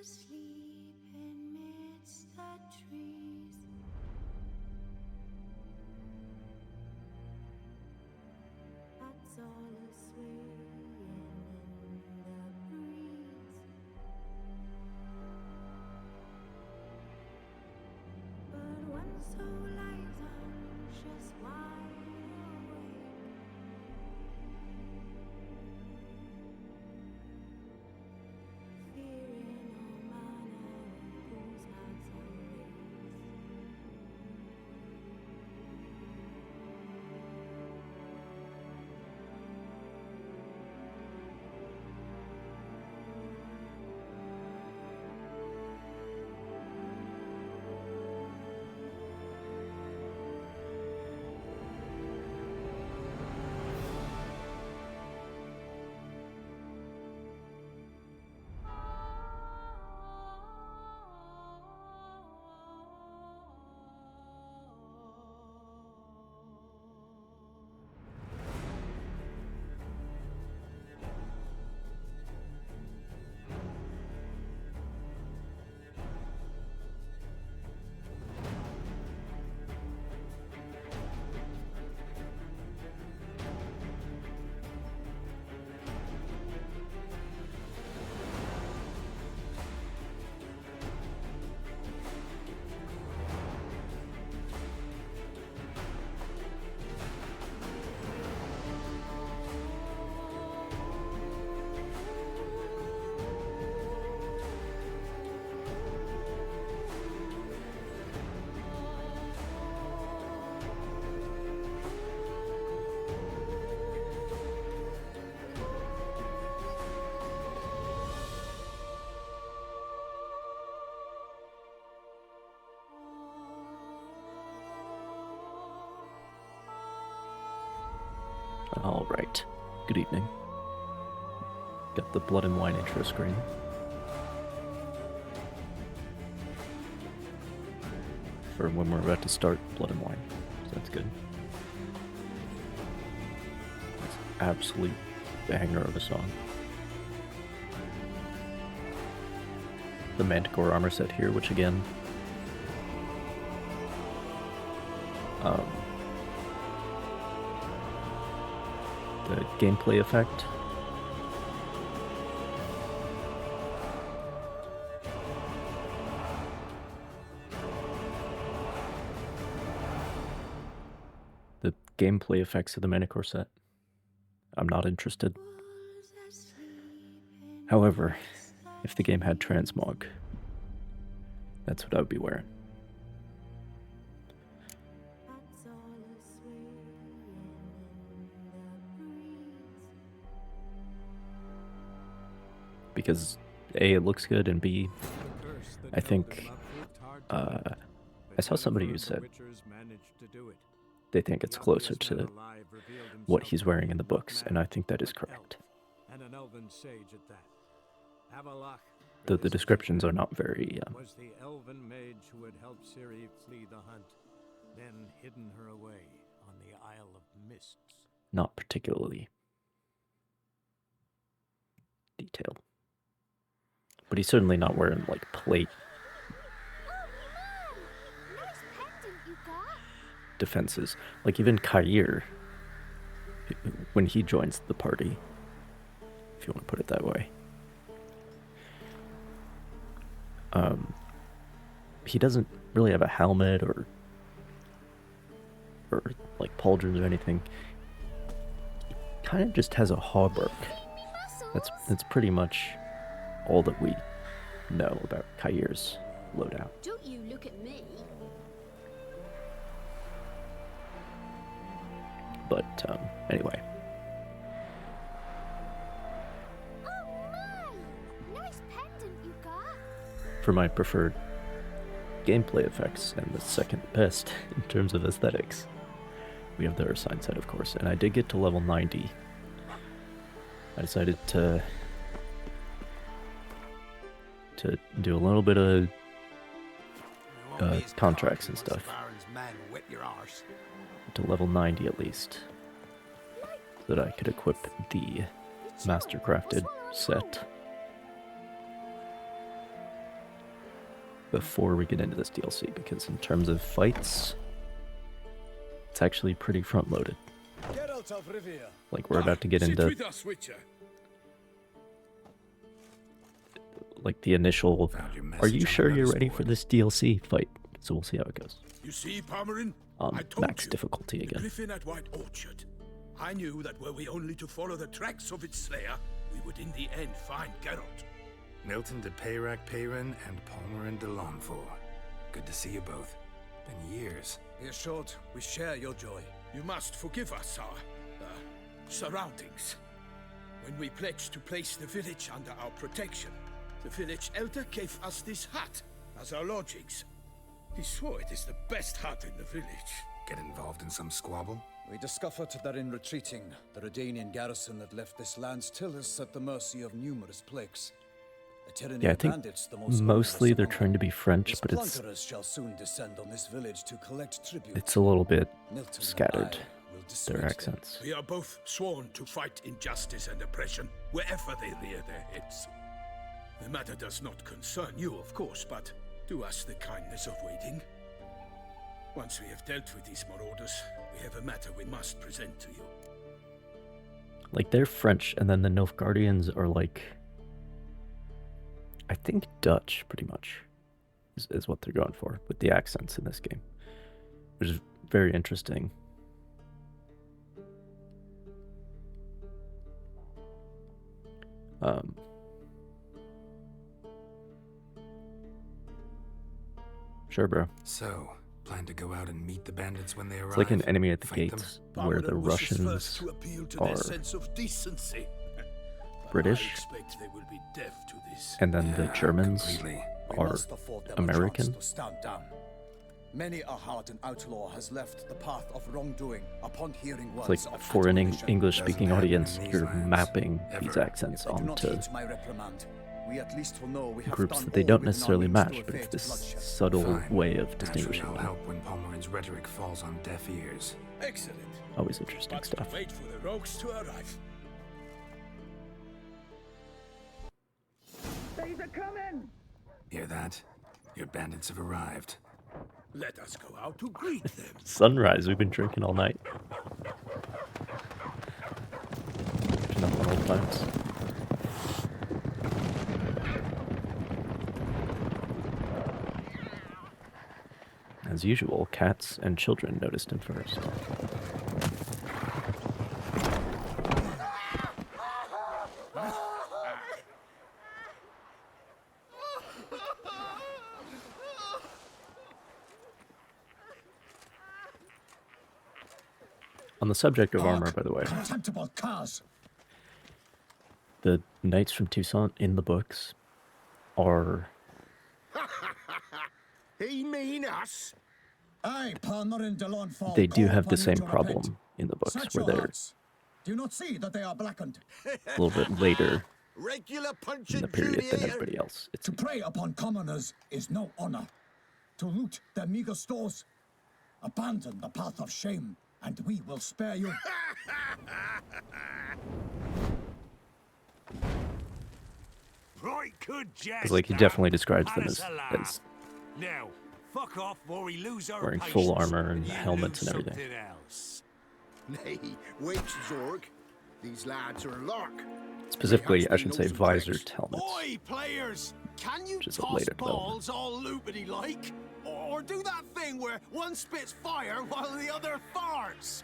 asleep amidst the trees. That's all swaying in the breeze. But when soul lies anxious, wide awake, fearing all manner of whose hearts are raised. Alright, good evening. Got the Blood and Wine intro screen. For when we're about to start Blood and Wine, so that's good. That's an absolute banger of a song. The Manticore armor set here, which again, the gameplay effect. The gameplay effects of the Manticore set. I'm not interested. However, if the game had transmog, that's what I would be wearing. Because A, it looks good, and B, I think, I saw somebody who said they think it's closer to what he's wearing in the books, and I think that is correct. Though the descriptions are not very, was the elven mage who had helped Ciri flee the hunt, then hidden her away on the Isle of Mists. Not particularly detailed. But he's certainly not wearing, like, plate defenses. Like, even Kair, when he joins the party, if you want to put it that way, he doesn't really have a helmet or like pauldrons or anything. He kind of just has a hauberk. That's pretty much all that we know about Kair's loadout. Don't you look at me. But anyway. Oh my! Nice pendant you got. For my preferred gameplay effects and the second best in terms of aesthetics, we have the Ursine set, of course, and I did get to level 90. I decided to do a little bit of contracts and stuff to level 90 at least, so that I could equip the mastercrafted set. before we get into this DLC, because in terms of fights, it's actually pretty front-loaded. Like, we're about to get into like the initial, are you sure you're ready for this DLC fight? So we'll see how it goes. You see, Palmerin? On max difficulty again. Griffin at White Orchard. I knew that were we only to follow the tracks of its slayer, we would in the end find Geralt. Milton de Peyrac-Peyran and Palmerin de Lonfort. Good to see you both. Been years. Here, short, we share your joy. You must forgive us our surroundings. When we pledged to place the village under our protection, the village elder gave us this hut as our lodgings. He swore it is the best hut in the village. Get involved in some squabble? We discovered that in retreating, the Redanian garrison had left this land still is at the mercy of numerous plagues. Yeah, I think mostly they're trying to be French, but shall soon descend on this village to collect tribute. it's a little bit scattered, their accents. We are both sworn to fight injustice and oppression wherever they rear their heads. The matter does not concern you, of course, but do us the kindness of waiting. Once we have dealt with these marauders, we have a matter we must present to you. Like, they're French, and then the Nilfgaardians are like, I think Dutch, pretty much, is what they're going for with the accents in this game, which is very interesting. Sure, bro. So, plan to go out and meet the bandits when they arrive? It's like an enemy at the Fight gates, them? where the Russians are British, They will be deaf to this. and then the Germans completely. are American. Many a hardened outlaw has left the path of wrongdoing upon hearing It's words like of for an admonition. English-speaking Doesn't audience, happen in you're these lands, mapping ever. these accents If they do not onto heed my reprimand, we at least will know we have groups done that they all don't within our necessarily means to match, but evade it's this bloodshed. subtle Fine. way of Naturally, distinguishing I'll them. help when Palmerin's rhetoric falls on deaf ears. Excellent. Always interesting But stuff. wait for the rogues to arrive. Hear that? Your bandits have arrived. Let us go out to greet them. Sunrise, we've been drinking all night. Catching up on old times. As usual, cats and children noticed him first. On the subject of armor, by the way, Contemptible cars. the knights from Toussaint in the books are He mean us? Aye, Palmerin de Lonfort. they do call have the upon you same to repent. problem in the books, Set where your they're hearts. Do you not see that they are blackened? a little bit later Regular in punching the period than Judy. everybody else. It's To prey upon commoners is no honor. To loot their meager stores, abandon the path of shame, and we will spare you. Right, good jazz. because, like, he definitely describes them as Now, fuck off or we lose our wearing full patience, armor and you helmets lose and everything. something else. Nay, wait, Zorg. These lads are lark. specifically, I should say, visored helmets. Oi, players! Can you Which is a toss later balls all loopity like? Or do that thing where one spits fire while the other farts?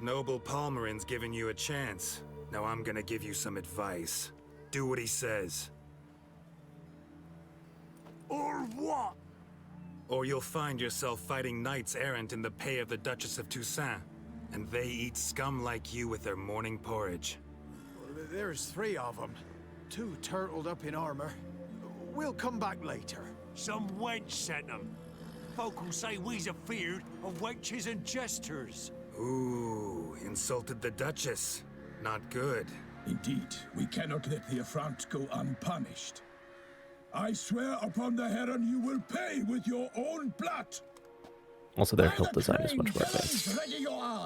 Noble Palmerin's giving you a chance. Now I'm gonna give you some advice. Do what he says, Or what? or you'll find yourself fighting knights errant in the pay of the Duchess of Toussaint. And they eat scum like you with their morning porridge. There's 3 of them. 2 turtled up in armor. We'll come back later. Some wench sent them. Folk will say we's afeard of wenches and jesters. Ooh, insulted the Duchess. Not good. Indeed, we cannot let the affront go unpunished. I swear upon the Heron you will pay with your own blood. Also, their hilt design is much more advanced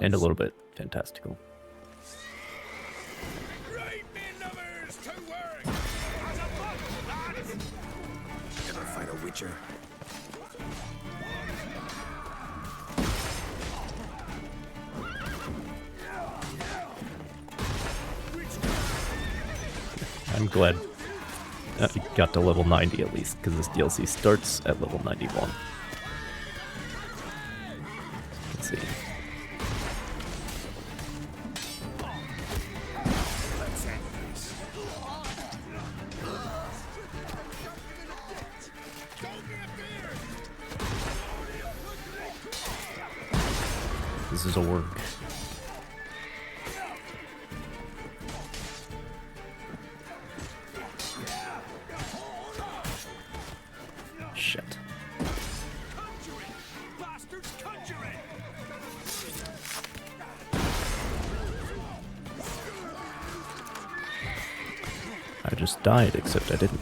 and a little bit fantastical. Right, men numbers, to work! Witcher. I'm glad he got to level 90 at least, because this DLC starts at level 91. Let's see. This is a work. Shit. I just died, except I didn't.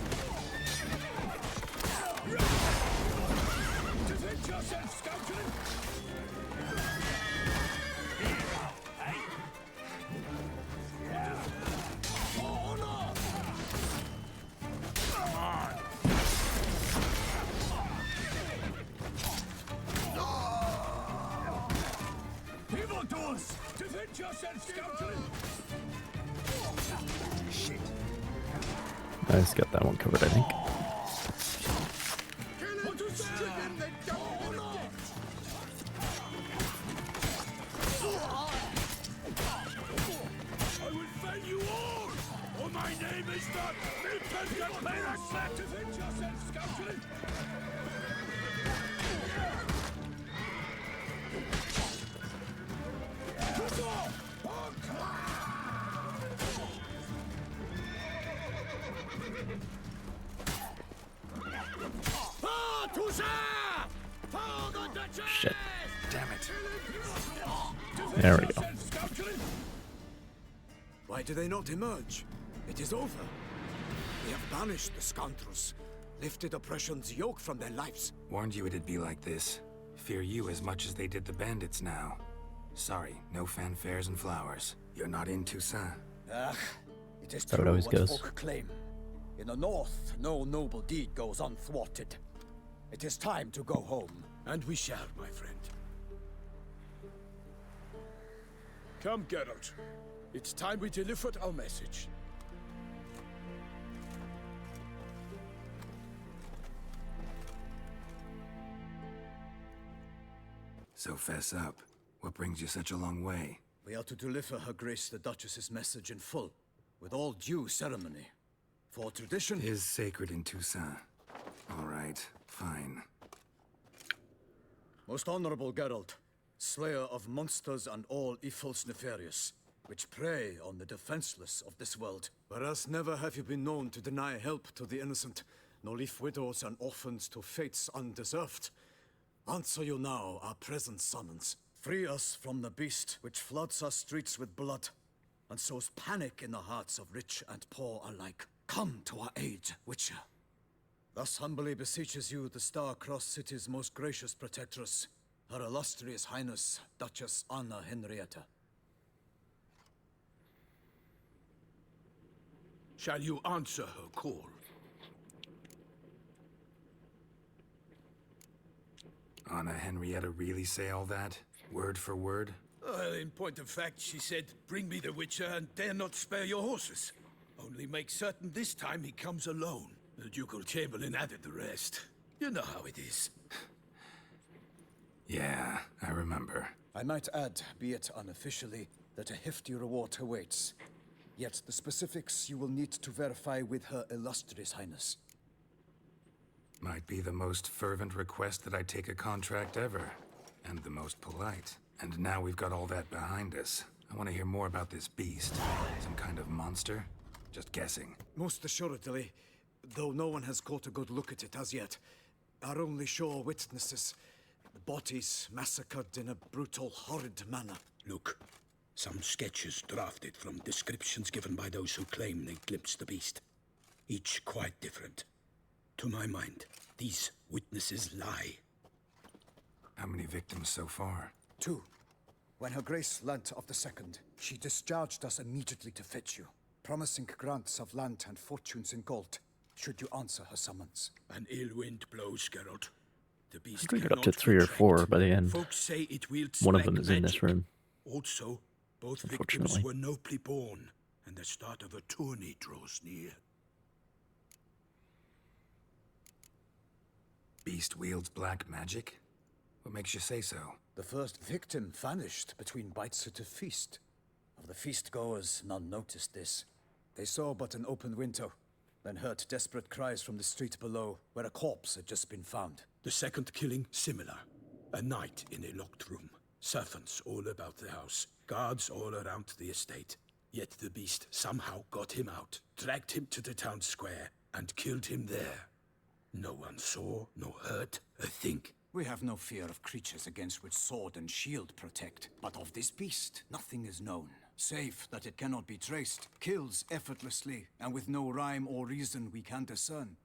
I just got that one covered, I think. Shit. Damn it. There we go. Why do they not emerge? It is over. We have banished the scoundrels, lifted oppression's yoke from their lives. Warned you it'd be like this. Fear you as much as they did the bandits now. Sorry, no fanfares and flowers. You're not in Toussaint. It is That true always what goes. folk claim. In the north, no noble deed goes unthwarted. It is time to go home. And we shall, my friend. Come, Geralt. It's time we delivered our message. So fess up. What brings you such a long way? We are to deliver Her Grace the Duchess's message in full, with all due ceremony. For tradition... Is sacred in Toussaint. All right, fine. Most honorable Geralt, slayer of monsters and all evils nefarious, which prey on the defenseless of this world. Whereas never have you been known to deny help to the innocent, nor leave widows and orphans to fates undeserved. Answer you now our present summons. Free us from the beast which floods our streets with blood, and sows panic in the hearts of rich and poor alike. Come to our aid, Witcher. Thus humbly beseeches you the Star-Crossed City's most gracious protectress, Her Illustrious Highness, Duchess Anna Henrietta. Shall you answer her call? Anna Henrietta really say all that? Word for word? Well, in point of fact, she said, bring me the Witcher and dare not spare your horses. Only make certain this time he comes alone. The Ducal Chamberlain added the rest. You know how it is. Yeah, I remember. I might add, be it unofficially, that a hefty reward awaits. Yet the specifics you will need to verify with Her Illustrious Highness. Might be the most fervent request that I take a contract ever. And the most polite. And now we've got all that behind us. I want to hear more about this beast. Some kind of monster? Just guessing. Most assuredly, though no one has caught a good look at it as yet. Our only sure witnesses. The bodies massacred in a brutal, horrid manner. Look, some sketches drafted from descriptions given by those who claim they glimpsed the beast. Each quite different. To my mind, these witnesses lie. How many victims so far? 2. When Her Grace learnt of the second, she discharged us immediately to fetch you, promising grants of land and fortunes in gold. should you answer her summons. An ill wind blows, Geralt. The beast We get up to cannot 3 or retract. 4 by the end. Folks say it wields One of black them is in this magic. room. Also, both victims Unfortunately. were nobly born, and the start of a tourney draws near. Beast wields black magic? What makes you say so? The first victim vanished between bites at a feast. Of the feast-goers, none noticed this. They saw but an open window, then heard desperate cries from the street below, where a corpse had just been found. The second killing, similar. A night in a locked room. Servants all about the house. Guards all around the estate. Yet the beast somehow got him out, dragged him to the town square, and killed him there. No one saw, nor heard a thing. We have no fear of creatures against which sword and shield protect. But of this beast, nothing is known. Save that it cannot be traced, kills effortlessly, and with no rhyme or reason we can discern.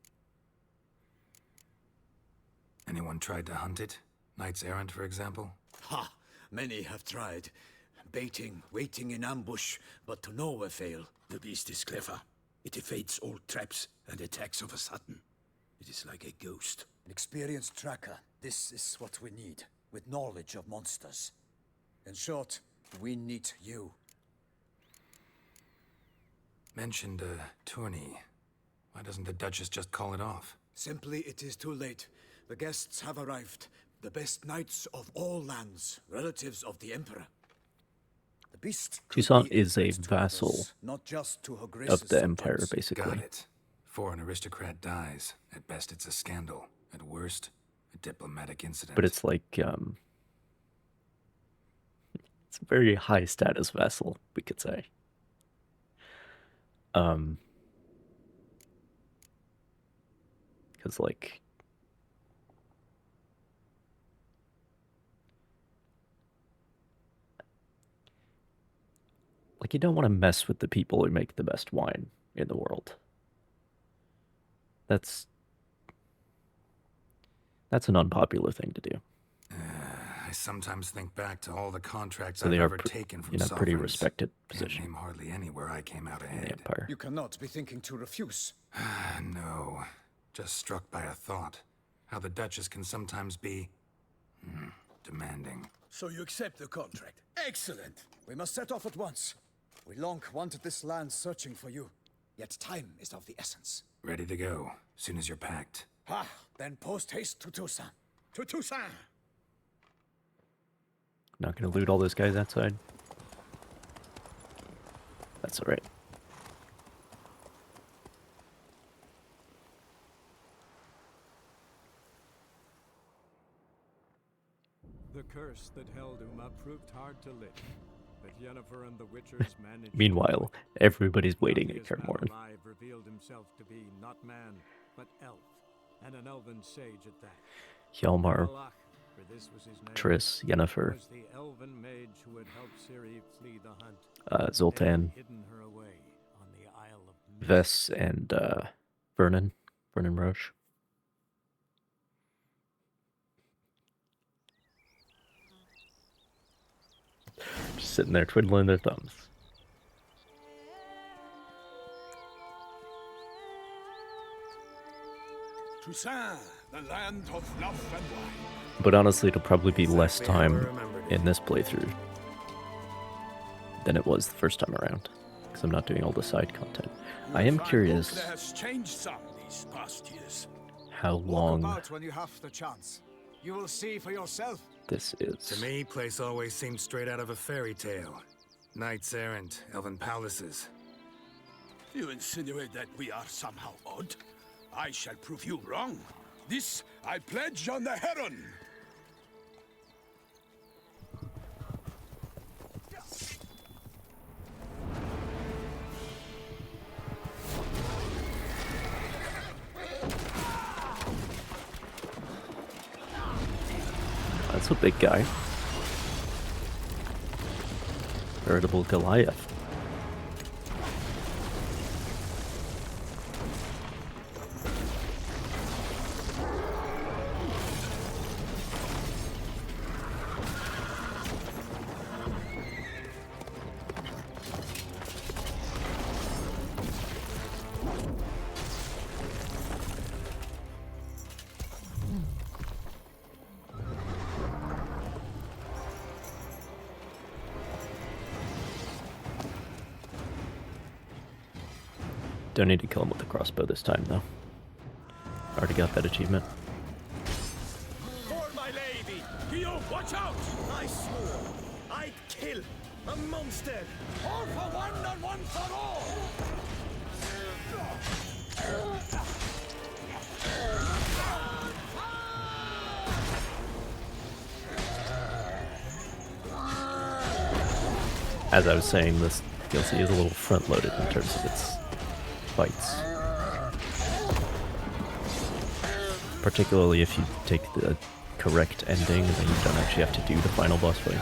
Anyone tried to hunt it? Knights errant, for example? Ha! Many have tried. Baiting, waiting in ambush, but to no avail. The beast is clever. It evades all traps and attacks of a sudden. It is like a ghost. An experienced tracker. This is what we need, with knowledge of monsters. In short, we need you. Mentioned a tourney. Why doesn't the Duchess just call it off? Simply, it is too late. The guests have arrived. The best knights of all lands, relatives of the Emperor. The beast Toussaint is a vassal not just to her of grace's the Empire, subjects. basically. Got it. Before an aristocrat dies, at best it's a scandal. At worst, a diplomatic incident. But it's like, it's a very high status vassal, we could say. Because, like, you don't want to mess with the people who make the best wine in the world. That's an unpopular thing to do. I sometimes think back to all the contracts So I've they are ever taken from sovereigns. pretty respected Can't position name hardly any where I came out in the ahead. Empire. You cannot be thinking to refuse. No, just struck by a thought. How the Duchess can sometimes be demanding. So you accept the contract? Excellent! We must set off at once. We long wanted this land searching for you. Yet time is of the essence. Ready to go, soon as you're packed. Ah, then post haste to Toussaint. To Toussaint! Not gonna loot all those guys outside. That's alright. The curse that held Uma proved hard to lift, but Yennefer and the Witchers managed. Meanwhile, everybody's waiting at Luckiest man Kaer alive revealed himself to be not man, but elf, and an elven sage at that. Hjalmar, Malach, for this was his name, Triss, Yennefer, was the elven mage who had helped Ciri flee the hunt, Zoltan, and hidden her away on the Isle of Mist. Vess, and Vernon Roche. Just sitting there twiddling their thumbs. Toussaint, the land of love and wine. But honestly, it'll probably be less Exactly how I time remembered it. in this playthrough than it was the first time around, because I'm not doing all the side content. I am curious There has changed some these past years. how Walk long about when you have the chance. You will see for yourself. this is. To me, place always seemed straight out of a fairy tale. Knights errant, elven palaces. You insinuate that we are somehow odd? I shall prove you wrong. This I pledge on the Heron. That's a big guy. Veritable Goliath. Don't need to kill him with the crossbow this time, though. Already got that achievement. For my lady! Guillaume, watch out! I swore I'd kill a monster! All for one and one for all! As I was saying, this DLC is a little front-loaded in terms of its fights. Particularly if you take the correct ending, then you don't actually have to do the final boss fight.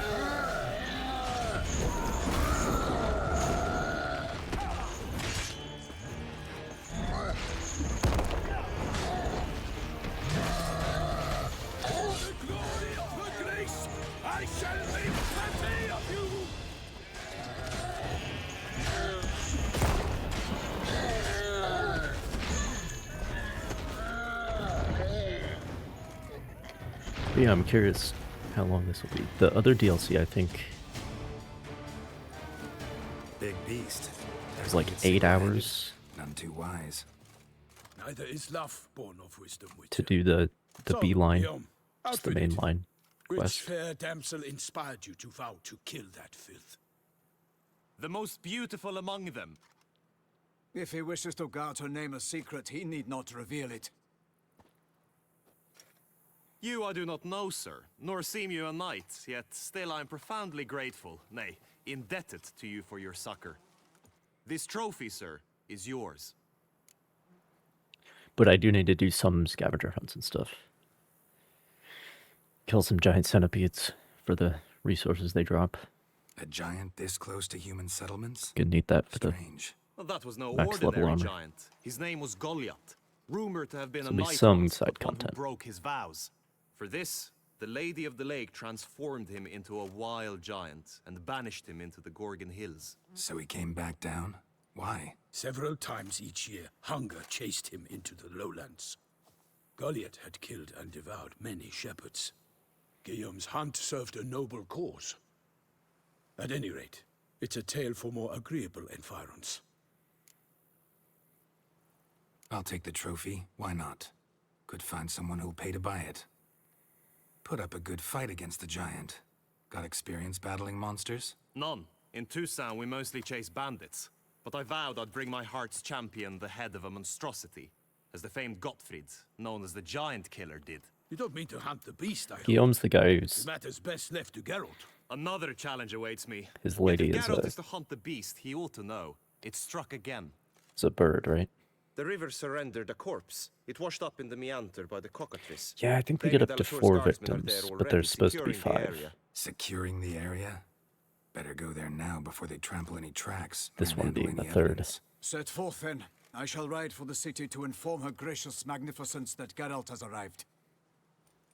But yeah, I'm curious how long this will be. The other DLC, I think, Big beast. is like 8 hours None too wise. Neither is love born of wisdom, to Witcher. do the So, B-line. Guillaume, It's out the with main it. line Which quest. fair damsel inspired you to vow to kill that filth? The most beautiful among them. If he wishes to guard her name a secret, he need not reveal it. You I do not know, sir, nor seem you a knight, yet still I am profoundly grateful, nay, indebted to you for your succor. This trophy, sir, is yours. But I do need to do some scavenger hunts and stuff. Kill some giant centipedes for the resources they drop. A giant this close to human settlements? Gonna need that for the... Strange. Well, that was no Max level ordinary armor. giant. His name was Goliath, rumored to have been There'll a be knight some once, side but one who content. broke his vows. For this, the Lady of the Lake transformed him into a wild giant and banished him into the Gorgon Hills. So he came back down? Why? Several times each year, hunger chased him into the lowlands. Goliath had killed and devoured many shepherds. Guillaume's hunt served a noble cause. At any rate, it's a tale for more agreeable environs. I'll take the trophy. Why not? Could find someone who'll pay to buy it. Put up a good fight against the giant. Got experience battling monsters? None. In Tucson, we mostly chase bandits. But I vowed I'd bring my heart's champion the head of a monstrosity, as the famed Gottfried, known as the Giant Killer, did. You don't mean to hunt the beast, I hope. Guillaume's the guy The who's... matter's best left to Geralt. Another challenge awaits me. His lady If is Geralt a- is to hunt the beast, he ought to know. It struck again. is a bird, right? The river surrendered a corpse. It washed up in the meander by the cockatrice. Yeah, I think we get up to 4 victims, but there's supposed to be 5. Securing the area? Better go there now before they trample any tracks. This and one handle being the any 3rd. evidence. Set forth then. I shall ride for the city to inform her gracious magnificence that Geralt has arrived.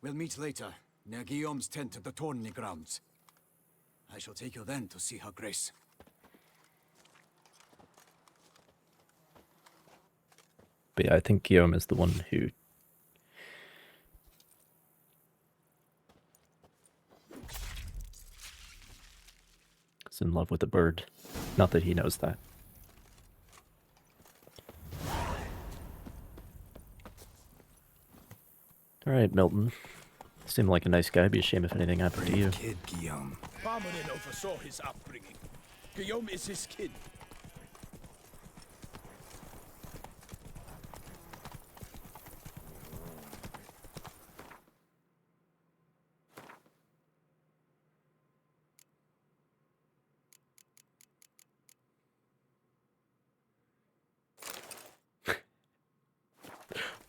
We'll meet later, near Guillaume's tent at the tourney grounds. I shall take you then to see her grace. But yeah, I think Guillaume is the one who... is in love with the bird. Not that he knows that. Alright, Milton. Seemed like a nice guy. Be a shame if anything happened to you. Brave kid, Guillaume. Parmanin oversaw his upbringing. Guillaume is his kin.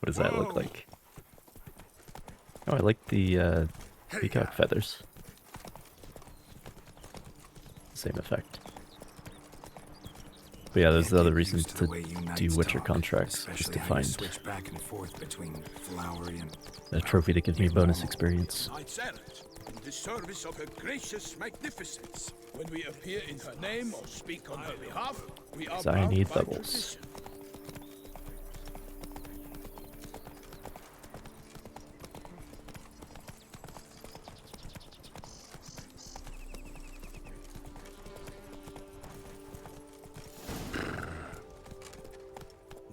What does that look like? Oh, I like the peacock feathers. Same effect. But yeah, there's Can't the other get reason used to the way you do knights Witcher talk, contracts, is especially to how you find switch back and forth between flowery and a trophy to give me bonus experience. Knights errant, in the service of her gracious magnificence. When we appear in her name or speak on her behalf, we are 'Cause I bound need by doubles. tradition.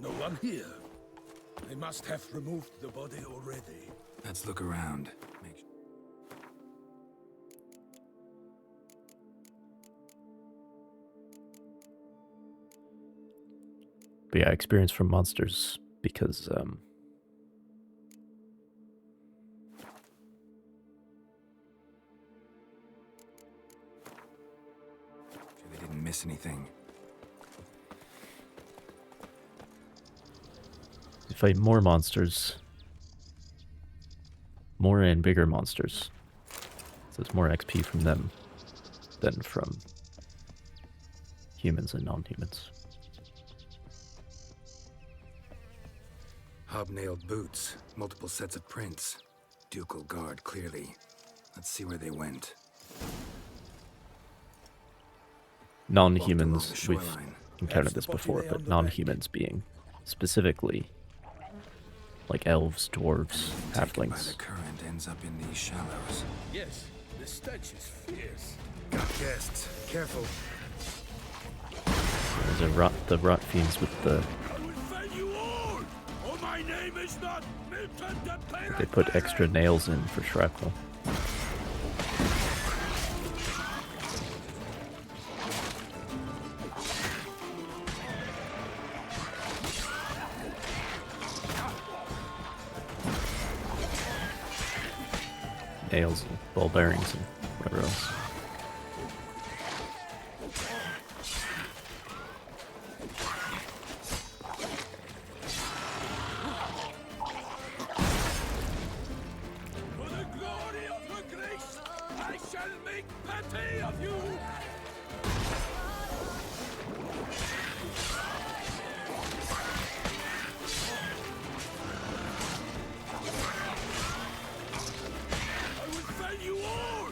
No one here. They must have removed the body already. Let's look around. But yeah, experience from monsters because Sure they didn't miss anything. you fight more monsters, more and bigger monsters. So it's more XP from them than from humans and non-humans. Hobnailed boots, multiple sets of prints. Ducal guard, clearly. Let's see where they went. Non-humans, we've encountered this before, but non-humans being specifically like elves, dwarves, Taken by the halflings. current ends up in these shallows. Yes, the stench is fierce. Got guests. Careful. There's the rot fiends with the... I will fell you all! Oh, my name is not Milton the They put extra nails in for shrapnel. Nails and ball bearings and whatever else. For the glory of her grace, I shall make pate of you! I will fell you all!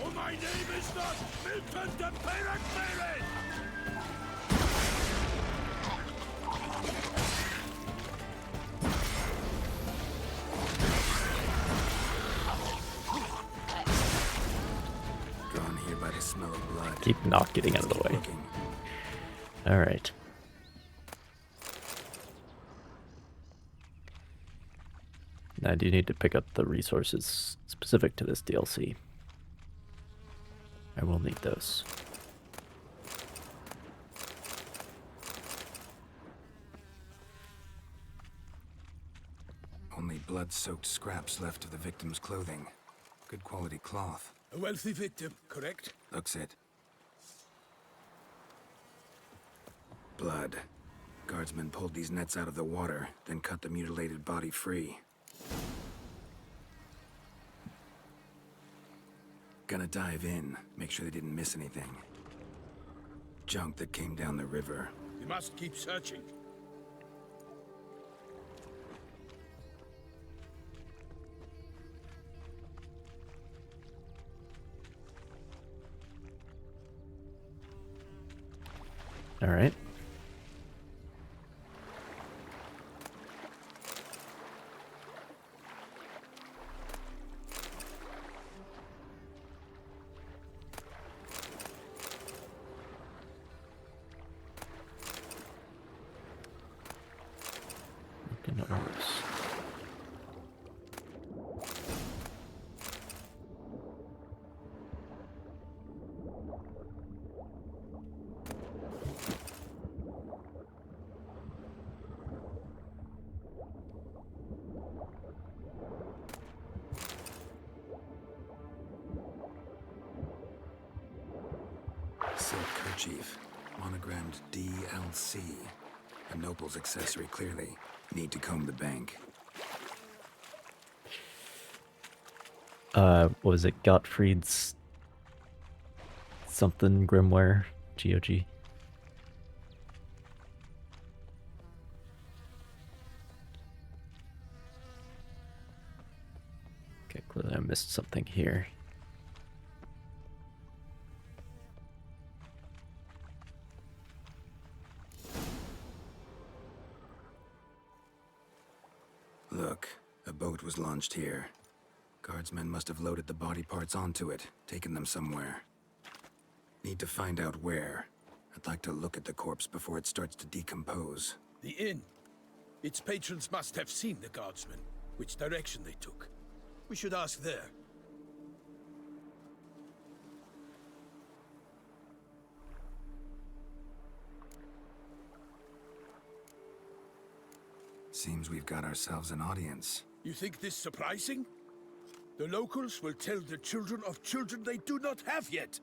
Oh, my name is not Milton the pt44! Drawn here by the smell of blood. Keep not getting out of the way. Looking. Alright. Now I do need to pick up the resources specific to this DLC. I will need those. Only blood-soaked scraps left of the victim's clothing. Good quality cloth. A wealthy victim, correct? Looks it. Blood. Guardsmen pulled these nets out of the water, then cut the mutilated body free. Gonna dive in, make sure they didn't miss anything. Junk that came down the river. We must keep searching. Alright. Looking at ours. Silk kerchief. Monogrammed DLC. A noble's accessory, clearly. Need to comb the bank. What was it? Gottfried's something grimoire? GOG. Okay, clearly I missed something here. Look, a boat was launched here. Guardsmen must have loaded the body parts onto it, taken them somewhere. Need to find out where. I'd like to look at the corpse before it starts to decompose. The inn. Its patrons must have seen the guardsmen, which direction they took. We should ask there. Seems we've got ourselves an audience. You think this surprising? The locals will tell the children of children they do not have yet,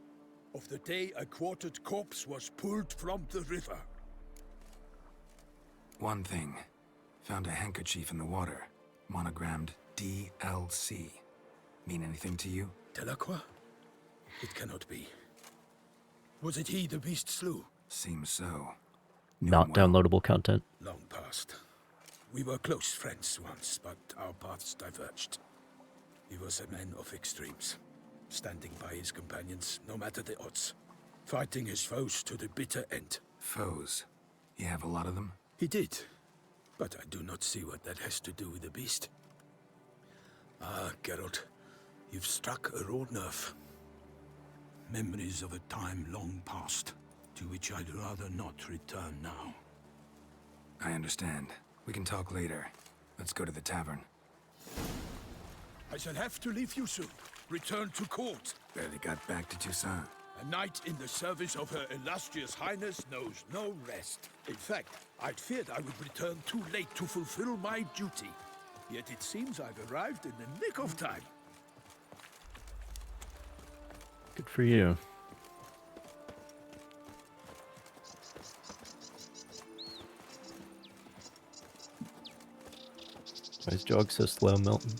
of the day a quartered corpse was pulled from the river. One thing. Found a handkerchief in the water. Monogrammed DLC. Mean anything to you? Delacroix? It cannot be. Was it he the beast slew? Seems so. Not downloadable content. Long past. We were close friends once, but our paths diverged. He was a man of extremes, standing by his companions, no matter the odds. Fighting his foes to the bitter end. Foes? You have a lot of them? He did, but I do not see what that has to do with the beast. Ah, Geralt, you've struck a raw nerve. Memories of a time long past, to which I'd rather not return now. I understand. We can talk later. Let's go to the tavern. I shall have to leave you soon. Return to court. Barely got back to Toussaint. A knight in the service of Her Illustrious Highness knows no rest. In fact, I'd feared I would return too late to fulfill my duty. Yet it seems I've arrived in the nick of time. Good for you. Why is jog so slow, Milton?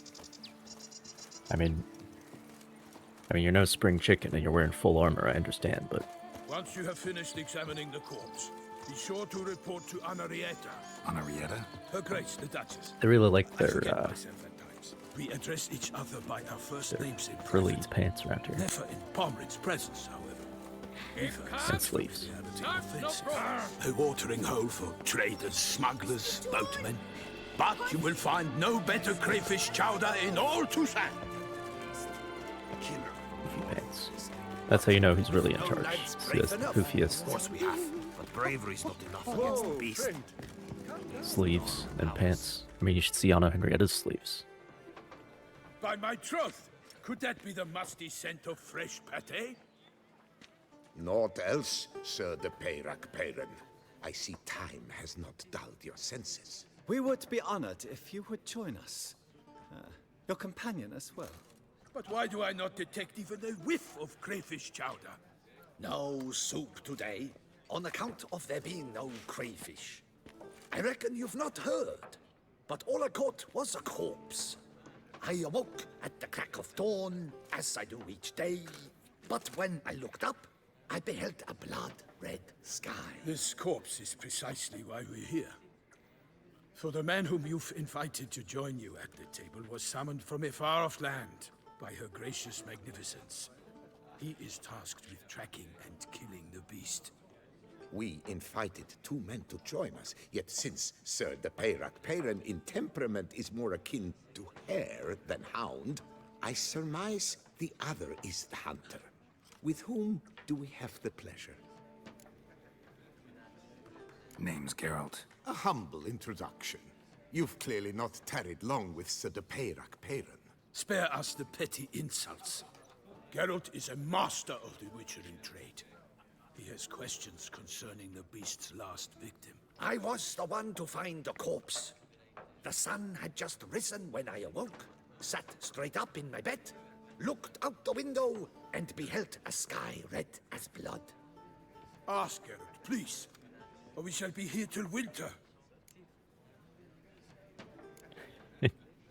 I mean, you're no spring chicken and you're wearing full armor, I understand, but... Once you have finished examining the corpse, be sure to report to Anarietta. Anarietta? Her Grace, the Duchess. I really like I their, forget myself at times. We address each other by our first names in frilly private. pants around here. Never in Pomerin's presence, however. And sleeves. A watering hole for traders, smugglers, boatmen. But you will find no better crayfish chowder in all Toussaint. Pants. That's how you know he's really in charge. See the poofiest Of course we have, but bravery's not enough against the beast. sleeves and pants. I mean, you should see Anna Henrietta's sleeves. By my troth, could that be the musty scent of fresh pate? Naught else, Sir de pt44. I see time has not dulled your senses. We would be honored if you would join us. Your companion as well. But why do I not detect even a whiff of crayfish chowder? No soup today, on account of there being no crayfish. I reckon you've not heard, but all I caught was a corpse. I awoke at the crack of dawn, as I do each day, but when I looked up, I beheld a blood-red sky. This corpse is precisely why we're here. For the man whom you've invited to join you at the table was summoned from a far-off land by her gracious magnificence. He is tasked with tracking and killing the beast. We invited two men to join us, yet since Sir de pt44 in temperament is more akin to hare than hound, I surmise the other is the hunter. With whom do we have the pleasure? Name's Geralt. A humble introduction. You've clearly not tarried long with Sir de pt44. Spare us the petty insults. Geralt is a master of the witchering trade. He has questions concerning the beast's last victim. I was the one to find the corpse. The sun had just risen when I awoke, sat straight up in my bed, looked out the window, and beheld a sky red as blood. Ask Geralt, please, or we shall be here till winter.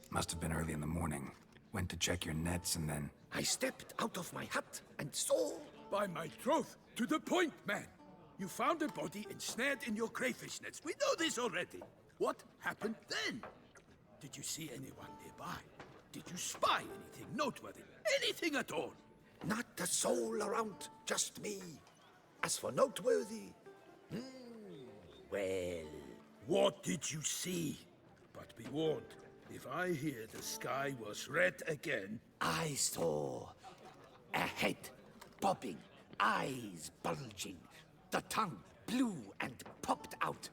Must have been early in the morning. Went to check your nets and then... I stepped out of my hut and saw... By my troth, to the point, man. You found a body ensnared in your crayfish nets. We know this already. What happened then? Did you see anyone nearby? Did you spy anything noteworthy? Anything at all? Not a soul around, just me. As for noteworthy... well... What did you see? But be warned, if I hear the sky was red again... I saw a head bobbing, eyes bulging, the tongue blue and popped out.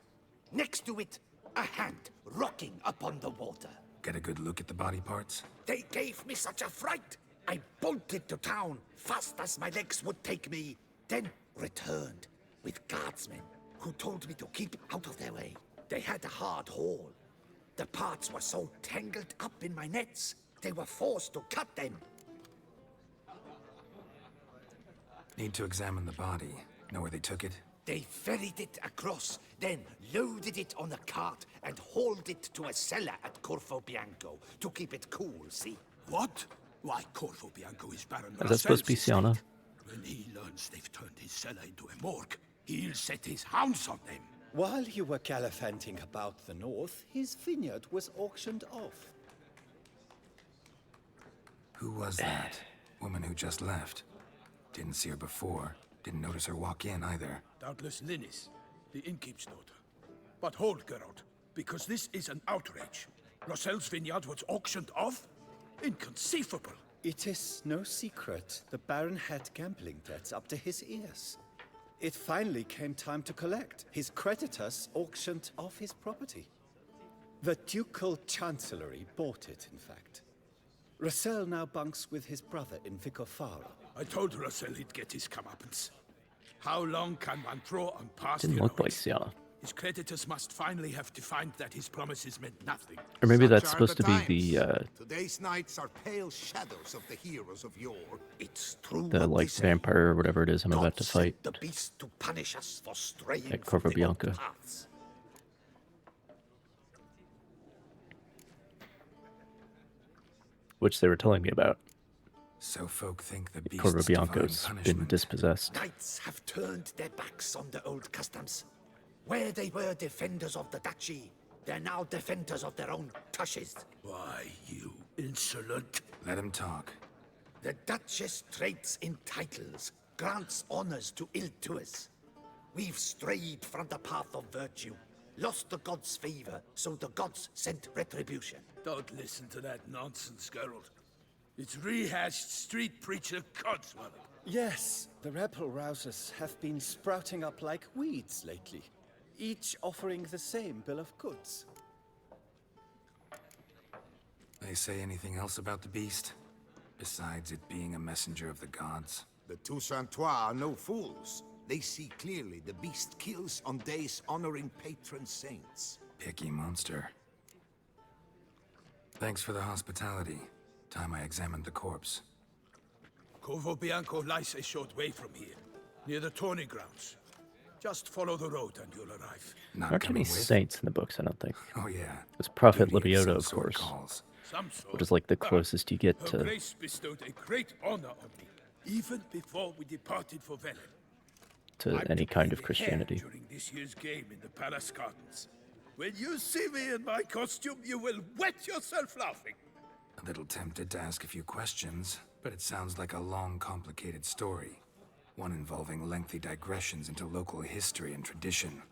Next to it, a hand rocking upon the water. Get a good look at the body parts? They gave me such a fright. I bolted to town fast as my legs would take me, then returned with guardsmen who told me to keep out of their way. They had a hard haul. The parts were so tangled up in my nets, they were forced to cut them. Need to examine the body. Know where they took it? They ferried it across, then loaded it on a cart and hauled it to a cellar at Corvo Bianco to keep it cool, see? What? Why, Corvo Bianco is Baron Is that supposed to be Russell's Sienna? When he learns they've turned his cellar into a morgue, he'll set his hounds on them. While you were gallivanting about the north, his vineyard was auctioned off. Who was that? Woman who just left. Didn't see her before. Didn't notice her walk in either. Doubtless Linnis, the innkeep's daughter. But hold, Geralt, because this is an outrage. Rossel's vineyard was auctioned off? Inconceivable. It is no secret the Baron had gambling debts up to his ears. It finally came time to collect. His creditors auctioned off his property. The Ducal Chancellery bought it, in fact. Rossel now bunks with his brother in Vicofara. I told Rossel he'd get his comeuppance. How long can one throw on past Didn't look like heroics? Sienna. His creditors must finally have defined that his promises meant nothing. Or maybe Such that's are supposed to the be the times. Today's knights are pale shadows of the heroes of yore. It's true the what like they say. vampire or whatever it is I'm God about to fight. sent the beast to punish us for straying At from Corvo the old Bianco. paths. Which they were telling me about. So folk think the beast's Corvo divine Bianco's been punishment. dispossessed. Knights have turned their backs on the old customs. Where they were defenders of the duchy, they're now defenders of their own tushes. Why, you insolent... Let him talk. The Duchess trades in titles, grants honors to ill-doers. We've strayed from the path of virtue, lost the gods' favor, so the gods sent retribution. Don't listen to that nonsense, Geralt. It's rehashed street preacher codswallop. Yes, the rebel rousers have been sprouting up like weeds lately, each offering the same bill of goods. They say anything else about the beast? Besides it being a messenger of the gods? The Toussaintois are no fools. They see clearly the beast kills on days honoring patron saints. Picky monster. Thanks for the hospitality. Time I examined the corpse. Corvo Bianco lies a short way from here, near the tourney grounds. Just follow the road and you'll arrive. Not There aren't coming any with? saints in the books, I don't think. Oh yeah. It's Prophet Duty of Libioda, some of sort course, calls. Some sort. which is like the But closest you get Her to... Grace bestowed a great honor on me, even before we departed for Velen. to I'm any to kind play of the Christianity. hare during this year's game in the palace gardens. When you see me in my costume, you will wet yourself laughing. A little tempted to ask a few questions, but it sounds like a long, complicated story. One involving lengthy digressions into local history and tradition.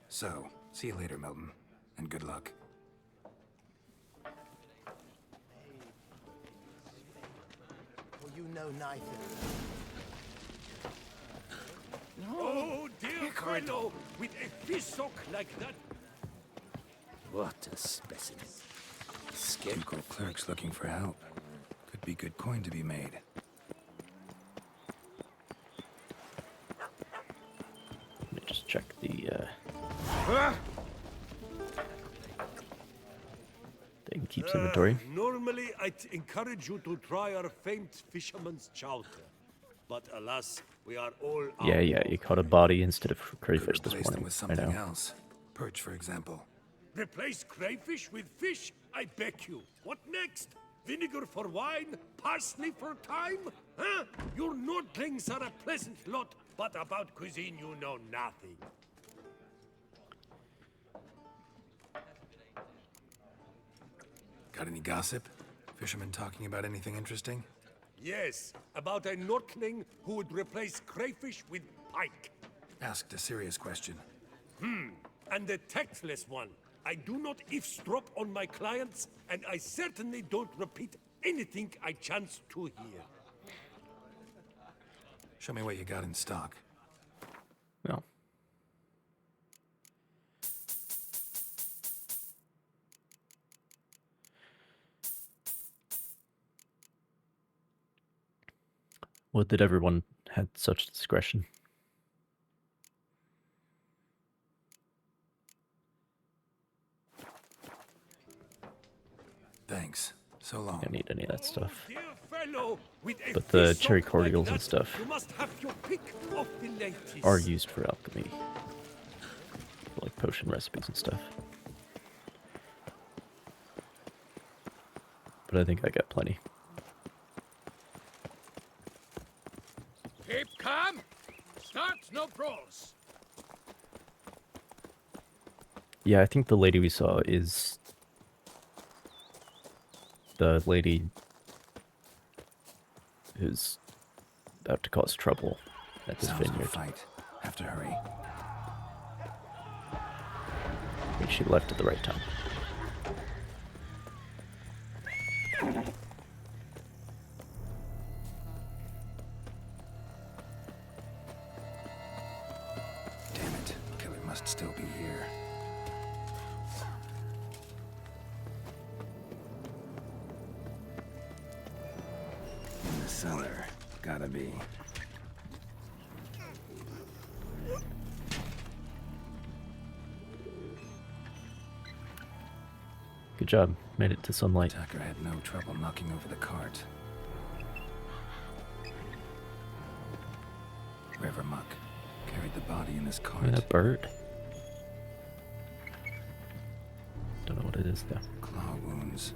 So, see you later, Milton, and good luck. Well, you know neither. Oh, dear fellow, with a fishhook like that. What a specimen. Ducal clerks looking for help. Could be good coin to be made. Let me just check the innkeep's inventory. Normally, I'd encourage you to try our famed fisherman's chowder. But alas, we are all out. Yeah, you caught a body instead of crayfish Could this replace them morning. with I something know. else. Perch, for example. Replace crayfish with fish? I beg you. What next? Vinegar for wine? Parsley for thyme? Huh? Your Nordlings are a pleasant lot, but about cuisine you know nothing. Got any gossip? Fishermen talking about anything interesting? Yes, about a Nordling who would replace crayfish with pike. Asked a serious question. And a tactless one. I do not eavesdrop on my clients, and I certainly don't repeat anything I chance to hear. Show me what you got in stock. No. What did everyone had such discretion? Thanks. So long. Don't need any of that stuff. Fellow, with a But the fish cherry like cordials that, and stuff you must have your pick of the latest. are used for alchemy. Like potion recipes and stuff. But I think I got plenty. Keep calm. Start no brawls. Yeah, I think the lady we saw is the lady who's about to cause trouble at this Sounds like a vineyard. fight. Have to hurry. I mean, she left at the right time. Damn it. Killer must still be here. In the cellar. Gotta be. Good job. Made it to sunlight. Tucker had no trouble knocking over the cart. River Muck carried the body in his cart. Look at that bird. Don't know what it is though. Claw wounds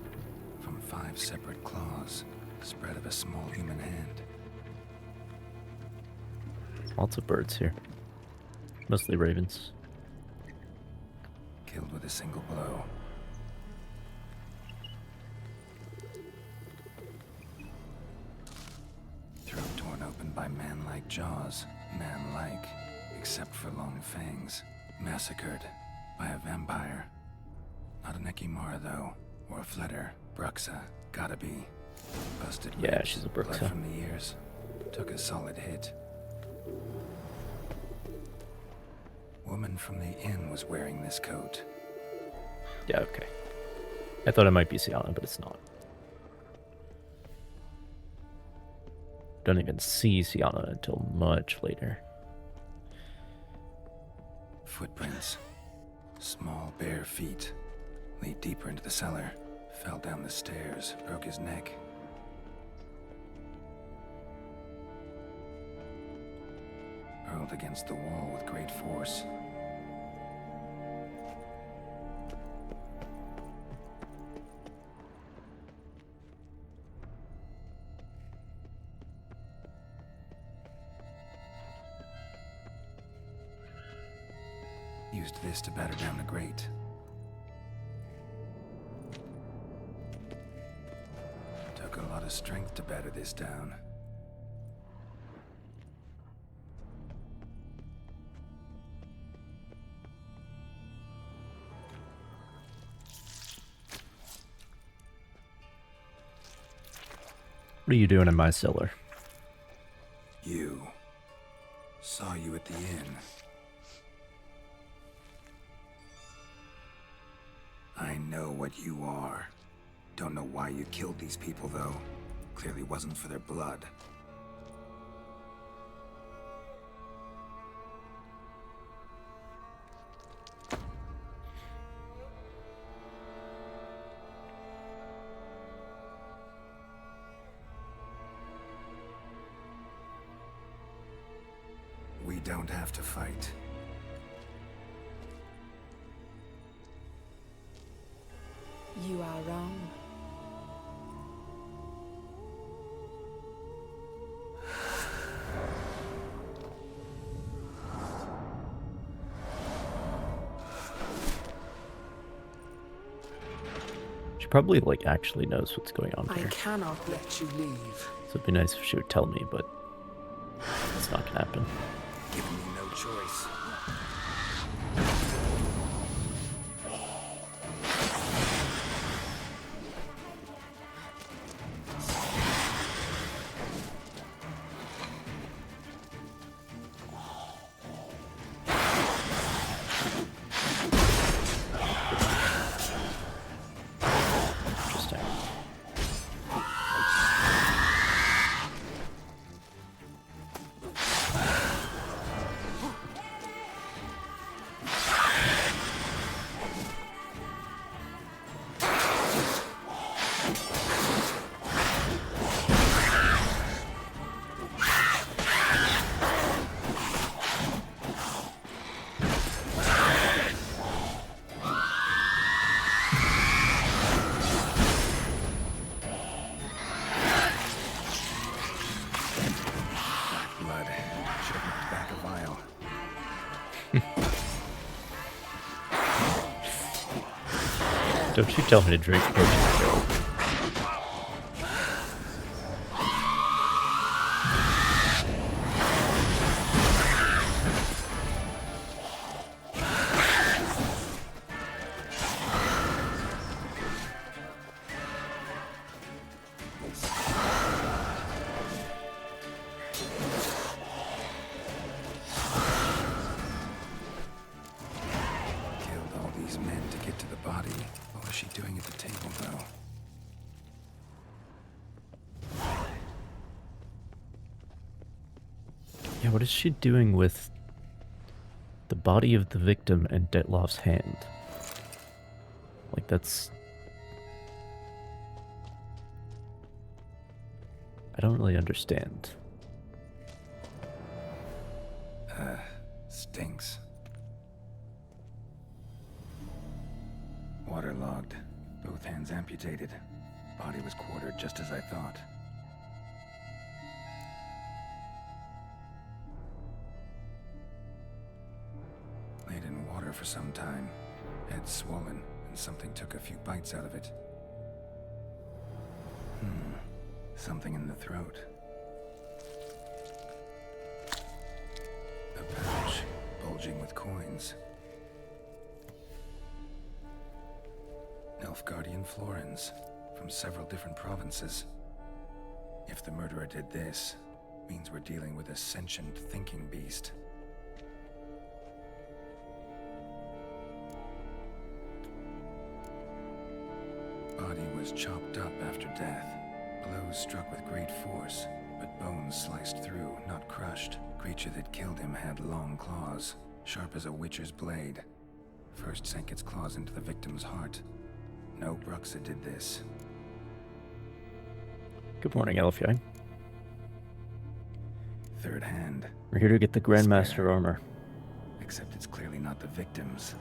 from 5 separate claws, spread of a small human hand. Lots of birds here. Mostly ravens. Killed with a single blow. Throat torn open by man-like jaws. Man-like, except for long fangs. Massacred by a vampire. Not an Ekimara, though. Or a Fletter. Bruxa. Gotta be. Busted Yeah, ribs, she's a blood Bruxa. from the ears. Took a solid hit. Woman from the inn was wearing this coat. Yeah, okay. I thought it might be Sienna, but it's not. Don't even see Sienna until much later. Footprints. Small, bare feet. Lead deeper into the cellar. Fell down the stairs. Broke his neck. Hurled against the wall with great force. Used this to batter down the grate. Took a lot of strength to batter this down. What are you doing in my cellar? You. Saw you at the inn. I know what you are. Don't know why you killed these people, though. Clearly wasn't for their blood. We don't have to fight. You are wrong. She probably, like, actually knows what's going on I here. cannot let you leave. So it'd be nice if she would tell me, but it's not gonna happen. Giving me no choice. Interesting. Don't you tell me to drink potion. Killed all these men to get to the body. What was she doing at the table, though? Yeah, what is she doing with the body of the victim and Detlof's hand? Like, that's... I don't really understand. Stinks. Waterlogged. Both hands amputated. Body was quartered just as I thought. Laid in water for some time. Head swollen, and something took a few bites out of it. Something in the throat. A pouch, bulging with coins. Nilfgaardian florins, from several different provinces. If the murderer did this, means we're dealing with a sentient thinking beast. Body was chopped up after death. Blows struck with great force, but bones sliced through, not crushed. Creature that killed him had long claws, sharp as a witcher's blade. First sank its claws into the victim's heart. No Bruxa did this. Good morning, Elfie. Third hand. We're here to get the Grandmaster Spare. armor. Except it's clearly not the victim's.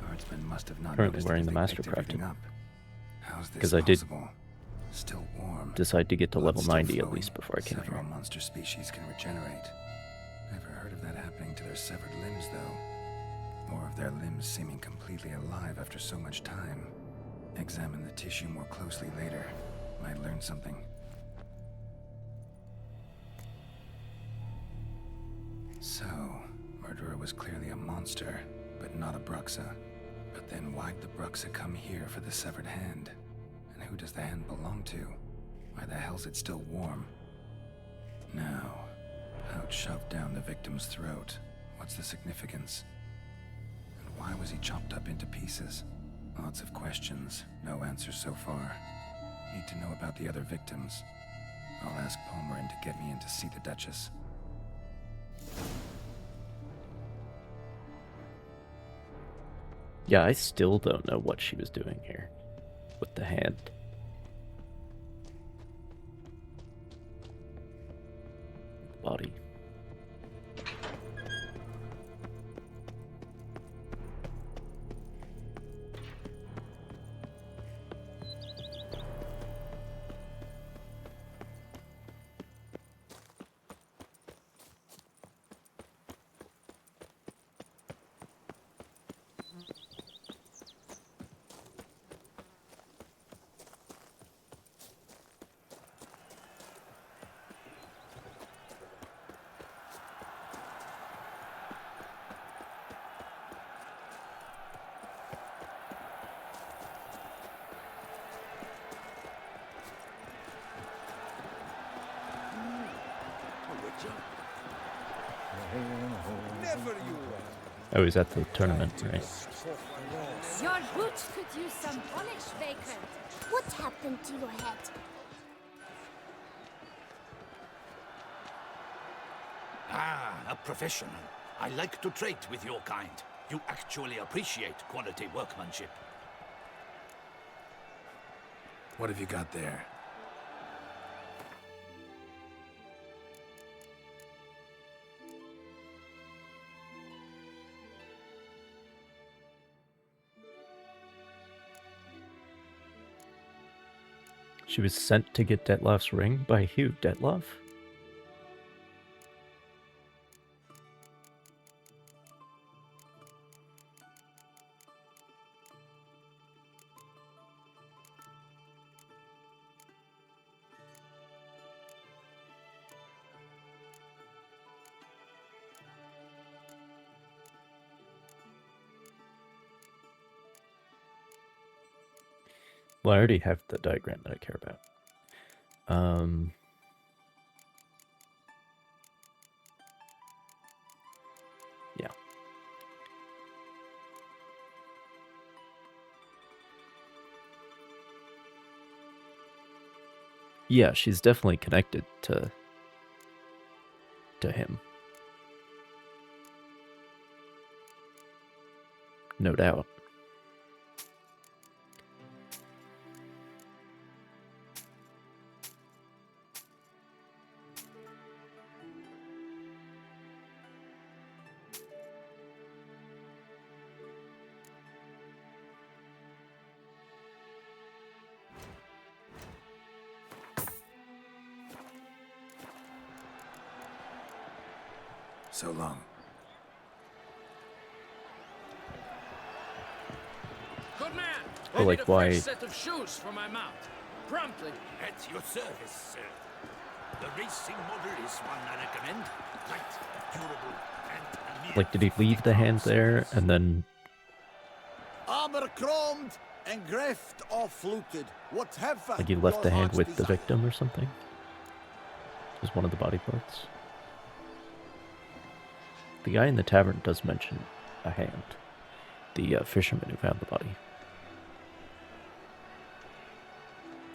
Guardsmen must have not Currently noticed wearing the if they picked Mastercrafted. everything up. How's this Because I did possible? Still warm. decide to get to Blood level still 90 at flowing. least before I came Several here. monster species can regenerate. Never heard of that happening to their severed limbs, though. Or of their limbs seeming completely alive after so much time. Examine the tissue more closely later. Might learn something. So, murderer was clearly a monster, but not a Bruxa. But then why'd the Bruxa come here for the severed hand? And who does the hand belong to? Why the hell's it still warm? Now, pouch shoved down the victim's throat. What's the significance? And why was he chopped up into pieces? Lots of questions, no answers so far. Need to know about the other victims. I'll ask Palmerin to get me in to see the Duchess. Yeah, I still don't know what she was doing here with the hand. Body. Oh, he's at the tournament, right? Your boots could use some polish, Baker. What happened to your head? Ah, a professional. I like to trade with your kind. You actually appreciate quality workmanship. What have you got there? She was sent to get Detlof's ring by who? Detlof? Well, I already have the diagram that I care about. Yeah. Yeah, she's definitely connected to him. No doubt. So long. Good man. But like, why? Set of shoes for my mount. Promptly. At your service, sir. The racing model is one I recommend. Light, durable, and Like, did he leave the hand there and then? Armor chromed, engraved or fluted, whatever. Like he left your the hand heart's with the desire. victim or something? Just one of the body parts. The guy in the tavern does mention a hand. The fisherman who found the body.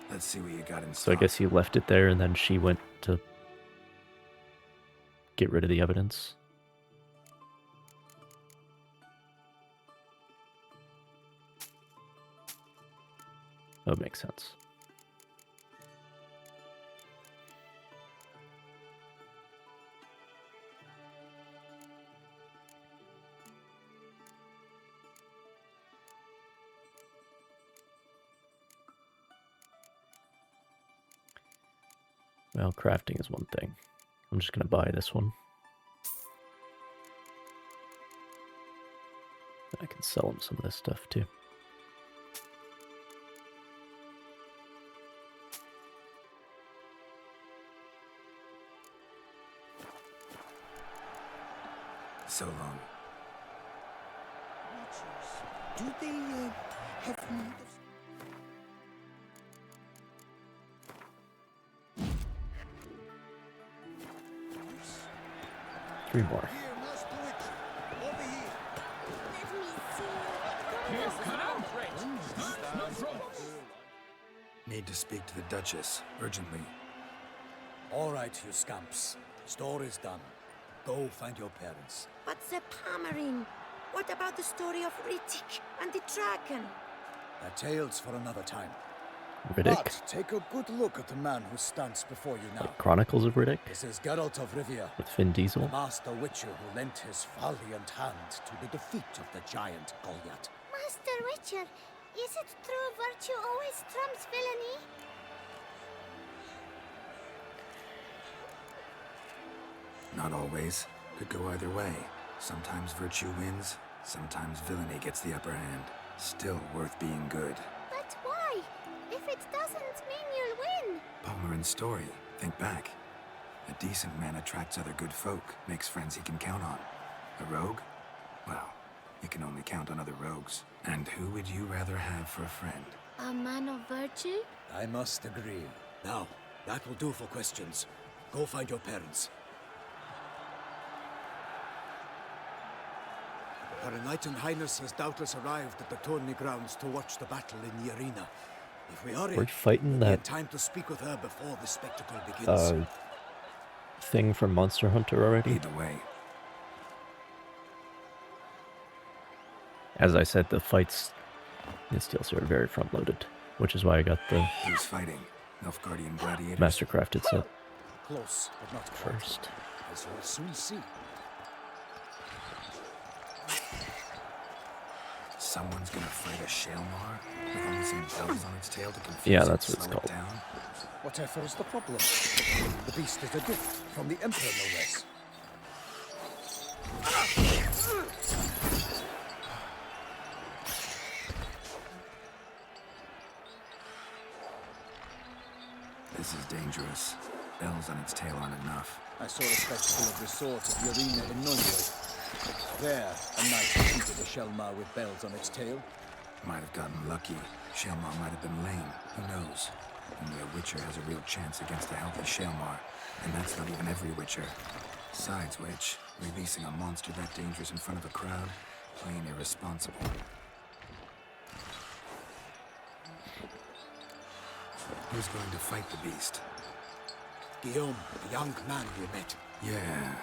Let's see what you got in So I guess he left it there and then she went to get rid of the evidence. That would make sense. Well, crafting is one thing. I'm just going to buy this one. I can sell him some of this stuff too. So long. Do they have need of... 3 more. Need to speak to the Duchess, urgently. All right, you scamps. Story's done. Go find your parents. But the Palmerine, what about the story of Riddick and the dragon? They're tales for another time. Riddick? But take a good look at the man who stands before you now. Like Chronicles of Riddick? This is Geralt of Rivia, With Vin Diesel? the master witcher who lent his valiant hand to the defeat of the giant Goliath. Master Witcher, is it true virtue always trumps villainy? Not always. Could go either way. Sometimes virtue wins, sometimes villainy gets the upper hand. Still worth being good. But why? If it doesn't mean you'll win. Palmerin's story. Think back. A decent man attracts other good folk, makes friends he can count on. A rogue? Well, you can only count on other rogues. And who would you rather have for a friend? A man of virtue? I must agree. Now, that will do for questions. Go find your parents. Her Enlightened Highness has doubtless arrived at the tourney grounds to watch the battle in the arena. If we hurry, We're fighting we'll be in that time to speak with her before the spectacle begins. thing from Monster Hunter already. Lead the way. As I said, the fights in Steel Sword are very front-loaded, which is why I got the Who's fighting? Nilfgaardian gladiators? Mastercrafted set Close, but not quite. first. As you'll soon see. Someone's gonna fight a Shalmar with only some bells on its tail to confuse Yeah, it, that's what it's slow it called. down? Whatever is the problem? The beast is a gift from the Emperor, no less. This is dangerous. Bells on its tail aren't enough. I saw a spectacle of the sort at the arena in Nunwood. There, a knight defeated a Shelmar with bells on its tail. Might have gotten lucky. Shelmar might have been lame. Who knows? Only a Witcher has a real chance against a healthy Shelmar. And that's not even every Witcher. Besides which, releasing a monster that dangerous in front of a crowd, plain irresponsible. Who's going to fight the beast? Guillaume, the young man we met. Yeah.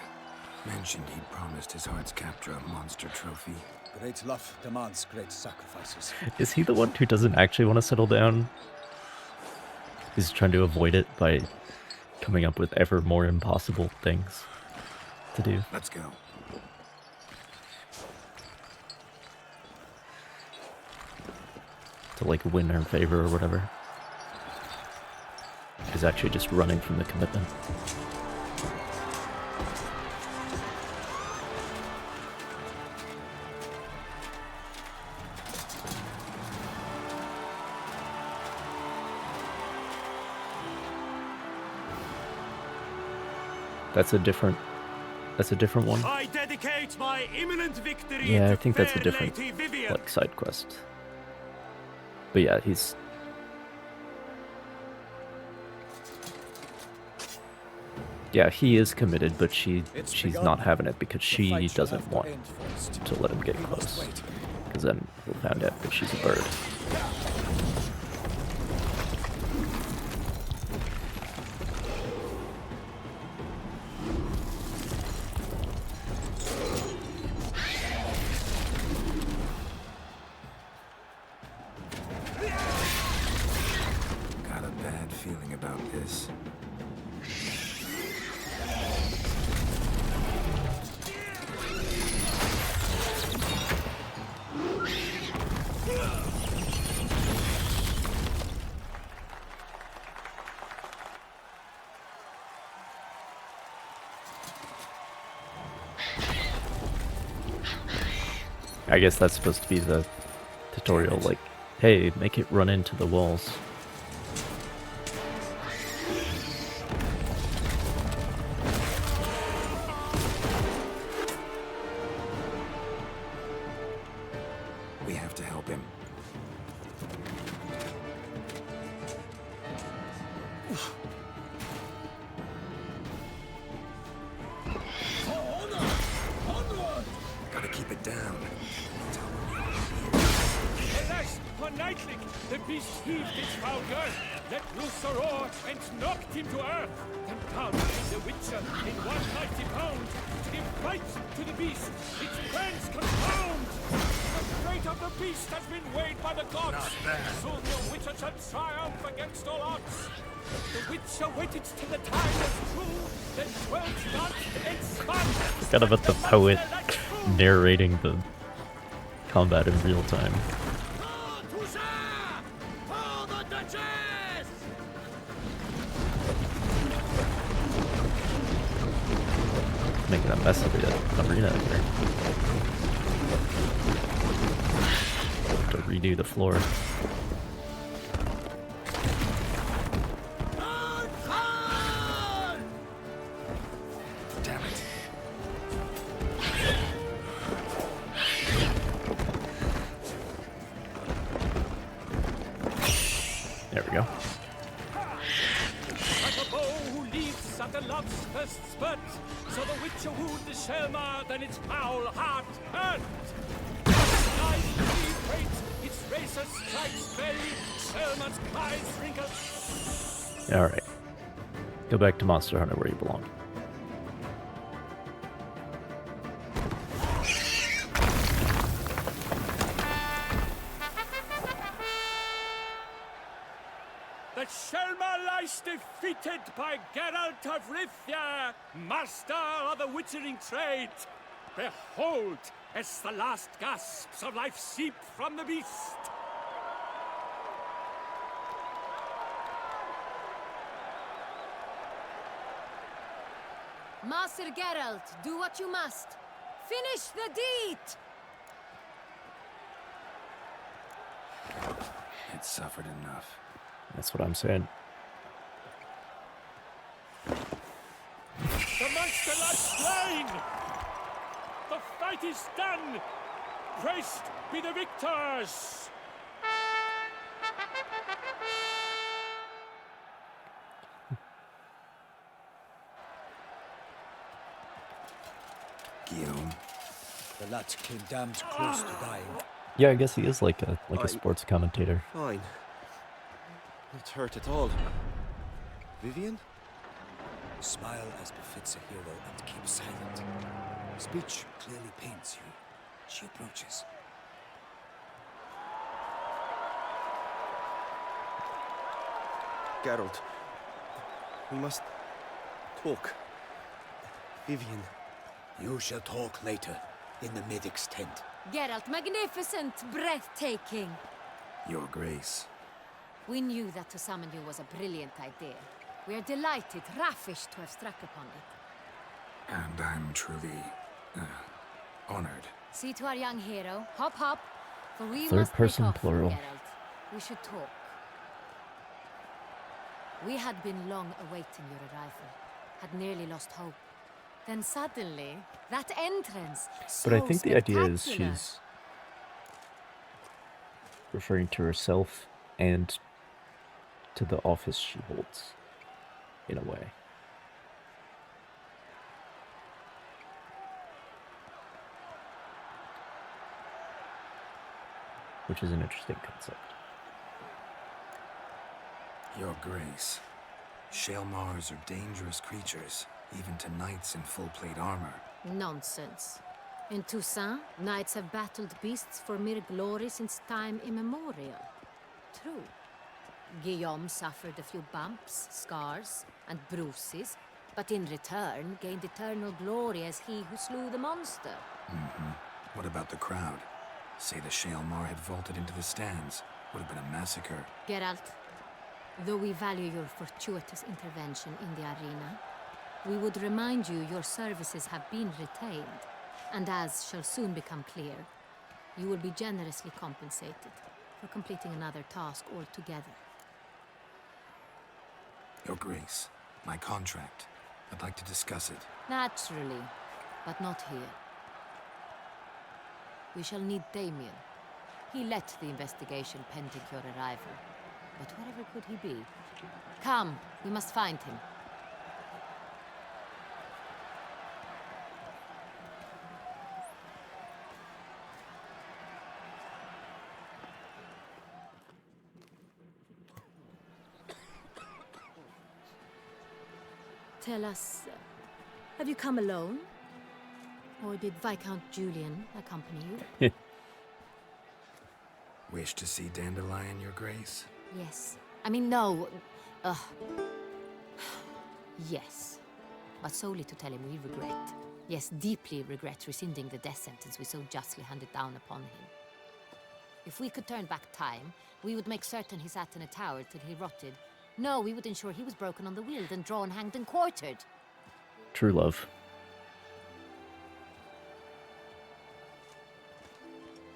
Mentioned he'd promised his heart's captor a monster trophy. Great love demands great sacrifices. Is he the one who doesn't actually want to settle down? He's trying to avoid it by coming up with ever more impossible things to do. Let's go. To like win her favor or whatever. He's actually just running from the commitment. That's a different one. I dedicate my imminent victory. Yeah, I to think that's a fair different Lady Vivian. like side quest. But yeah, he's he is committed, but she's not having it because she doesn't want to let him get close. Because then we'll find out that she's a bird. Got a bad feeling about this. I guess that's supposed to be the tutorial, like, hey, make it run into the walls. We have to help him. Gotta keep it down. Alas, for Nightling, the beast heaved its foul girth, let loose a roar, and knocked him to earth. Then down came the Witcher in one mighty bound, to give fight to the beast, its plans confound. The fate of the beast has been weighed by the gods. Soon the Witcher shall triumph against all odds. The Witcher waited till the time was true, then dwelt not and spun. Forgot about the poet narrating the combat in real time. Making a mess of the arena here. Have to redo the floor. Damn it. There we go. Like a bow who leaps at the love's first spurt, so the Witcher wooed the Shelmar, then its foul heart hurt. Its eyes great, its razor strikes belly, Shelmar's cries wrinkle. Alright. Go back to Monster Hunter where you belong. The Shelmar lies defeated by Geralt of Rivia, master of the witchering trade. Behold, as the last gasps of life seep from the beast. Master Geralt, do what you must. Finish the deed! It suffered enough. That's what I'm saying. The monster lies slain! The fight is done! Praised be the victors! Guillaume. The lad came damned close to dying. Yeah, I guess he is like a sports commentator. Fine. Not hurt at all. Vivian? Smile as befits a hero and keep silent. Speech clearly pains you. She approaches. Geralt, we must talk. Vivian. You shall talk later, in the medic's tent. Geralt, magnificent, breathtaking. Your Grace. We knew that to summon you was a brilliant idea. We are delighted, ravished to have struck upon it. And I'm truly, honored. See to our young hero. Hop, hop. For we Third must person make off, plural. Geralt. We should talk. We had been long awaiting your arrival. Had nearly lost hope. Then suddenly, that entrance, so But I think the idea is spectacular. she's referring to herself and to the office she holds, in a way. Which is an interesting concept. Your Grace. Shaelmars are dangerous creatures, even to knights in full plate armor. Nonsense. In Toussaint, knights have battled beasts for mere glory since time immemorial. True. Guillaume suffered a few bumps, scars, and bruises, but in return gained eternal glory as he who slew the monster. What about the crowd? Say the Shaelmar had vaulted into the stands. Would have been a massacre. Geralt, though we value your fortuitous intervention in the arena, we would remind you your services have been retained, and as shall soon become clear, you will be generously compensated for completing another task altogether. Your Grace, my contract. I'd like to discuss it. Naturally, but not here. We shall need Damien. He led the investigation pending your arrival. But wherever could he be? Come, we must find him. Tell us, have you come alone? Or did Viscount Julian accompany you? Wish to see Dandelion, Your Grace? Yes. I mean, no. Yes. But solely to tell him we regret. Yes, deeply regret rescinding the death sentence we so justly handed down upon him. If we could turn back time, we would make certain he sat in a tower till he rotted. No, we would ensure he was broken on the wheel, then drawn, hanged, and quartered. True love.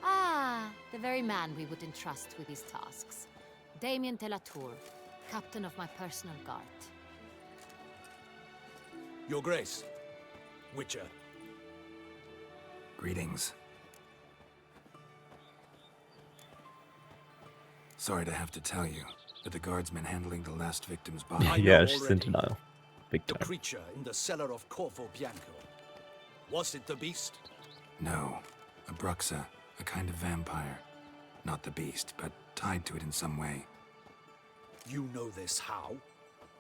Ah, the very man we would entrust with these tasks. Damien de la Tour, captain of my personal guard. Your Grace. Witcher. Greetings. Sorry to have to tell you, but the guardsman handling the last victim's body... Yeah, she's in denial. Big The time. creature in the cellar of Corvo Bianco. Was it the beast? No. A Bruxa, a kind of vampire. Not the beast, but tied to it in some way. You know this how?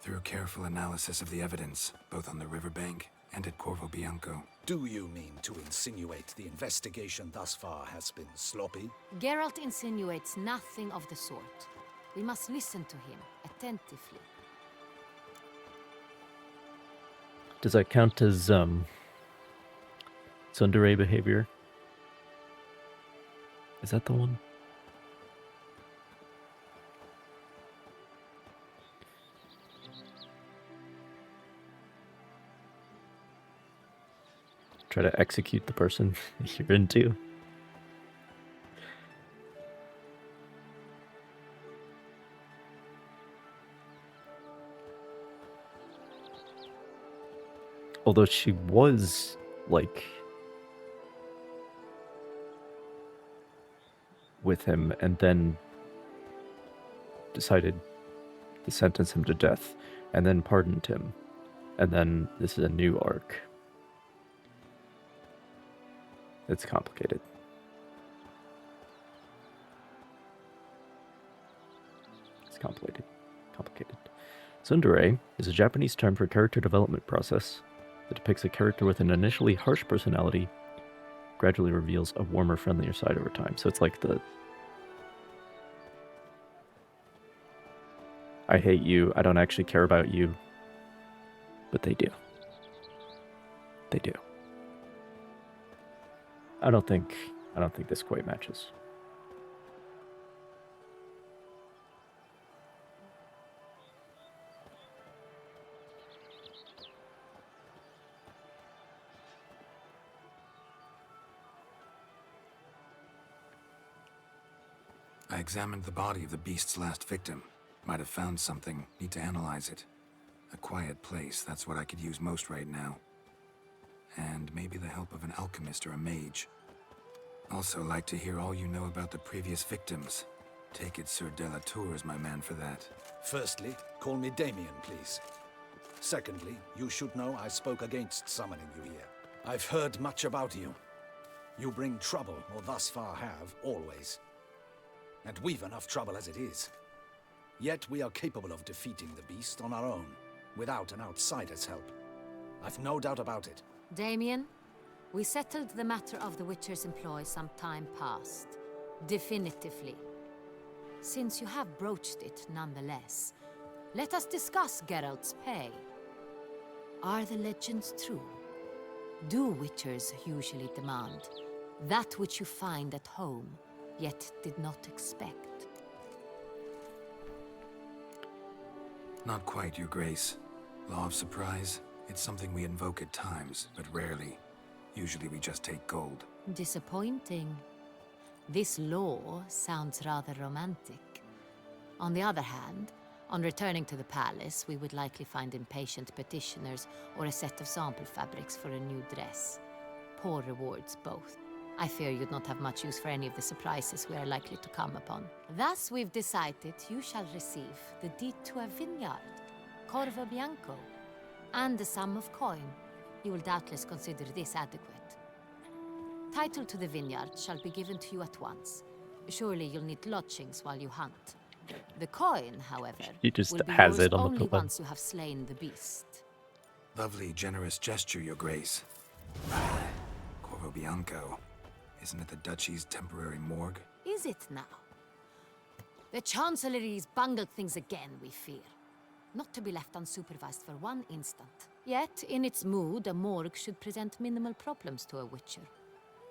Through careful analysis of the evidence, both on the riverbank and at Corvo Bianco. Do you mean to insinuate the investigation thus far has been sloppy? Geralt insinuates nothing of the sort. We must listen to him attentively. Does that count as tsundere behavior? Is that the one? Try to execute the person you're into. Although she was, like, with him and then decided to sentence him to death and then pardoned him. And then this is a new arc. It's complicated. It's complicated. Tsundere is a Japanese term for character development process that depicts a character with an initially harsh personality, gradually reveals a warmer, friendlier side over time. So it's like the I hate you, I don't actually care about you, but they do. They do. I don't think this quite matches. I examined the body of the beast's last victim. Might have found something. Need to analyze it. A quiet place, that's what I could use most right now. And maybe the help of an alchemist or a mage. Also like to hear all you know about the previous victims. Take it Sir Delatour is my man for that. Firstly, call me Damien, please. Secondly, you should know I spoke against summoning you here. I've heard much about you. You bring trouble, or thus far have, always. And we've enough trouble as it is. Yet we are capable of defeating the beast on our own, without an outsider's help. I've no doubt about it. Damien, we settled the matter of the Witcher's employ some time past. Definitively. Since you have broached it nonetheless, let us discuss Geralt's pay. Are the legends true? Do Witchers usually demand that which you find at home, yet did not expect? Not quite, Your Grace. Law of surprise, it's something we invoke at times, but rarely. Usually we just take gold. Disappointing. This law sounds rather romantic. On the other hand, on returning to the palace, we would likely find impatient petitioners or a set of sample fabrics for a new dress. Poor rewards, both. I fear you'd not have much use for any of the surprises we are likely to come upon. Thus, we've decided you shall receive the deed to a vineyard, Corvo Bianco, and a sum of coin. You will doubtless consider this adequate. Title to the vineyard shall be given to you at once. Surely you'll need lodgings while you hunt. The coin, however, He just will be has yours it on the only pillow. once you have slain the beast. Lovely, generous gesture, Your Grace. Corvo Bianco. Isn't it the Duchy's temporary morgue? Is it now? The Chancellery's bungled things again, we fear. Not to be left unsupervised for one instant. Yet, in its mood, a morgue should present minimal problems to a Witcher.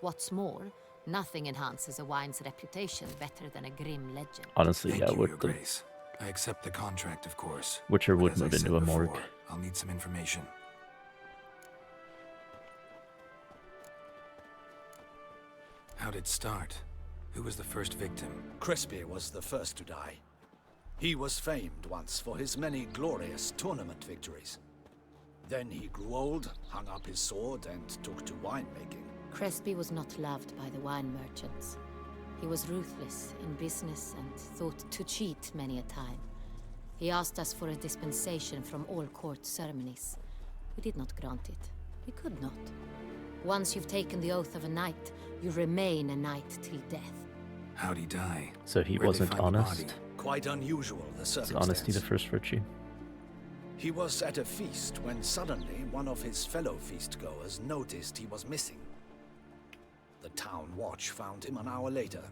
What's more, nothing enhances a wine's reputation better than a grim legend. Honestly, Thank yeah, you, would Your the Grace. I accept the contract, of course. Witcher But would as I move said into a morgue. before, I'll need some information. How'd it start? Who was the first victim? Crespi was the first to die. He was famed once for his many glorious tournament victories. Then he grew old, hung up his sword, and took to winemaking. Crespi was not loved by the wine merchants. He was ruthless in business and thought to cheat many a time. He asked us for a dispensation from all court ceremonies. We did not grant it. We could not. Once you've taken the oath of a knight, you remain a knight till death. How'd he die? So he Where'd they wasn't find the honest. body? Quite unusual, the Is circumstance. honesty the first virtue? He was at a feast when suddenly one of his fellow feastgoers noticed he was missing. The town watch found him an hour later.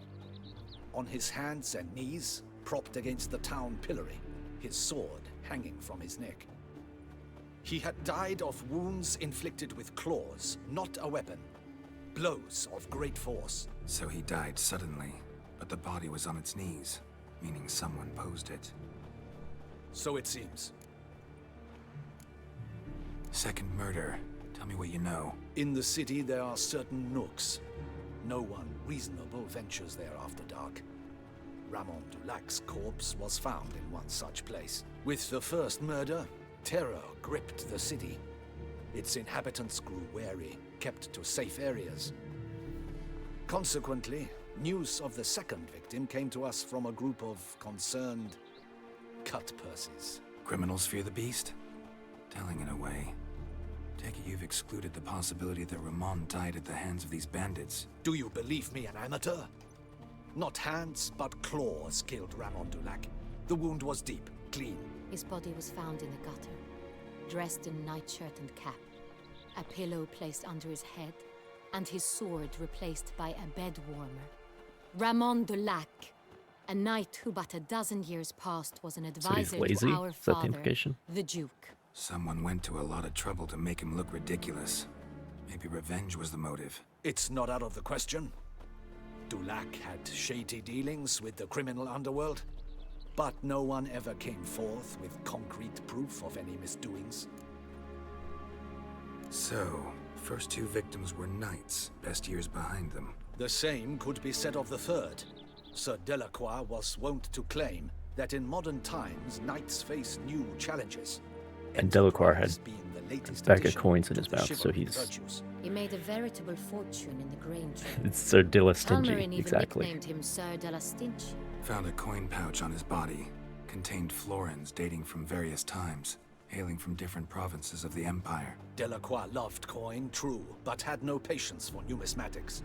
On his hands and knees, propped against the town pillory, his sword hanging from his neck. He had died of wounds inflicted with claws, not a weapon. Blows of great force. So he died suddenly, but the body was on its knees, meaning someone posed it. So it seems. Second murder. Tell me what you know. In the city there are certain nooks. No one reasonable ventures there after dark. Ramon Dulac's corpse was found in one such place. With the first murder, terror gripped the city. Its inhabitants grew wary, kept to safe areas. Consequently, news of the second victim came to us from a group of concerned cut-purses. Criminals fear the beast? Telling in a way. Take it you've excluded the possibility that Ramon died at the hands of these bandits. Do you believe me an amateur? Not hands, but claws killed Ramon Dulac. The wound was deep, clean. His body was found in the gutter, dressed in nightshirt and cap, a pillow placed under his head, and his sword replaced by a bed warmer. Ramon Dulac, a knight who but a dozen years past was an advisor to our father, the Duke. Someone went to a lot of trouble to make him look ridiculous. Maybe revenge was the motive. It's not out of the question. Dulac had shady dealings with the criminal underworld, but no one ever came forth with concrete proof of any misdoings. So, first two victims were knights, best years behind them. The same could be said of the third. Sir Delacroix was wont to claim that in modern times, knights face new challenges. And Delacroix had a bag of coins in his mouth, so He made a veritable fortune in the grain trade. It's Sir de la Stingy, Halmarin even exactly. nicknamed him Sir de la Stingy. Found a coin pouch on his body. Contained florins dating from various times, hailing from different provinces of the Empire. Delacroix loved coin, true, but had no patience for numismatics.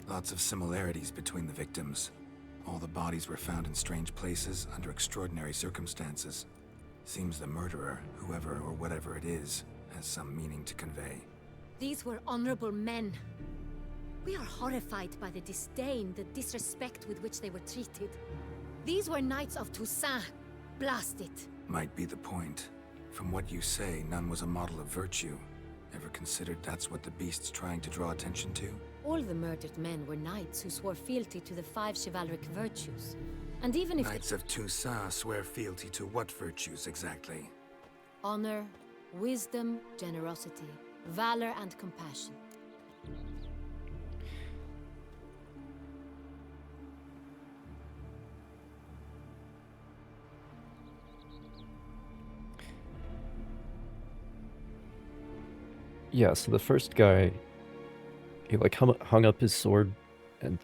Lots of similarities between the victims. All the bodies were found in strange places under extraordinary circumstances. Seems the murderer, whoever or whatever it is, has some meaning to convey. These were honorable men. We are horrified by the disdain, the disrespect with which they were treated. These were knights of Toussaint. Blast it. Might be the point. From what you say, none was a model of virtue. Ever considered that's what the beast's trying to draw attention to? All the murdered men were knights who swore fealty to the 5 chivalric virtues. And even if Knights of Toussaint swear fealty to what virtues exactly? honor, wisdom, generosity, valor, and compassion. Yeah, so the first guy, he like hung up his sword and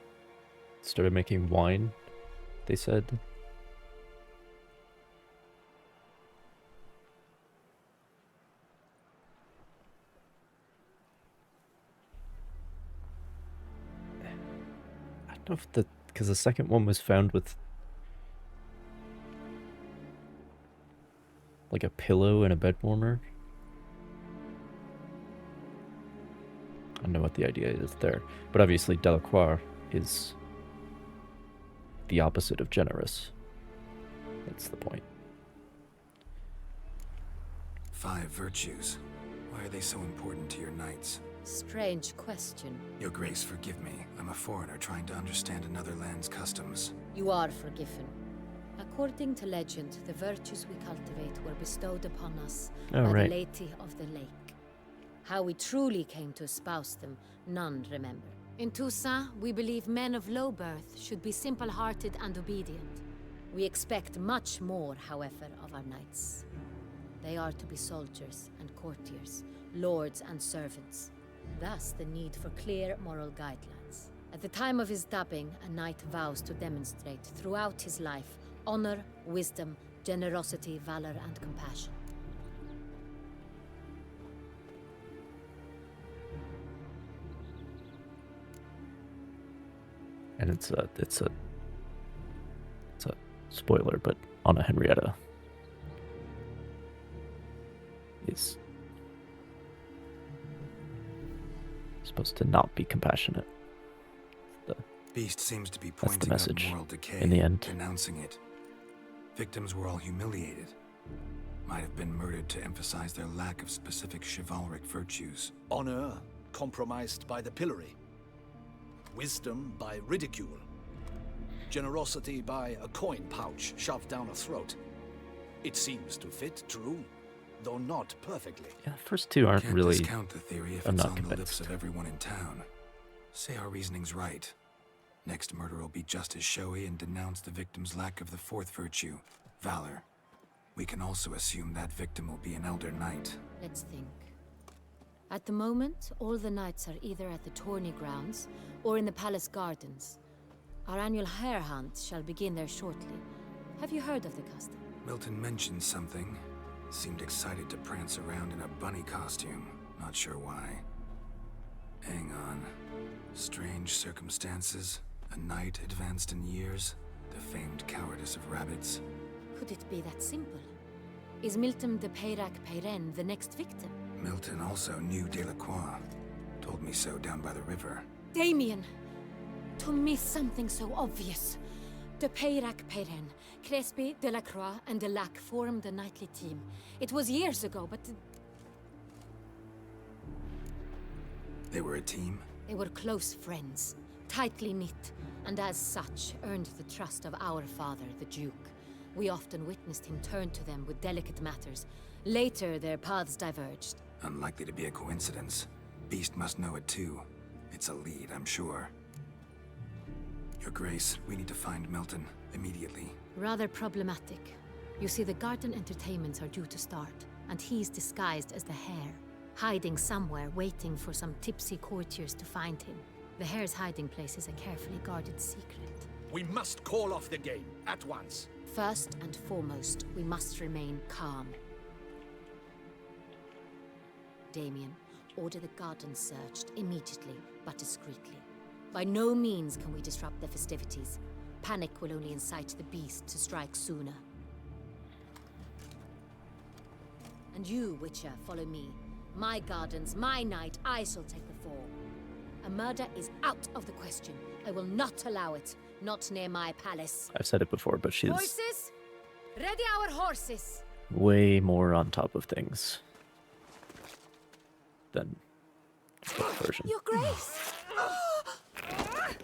started making wine, they said. I don't know if because the second one was found with like a pillow and a bed warmer. I don't know what the idea is there, but obviously Delacroix is the opposite of generous. That's the point. 5 virtues. Why are they so important to your knights? Strange question. Your Grace, forgive me. I'm a foreigner trying to understand another land's customs. You are forgiven. According to legend, the virtues we cultivate were bestowed upon us by the Lady of the Lake. How we truly came to espouse them, none remember. In Toussaint, we believe men of low birth should be simple-hearted and obedient. We expect much more, however, of our knights. They are to be soldiers and courtiers, lords and servants. Thus, the need for clear moral guidelines. At the time of his dubbing, a knight vows to demonstrate throughout his life honor, wisdom, generosity, valor, and compassion. And it's a spoiler, but Anna Henrietta is supposed to not be compassionate. Beast seems to be That's the pointing out message moral decay, in the end. denouncing it. Victims were all humiliated. Might have been murdered to emphasize their lack of specific chivalric virtues. Honor compromised by the pillory. Wisdom by ridicule. Generosity by a coin pouch shoved down a throat. It seems to fit, true, though not perfectly. Yeah, the first two aren't Can't really. discount the theory if I'm it's not on the lips convinced. of everyone in town. Say our reasoning's right. Next murder will be just as showy and denounce the victim's lack of the 4th virtue, valor. We can also assume that victim will be an elder knight. Let's think. At the moment, all the knights are either at the tourney grounds or in the palace gardens. Our annual hare hunt shall begin there shortly. Have you heard of the custom? Milton mentioned something. Seemed excited to prance around in a bunny costume. Not sure why. Hang on. Strange circumstances. A knight advanced in years. The famed cowardice of rabbits. Could it be that simple? Is Milton de pt44 the next victim? Milton also knew Delacroix. Told me so down by the river. Damien! To miss something so obvious. De pt44, Crespi, Delacroix, and Delac formed a knightly team. It was years ago, but... They were a team? They were close friends, tightly knit, and as such earned the trust of our father, the Duke. We often witnessed him turn to them with delicate matters. Later, their paths diverged. Unlikely to be a coincidence. Beast must know it too. It's a lead, I'm sure. Your Grace, we need to find Milton immediately. Rather problematic. You see, the garden entertainments are due to start, and he's disguised as the Hare, hiding somewhere, waiting for some tipsy courtiers to find him. The Hare's hiding place is a carefully guarded secret. We must call off the game, at once. First and foremost, we must remain calm. Damien, order the garden searched immediately, but discreetly. By no means can we disrupt the festivities. Panic will only incite the beast to strike sooner. And you, Witcher, follow me. My gardens, my night, I shall take the fall. A murder is out of the question. I will not allow it. Not near my palace. I've said it before, but she's Horses! Ready our horses! way more on top of things than book version. Your Grace!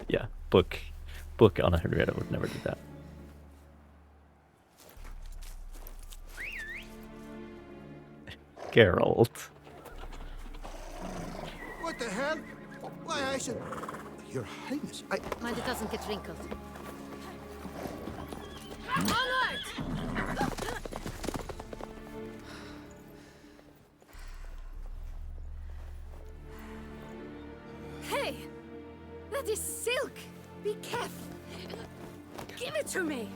Yeah, book Anna Henrietta would never do that. Geralt. What the hell? Why, I should... Your Highness, Mind it doesn't get wrinkled. Onward! Hey! That is silk! Be careful! Give it to me!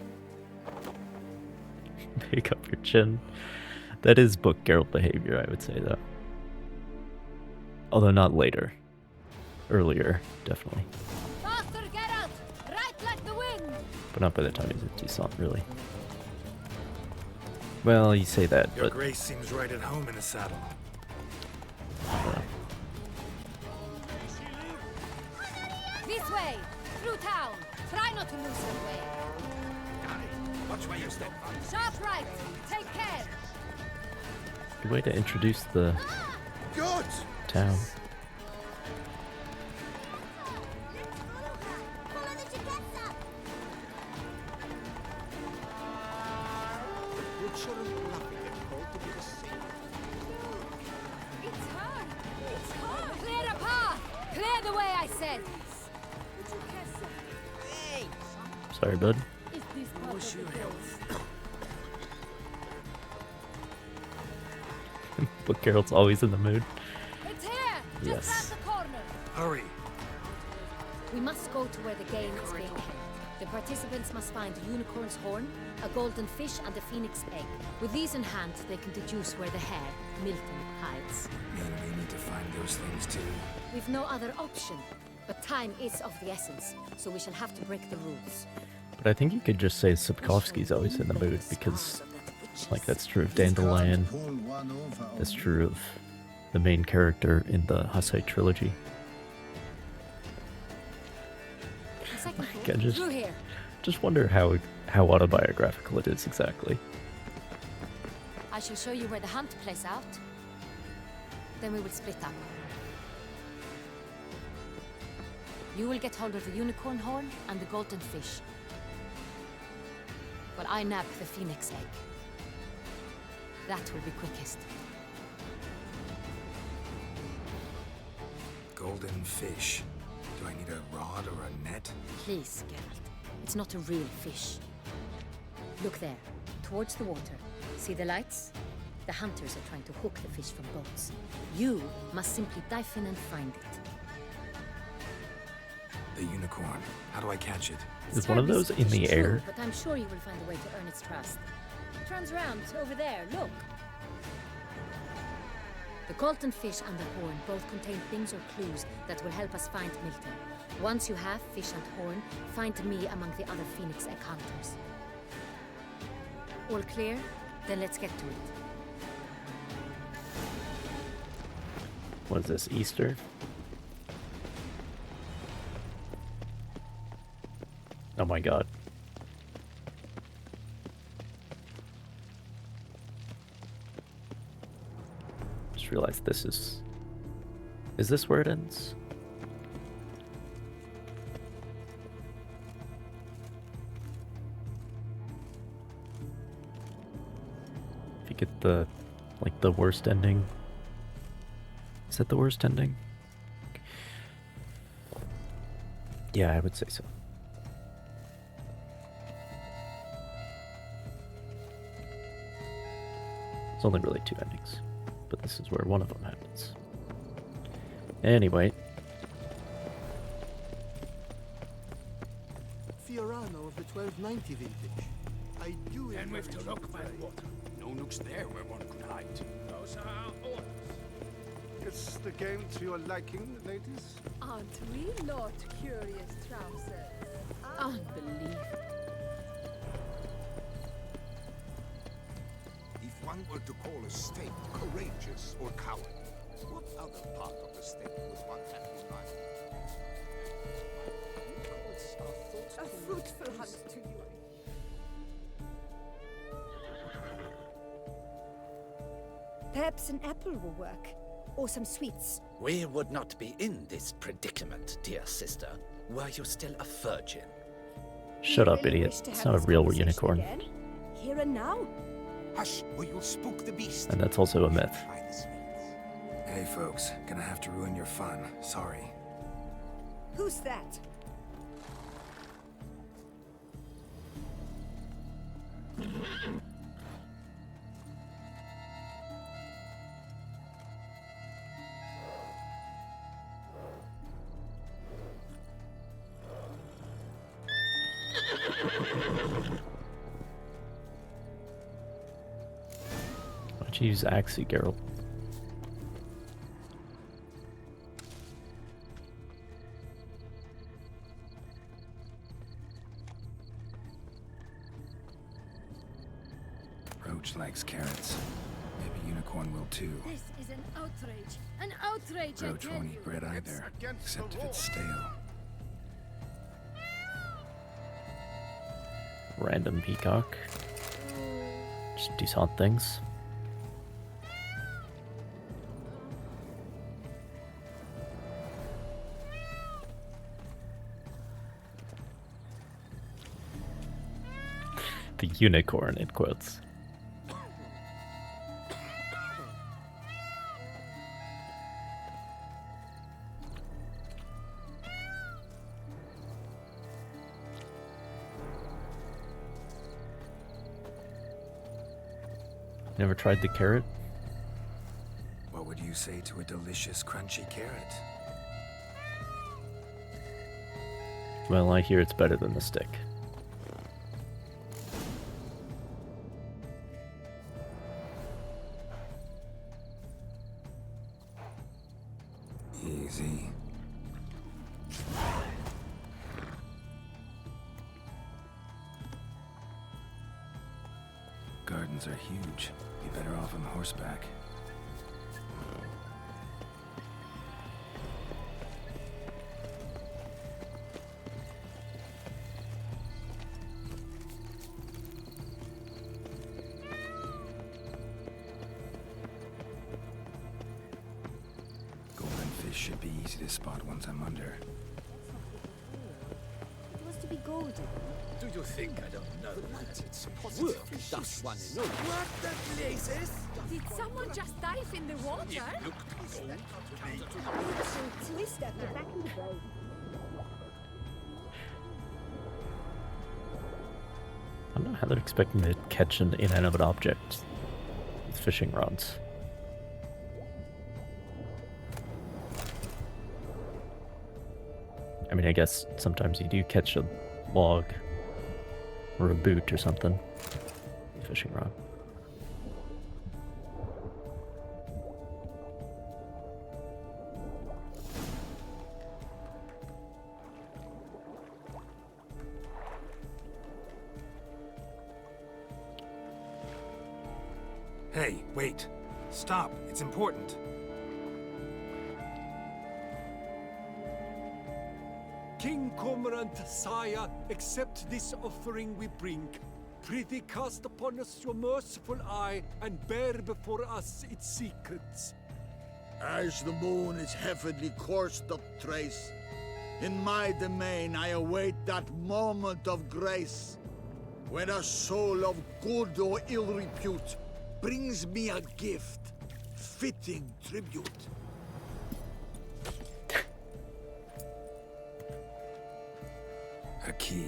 Pick up your chin. That is book Geralt behavior, I would say, though. Although not later. Earlier, definitely. Faster, Geralt! Right like the wind! But not by the time he's a Toussaint, really. Well, you say that, Your but... Grace seems right at home in a saddle. This way! Through town! Try not to lose your way! Watch where you step. Sharp right! Take care! Good way to introduce the Good! town. It's her! It's her! Clear the path! Clear the way, I said! Hey! Sorry, bud. Wish you health. Book Geralt's always in the mood. It's here! Just Yes. round the corner! Hurry! We must go to where the game is being held. The participants must find a unicorn's horn, a golden fish, and a phoenix egg. With these in hand, they can deduce where the Hare, Milton, hides. Mean we need to find those things too. We've no other option, but time is of the essence, so we shall have to break the rules. But I think you could just say Sapkowski's always in the mood, because, like, that's true of Dandelion. That's true of the main character in the Hussite trilogy. Like, I Through here. just wonder how autobiographical it is exactly. I shall show you where the hunt plays out. Then we will split up. You will get hold of the unicorn horn and the golden fish, while I nab the phoenix egg. That will be quickest. Golden fish. Do I need a rod or a net? Please, Geralt. It's not a real fish. Look there, towards the water. See the lights? The hunters are trying to hook the fish from boats. You must simply dive in and find it. The unicorn. How do I catch it? Is one of those in the air? But I'm sure you will find a way to earn its trust. turns around, over there, look. The Colton fish and the horn both contain things or clues that will help us find Milton. Once you have fish and horn, find me among the other Phoenix Egg hunters. All clear? Then let's get to it. What is this, Easter? Oh my god. Just realized this is... Is this where it ends? If you get the, like, the worst ending. Is that the worst ending? Yeah, I would say so. It's only really 2 endings, but this is where one of them happens. Anyway. Fiorano of the 1290 vintage. I do Then we've to look by the water. No nooks there where one could hide. Those are our orders. Is the game to your liking, ladies? Aren't we not curious trousers? Unbelievable. If one were to call a state courageous or cowardly, what other part of the state would one have in mind? A fruitful hunt to you. Perhaps an apple will work. Or some sweets. We would not be in this predicament, dear sister, were you still a virgin. Shut up, idiot. It's not a real unicorn. Again? Here and now? Hush, or you'll spook the beast. And that's also a myth. Hey folks, gonna have to ruin your fun. Sorry. Who's that? Why'd you use Axie, Geralt? Roach likes carrots. Maybe Unicorn will too. This is an outrage. An outrage, Roach I tell won't you. eat bread either, except if it's stale. Random peacock. Just do odd things. The unicorn, in quotes. Never tried the carrot? What would you say to a delicious, crunchy carrot? Well, I hear it's better than the stick. Easy. Gardens are huge. Be better off on horseback. Golden fish should be easy to spot once I'm under. It was to be golden. Do you think I don't know? It's Work does one know. What the blazes? Did someone just dive in the water? Twist at the back of the boat. I don't know how they're expecting to catch an inanimate object with fishing rods. I mean, I guess sometimes you do catch a log or a boot or something. fishing rod. Hey, wait. Stop. It's important. King Cormorant, sire, accept this offering we bring. Prithee cast upon us your merciful eye, and bear before us its secrets. As the moon is heavenly coursed up trace, in my domain I await that moment of grace, when a soul of good or ill repute brings me a gift, fitting tribute. A key.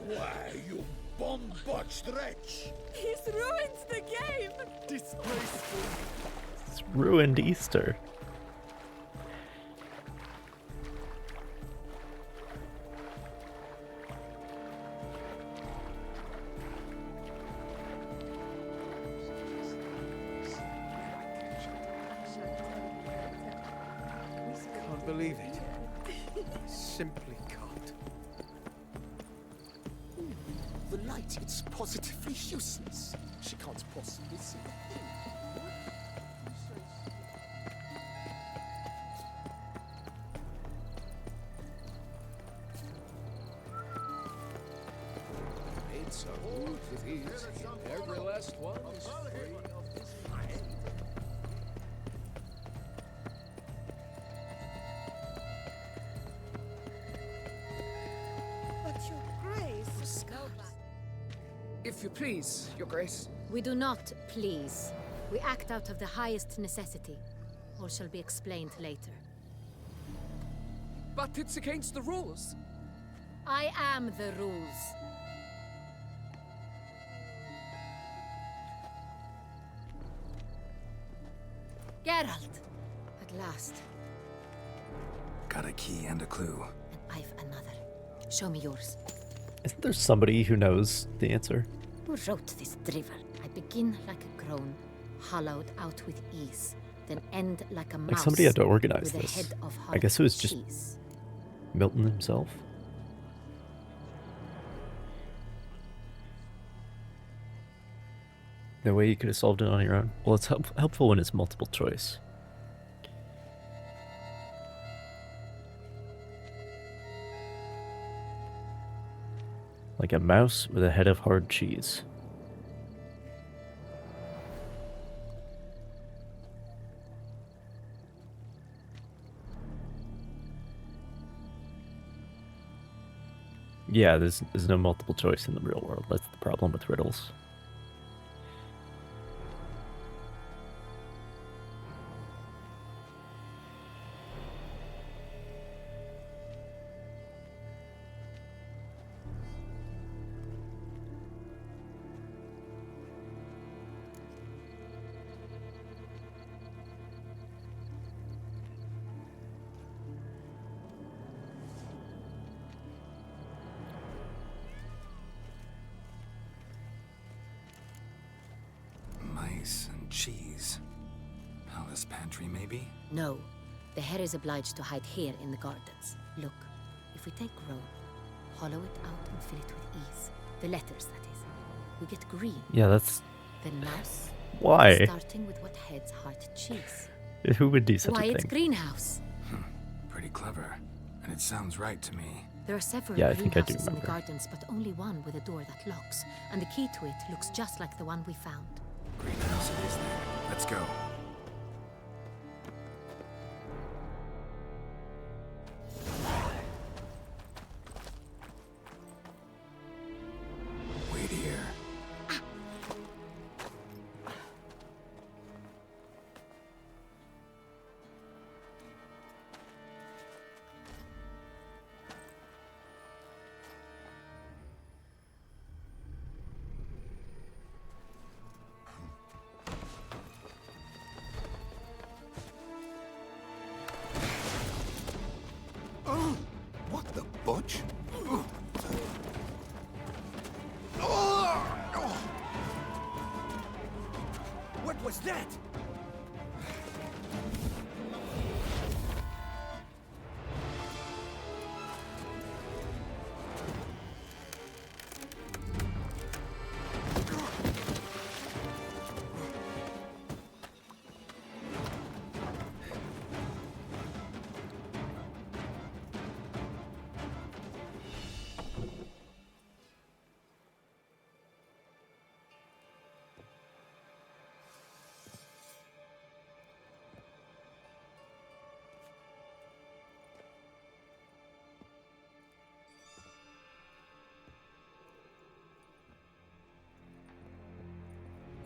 Why, you bomb-botched wretch! He's ruined the game! Disgraceful! It's ruined Easter. Can't believe it. Simply can't. The light, it's positively useless. She can't possibly see a thing. It's a root it is. Every last one is free of this mind. But your grace... If you please, Your Grace. We do not please. We act out of the highest necessity. All shall be explained later. But it's against the rules. I am the rules. Geralt! At last. Got a key and a clue. And I've another. Show me yours. Isn't there somebody who knows the answer? Who wrote this drivel? I begin like a groan, hollowed out with ease, then end like a mouse. Like somebody had to organize with a this. head of I hard guess it was just cheese. Milton himself. No way you could have solved it on your own. Well, it's helpful when it's multiple choice. Like a mouse with a head of hard cheese. Yeah, there's no multiple choice in the real world. That's the problem with riddles. Mice and cheese. Palace pantry, maybe? No. The hare is obliged to hide here in the gardens. Look, if we take roe, hollow it out and fill it with ease. The letters, that is. We get green. Yeah, that's... Then mouse. Why? Starting with what head's hard cheese. Who would do such a Why, thing? it's greenhouse. Pretty clever. And it sounds right to me. There are several Yeah, I think I do greenhouses in the remember. gardens, but only one with a door that locks. And the key to it looks just like the one we found. Greenhouse it is then. Let's go. Wait here.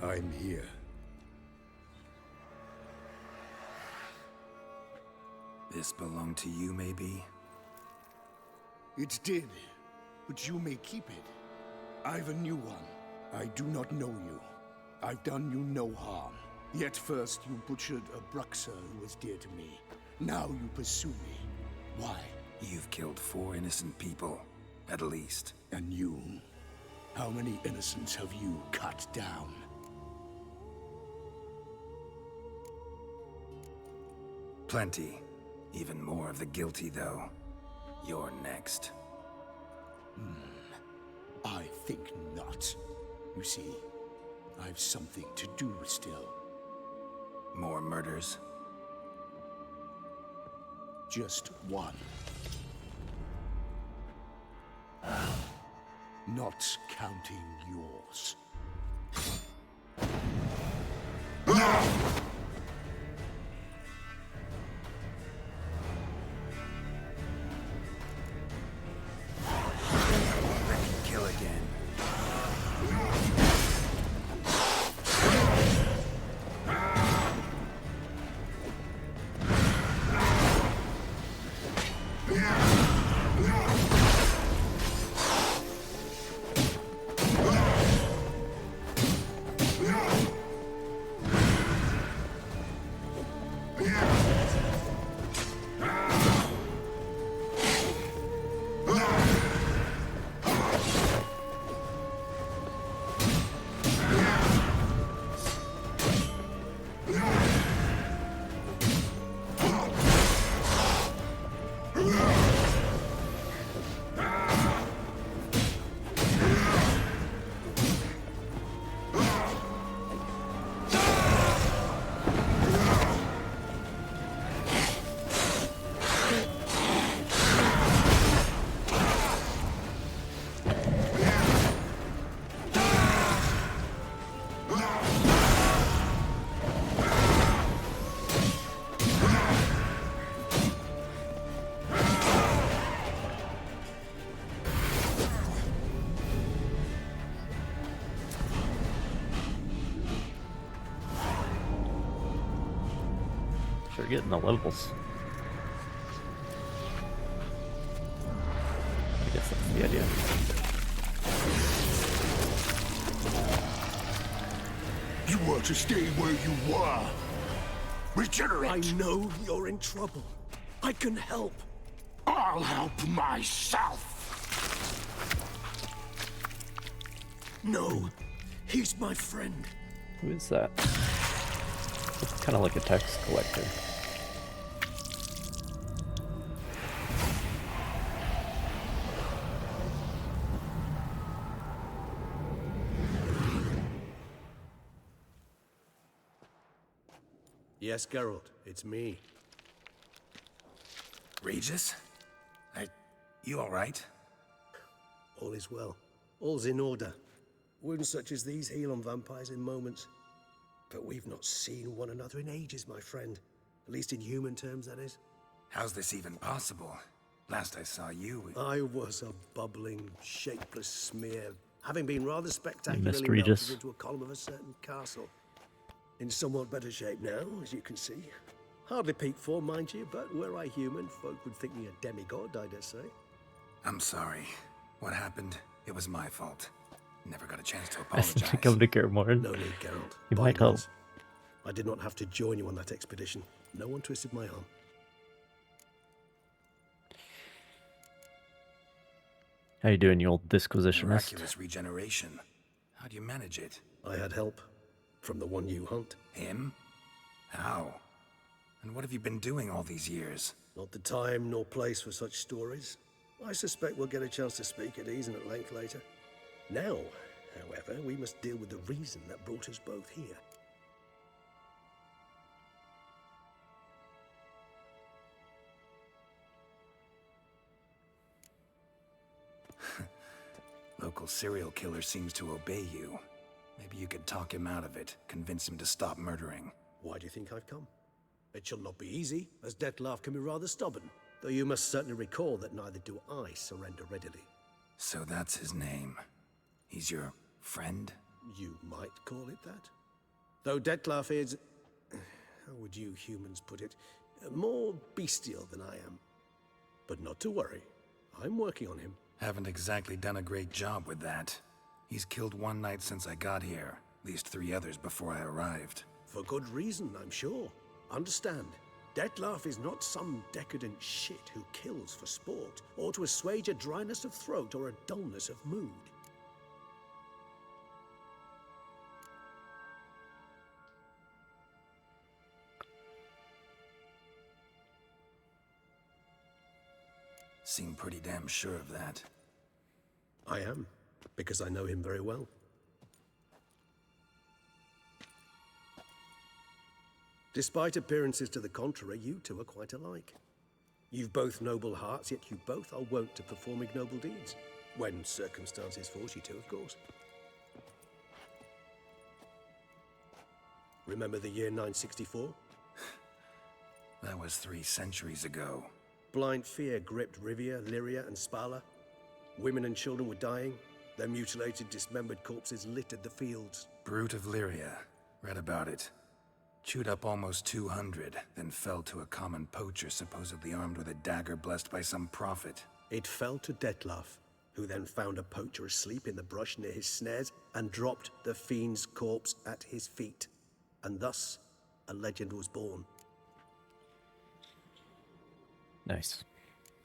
I'm here. This belonged to you, maybe? It did, but you may keep it. I've a new one. I do not know you. I've done you no harm. Yet first you butchered a Bruxer who was dear to me. Now you pursue me. Why? You've killed 4 innocent people, at least. And you? How many innocents have you cut down? Plenty. Even more of the guilty, though. You're next. I think not. You see, I've something to do still. More murders? Just one. Not counting yours. Kill again. Sure getting the levels. I guess that's the idea. You were to stay where you were. Regenerate. I know you're in trouble. I can help. I'll help myself. No, he's my friend. Who is that? Looks kind of like a tax collector. Yes, Geralt, it's me. Regis? You alright? All is well. All's in order. Wounds such as these heal on vampires in moments. But we've not seen one another in ages, my friend. At least in human terms, that is. How's this even possible? Last I saw you... I was a bubbling, shapeless smear, having been rather missed spectacularly Regis. melted into a column of a certain castle. In somewhat better shape now, as you can see. Hardly peak form, mind you, but were I human, folk would think me a demigod, I dare say. I'm sorry. What happened? It was my fault. Never got a chance to I should apologize. come to Kaer Morhen. No need, Geralt. You might help. Bygones. I did not have to join you on that expedition. No one twisted my arm. How you doing, you old disquisitionist? Miraculous regeneration. How do you manage it? I had help. From the one you hunt. Him? How? And what have you been doing all these years? Not the time nor place for such stories. I suspect we'll get a chance to speak at ease and at length later. Now, however, we must deal with the reason that brought us both here. Local serial killer seems to obey you. Maybe you could talk him out of it, convince him to stop murdering. Why do you think I've come? It shall not be easy, as Dettlaff can be rather stubborn. Though you must certainly recall that neither do I surrender readily. So that's his name. He's your friend? You might call it that. Though Detlef is, how would you humans put it, more bestial than I am. But not to worry, I'm working on him. Haven't exactly done a great job with that. He's killed one knight since I got here, at least 3 others before I arrived. For good reason, I'm sure. Understand, Detlef is not some decadent shit who kills for sport, or to assuage a dryness of throat or a dullness of mood. Seem pretty damn sure of that. I am, because I know him very well. Despite appearances to the contrary, you two are quite alike. You've both noble hearts, yet you both are wont to perform ignoble deeds. When circumstances force you to, of course. Remember the year 964? That was 3 centuries ago. Blind fear gripped Rivia, Lyria, and Spala. Women and children were dying. Their mutilated, dismembered corpses littered the fields. Brute of Lyria. Read about it. Chewed up almost 200, then fell to a common poacher supposedly armed with a dagger blessed by some prophet. It fell to Detlef, who then found a poacher asleep in the brush near his snares and dropped the fiend's corpse at his feet. And thus, a legend was born. Nice.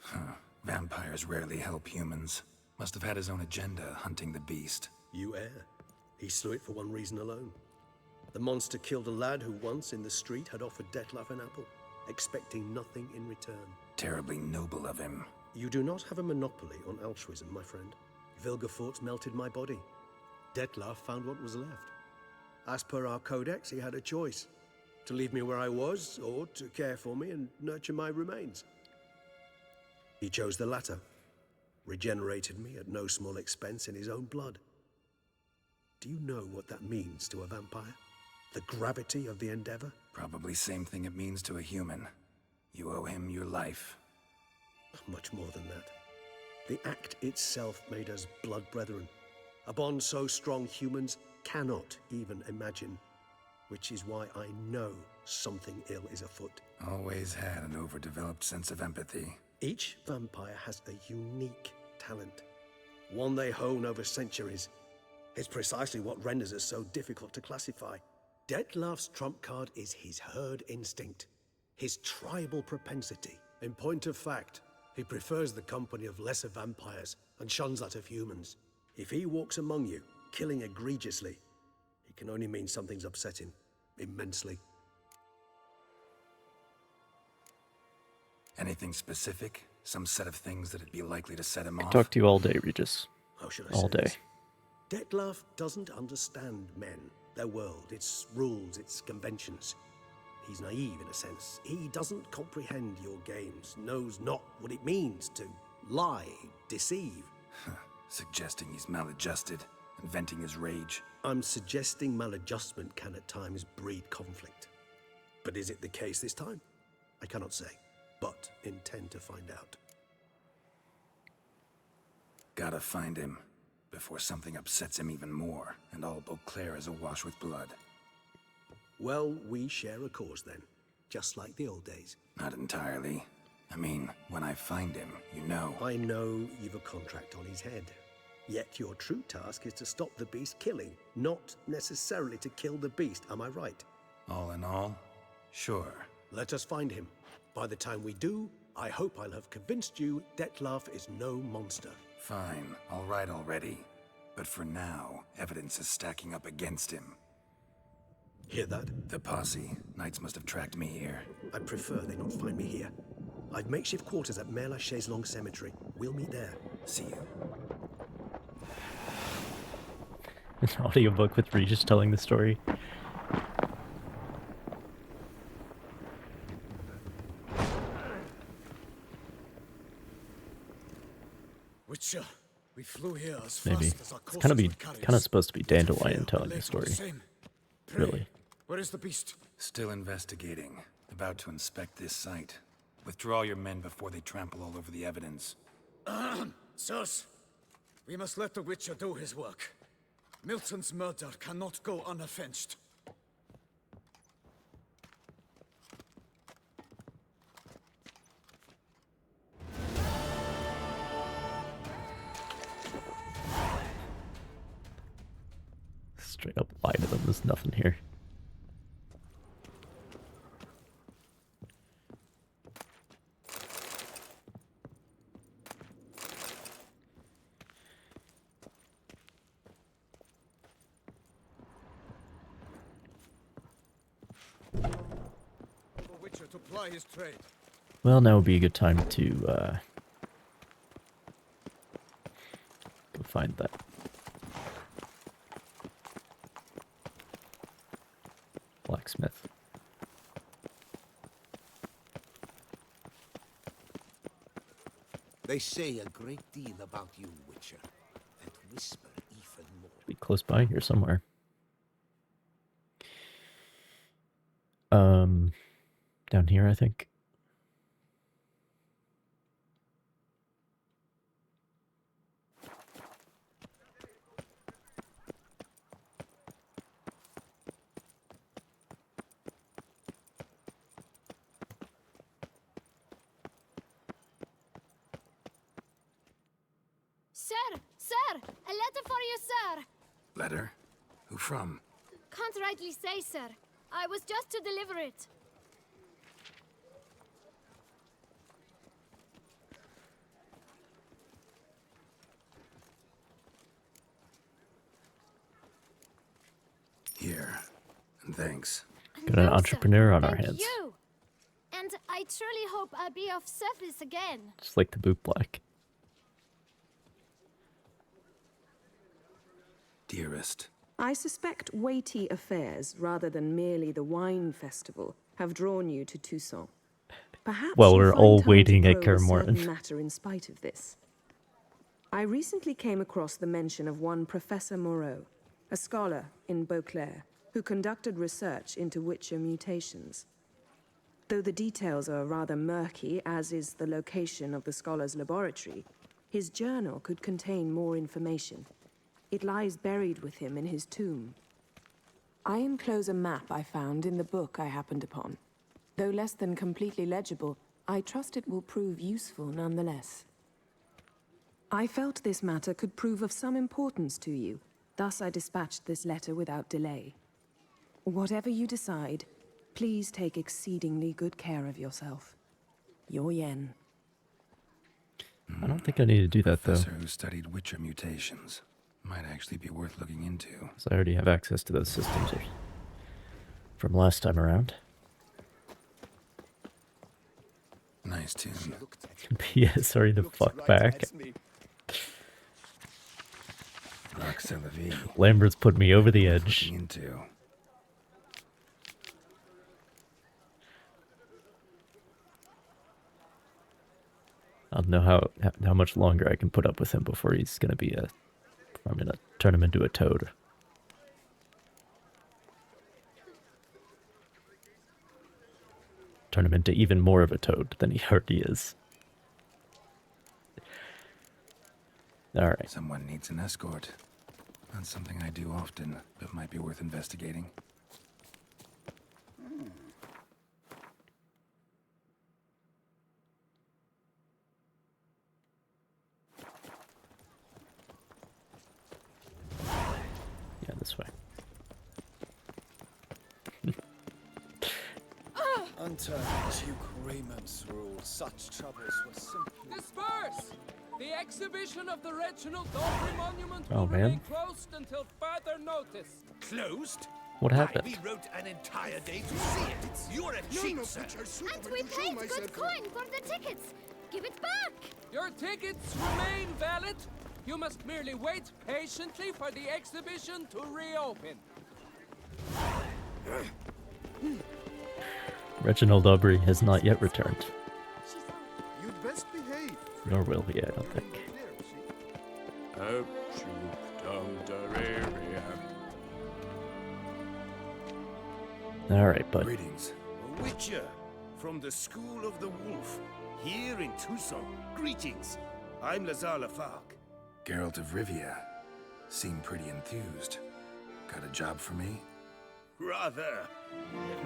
Huh. Vampires rarely help humans. Must have had his own agenda, hunting the beast. You err. He slew it for one reason alone. The monster killed a lad who once, in the street, had offered Detlef an apple, expecting nothing in return. Terribly noble of him. You do not have a monopoly on altruism, my friend. Vilgefortz melted my body. Detlef found what was left. As per our codex, he had a choice. To leave me where I was, or to care for me and nurture my remains. He chose the latter. Regenerated me at no small expense in his own blood. Do you know what that means to a vampire? The gravity of the endeavor? Probably same thing it means to a human. You owe him your life. Much more than that. The act itself made us blood brethren. A bond so strong humans cannot even imagine. Which is why I know something ill is afoot. Always had an overdeveloped sense of empathy. Each vampire has a unique talent. One they hone over centuries. It's precisely what renders us so difficult to classify. Detlef's trump card is his herd instinct, his tribal propensity. In point of fact, he prefers the company of lesser vampires and shuns that of humans. If he walks among you, killing egregiously, it can only mean something's upset him, immensely. Anything specific? Some set of things that'd be likely to set him I off? talk to you all day, Regis. How should I all say day. this? Detlef doesn't understand men, their world, its rules, its conventions. He's naive in a sense. He doesn't comprehend your games, knows not what it means to lie, deceive. Suggesting he's maladjusted and venting his rage. I'm suggesting maladjustment can at times breed conflict. But is it the case this time? I cannot say, but intend to find out. Gotta find him before something upsets him even more, and all Beauclair is awash with blood. Well, we share a cause then, just like the old days. Not entirely. I mean, when I find him, you know. I know you've a contract on his head. Yet your true task is to stop the beast killing, not necessarily to kill the beast, am I right? All in all, sure. Let us find him. By the time we do, I hope I'll have convinced you Detlef is no monster. Fine, all right already. But for now, evidence is stacking up against him. Hear that? The posse. Knights must have tracked me here. I prefer they not find me here. I've makeshift quarters at Mère Lachaise Long Cemetery. We'll meet there. See you. An audiobook with Regis telling the story. Witcher, we flew here as Maybe. fast as our It's kind courses would carry of us. supposed to be Dandelion telling the Lake all story. same. Pray, Really. Where is the beast? Still investigating. About to inspect this site. Withdraw your men before they trample all over the evidence. Sirs, we must let the Witcher do his work. Milton's murder cannot go unavenged. Straight up lie to them, there's nothing here. Witcher to ply his trade. Well, now would be a good time to go find that. Blacksmith. They say a great deal about you, Witcher, and whisper even more. Be close by here somewhere. Down here, I think. Sir! Sir! A letter for you, sir! Letter? Who from? Can't rightly say, sir. I was just to deliver it. Here. And thanks. Got an entrepreneur on our hands. Thank you! And I truly hope I'll be of service again. Just like the boot black. Dearest. I suspect weighty affairs, rather than merely the wine festival, have drawn you to Toussaint. Perhaps well, you we're find all time waiting to at probe Kaer a certain Morhen. matter in spite of this. I recently came across the mention of one Professor Moreau, a scholar in Beauclair, who conducted research into Witcher mutations. Though the details are rather murky, as is the location of the scholar's laboratory, his journal could contain more information. It lies buried with him in his tomb. I enclose a map I found in the book I happened upon. Though less than completely legible, I trust it will prove useful nonetheless. I felt this matter could prove of some importance to you, thus I dispatched this letter without delay. Whatever you decide, please take exceedingly good care of yourself. Your Yen. I don't think I need to do that, though. Professor who studied Witcher mutations. Might actually be worth looking into. Because I already have access to those systems from last time around. Nice tune. Yeah, sorry to fuck back. Lambert's put me over the edge. I don't know how much longer I can put up with him before he's gonna be I'm gonna turn him into a toad. Turn him into even more of a toad than he already is. Alright. Someone needs an escort. Not something I do often, but might be worth investigating. Yeah, this way. Until Duke Raymond's rule, such troubles were simply... Disperse! The exhibition of the Reginald Daubry Monument Oh, will man. remain closed until further notice. Closed? What happened? We wrote an entire day to see it. You're a cheat, sir. And we paid good coin for the tickets. Give it back. Your tickets remain valid. You must merely wait patiently for the exhibition to reopen. Reginald Aubrey has not yet returned. You'd best behave. Nor will he, I don't think. Alright, bud. Greetings. A Witcher from the School of the Wolf, here in Toussaint. Greetings. I'm Lazar Lafargue. Geralt of Rivia. Seem pretty enthused. Got a job for me? Rather.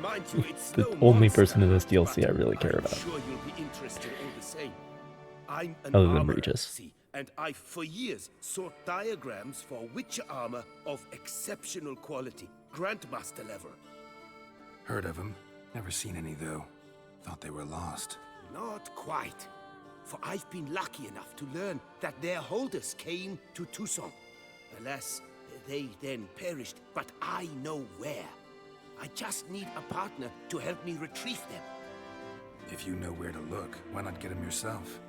Mind you, it's The no only monster, person in this but DLC I really care I'm about. sure you'll be interested all the same. I'm an Other than armorer, Regis. see, and I've for years sought diagrams for Witcher armor of exceptional quality, Grandmaster level. Heard of them. Never seen any, though. Thought they were lost. Not quite. For I've been lucky enough to learn that their holders came to Tucson. Alas, they then perished, but I know where. I just need a partner to help me retrieve them. If you know where to look, why not get them yourself?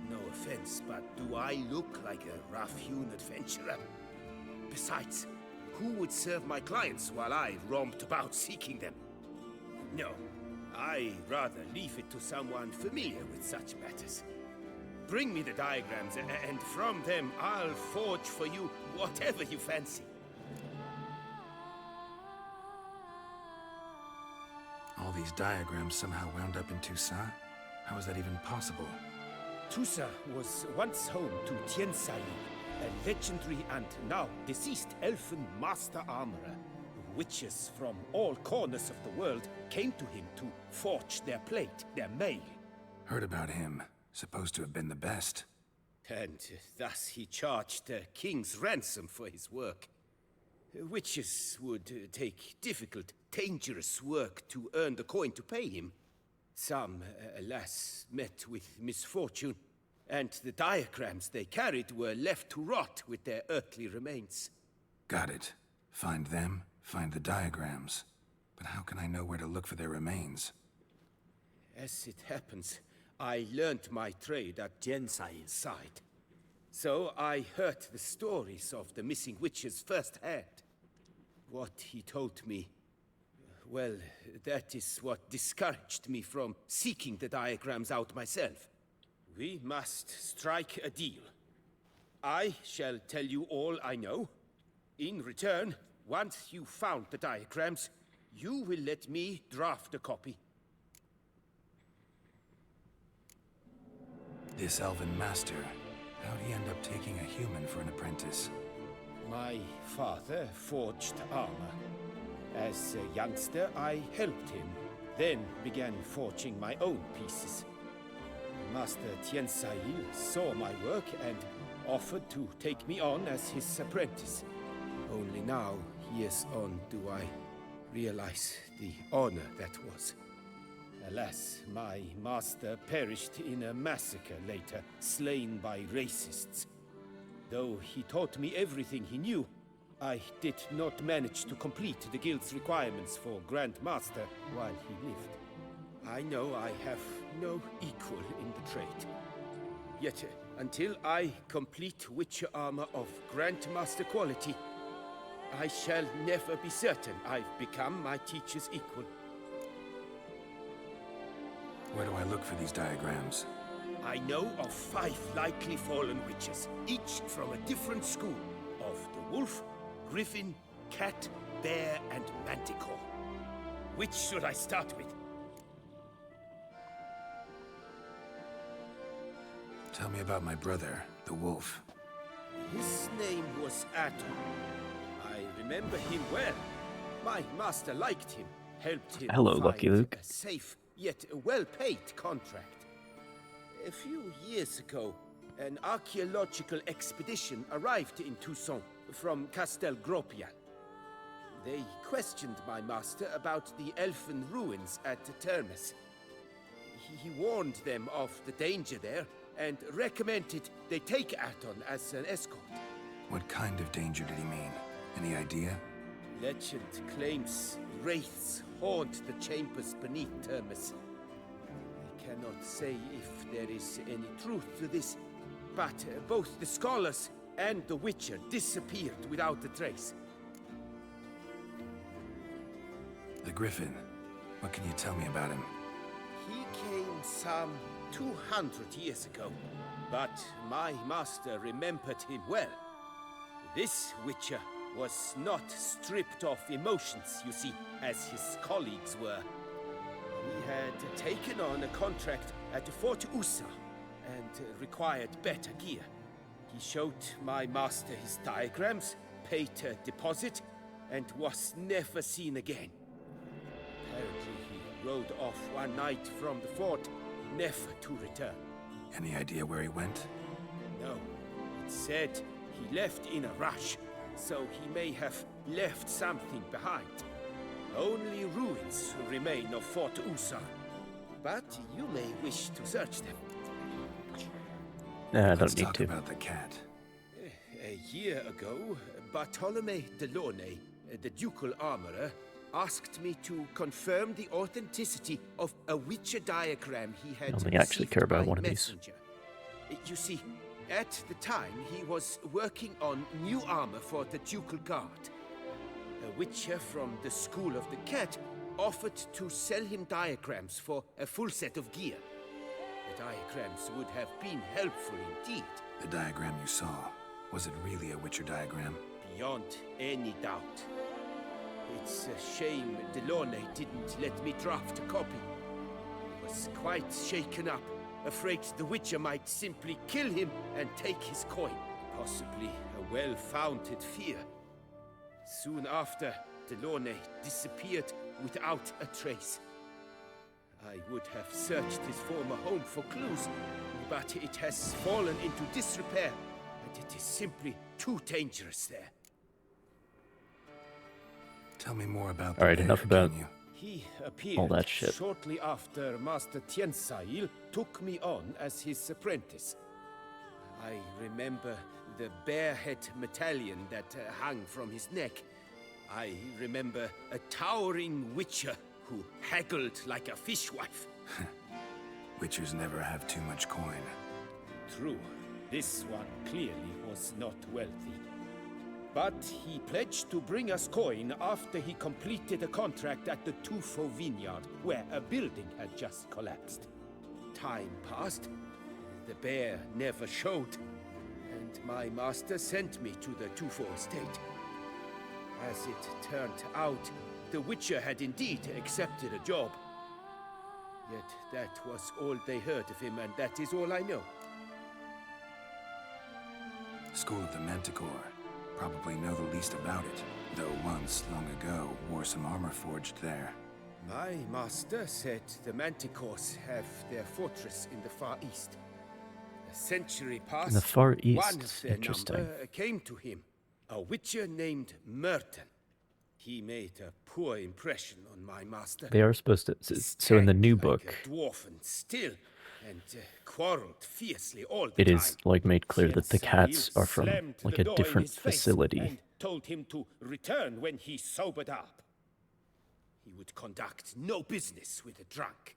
No offense, but do I look like a rough-hewn adventurer? Besides, who would serve my clients while I romped about seeking them? No, I'd rather leave it to someone familiar with such matters. Bring me the diagrams, and from them I'll forge for you whatever you fancy. All these diagrams somehow wound up in Toussaint? How is that even possible? Toussaint was once home to Tiansayu, a legendary and now deceased elfin master armorer. Witches from all corners of the world came to him to forge their plate, their mail. Heard about him. Supposed to have been the best. And thus he charged a king's ransom for his work. Witches would take difficult, dangerous work to earn the coin to pay him. Some, alas, met with misfortune, and the diagrams they carried were left to rot with their earthly remains. Got it. Find them, find the diagrams. But how can I know where to look for their remains? As it happens, I learned my trade at Jensai's side. So I heard the stories of the missing witches firsthand. What he told me, well, that is what discouraged me from seeking the diagrams out myself. We must strike a deal. I shall tell you all I know. In return, once you found the diagrams, you will let me draft a copy. This elven master, how'd he end up taking a human for an apprentice? My father forged armor. As a youngster, I helped him, then began forging my own pieces. Master Tiansail saw my work and offered to take me on as his apprentice. Only now, years on, do I realize the honor that was. Alas, my master perished in a massacre later, slain by racists. Though he taught me everything he knew, I did not manage to complete the guild's requirements for Grandmaster while he lived. I know I have no equal in the trade. Yet, until I complete Witcher armor of Grandmaster quality, I shall never be certain I've become my teacher's equal. Where do I look for these diagrams? I know of 5 likely fallen witches, each from a different school of the wolf, griffin, cat, bear, and manticore. Which should I start with? Tell me about my brother, the wolf. His name was Ato. I remember him well. My master liked him, helped him Hello, find Lucky Luke. a safe, yet well-paid contract. A few years ago, an archaeological expedition arrived in Tucson from Castel Gropian. They questioned my master about the elfin ruins at Termes. He warned them of the danger there and recommended they take Aton as an escort. What kind of danger did he mean? Any idea? Legend claims wraiths haunt the chambers beneath Termes. I cannot say if there is any truth to this, but both the scholars and the Witcher disappeared without a trace. The Griffin. What can you tell me about him? He came some 200 years ago, but my master remembered him well. This Witcher was not stripped of emotions, you see, as his colleagues were. He had taken on a contract at Fort Usa and required better gear. He showed my master his diagrams, paid a deposit, and was never seen again. Apparently, he rode off one night from the fort, never to return. Any idea where he went? No. It said he left in a rush, so he may have left something behind. Only ruins remain of Fort Usar, but you may wish to search them. Nah, I Let's don't need talk to. about the cat. A year ago, Bartolome Delaunay, the ducal armorer, asked me to confirm the authenticity of a Witcher diagram he had I only actually care about by one of these. messenger. You see, at the time he was working on new armor for the ducal guard. A Witcher from the School of the Cat offered to sell him diagrams for a full set of gear. The diagrams would have been helpful indeed. The diagram you saw, was it really a Witcher diagram? Beyond any doubt. It's a shame Delaunay didn't let me draft a copy. He was quite shaken up, afraid the Witcher might simply kill him and take his coin. Possibly a well-founded fear. Soon after, Delaunay disappeared without a trace. I would have searched his former home for clues, but it has fallen into disrepair, and it is simply too dangerous there. Tell me more about All right, enough about He appeared all that shit. shortly after Master Tiensail took me on as his apprentice. I remember the bear-head medallion that hung from his neck. I remember a towering witcher who haggled like a fishwife. Witchers never have too much coin. True, this one clearly was not wealthy. But he pledged to bring us coin after he completed a contract at the Tufo vineyard, where a building had just collapsed. Time passed, the bear never showed, and my master sent me to the Tufo estate. As it turned out, the Witcher had indeed accepted a job. Yet that was all they heard of him, and that is all I know. School of the Manticore. Probably know the least about it, though once, long ago, wore some armor forged there. My master said the Manticores have their fortress in the Far East. A century past, In the Far East, one of their interesting. number came to him, a witcher named Merton. He made a poor impression on my master. They are supposed to. So in the new book, A dwarf and still, and quarreled fiercely all the it time. is like made clear that the cats are from Slammed like the a door in different his face facility. and told him to return when he sobered up. He would conduct no business with a drunk.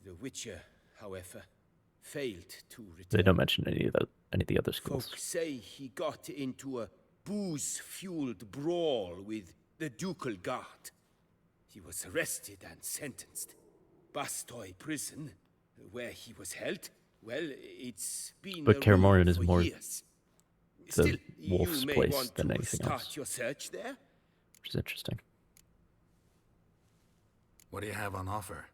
The Witcher, however, failed to return. They don't mention any of the other schools. Folks say he got into a booze-fueled brawl with the ducal guard. He was arrested and sentenced. Bastoy prison, where he was held, well, it's been But a Kaer ruin Morhen is for more years. the Still, wolf's you may place want than to anything start else, your search there. which is interesting. What do you have on offer?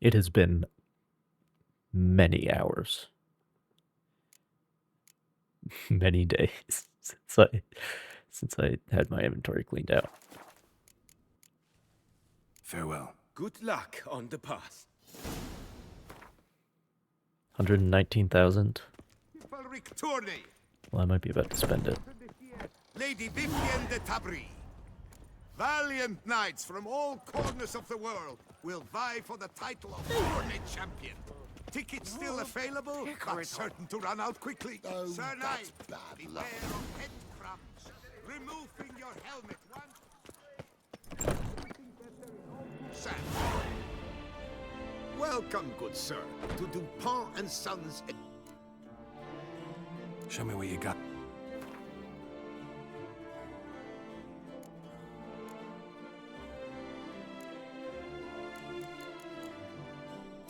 It has been many hours, many days since I had my inventory cleaned out. Farewell. Good luck on the path. 119,000. Tourney, Well, I might be about to spend it. Lady Vivienne de Tabry. Valiant knights from all corners of the world will vie for the title of tourney champion. Tickets still available, but certain to run out quickly. Sir Knight, beware of head crumbs. Removing your helmet once. Sir. Welcome, good sir, to Dupont and Sons. Show me what you got.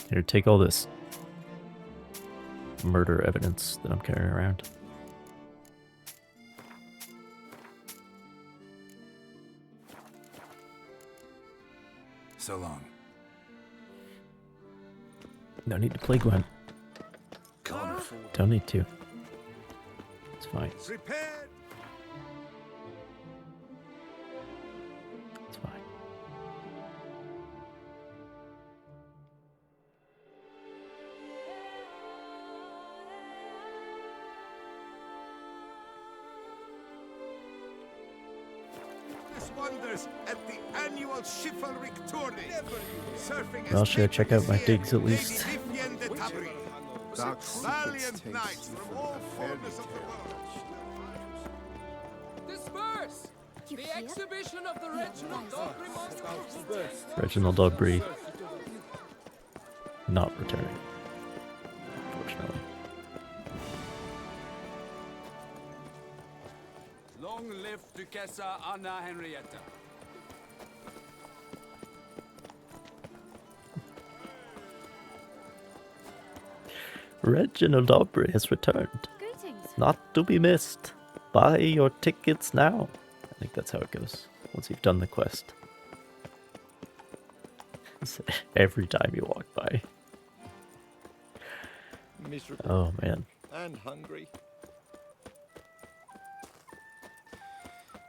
Here, take all this murder evidence that I'm carrying around. So long. No need to play Gwen. Can't Don't need to. It's fine. Prepared. It's fine. Wonders at the annual chivalric tourney. Surfing Well, should I check out my digs at least? Valiant knights from all corners of the world. Disperse! The exhibition of the Reginald Dogry monster. Reginald Aubrey not returning, unfortunately. Long live Duchessa Anna Henrietta. Reginald Aubrey has returned. Greetings. Not to be missed. Buy your tickets now. I think that's how it goes once you've done the quest. Every time you walk by. Miserable. Oh man. And hungry.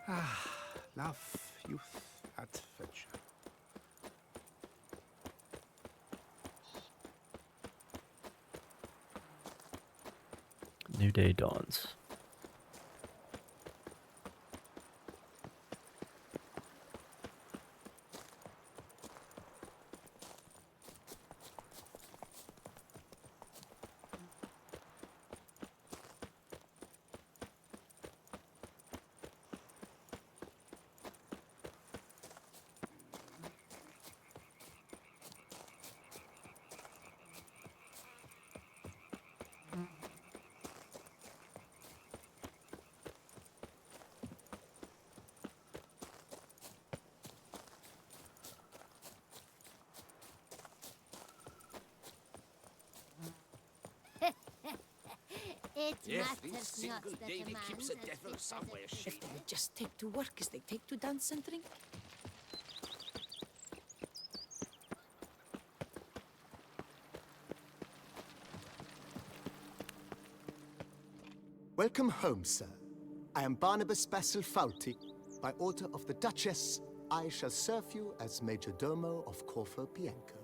Ah, love, youth, adventure. New day dawns. It Yes, matters this single not that lady a man keeps a has devil been somewhere. If they would just take to work as they take to dance and drink. Welcome home, sir. I am Barnabas Basil Fawlty. By order of the Duchess, I shall serve you as Major Domo of Corfu Bianco.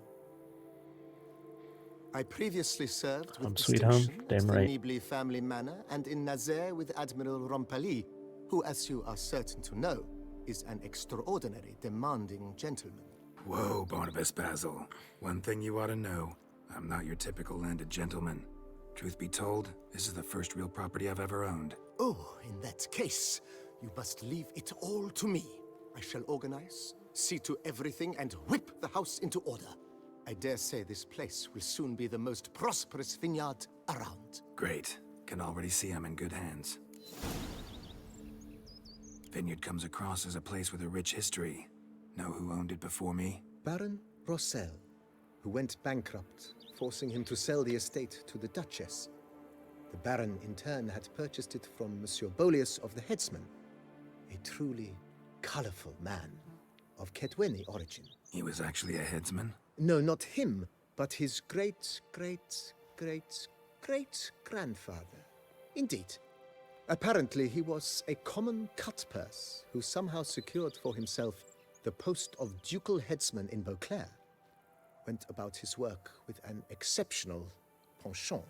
I previously served with Sweet home, distinction at damn the right. Nibley family manor and in Nazaire with Admiral Rompali, who, as you are certain to know, is an extraordinary, demanding gentleman. Whoa, Barnabas Basil. One thing you ought to know. I'm not your typical landed gentleman. Truth be told, this is the first real property I've ever owned. Oh, in that case, you must leave it all to me. I shall organize, see to everything, and whip the house into order. I dare say this place will soon be the most prosperous vineyard around. Great. Can already see I'm in good hands. Vineyard comes across as a place with a rich history. Know who owned it before me? Baron Rossel, who went bankrupt, forcing him to sell the estate to the Duchess. The Baron, in turn, had purchased it from Monsieur Bolius of the Headsman, a truly colorful man of Ketweni origin. He was actually a headsman? No, not him, but his great-great-great-great-grandfather. Indeed. Apparently, he was a common cutpurse who somehow secured for himself the post of ducal headsman in Beauclair. Went about his work with an exceptional penchant.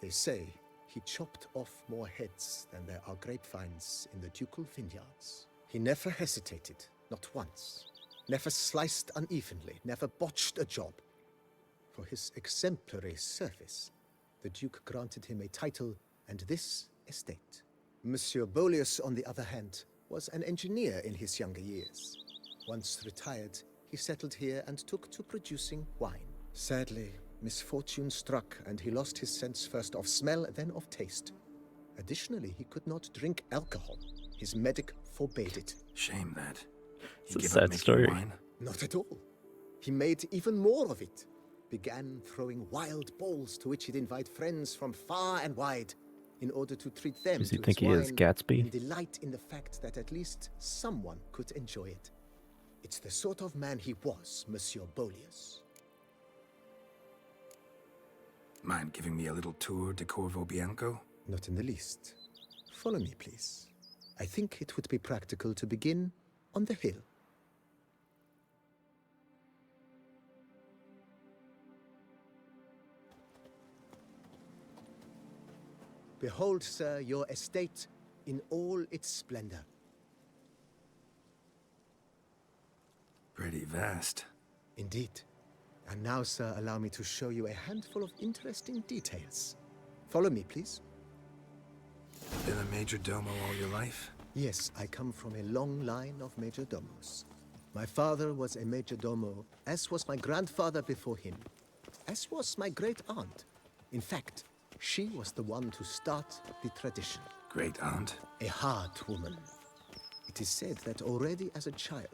They say he chopped off more heads than there are grapevines in the ducal vineyards. He never hesitated, not once. Never sliced unevenly, never botched a job. For his exemplary service, the Duke granted him a title and this estate. Monsieur Bolius, on the other hand, was an engineer in his younger years. Once retired, he settled here and took to producing wine. Sadly, misfortune struck and he lost his sense first of smell, then of taste. Additionally, he could not drink alcohol. His medic forbade it. Shame that. It's a sad story. Not at all. He made even more of it. began throwing wild balls to which he'd invite friends from far and wide in order to treat them Does he to think his he is wine Gatsby? and delight in the fact that at least someone could enjoy it. It's the sort of man he was, Monsieur Bolius. Mind giving me a little tour de Corvo Bianco? Not in the least. Follow me, please. I think it would be practical to begin on the hill. Behold, sir, your estate in all its splendor. Pretty vast. Indeed. And now, sir, allow me to show you a handful of interesting details. Follow me, please. Been a major domo all your life? Yes, I come from a long line of major domos. My father was a major domo, as was my grandfather before him, as was my great aunt. In fact, she was the one to start the tradition. Great aunt? A hard woman. It is said that already as a child,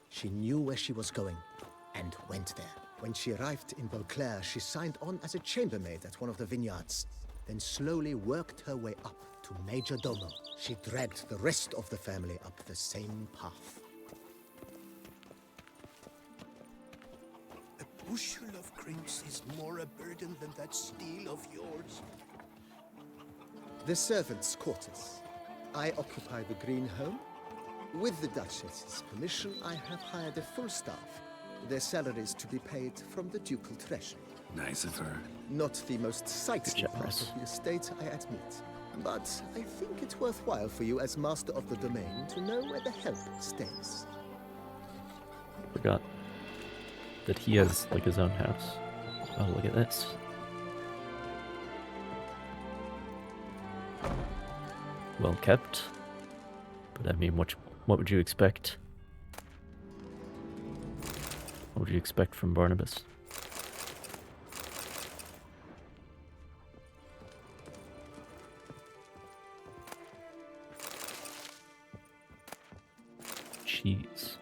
she knew where she was going and went there. When she arrived in Beauclair, she signed on as a chambermaid at one of the vineyards, then slowly worked her way up to Major Domo. She dragged the rest of the family up the same path. A bushel of grapes is more a burden than that steel of yours. The servants' quarters. I occupy the green home. With the Duchess's permission, I have hired a full staff. Their salaries to be paid from the ducal treasury. Nice of her. Not the most sightseeing part of the estate, I admit. But I think it's worthwhile for you as master of the domain to know where the help stays. Forgot that he has like his own house. Oh, look at this. Well kept. But I mean, what would you expect? What would you expect from Barnabas? Cheese.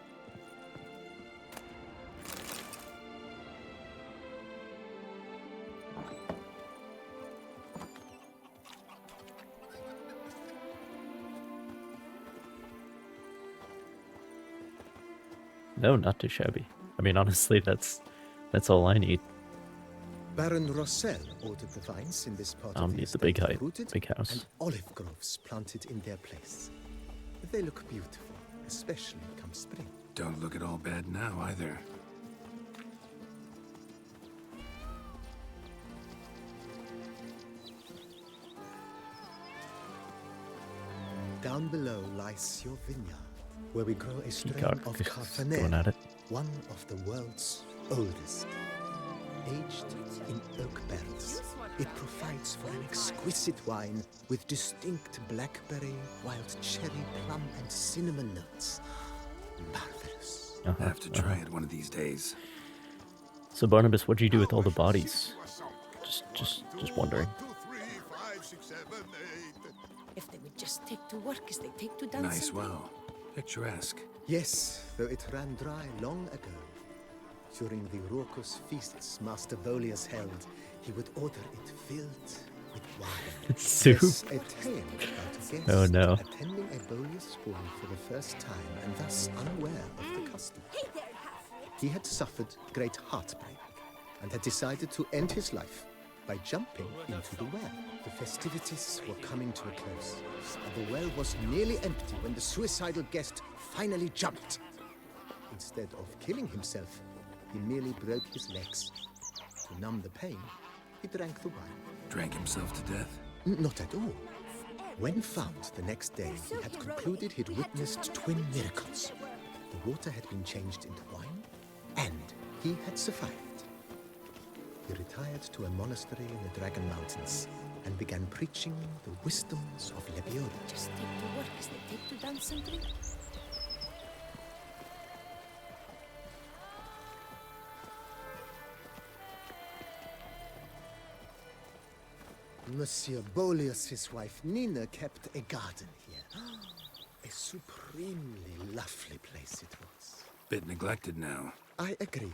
No, not too shabby. I mean, honestly, that's all I need. Baron Rossel ordered the vines in this part I don't of the need the estate big house. and olive groves planted in their place. They look beautiful, especially come spring. Don't look at all bad now, either. Down below lies your vineyard, where we grow a strain Peacock of is Carfaner, going at it. one of the world's oldest. Aged in oak barrels, it provides for an exquisite wine with distinct blackberry, wild cherry, plum, and cinnamon notes. Marvelous. Have to try it one of these days. So Barnabas, what'd you do with all the bodies? Just wondering. If they would just take to work as they take to dancing. Nice well. Picturesque. Yes, though it ran dry long ago. During the raucous feasts Master Bolius held, he would order it filled with wine. Soup? There's a tale about a guest Oh, no. attending a Bolius ball for the first time and thus unaware of the custom. He had suffered great heartbreak and had decided to end his life by jumping into the well. The festivities were coming to a close, and the well was nearly empty when the suicidal guest finally jumped. Instead of killing himself, he merely broke his legs. To numb the pain, he drank the wine. Drank himself to death? Not at all. When found the next day, he had concluded he'd witnessed twin miracles. The water had been changed into wine, and he had survived. He retired to a monastery in the Dragon Mountains and began preaching the wisdoms of Lebione. Just take to work as they take to dance and drink. Monsieur Bolius' wife Nina kept a garden here. A supremely lovely place it was. Bit neglected now. I agree.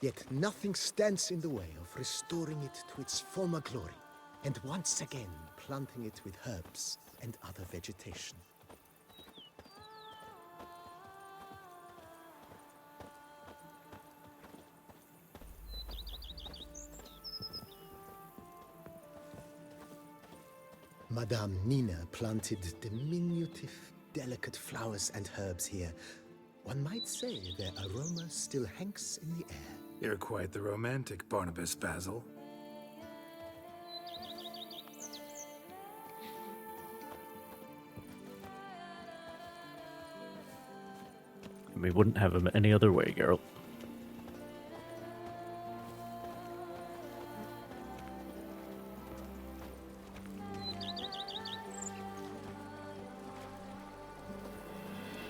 Yet nothing stands in the way of restoring it to its former glory, and once again planting it with herbs and other vegetation. Madame Nina planted diminutive, delicate flowers and herbs here. One might say their aroma still hangs in the air. You're quite the romantic, Barnabas Basil. We wouldn't have him any other way, Geralt.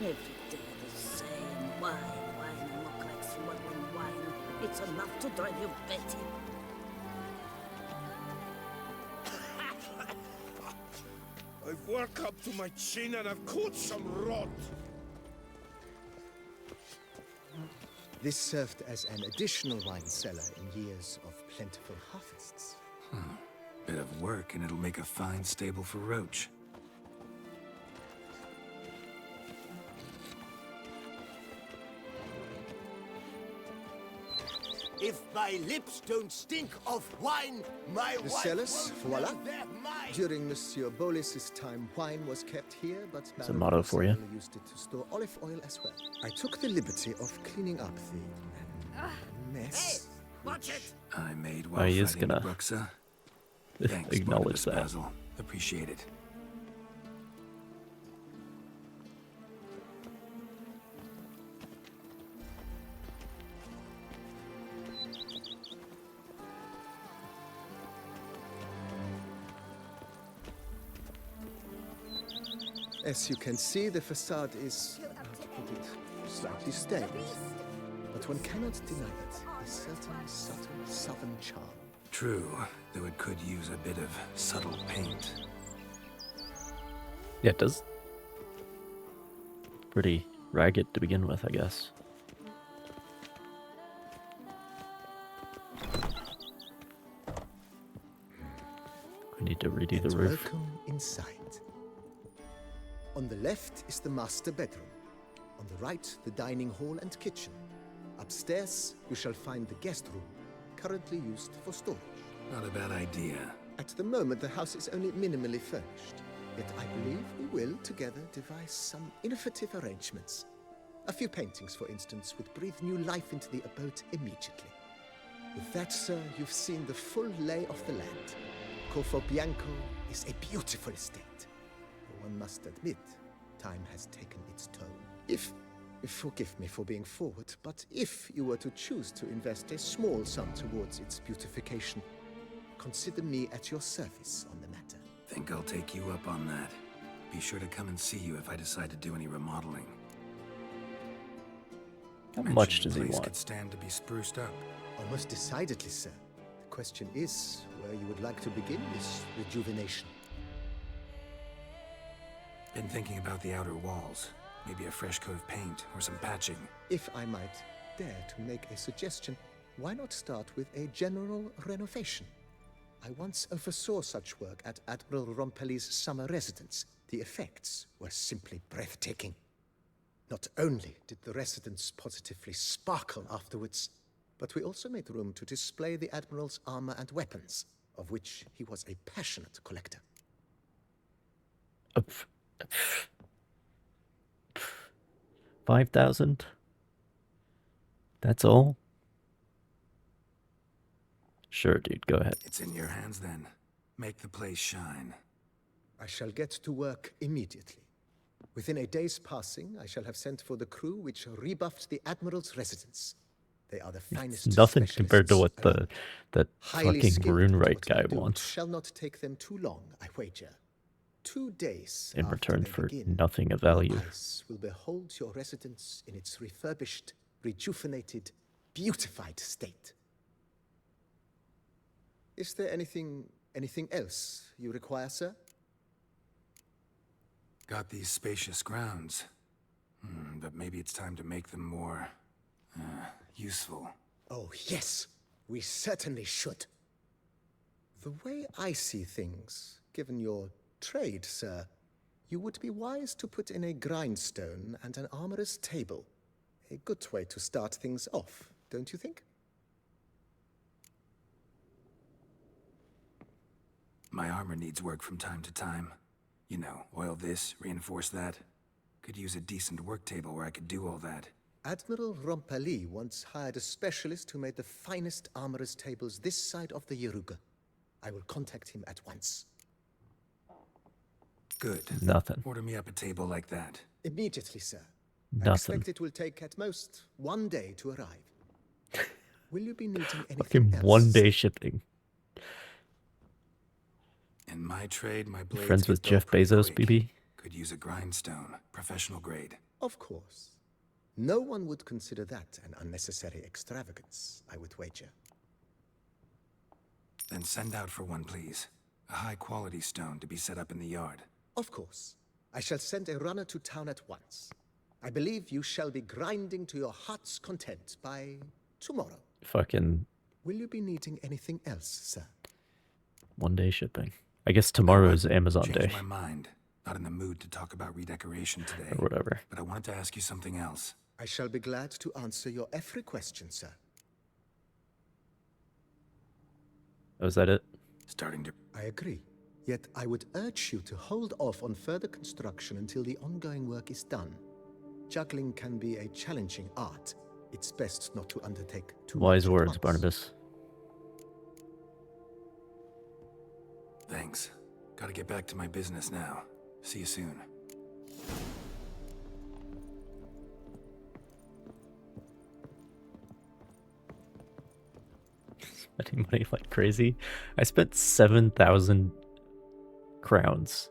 Every day the same wine, and look like swallowing wine. It's enough to drive you batty. I've worked up to my chin and I've caught some rot. This served as an additional wine cellar in years of plentiful harvests. Bit of work and it'll make a fine stable for Roach. If my lips don't stink of wine, my The wife cellars, won't voila. know they're mine. During Monsieur Bolis's time, wine was kept here, but It's a motto for you. Baron used it to store olive oil as well. I took the liberty of cleaning up the mess. Watch it. I made well he is fighting gonna Bruxa. Thanks, acknowledge Barnabas that. Basil. Appreciate it. As you can see, the facade is, to put it, slightly stained. But one cannot deny it. A certain subtle southern charm. True, though it could use a bit of subtle paint. Yeah, it does. Pretty ragged to begin with, I guess. We need to redo the roof. Welcome inside. On the left is the master bedroom. On the right, the dining hall and kitchen. Upstairs, you shall find the guest room, currently used for storage. Not a bad idea. At the moment, the house is only minimally furnished. Yet I believe we will, together, devise some innovative arrangements. A few paintings, for instance, would breathe new life into the abode immediately. With that, sir, you've seen the full lay of the land. Corfo Bianco is a beautiful estate. Though one must admit, time has taken its toll. Forgive me for being forward, but if you were to choose to invest a small sum towards its beautification, consider me at your service on the matter. Think I'll take you up on that. Be sure to come and see you if I decide to do any remodeling. How much does the he place want? could stand to be spruced up. Almost decidedly, sir. The question is where you would like to begin this rejuvenation. Been thinking about the outer walls. Maybe a fresh coat of paint or some patching. If I might dare to make a suggestion, why not start with a general renovation? I once oversaw such work at Admiral Rompelli's summer residence. The effects were simply breathtaking. Not only did the residence positively sparkle afterwards, but we also made room to display the Admiral's armor and weapons, of which he was a passionate collector. 5,000? That's all? Sure, dude, go ahead. It's in your hands then. Make the place shine. I shall get to work immediately. Within a day's passing, I shall have sent for the crew which rebuffed the Admiral's residence. They are the finest Nothing compared to what specialists the Highly fucking skilled rune at right what they guy do. wants Shall not take them too long, I wager. 2 days in after return they for begin, nothing of value. eyes will behold your residence in its refurbished, rejuvenated, beautified state. Is there anything else you require, sir? Got these spacious grounds. But maybe it's time to make them more useful. Oh, yes. We certainly should. The way I see things, given your trade, sir, you would be wise to put in a grindstone and an armorer's table. A good way to start things off, don't you think? My armor needs work from time to time. You know, oil this, reinforce that. Could use a decent work table where I could do all that. Admiral Rompali once hired a specialist who made the finest armorer's tables this side of the Yaruga. I will contact him at once. Good. Nothing. Order me up a table like that. Immediately, sir. Nothing. I expect it will take at most 1 day to arrive. Will you be needing anything Fucking else? 1 day shipping. In my trade, my blades Friends with get dull Jeff pretty Bezos, quick. BB? Could use a grindstone, professional grade. Of course. No one would consider that an unnecessary extravagance, I would wager. Then send out for one, please. A high-quality stone to be set up in the yard. Of course. I shall send a runner to town at once. I believe you shall be grinding to your heart's content by tomorrow. Fucking Will you be needing anything else, sir? 1 day shipping. I guess tomorrow is Amazon Changed Day. my mind. Not in the mood to talk about redecoration today. Or whatever. But I wanted to ask you something else. I shall be glad to answer your every question, sir. Oh, is that it? Starting to... I agree. Yet I would urge you to hold off on further construction until the ongoing work is done. Juggling can be a challenging art. It's best not to undertake too Wise much at words, once. Barnabas. Thanks. Gotta get back to my business now. See you soon. Spending money like crazy. I spent 7,000 crowns.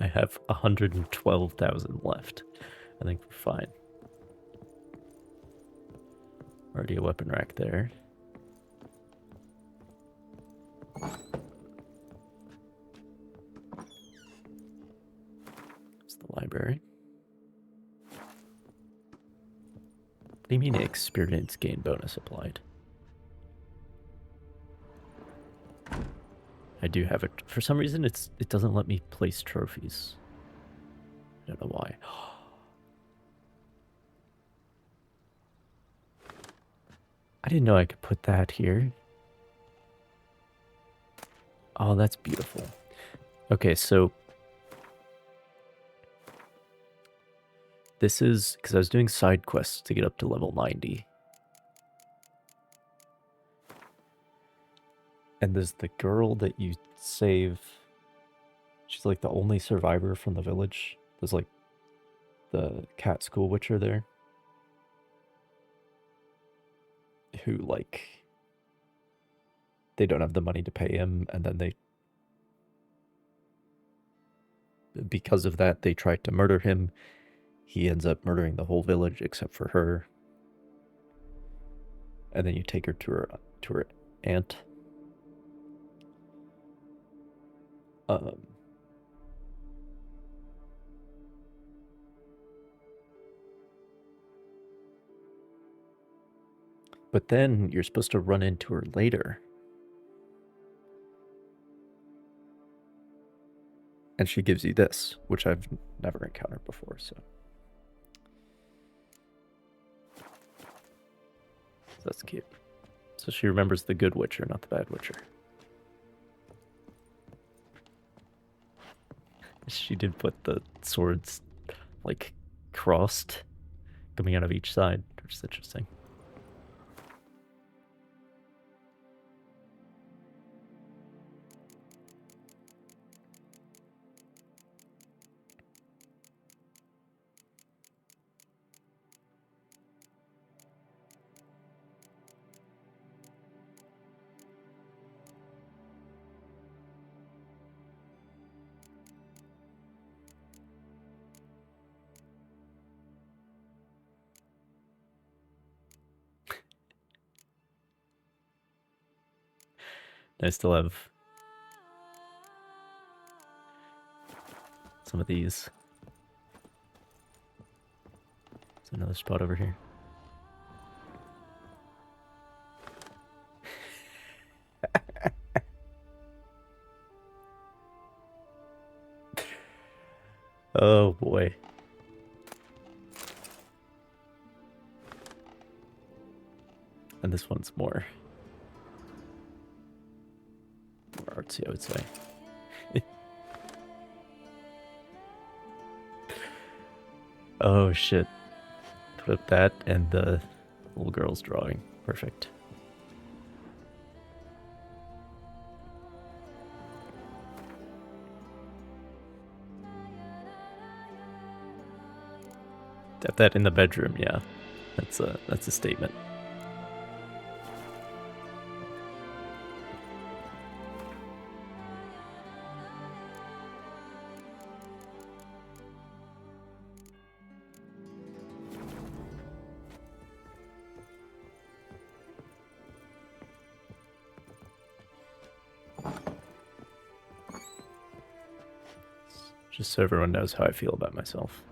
I have 112,000 left. I think we're fine. Already a weapon rack there. It's the library. What do you mean experience gain bonus applied? I do have it. For some reason, it doesn't let me place trophies. I don't know why. I didn't know I could put that here. Oh, that's beautiful. Okay, so this is because I was doing side quests to get up to level 90. And there's the girl that you save. She's like the only survivor from the village. There's like the cat school witcher there. Who like they don't have the money to pay him, and then because of that they tried to murder him. He ends up murdering the whole village except for her. And then you take her to her aunt. But then you're supposed to run into her later. And she gives you this, which I've never encountered before, so. That's cute. So she remembers the good witcher, not the bad witcher. She did put the swords, like, crossed, coming out of each side, which is interesting. I still have some of these. There's another spot over here. boy. And this one's more artsy, I would say. Oh shit. Put up that and the little girl's drawing. Perfect. Have that in the bedroom, yeah. That's a statement. Just so everyone knows how I feel about myself.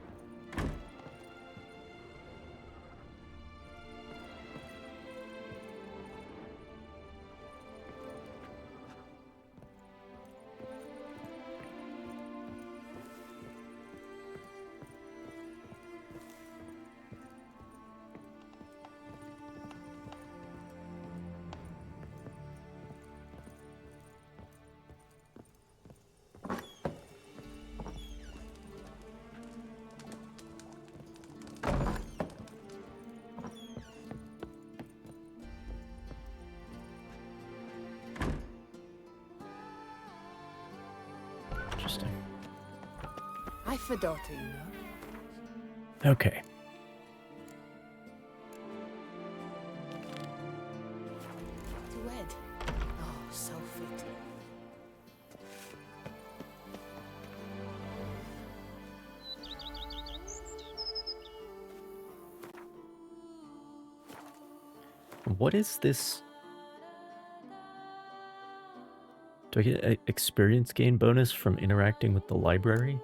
Interesting. I've a daughter, you know. Okay. To wed. Oh, so fitting. What is this? Do I get an experience gain bonus from interacting with the library?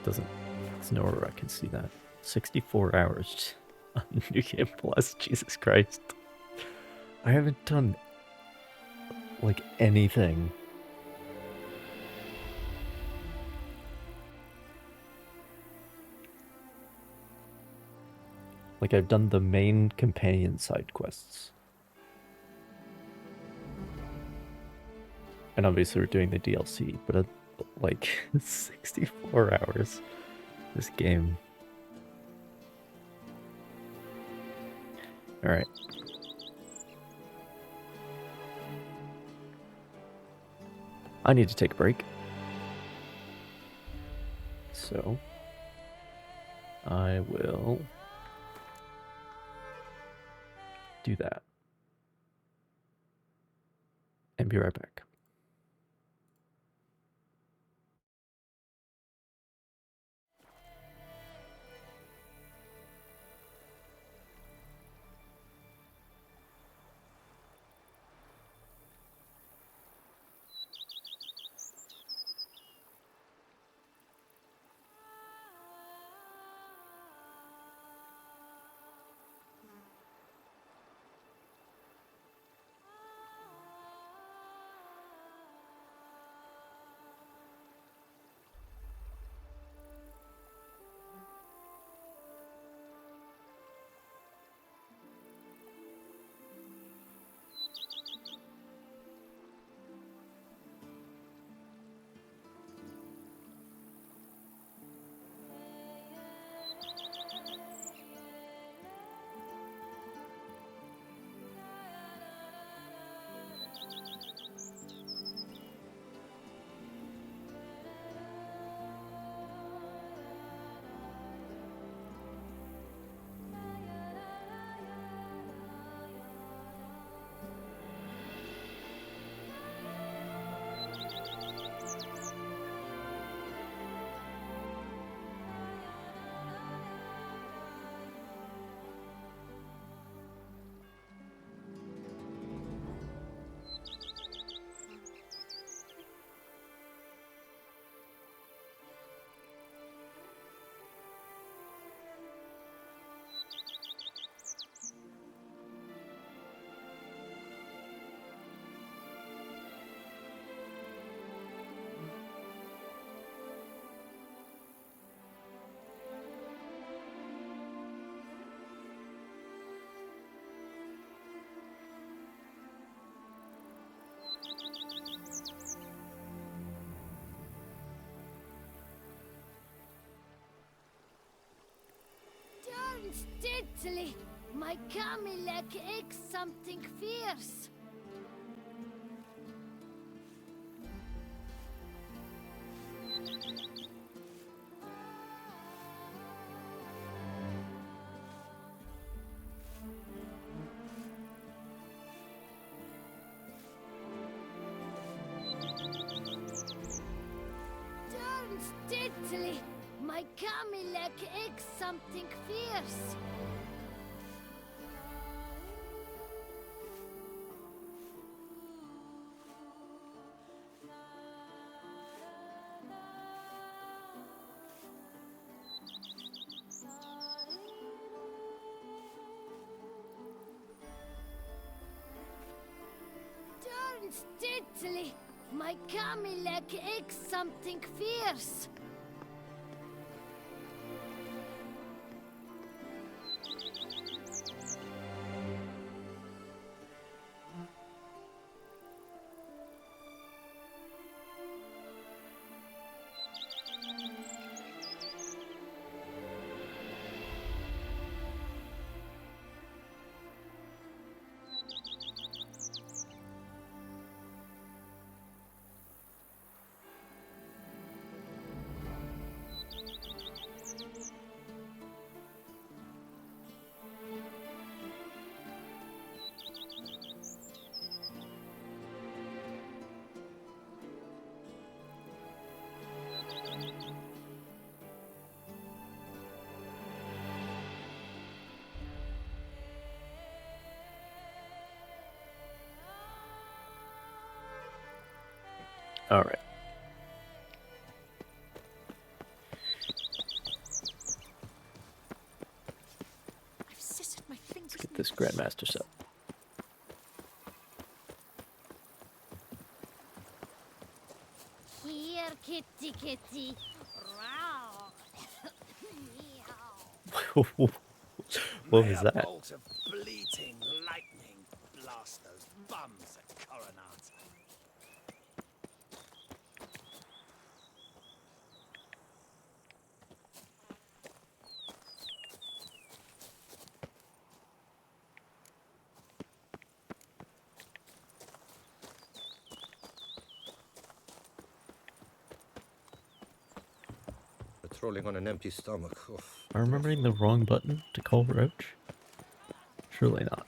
There's nowhere I can see that. 64 hours on New Game Plus, Jesus Christ. I haven't done, like, anything. Like, I've done the main companion side quests. And obviously we're doing the DLC, but like 64 hours. This game. Alright. I need to take a break. So I will do that. And be right back. steadily. My Camilek aches something fierce. Turn steadily. My Camilek aches something fierce. Turn steadily. My Camilek aches something fierce. All right. I've scissored my fingers. Let's get this Grandmaster set. Here, kitty kitty. Meow. What May was a that? bolt of bleating lightning blast those bums at Coronata. Patrolling on an empty stomach. Oh. Am I remembering the wrong button to call Roach? Surely not.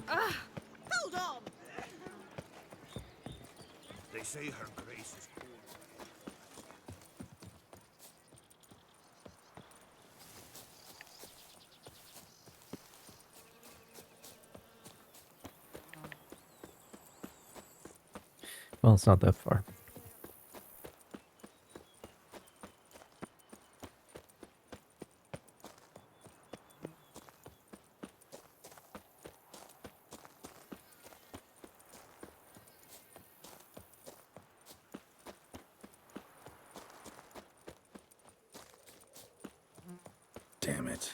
Hold on! They say her grace is cold. Well, it's not that far. Damn it.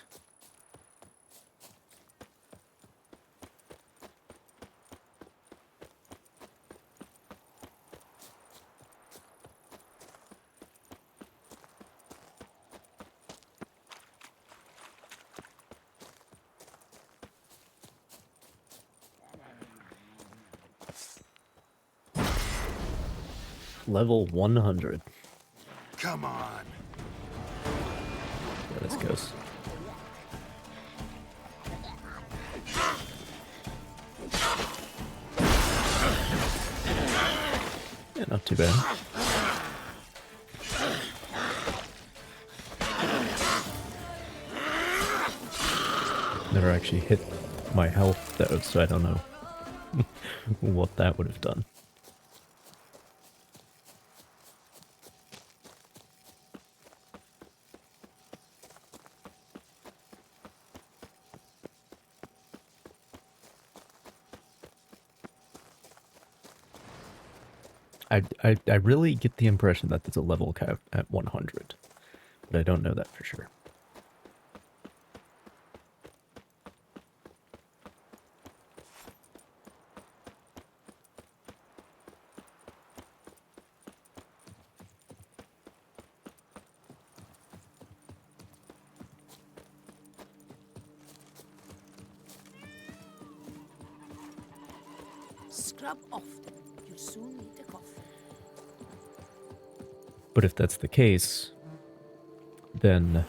Level 100. Come on. Yeah, this goes. Yeah, not too bad. Never actually hit my health though, so I don't know what that would have done. I really get the impression that there's a level cap at 100, but I don't know that for sure. scrub often. You'll soon need a coffee. But if that's the case, then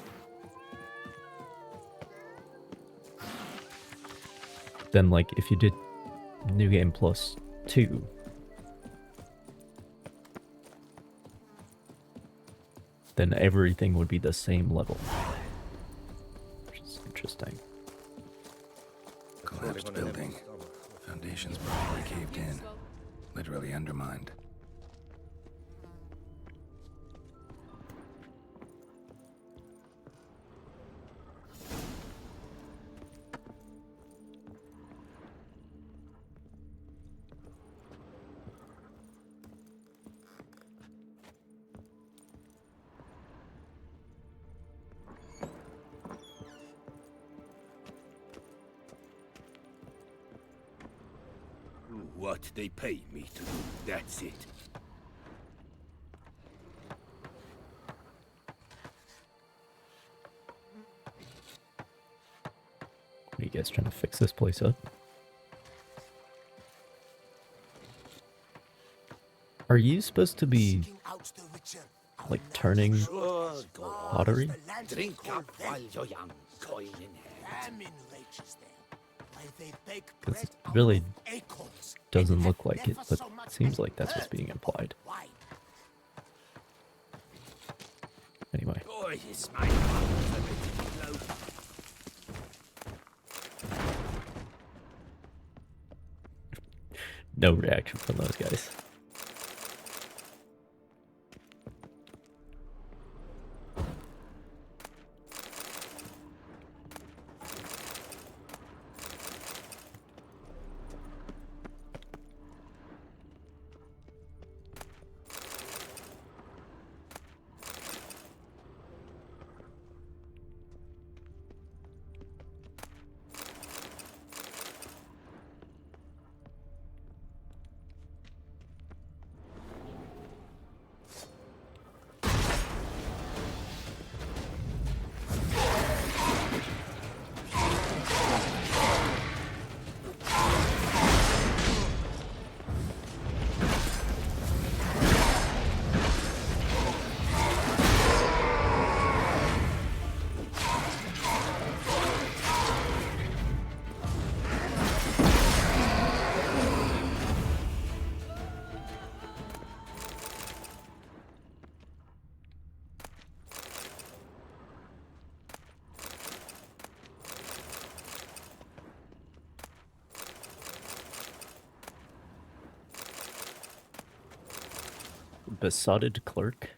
like if you did New Game Plus 2, then everything would be the same level. Which is interesting. Collapsed building. Foundations probably caved in. Literally undermined. What they pay me to do, that's it. Are you guys trying to fix this place up? Are you supposed to be like turning pottery? Drink up while you're young, coin in hand. Because it really doesn't look like it, but it seems like that's what's being implied. Anyway. No reaction from those guys. Besotted clerk?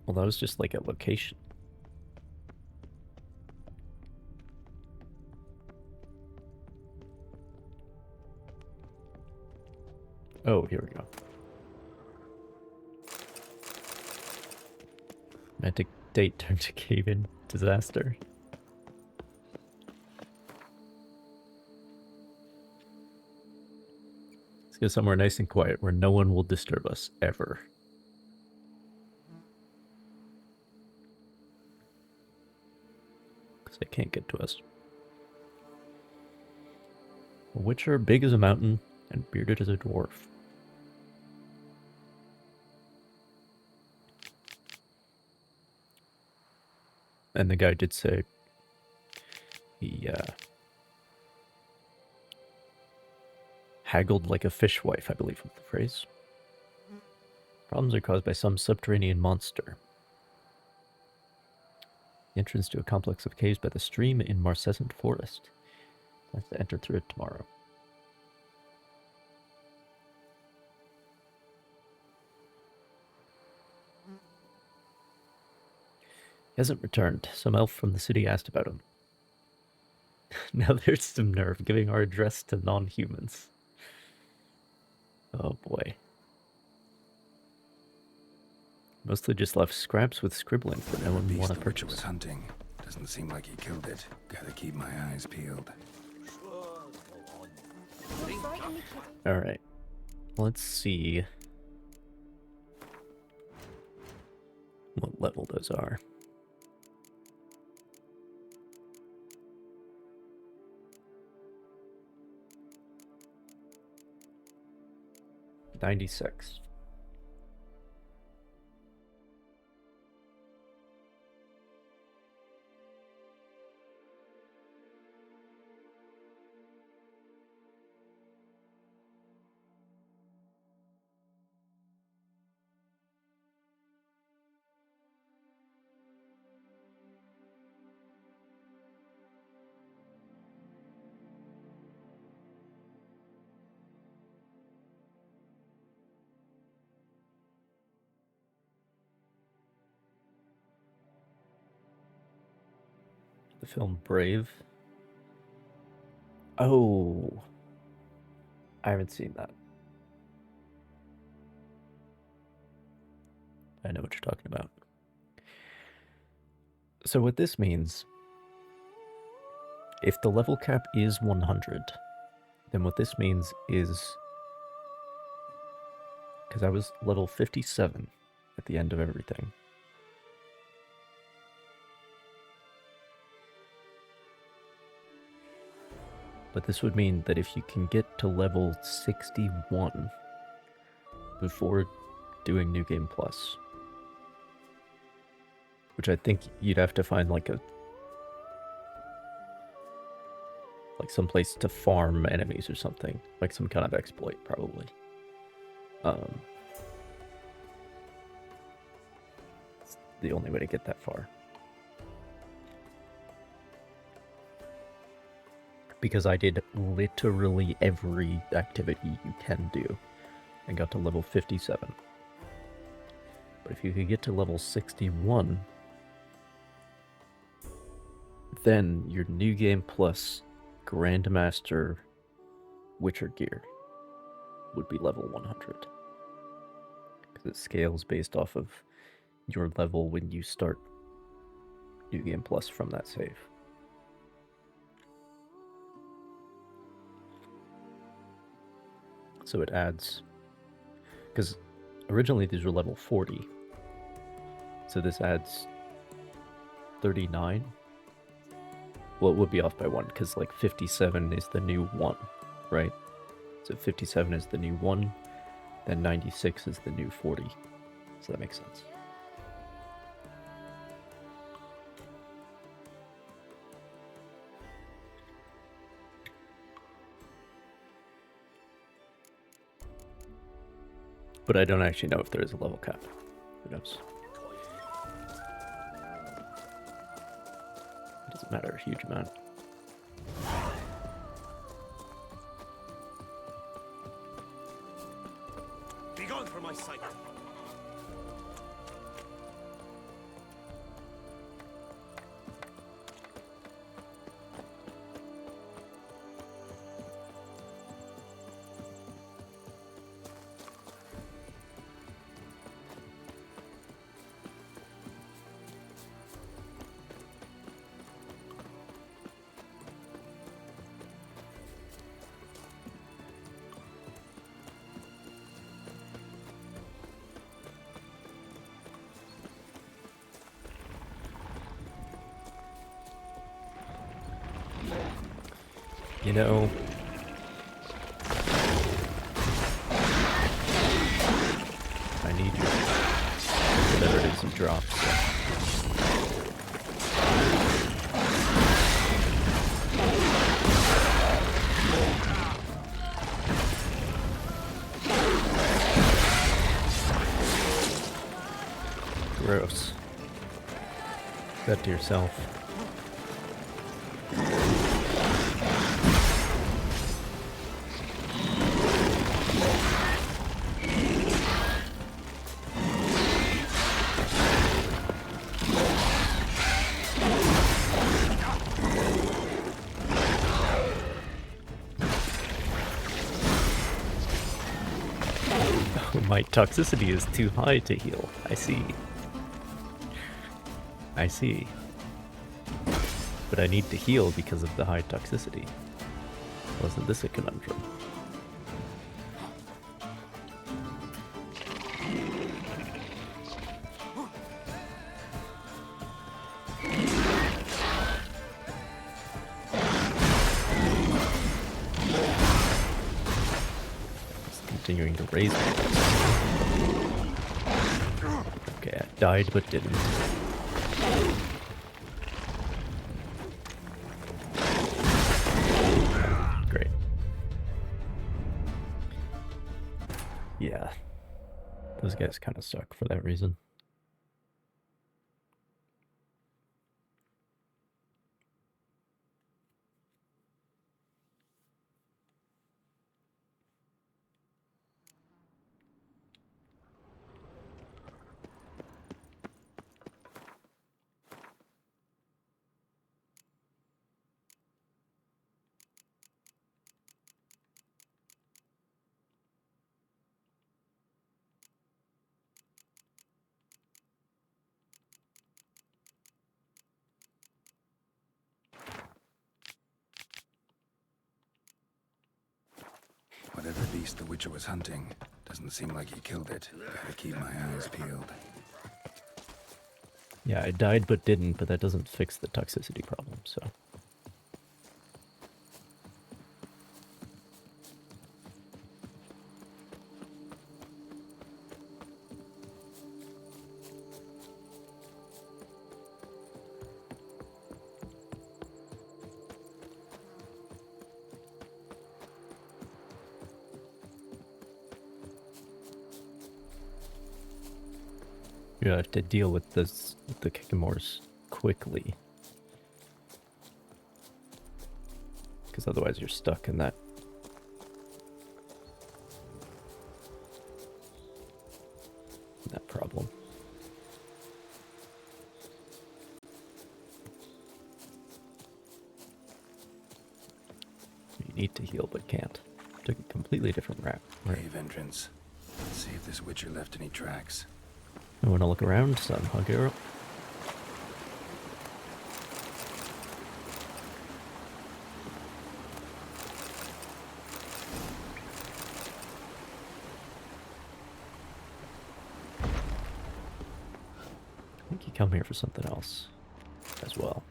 Well, that was just like a location. Oh, here we go. Romantic date turned to cave-in disaster. Let's go somewhere nice and quiet where no one will disturb us, ever. Because they can't get to us. A witcher big as a mountain and bearded as a dwarf. And the guy did say he haggled like a fishwife, I believe was the phrase. Problems are caused by some subterranean monster. The entrance to a complex of caves by the stream in Marcescent Forest. Plans to enter through it tomorrow. hasn't returned. Some elf from the city asked about him. Now there's some nerve giving our address to non-humans. Oh boy. Mostly just left scraps with scribbling for no one want to purchase. Was hunting. Doesn't seem like he killed it. Gotta keep my eyes peeled. Alright. Let's see what level those are. $96. The film Brave. Oh, I haven't seen that. I know what you're talking about. So what this means, if the level cap is 100, then what this means is, because I was level 57 at the end of everything. But this would mean that if you can get to level 61 before doing New Game Plus, which I think you'd have to find like some place to farm enemies or something, like some kind of exploit probably. It's the only way to get that far. Because I did literally every activity you can do and got to level 57. But if you could get to level 61, then your New Game Plus Grandmaster Witcher gear would be level 100. Because it scales based off of your level when you start New Game Plus from that save. So it adds, because originally these were level 40, so this adds 39. Well, it would be off by 1, because like 57 is the new 1, right? So 57 is the new 1, then 96 is the new 40. So that makes sense. But I don't actually know if there is a level cap. Who knows? It doesn't matter a huge amount. Be gone from my sight. You know, I need you. Whatever it is you drop. Gross. Do that to yourself. My toxicity is too high to heal. I see. I see. But I need to heal because of the high toxicity. Wasn't this a conundrum? Continuing to raise me. Okay, I died but didn't. Great. Yeah. Those guys kind of suck for that reason. Whatever beast the Witcher was hunting, doesn't seem like he killed it. Gotta keep my eyes peeled. Yeah, I died but didn't, but that doesn't fix the toxicity problem, so... You have to deal with this, with the Kikimores quickly. Because otherwise you're stuck in that problem. You need to heal but can't. Took a completely different route. Cave entrance. Let's see if this Witcher left any tracks. I want to look around, son. Hugger. I think you come here for something else as well.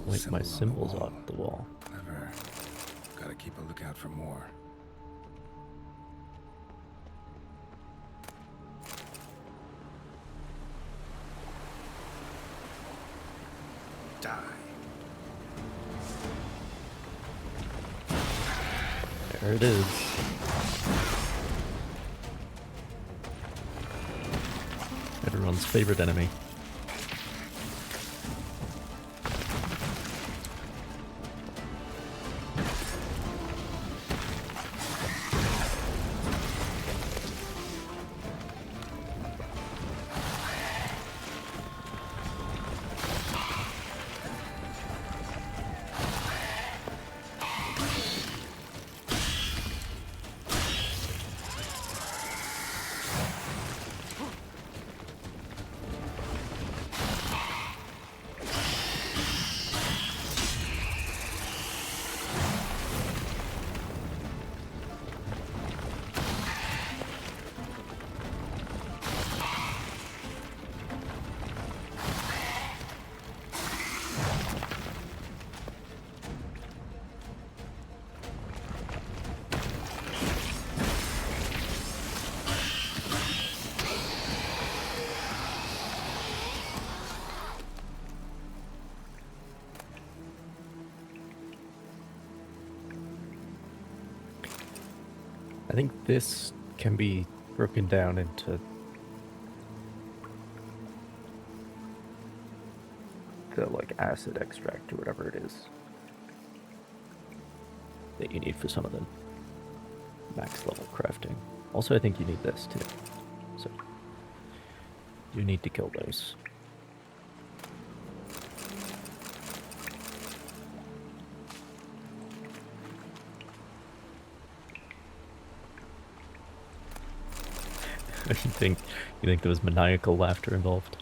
Wipe my symbols off the wall. Clever. Gotta keep a lookout for more. Die. There it is. Everyone's favorite enemy. I think this can be broken down into the like acid extract or whatever it is that you need for some of the max level crafting. Also, I think you need this too. So You need to kill those. you think there was maniacal laughter involved?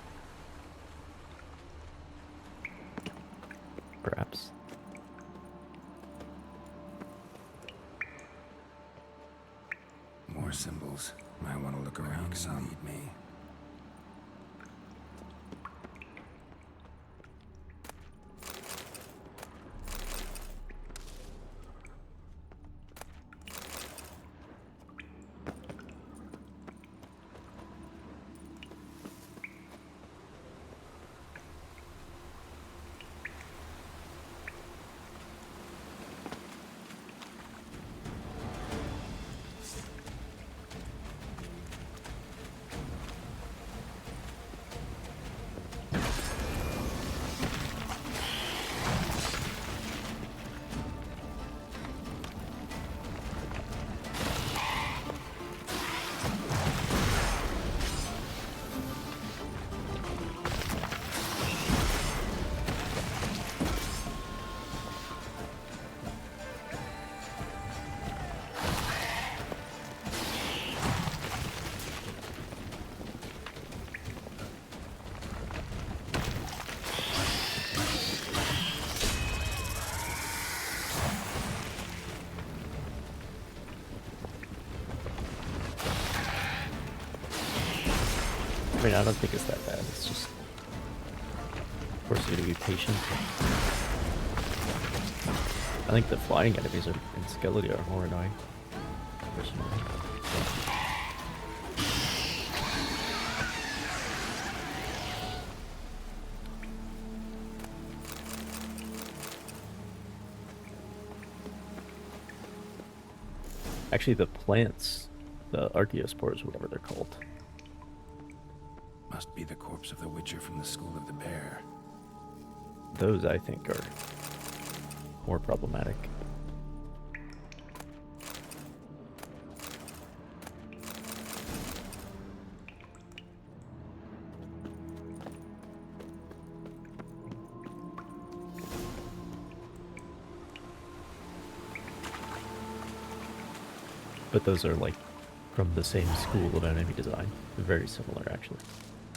Perhaps. More symbols. Might want to look around some. Need me. I mean, I don't think it's that bad. It's just forcing you to be patient. I think the flying enemies in Skellige are more annoying, personally. Actually, the plants, the archaeospores, whatever they're called. Must be the corpse of the Witcher from the School of the Bear. Those, I think, are more problematic. But those are like from the same school of enemy design. They're very similar, actually,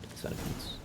to the Centipedes.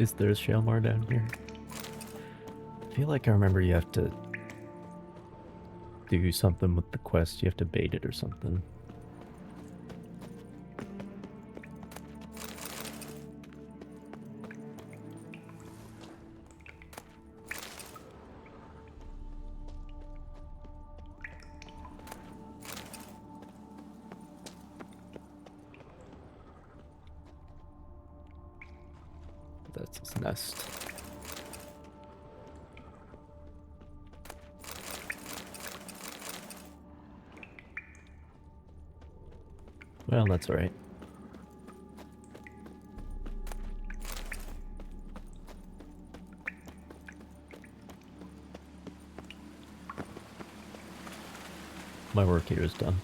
Is there a Shalmar down here? I feel like I remember you have to do something with the quest. You have to bait it or something. That's his nest. Well, that's all right. My work here is done.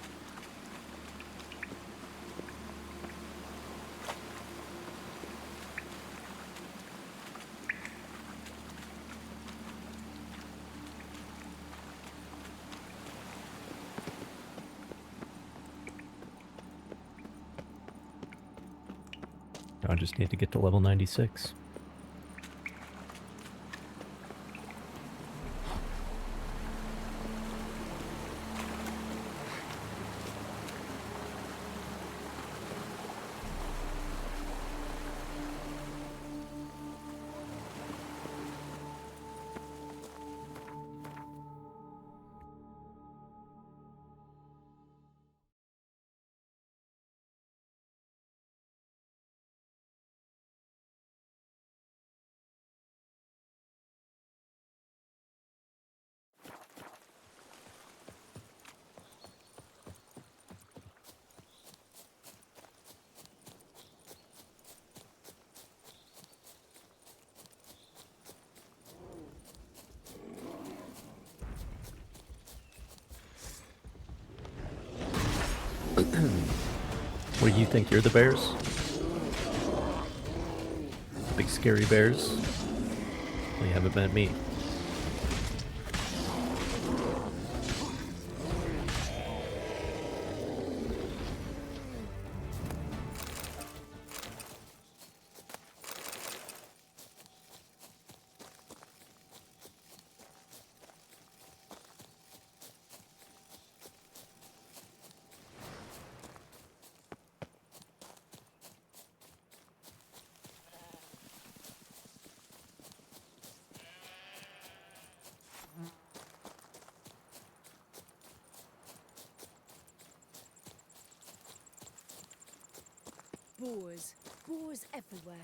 I just need to get to level 96. do you think? You're the bears? Big scary bears? Well, you haven't met me. Boars. Boars everywhere.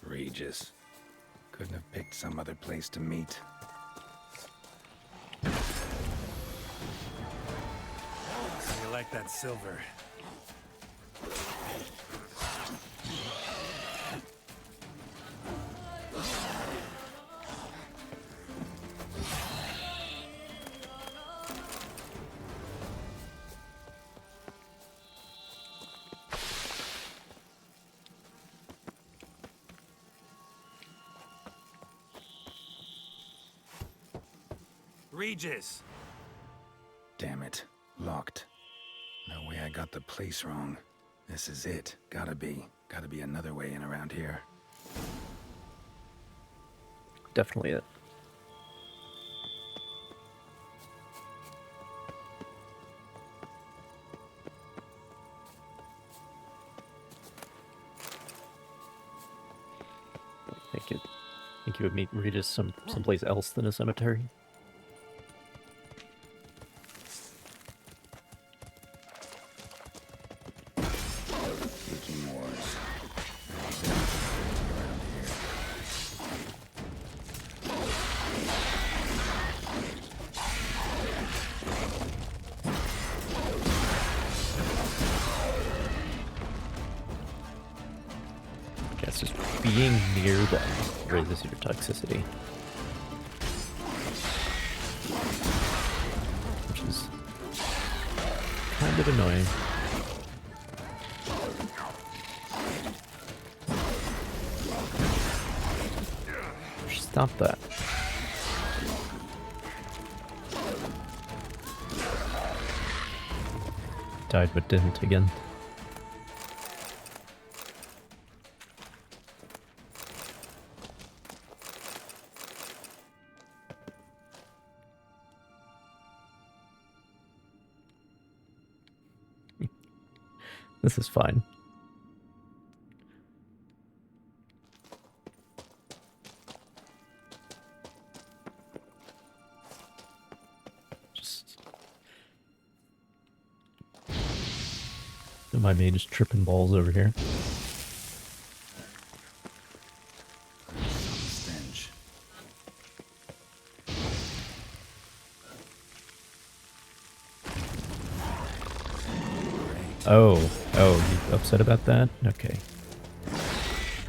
Regis. Couldn't have picked some other place to meet. How you like that silver? Regis! Damn it. Locked. No way I got the place wrong. This is it. Gotta be. Gotta be another way in around here. Definitely it. Think you would meet Regis someplace else than a cemetery? Guess just being near them raises your toxicity. Which is kind of annoying. Stop that. Died but didn't again. This is fine. Don't mind me just tripping balls over here. Stench. Oh, you upset about that? Okay.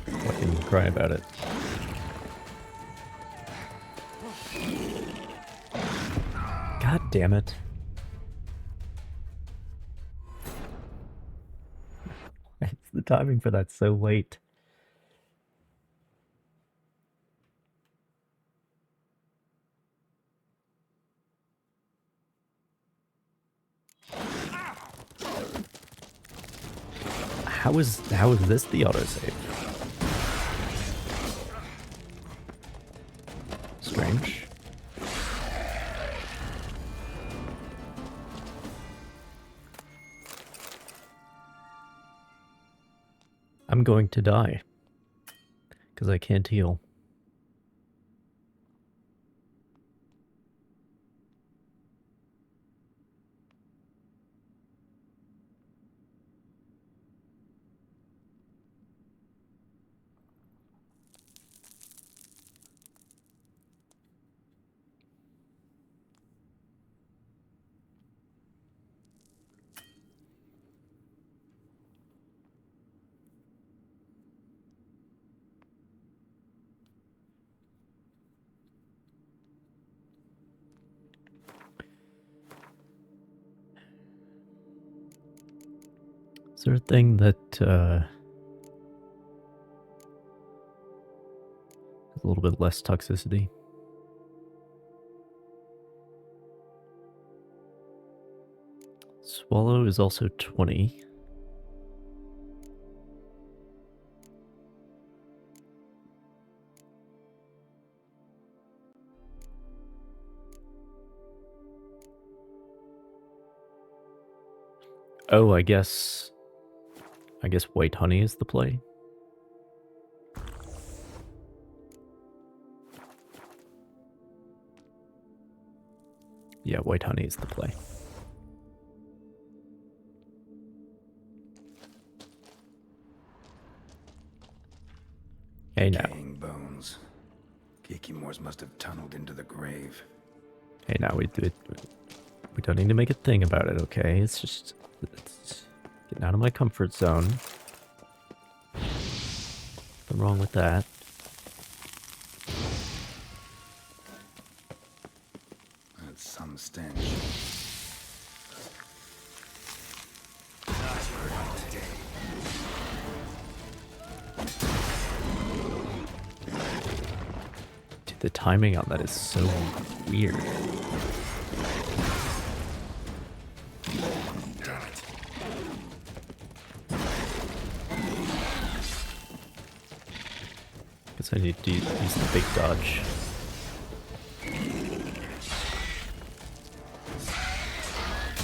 Fucking cry about it. God damn it. It's the timing for that so late. How is this the autosave? Strange. I'm going to die. Because I can't heal. Is there a thing that has a little bit less toxicity? Swallow is also 20. Oh, I guess white honey is the play. Yeah, white honey is the play. Hey now. Decaying bones. Kikimors must have tunneled into the grave. Hey now, we don't need to make a thing about it, okay? It's just getting out of my comfort zone. Nothing wrong with that. That's some stench. Dude, the timing on that is so weird. Guess I need to use the big dodge.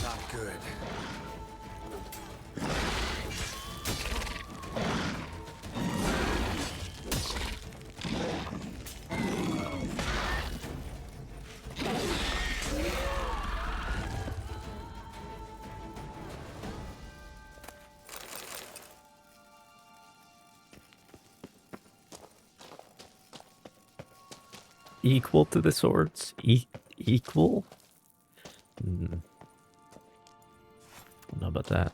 Not good. Equal to the swords? Equal? I don't know about that.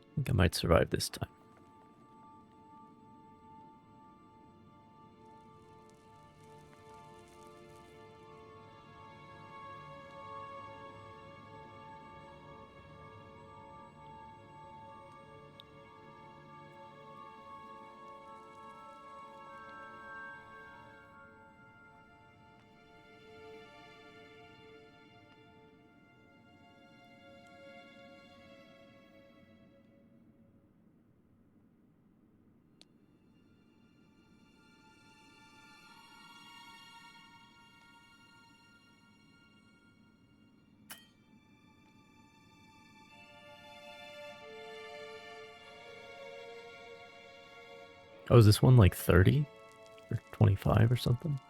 I think I might survive this time. Oh, is this one like 30? Or 25 or something?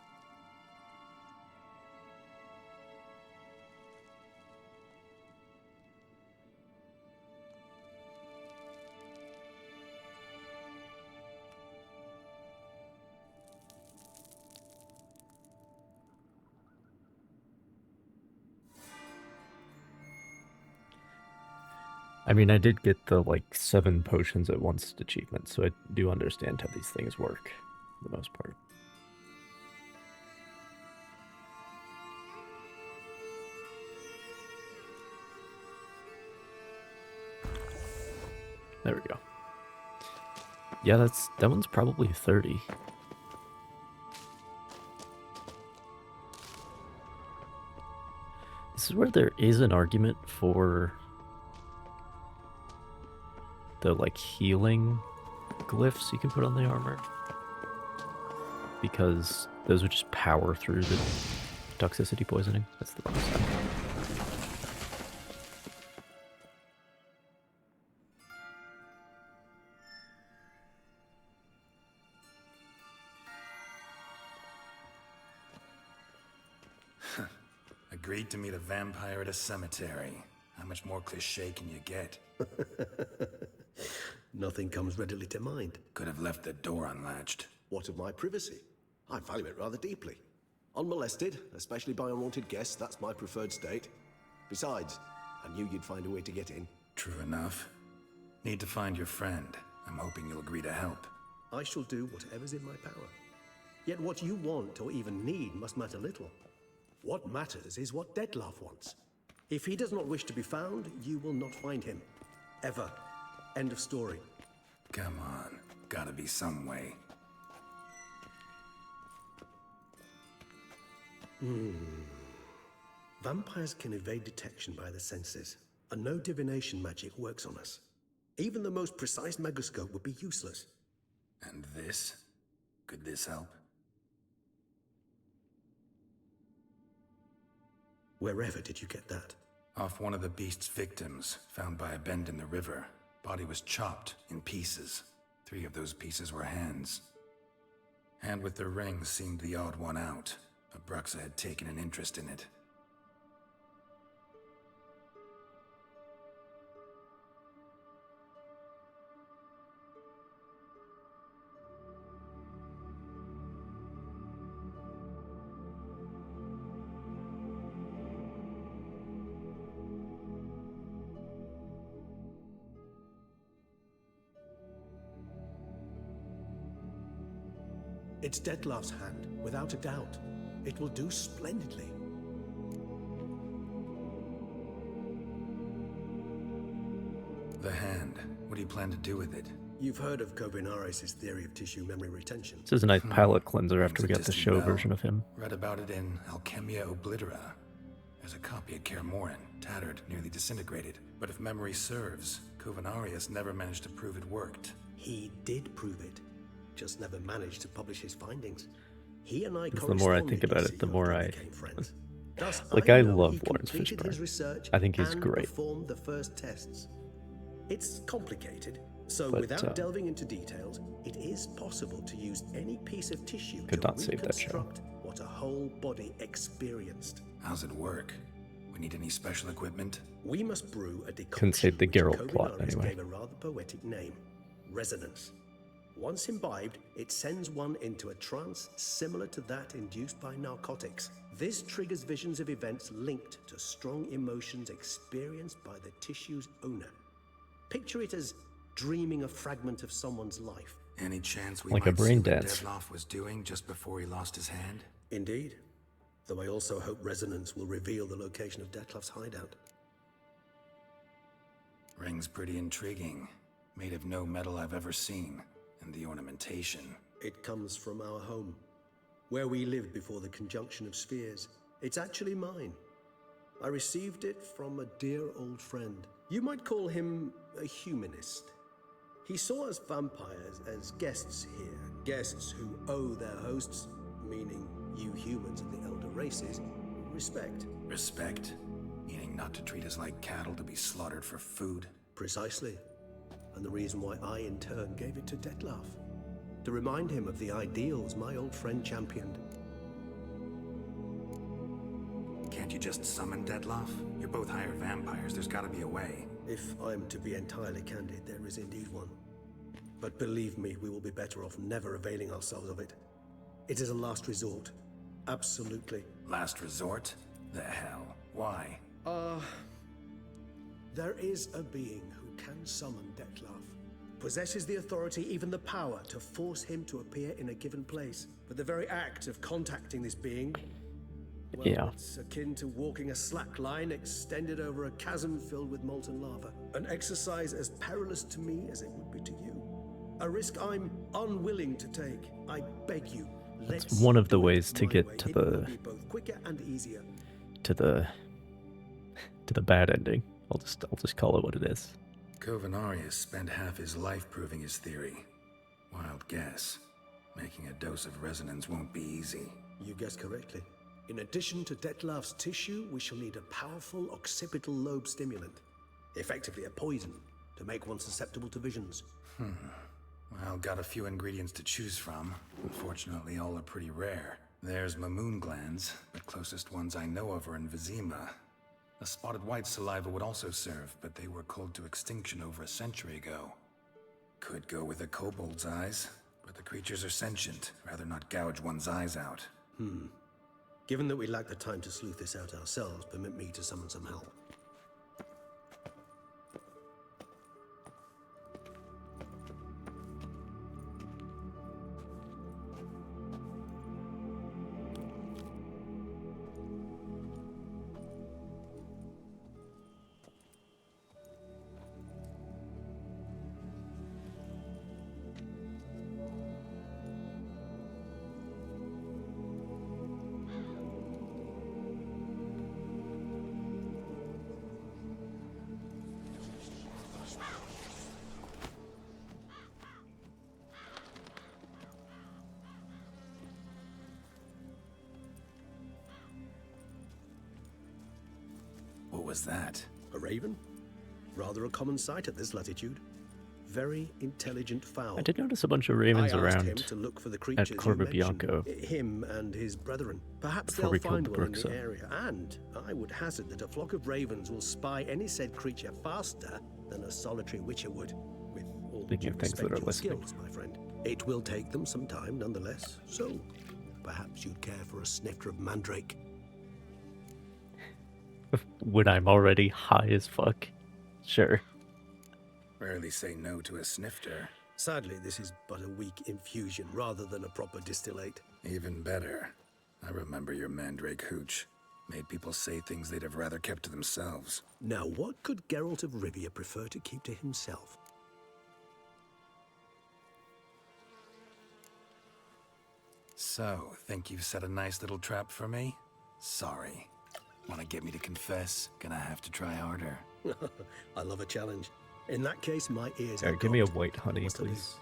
I mean, I did get the, like, 7 potions at once achievement, so I do understand how these things work, for the most part. There we go. Yeah, that one's probably 30. This is where there is an argument for the, like, healing glyphs you can put on the armor, because those would just power through the toxicity poisoning. That's the bonus side. Agreed to meet a vampire at a cemetery. How much more cliché can you get? Nothing comes readily to mind. Could have left the door unlatched. What of my privacy? I value it rather deeply. Unmolested, especially by unwanted guests, that's my preferred state. Besides, I knew you'd find a way to get in. True enough. Need to find your friend. I'm hoping you'll agree to help. I shall do whatever's in my power. Yet what you want or even need must matter little. What matters is what Dettlaff wants. If he does not wish to be found, you will not find him. Ever. End of story. Come on. Gotta be some way. Vampires can evade detection by the senses, and no divination magic works on us. Even the most precise megoscope would be useless. And this? Could this help? Wherever did you get that? Off one of the beast's victims, found by a bend in the river. Body was chopped in pieces. 3 of those pieces were hands. Hand with the ring seemed the odd one out, but Bruxa had taken an interest in it. It's Dettlaff's hand, without a doubt. It will do splendidly. The hand. What do you plan to do with it? You've heard of Kovinaris' theory of tissue memory retention. This is a nice palate cleanser after we got the show version of him. Read about it in Alchemia Oblitera. There's a copy at Kaer Morhen, tattered, nearly disintegrated. But if memory serves, Kovinaris never managed to prove it worked. He did prove it. Just never managed to publish his findings. He and I The more I think about it, the more I... Thus, I know love he Lawrence completed his Fishburne. research I think he's and great. performed the first tests. It's complicated, so But, without delving into details, it is possible to use any piece of tissue Could to not save that show. reconstruct what a whole body experienced. How's it work? We need any special equipment? We must brew a decoction Couldn't save the which Geralt plot Kovinaris anyway. gave a rather poetic name, resonance. Once imbibed, it sends one into a trance similar to that induced by narcotics. This triggers visions of events linked to strong emotions experienced by the tissue's owner. Picture it as dreaming a fragment of someone's life. Any chance we Like a might brain see what dance. Dettlaff was doing just before he lost his hand? Indeed. Though I also hope resonance will reveal the location of Dettlaff's hideout. Ring's pretty intriguing. Made of no metal I've ever seen. And the ornamentation. It comes from our home, where we lived before the conjunction of spheres. It's actually mine. I received it from a dear old friend. You might call him a humanist. He saw us vampires as guests here, guests who owe their hosts, meaning you humans of the elder races, respect. Respect? Meaning not to treat us like cattle to be slaughtered for food? Precisely. And the reason why I, in turn, gave it to Dettlaff. To remind him of the ideals my old friend championed. Can't you just summon Dettlaff? You're both hired vampires, there's gotta be a way. If I'm to be entirely candid, there is indeed one. But believe me, we will be better off never availing ourselves of it. It is a last resort. Absolutely. Last resort? The hell? Why? There is a being who can summon Dettlaff. Possesses the authority, even the power, to force him to appear in a given place. But the very act of contacting this being, well, yeah, it's akin to walking a slack line extended over a chasm filled with molten lava. An exercise as perilous to me as it would be to you. A risk I'm unwilling to take. I beg you, that's one of the ways to get to the both quicker and easier. to the bad ending. I'll just call it what it is. Covenarius spent half his life proving his theory. Wild guess. Making a dose of resonance won't be easy. You guessed correctly. In addition to Dettlaff's tissue, we shall need a powerful occipital lobe stimulant. Effectively a poison, to make one susceptible to visions. Well, got a few ingredients to choose from. Unfortunately, all are pretty rare. There's Mamoon glands, but closest ones I know of are in Vizima. A spotted white saliva would also serve, but they were cold to extinction over a century ago. Could go with a kobold's eyes, but the creatures are sentient. Rather not gouge one's eyes out. Given that we lack the time to sleuth this out ourselves, permit me to summon some help. What was that? A raven? Rather a common sight at this latitude. Very intelligent fowl. I did notice a bunch of ravens I asked around him to look for the at creatures you Corvo mentioned, Bianco. him and his brethren. Perhaps Before they'll we killed find the one in the Bruxa. area, and I would hazard that a flock of ravens will spy any said creature faster than a solitary witcher would. With all Speaking due of things that respect are your listening. skills, my friend. It will take them some time, nonetheless. So, perhaps you'd care for a snifter of mandrake. When I'm already high as fuck. Sure. Rarely say no to a snifter. Sadly, this is but a weak infusion rather than a proper distillate. Even better. I remember your mandrake hooch. Made people say things they'd have rather kept to themselves. Now, what could Geralt of Rivia prefer to keep to himself? So, think you've set a nice little trap for me? Sorry. Want to get me to confess? Gonna have to try harder. I love a challenge. In that case, my ears are Give me a cocked. white honey, What's the please.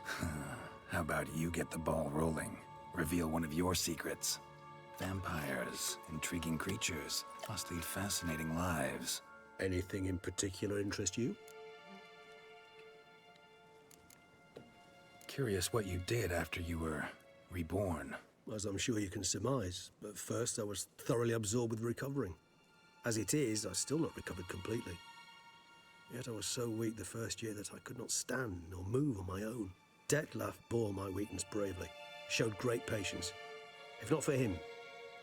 How about you get the ball rolling? Reveal one of your secrets. Vampires, intriguing creatures, must lead fascinating lives. Anything in particular interest you? Curious what you did after you were reborn. As I'm sure you can surmise, but first I was thoroughly absorbed with recovering. As it is, I've still not recovered completely. Yet I was so weak the first year that I could not stand nor move on my own. Dettlaff bore my weakness bravely, showed great patience. If not for him,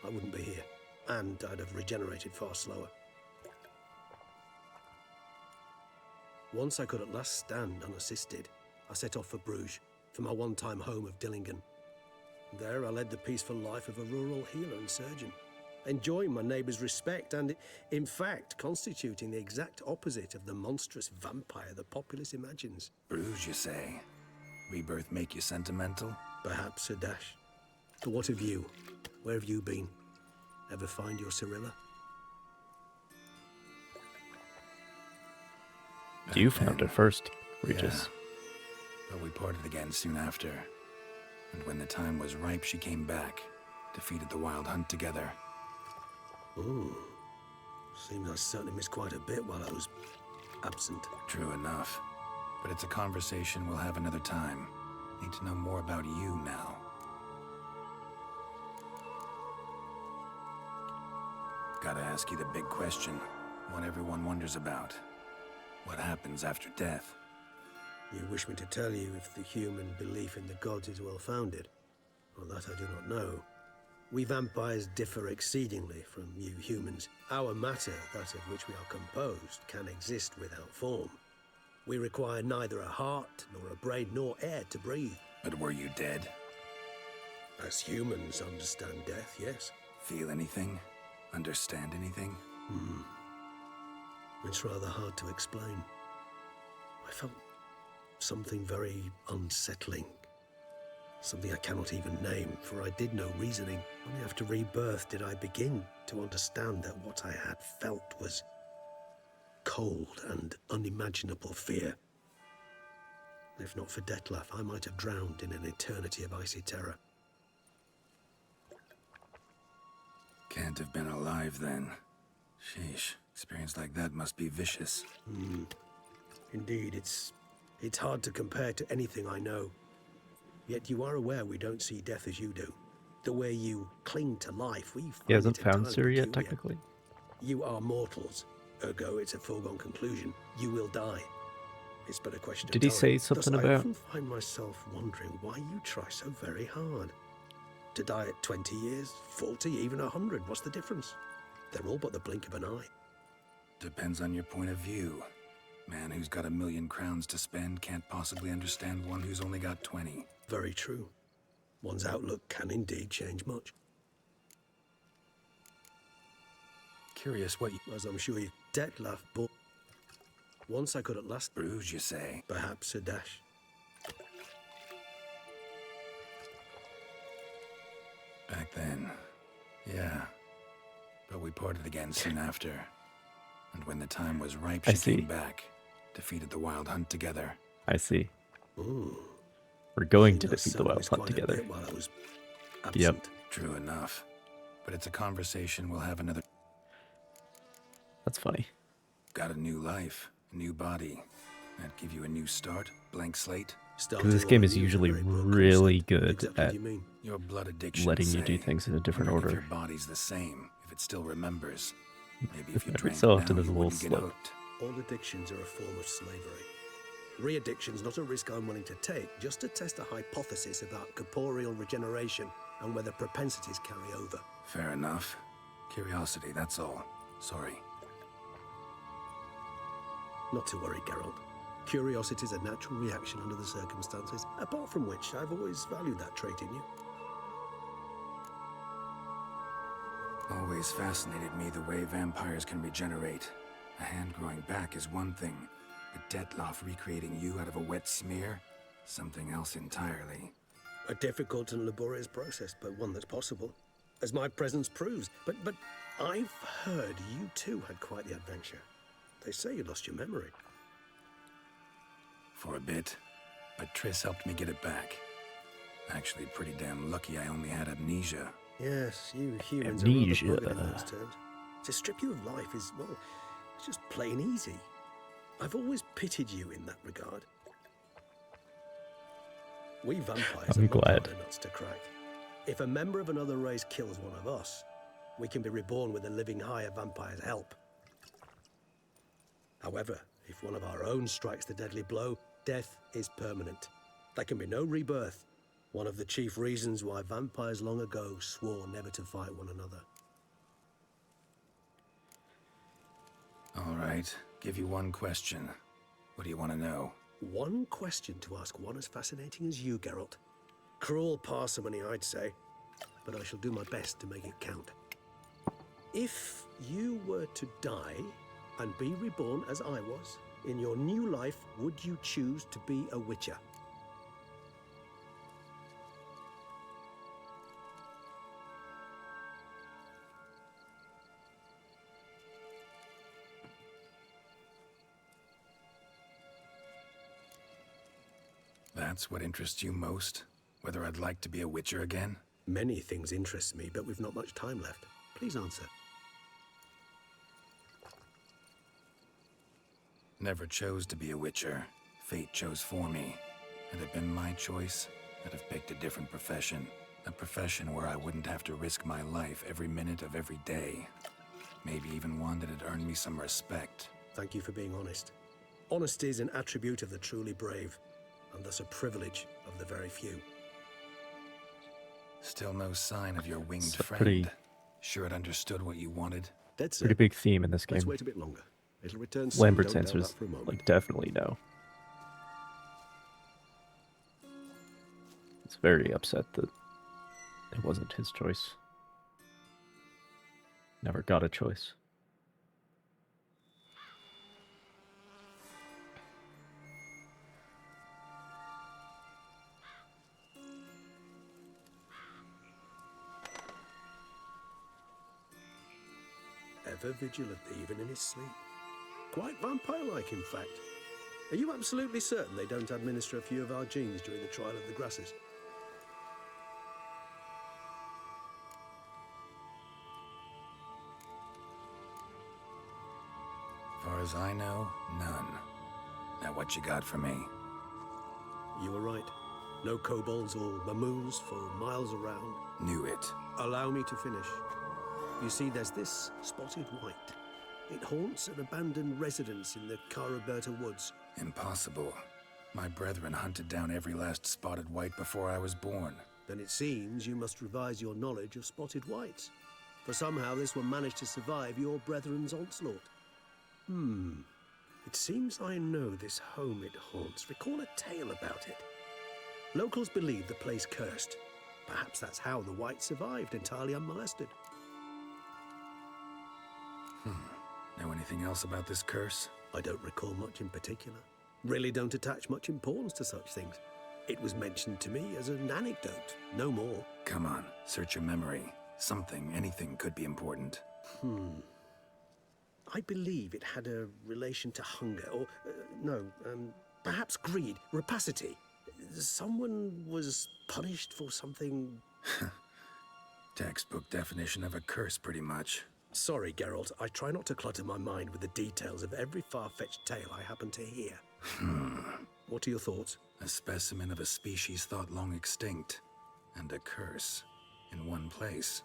I wouldn't be here, and I'd have regenerated far slower. Once I could at last stand unassisted, I set off for Bruges, for my one-time home of Dillingen. There I led the peaceful life of a rural healer and surgeon, enjoying my neighbours' respect and, in fact, constituting the exact opposite of the monstrous vampire the populace imagines. Bruges, you say? Rebirth make you sentimental? Perhaps a dash. But what of you? Where have you been? Ever find your Cyrilla? You found her first, Regis. Yeah. But we parted again soon after. And when the time was ripe, she came back. Defeated the Wild Hunt together. Ooh. Seems I certainly missed quite a bit while I was absent. True enough. But it's a conversation we'll have another time. Need to know more about you now. Gotta ask you the big question. One everyone wonders about. What happens after death? You wish me to tell you if the human belief in the gods is well-founded? Well, that I do not know. We vampires differ exceedingly from you humans. Our matter, that of which we are composed, can exist without form. We require neither a heart, nor a brain, nor air to breathe. But were you dead? As humans understand death, yes. Feel anything? Understand anything? It's rather hard to explain. I felt something very unsettling. Something I cannot even name, for I did no reasoning. Only after rebirth did I begin to understand that what I had felt was cold and unimaginable fear. If not for Detlef, I might have drowned in an eternity of icy terror. Can't have been alive then. Sheesh, experience like that must be vicious. Indeed, it's hard to compare to anything I know. Yet you are aware we don't see death as you do. The way you cling to life, we find He hasn't it found entirely Ciri yet, peculiar. technically. You are mortals, ergo it's a foregone conclusion. You will die. It's but a question Did of he time. say something Thus, I about- often find myself wondering why you try so very hard. To die at 20 years, 40, even 100, what's the difference? They're all but the blink of an eye. Depends on your point of view. Man who's got 1,000,000 crowns to spend can't possibly understand one who's only got 20. Very true. One's outlook can indeed change much. Curious what you... As I'm sure you... Detlef bought... Once I could at last... Bruise, you say? Perhaps a dash. Back then, yeah. But we parted again soon after. And when the time was ripe, I she see. came back. Defeated the Wild Hunt together. I see. Ooh. We're going to Must defeat the sound Wild was Hunt quite a together. bit while I was Yep. absent. True enough. But it's a conversation we'll have another... That's funny. Got a new life, a new body. That give you a new start, blank slate. Because this game is usually really good at Your blood addiction, letting you say. do things in a different Wondering order. If your body's the same, if it still remembers. Maybe if you Every drank so now, often there's a you little wouldn't get slip. hooked. All addictions are a form of slavery. Re-addiction's not a risk I'm willing to take, just to test a hypothesis about corporeal regeneration and whether propensities carry over. Fair enough. Curiosity, that's all. Sorry. Not to worry, Geralt. Curiosity's a natural reaction under the circumstances, apart from which I've always valued that trait in you. Always fascinated me the way vampires can regenerate. A hand growing back is one thing, but Detlef recreating you out of a wet smear? Something else entirely. A difficult and laborious process, but one that's possible, as my presence proves. But I've heard you too had quite the adventure. They say you lost your memory. For a bit, but Triss helped me get it back. Actually, pretty damn lucky I only had amnesia. Yes, you humans Amnesia. are rather rugged in those terms. To strip you of life is, well, it's just plain easy. I've always pitied you in that regard. We vampires I'm are not glad. harder nuts to crack. If a member of another race kills one of us, we can be reborn with a living higher vampire's help. However, if one of our own strikes the deadly blow, death is permanent. There can be no rebirth. One of the chief reasons why vampires long ago swore never to fight one another. All right, give you one question. What do you want to know? One question to ask one as fascinating as you, Geralt. Cruel parsimony, I'd say, but I shall do my best to make it count. If you were to die and be reborn as I was, in your new life, would you choose to be a Witcher? That's what interests you most? Whether I'd like to be a Witcher again? Many things interest me, but we've not much time left. Please answer. Never chose to be a Witcher. Fate chose for me. Had it been my choice, I'd have picked a different profession. A profession where I wouldn't have to risk my life every minute of every day. Maybe even one that'd earn me some respect. Thank you for being honest. Honesty is an attribute of the truly brave, and thus a privilege of the very few. Still no sign of your winged It's a friend. pretty- Sure it understood what you wanted? That's Pretty big theme in this game. Let's wait a bit longer. It'll return soon. Lambert's Don't doubt answer is that for a moment. like definitely no. He's very upset that it wasn't his choice. Never got a choice. Ever vigilant, even in his sleep. Quite vampire-like, in fact. Are you absolutely certain they don't administer a few of our genes during the trial of the grasses? Far as I know, none. Now what you got for me? You were right. No kobolds or mamoons for miles around. Knew it. Allow me to finish. You see, there's this spotted white. It haunts an abandoned residence in the Caraberta woods. Impossible. My brethren hunted down every last spotted white before I was born. Then it seems you must revise your knowledge of spotted whites. For somehow this one managed to survive your brethren's onslaught. It seems I know this home it haunts. Recall a tale about it. Locals believe the place cursed. Perhaps that's how the white survived entirely unmolested. Know anything else about this curse? I don't recall much in particular. Really don't attach much importance to such things. It was mentioned to me as an anecdote, no more. Come on, search your memory. Something, anything could be important. I believe it had a relation to hunger, or, perhaps greed, rapacity. Someone was punished for something... Textbook definition of a curse, pretty much. Sorry, Geralt. I try not to clutter my mind with the details of every far-fetched tale I happen to hear. What are your thoughts? A specimen of a species thought long extinct, and a curse in one place.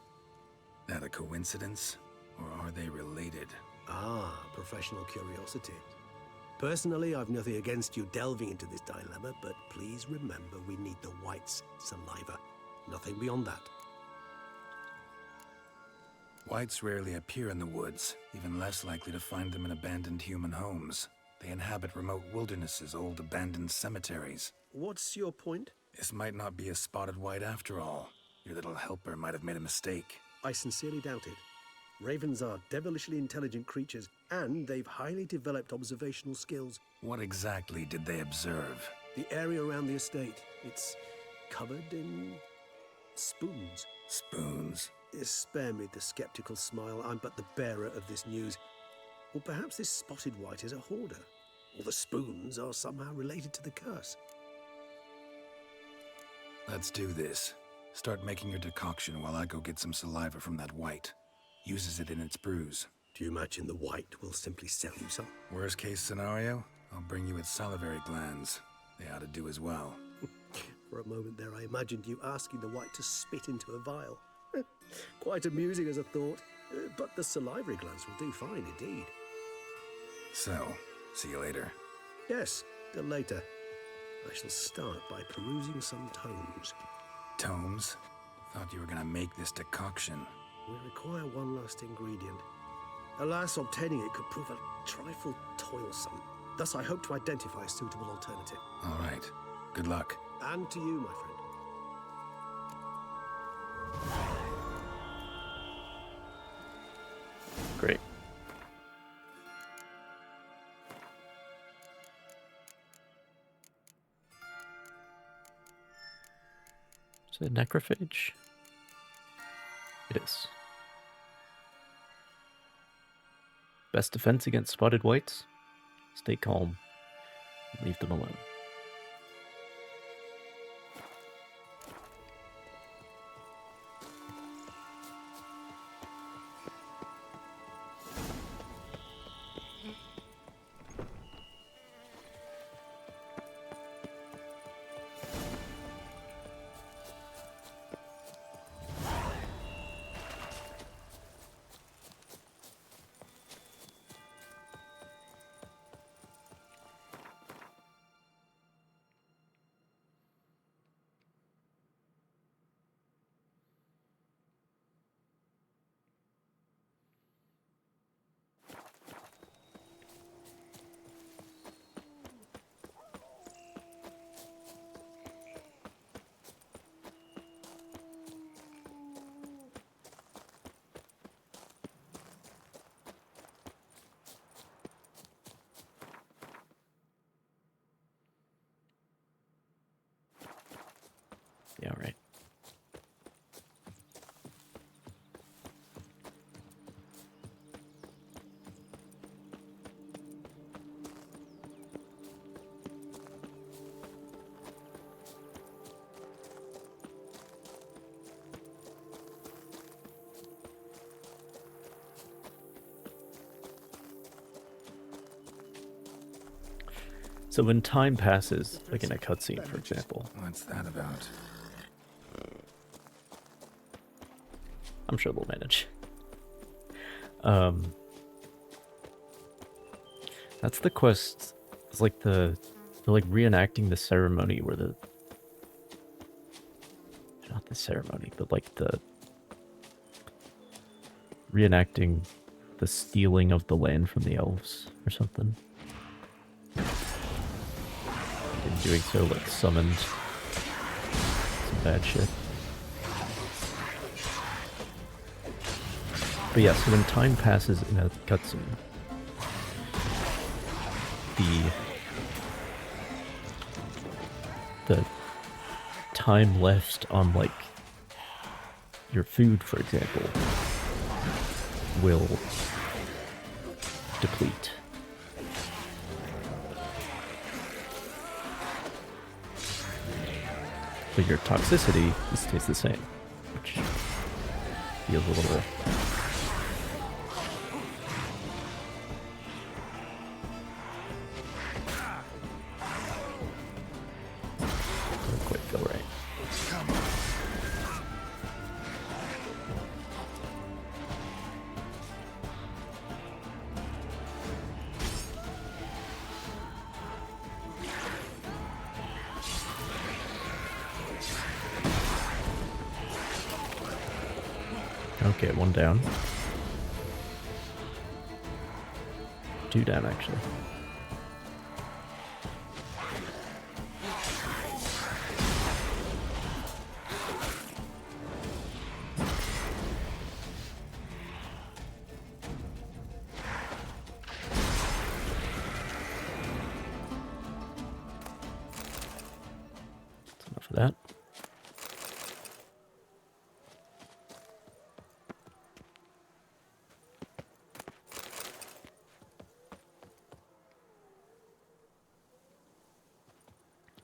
That a coincidence, or are they related? Ah, professional curiosity. Personally, I've nothing against you delving into this dilemma, but please remember we need the white's saliva. Nothing beyond that. Whites rarely appear in the woods, even less likely to find them in abandoned human homes. They inhabit remote wildernesses, old abandoned cemeteries. What's your point? This might not be a spotted white after all. Your little helper might have made a mistake. I sincerely doubt it. Ravens are devilishly intelligent creatures, and they've highly developed observational skills. What exactly did they observe? The area around the estate. It's covered in... spoons. Spoons? Spare me the skeptical smile. I'm but the bearer of this news. Or perhaps this spotted white is a hoarder. Or the spoons are somehow related to the curse. Let's do this. Start making your decoction while I go get some saliva from that white. Uses it in its brews. Do you imagine the white will simply sell you some? Worst case scenario, I'll bring you its salivary glands. They ought to do as well. For a moment there, I imagined you asking the white to spit into a vial. Quite amusing as a thought, but the salivary glands will do fine indeed. So, see you later. Yes, till later. I shall start by perusing some tomes. Tomes? Thought you were gonna make this decoction. We require one last ingredient. Alas, obtaining it could prove a trifle toilsome. Thus, I hope to identify a suitable alternative. All right. Good luck. And to you, my friend. Great. Is it necrophage? It is. Best defense against spotted whites? Stay calm. Leave them alone. Yeah, right. So when time passes, like in a cutscene, for example. What's that about? I'm sure they'll manage. That's the quest. It's like they're like reenacting the ceremony where not the ceremony, but like reenacting the stealing of the land from the elves or something. In doing so, like, summoned some bad shit. But yeah, so when time passes in a cutscene, the time left on, like, your food, for example, will deplete. But your toxicity stays the same, which feels a little... doesn't quite feel right. Okay, one down. Two down, actually. That's enough of that.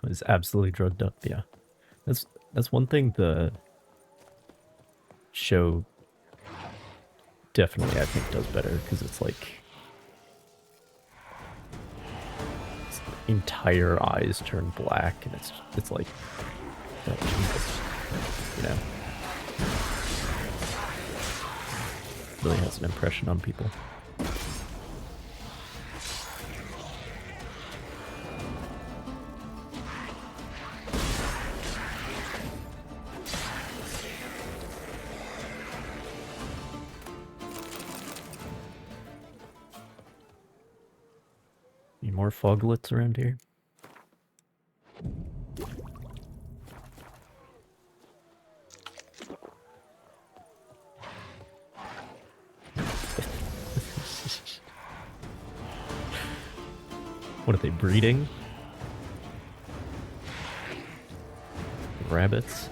Is absolutely drugged up. Yeah, that's one thing the show definitely I think does better, because it's like its entire eyes turn black and it's like, oh, Jesus, you know, really has an impression on people. Any more foglets around here? What are they breeding? Rabbits?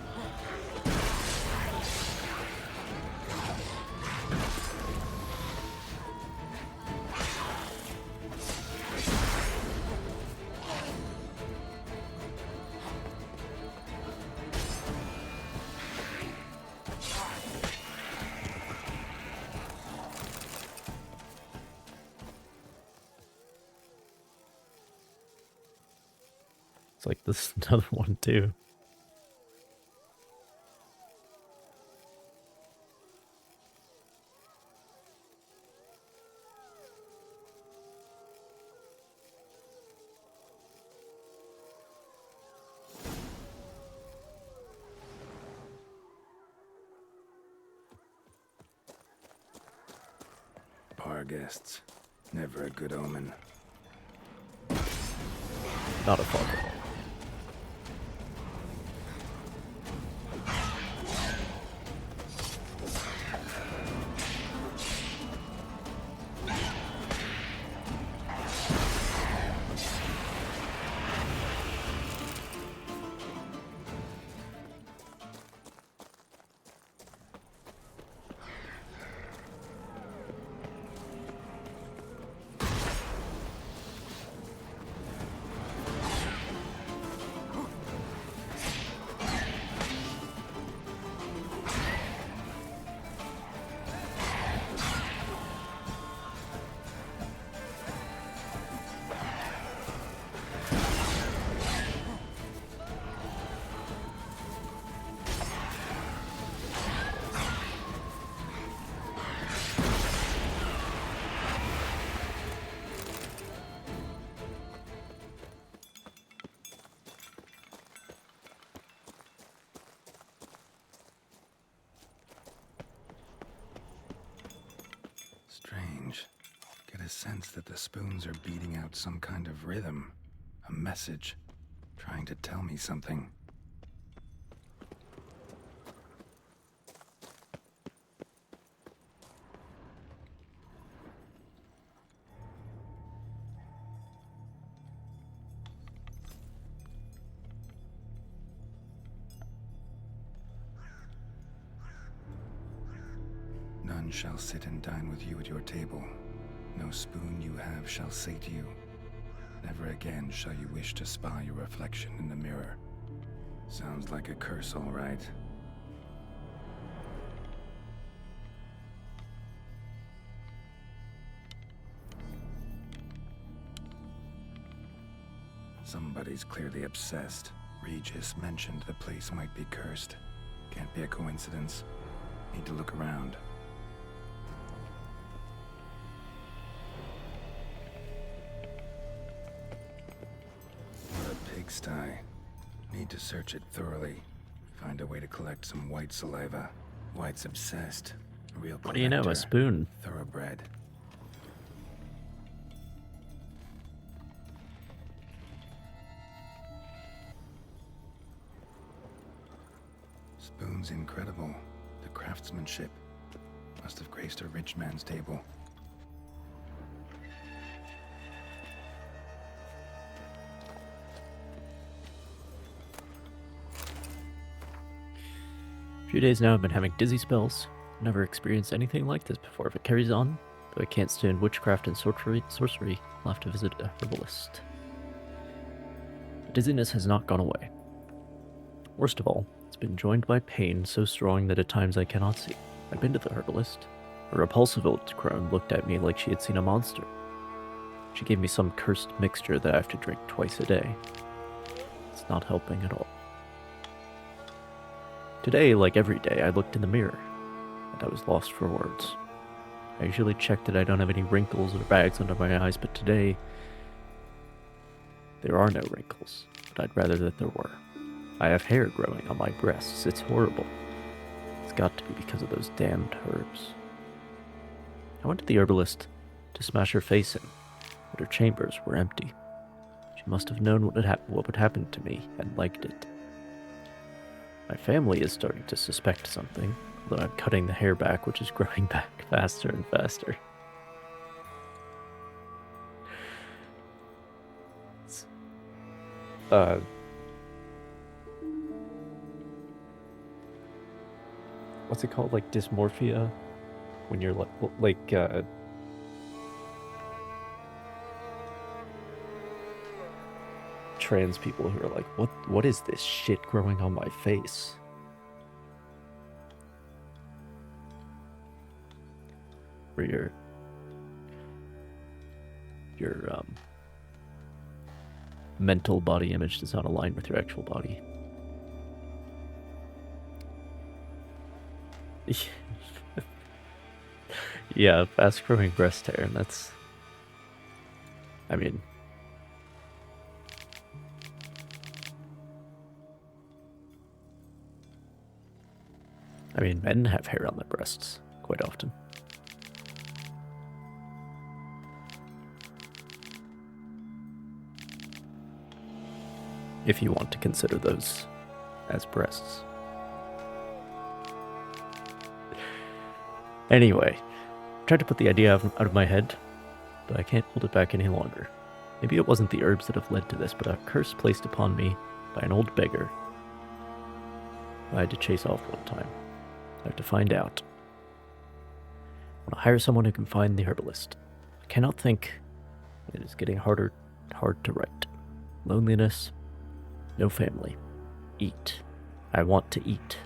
It's like this is another one too. Bar guests. Never a good omen. Not a foglet. sense that the spoons are beating out some kind of rhythm, a message, trying to tell me something. None shall sit and dine with you at your table. No spoon you have shall sate you. Never again shall you wish to spy your reflection in the mirror. Sounds like a curse, all right. Somebody's clearly obsessed. Regis mentioned the place might be cursed. Can't be a coincidence. Need to look around. What a pigsty. Need to search it thoroughly. Find a way to collect some white saliva. White's obsessed. A real collector. What do you know? A spoon. Thoroughbred. Spoon's incredible. The craftsmanship must have graced a rich man's table. A few days now I've been having dizzy spells. Never experienced anything like this before. If it carries on, though I can't stand witchcraft and sorcery, I'll have to visit a herbalist. The dizziness has not gone away. Worst of all, it's been joined by pain so strong that at times I cannot see. I've been to the herbalist. A repulsive old crone looked at me like she had seen a monster. She gave me some cursed mixture that I have to drink twice a day. It's not helping at all. Today, like every day, I looked in the mirror, and I was lost for words. I usually check that I don't have any wrinkles or bags under my eyes, but today, there are no wrinkles, but I'd rather that there were. I have hair growing on my breasts. It's horrible. It's got to be because of those damned herbs. I went to the herbalist to smash her face in, but her chambers were empty. She must have known what would happen to me and liked it. My family is starting to suspect something, although I'm cutting the hair back, which is growing back faster and faster. What's it called? Like dysmorphia? When you're trans people who are like, what is this shit growing on my face? Where your mental body image does not align with your actual body. Yeah, fast growing breast hair, and that's, I mean, men have hair on their breasts quite often. If you want to consider those as breasts. Anyway, I tried to put the idea out of my head, but I can't hold it back any longer. Maybe it wasn't the herbs that have led to this, but a curse placed upon me by an old beggar I had to chase off one time. I have to find out. I want to hire someone who can find the herbalist. I cannot think. It is getting hard to write. Loneliness. No family. Eat. I want to eat.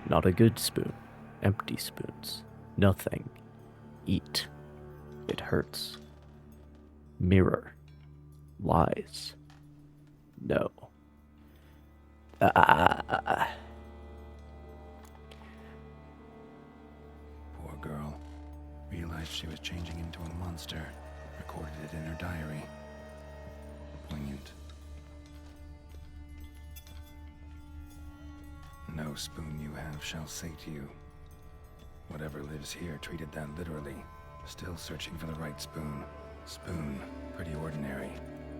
Not a good spoon. Empty spoons. Nothing. Eat. It hurts. Mirror. Lies. No. Poor girl. Realized she was changing into a monster. Recorded it in her diary. Poignant. No spoon you have shall sate you. Whatever lives here treated that literally. Still searching for the right spoon. Spoon, pretty ordinary.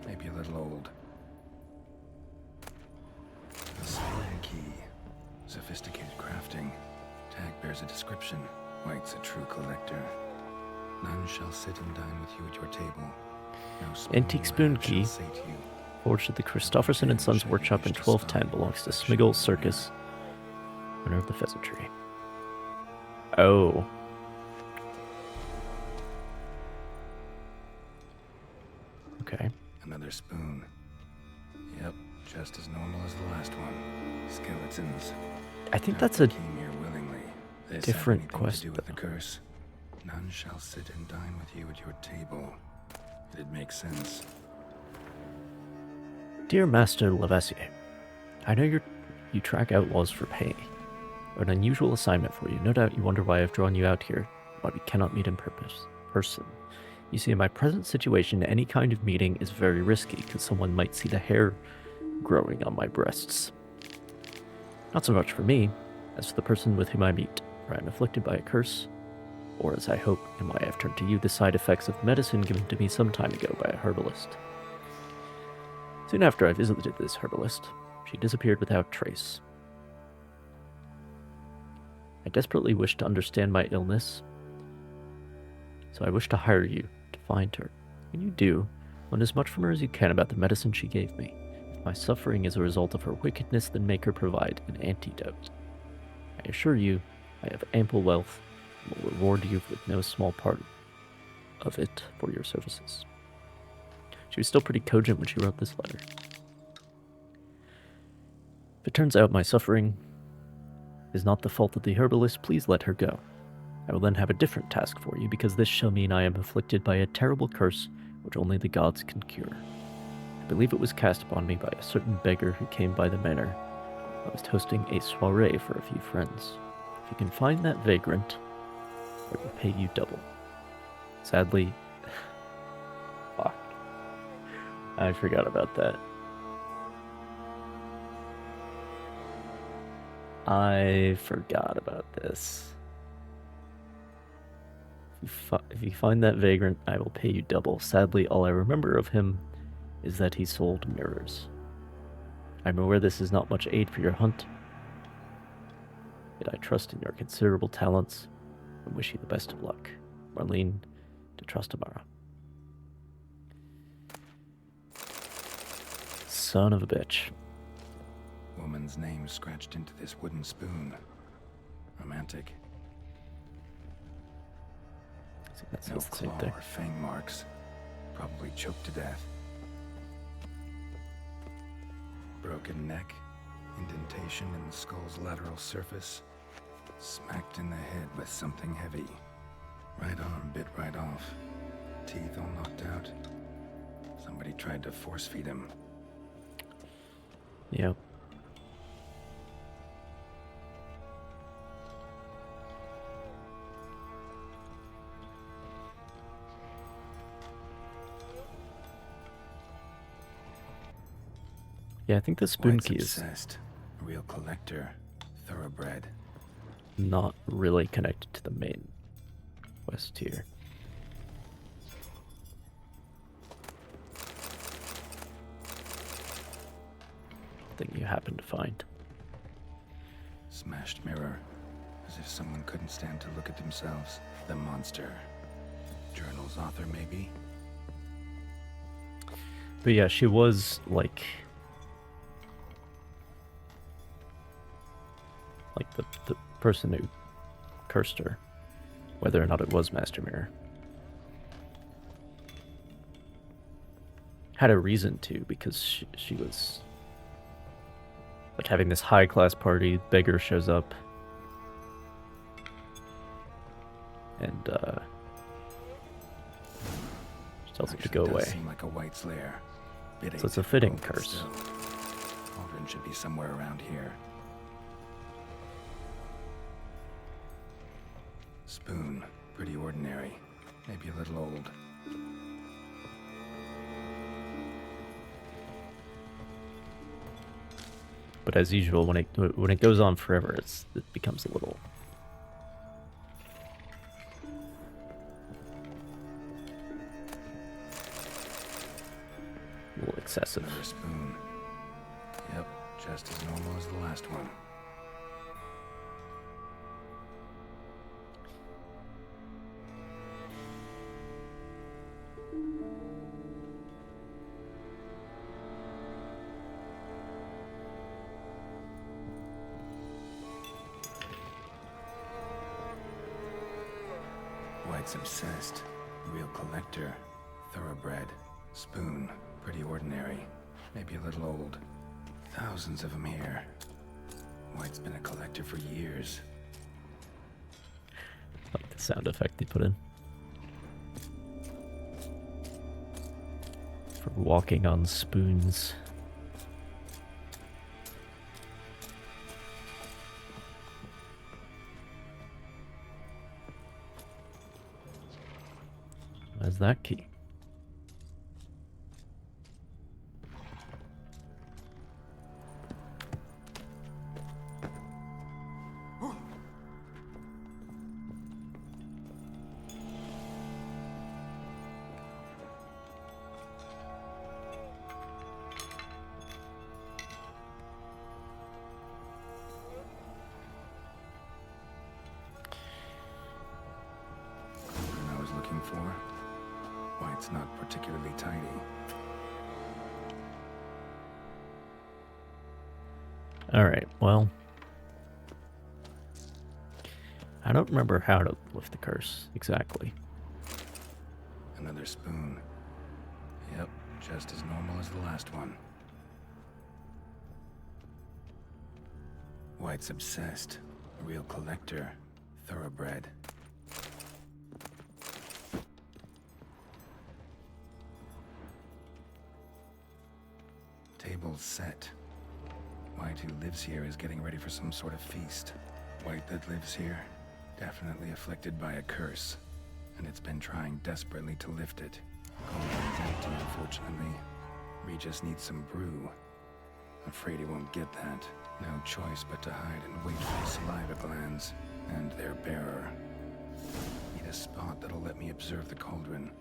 Maybe a little old. A spoon key. Sophisticated crafting. Tag bears a description. White's a true collector. None shall sit and dine with you at your table. No spoon Antique spoon shall key. sate you. Forged at the Christofferson and Sons workshop in 1210. Belongs to Smiggle Circus. Owner of the pheasantry. Oh. Okay. Another spoon. Yep, just as normal as the last one. Skeletons. I think Not that's a came here willingly. This different have anything quest, to do with the though. curse. None shall sit and dine with you at your table. It'd make sense. Dear Master Lavassier, I know you track outlaws for pay. An unusual assignment for you. No doubt you wonder why I've drawn you out here, why we cannot meet in person. You see, in my present situation, any kind of meeting is very risky, because someone might see the hair growing on my breasts. Not so much for me, as for the person with whom I meet, for I am afflicted by a curse, or as I hope, and why I have turned to you, the side effects of medicine given to me some time ago by a herbalist. Soon after I visited this herbalist, she disappeared without trace. I desperately wish to understand my illness, so I wish to hire you to find her. When you do, learn as much from her as you can about the medicine she gave me. If my suffering is a result of her wickedness, then make her provide an antidote. I assure you, I have ample wealth, and will reward you with no small part of it for your services. She was still pretty cogent when she wrote this letter. If it turns out my suffering is not the fault of the herbalist, please let her go. I will then have a different task for you, because this shall mean I am afflicted by a terrible curse which only the gods can cure. I believe it was cast upon me by a certain beggar who came by the manor. I was hosting a soiree for a few friends. If you can find that vagrant, I will pay you double. Sadly, fuck. I forgot about that. I forgot about this. If you find that vagrant, I will pay you double. Sadly, all I remember of him is that he sold mirrors. I'm aware this is not much aid for your hunt, yet I trust in your considerable talents and wish you the best of luck. Marlene de Trastamara. Son of a bitch. Woman's name scratched into this wooden spoon. Romantic. That No says the same claw thing. or fang marks. Probably choked to death. Broken neck. Indentation in the skull's lateral surface. Smacked in the head with something heavy. Right arm bit right off. Teeth all knocked out. Somebody tried to force feed him. Yep. Yeah, I think the spoon White's key is obsessed. A real collector. Thoroughbred. not really connected to the main quest here. Thing you happen to find. Smashed mirror. As if someone couldn't stand to look at themselves. The monster. Journal's author, maybe? But yeah, she was like the person who cursed her, whether or not it was Master Mirror. Had a reason to, because she was like having this high-class party, beggar shows up, and she tells him to go away. Seem like a White's lair. So it's a fitting curse. Cauldron should be somewhere around here. Spoon, pretty ordinary. Maybe a little old. But as usual, when it goes on forever, it becomes a little. A little excessive. Another spoon. Yep, just as normal as the last one. White's obsessed. Real collector. Thoroughbred. Spoon. Pretty ordinary. Maybe a little old. Thousands of them here. White's been a collector for years. I like the sound effect they put in. For walking on spoons. Where's that key? I was looking for. White's not particularly tidy. Alright, well. I don't remember how to lift the curse exactly. Another spoon. Yep, just as normal as the last one. White's obsessed. A real collector. Thoroughbred. Table's set. White, who lives here, is getting ready for some sort of feast. White that lives here, definitely afflicted by a curse, and it's been trying desperately to lift it. Cauldron's empty, unfortunately. Regis needs some brew. Afraid he won't get that. No choice but to hide and wait for the saliva glands and their bearer. Need a spot that'll let me observe the cauldron.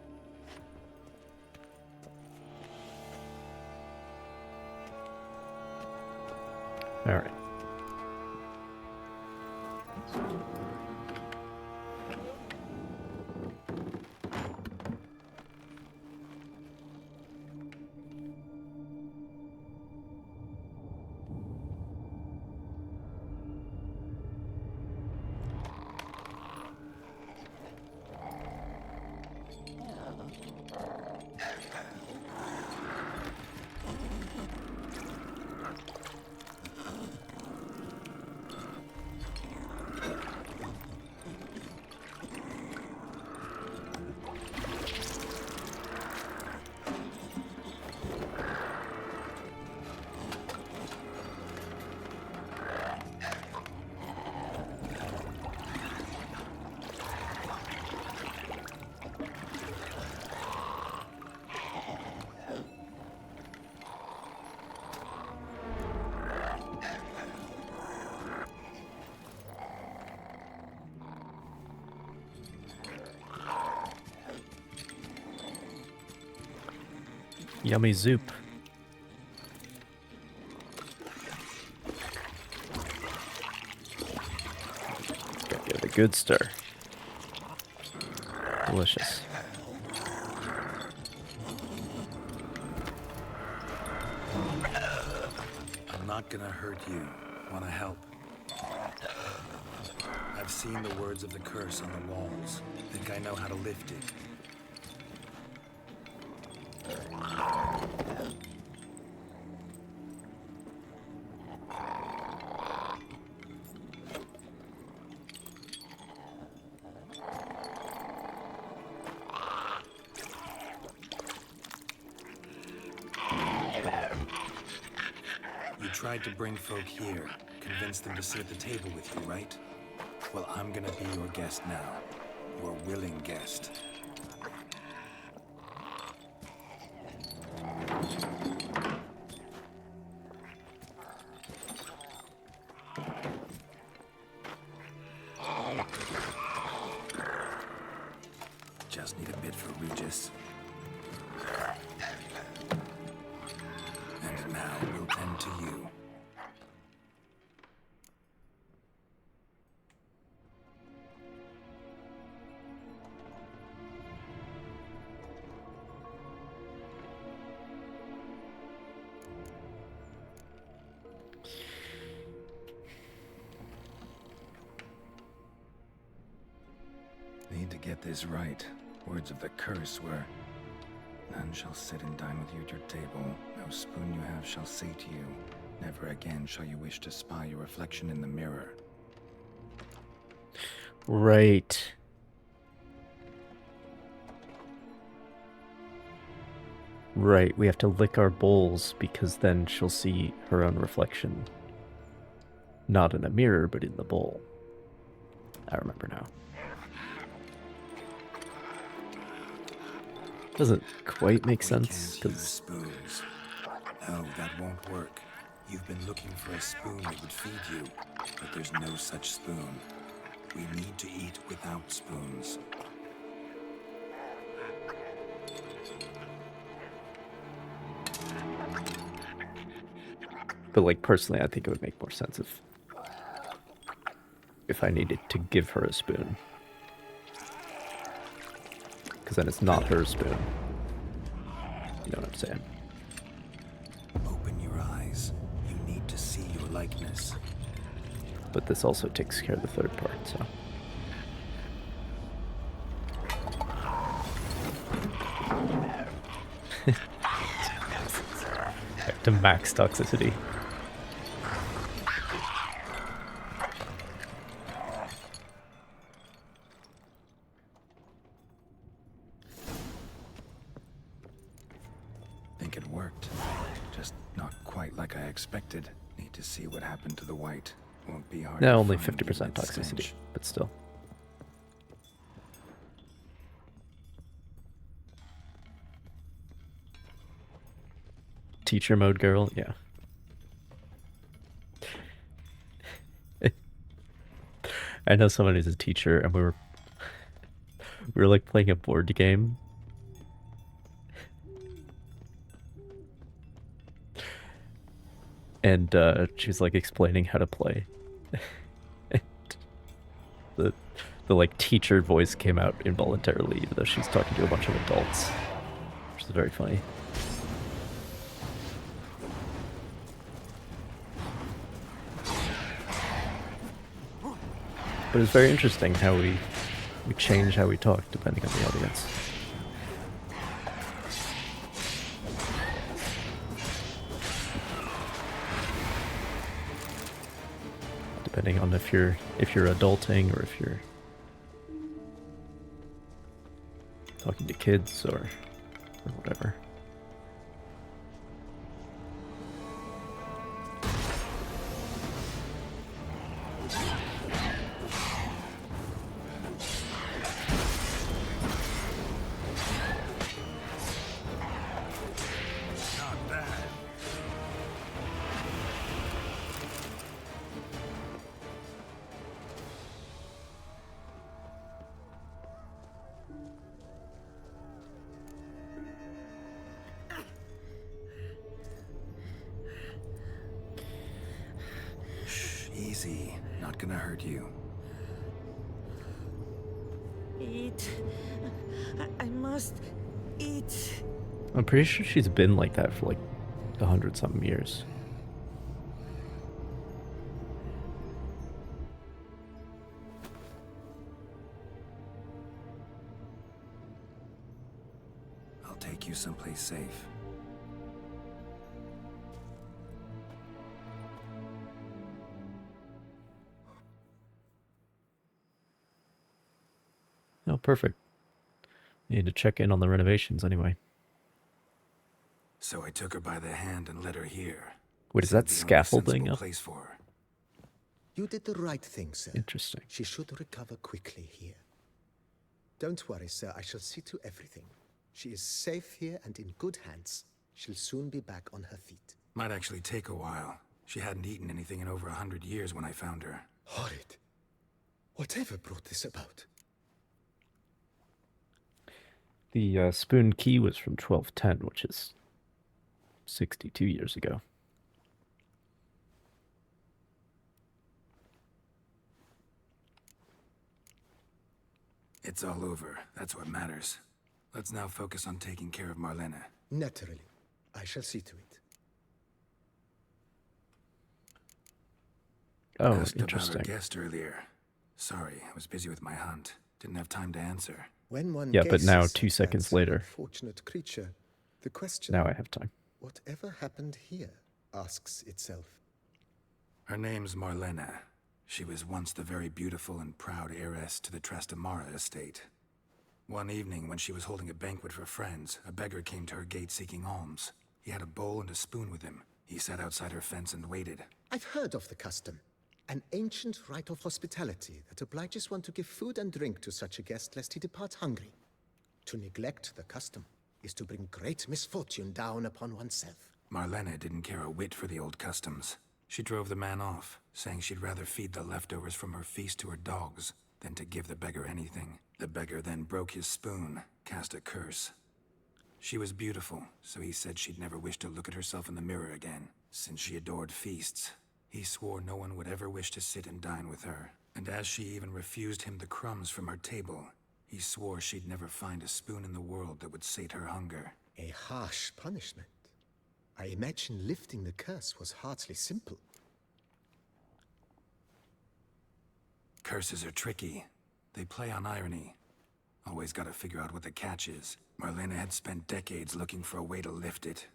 All right. Yummy soup. Gotta give it a good stir. Delicious. I'm not gonna hurt you. Wanna help? I've seen the words of the curse on the walls. Think I know how to lift it. You tried to bring folk here, convince them to sit at the table with you, right? Well, I'm gonna be your guest now. Your willing guest. Just need a bit for Regis. And now we'll tend to you. Need to get this right. Words of the curse were, none shall sit and dine with you at your table. No spoon you have shall say to you, never again shall you wish to spy your reflection in the mirror. Right. Right, we have to lick our bowls because then she'll see her own reflection. Not in a mirror, but in the bowl. I remember now. Doesn't quite make sense, because... spoons. No, that won't work. You've been looking for a spoon that would feed you, but there's no such spoon. We need to eat without spoons. But, like, personally, I think it would make more sense if I needed to give her a spoon. Because then it's not her spoon. You know what I'm saying? Open your eyes. You need to see your likeness. But this also takes care of the third part, so... Back to max toxicity. Think it worked. Just not quite like I expected. Need to see what happened to the white. Won't be hard. No, only 50% toxicity, but still. Teacher mode girl, yeah. I know someone who's a teacher, and we were like playing a board game. And she was like explaining how to play. And the like teacher voice came out involuntarily, even though she's talking to a bunch of adults, which is very funny. But it's very interesting how we change how we talk depending on the audience. Depending on if you're adulting or if you're talking to kids or whatever. Easy. Not gonna hurt you. Eat. I must eat. I'm pretty sure she's been like that for like 100-something years. I'll take you someplace safe. Oh, perfect. Need to check in on the renovations anyway. So I took her by the hand and led her here. Wait, is that scaffolding up? Place for her. You did the right thing, sir. Interesting. She should recover quickly here. Don't worry, sir. I shall see to everything. She is safe here and in good hands. She'll soon be back on her feet. Might actually take a while. She hadn't eaten anything in over 100 years when I found her. Horrid. Whatever brought this about? The spoon key was from 1210, which is 62 years ago. It's all over. That's what matters. Let's now focus on taking care of Marlene. Naturally. I shall see to it. Oh, Asked interesting. about our guest earlier. Sorry, I was busy with my hunt. Didn't have time to answer. When one Yeah, but now gazes 2 at seconds that later. unfortunate creature, the question, Now I have time. whatever happened here, asks itself. Her name's Marlene. She was once the very beautiful and proud heiress to the Trastamara estate. One evening, when she was holding a banquet for friends, a beggar came to her gate seeking alms. He had a bowl and a spoon with him. He sat outside her fence and waited. I've heard of the custom. An ancient rite of hospitality that obliges one to give food and drink to such a guest lest he depart hungry. To neglect the custom is to bring great misfortune down upon oneself. Marlene didn't care a whit for the old customs. She drove the man off, saying she'd rather feed the leftovers from her feast to her dogs than to give the beggar anything. The beggar then broke his spoon, cast a curse. She was beautiful, so he said she'd never wish to look at herself in the mirror again. Since she adored feasts, he swore no one would ever wish to sit and dine with her. And as she even refused him the crumbs from her table, he swore she'd never find a spoon in the world that would sate her hunger. A harsh punishment. I imagine lifting the curse was hardly simple. Curses are tricky. They play on irony. Always gotta figure out what the catch is. Marlene had spent decades looking for a way to lift it.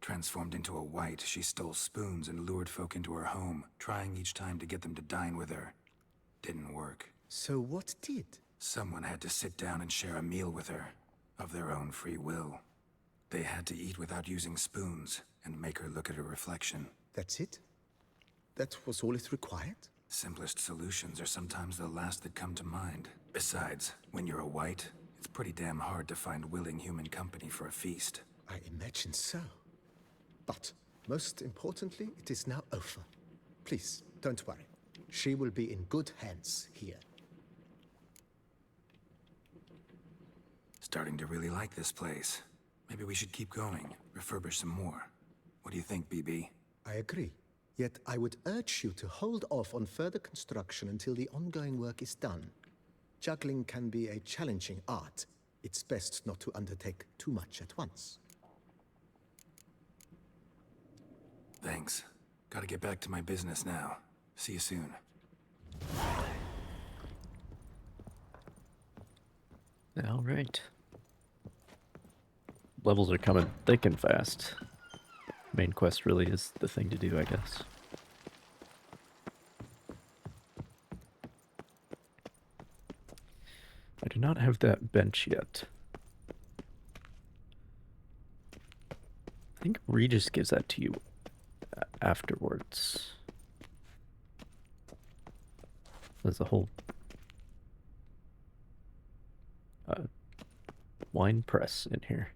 Transformed into a wight, she stole spoons and lured folk into her home, trying each time to get them to dine with her. Didn't work. So what did? Someone had to sit down and share a meal with her, of their own free will. They had to eat without using spoons, and make her look at her reflection. That's it? That was all it required? Simplest solutions are sometimes the last that come to mind. Besides, when you're a wight, it's pretty damn hard to find willing human company for a feast. I imagine so. But, most importantly, it is now over. Please, don't worry. She will be in good hands here. Starting to really like this place. Maybe we should keep going, refurbish some more. What do you think, BB? I agree. Yet I would urge you to hold off on further construction until the ongoing work is done. Juggling can be a challenging art. It's best not to undertake too much at once. Thanks. Gotta get back to my business now. See you soon. All right. Levels are coming thick and fast. Main quest really is the thing to do, I guess. I do not have that bench yet. I think Regis gives that to you afterwards. There's a whole wine press in here.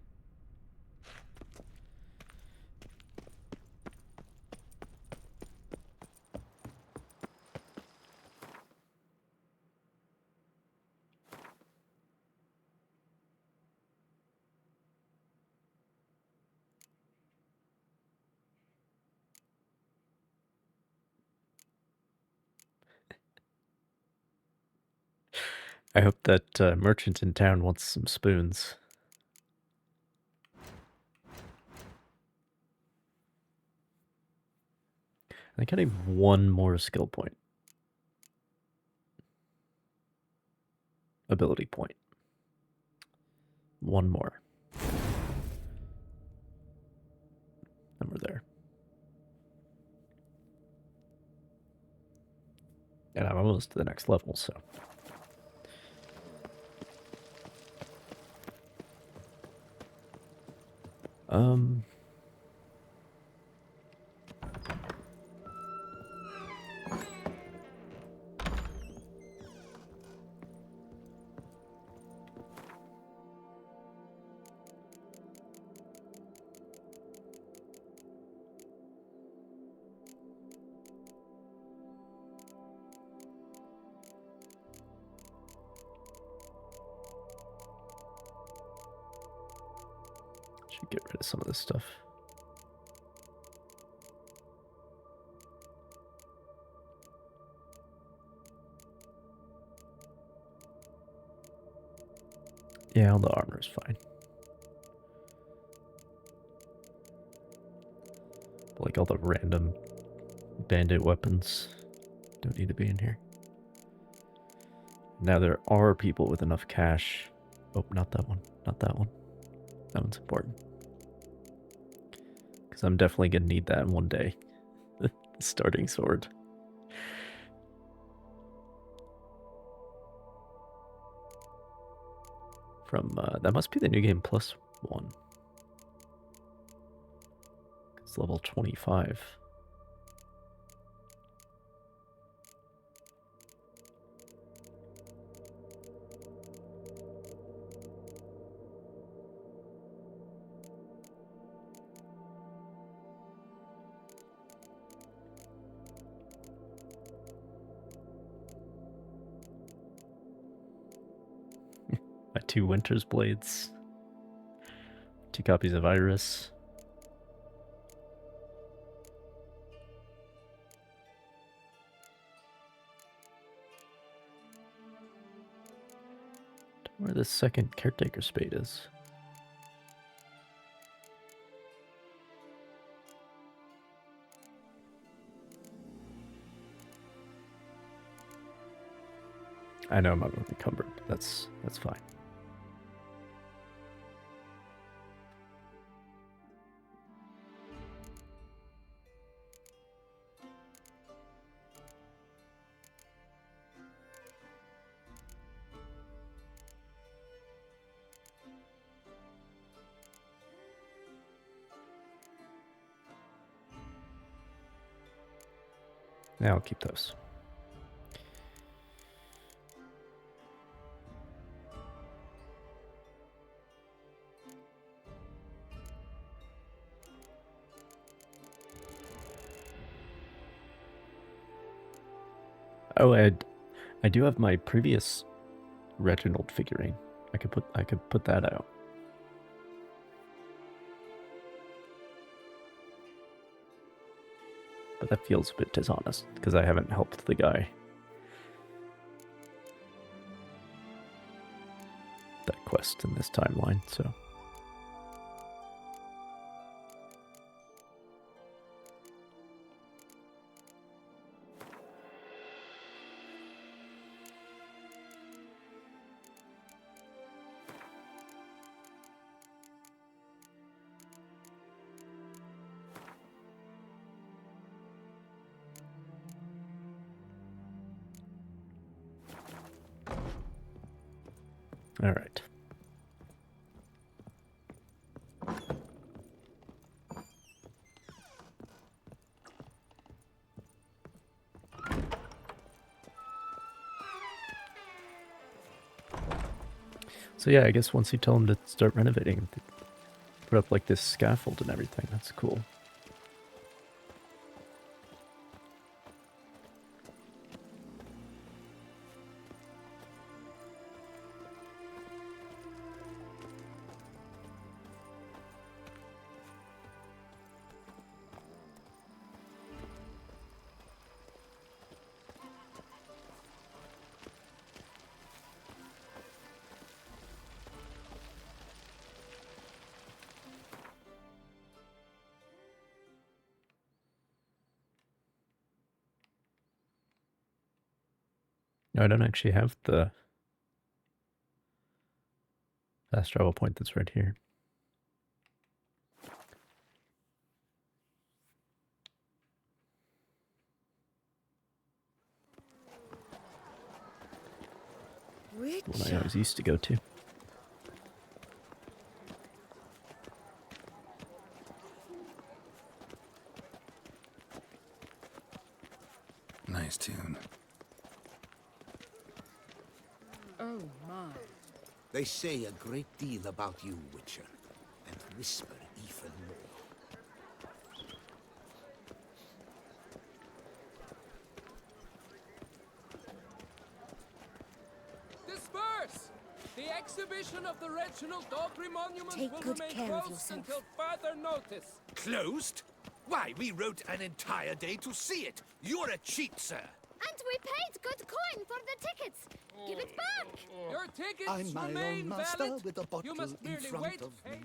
I hope that merchant in town wants some spoons. I think I need one more skill point. Ability point. One more. And we're there. And I'm almost to the next level, so... should get rid of some of this stuff. Yeah, all the armor is fine. But like all the random bandit weapons don't need to be in here. Now there are people with enough cash. Oh, not that one. Not that one. That one's important. Because I'm definitely going to need that in one day. Starting sword. From, that must be the New Game Plus one. It's level 25. My 2 Winter's Blades. 2 copies of Iris. Where the second Caretaker Spade is. I know I'm unencumbered. That's fine. Now I'll keep those. Oh, I do have my previous Reginald figurine. I could put that out. But that feels a bit dishonest because I haven't helped the guy. That quest in this timeline, so. All right. So yeah, I guess once you tell them to start renovating, put up like this scaffold and everything. That's cool. No, I don't actually have the fast travel point that's right here. One I always used to go to. Nice tune. Oh my. They say a great deal about you, Witcher, and whisper even more. Disperse! The exhibition of the Reginald Daughtry monuments Take will good remain care of closed yourself. until further notice. Closed? Why, we wrote an entire day to see it. You're a cheat, sir. And we paid good coin for the tickets. Give it back. Your tickets I'm my remain own master valid. with a bottle You must in merely front wait. of me.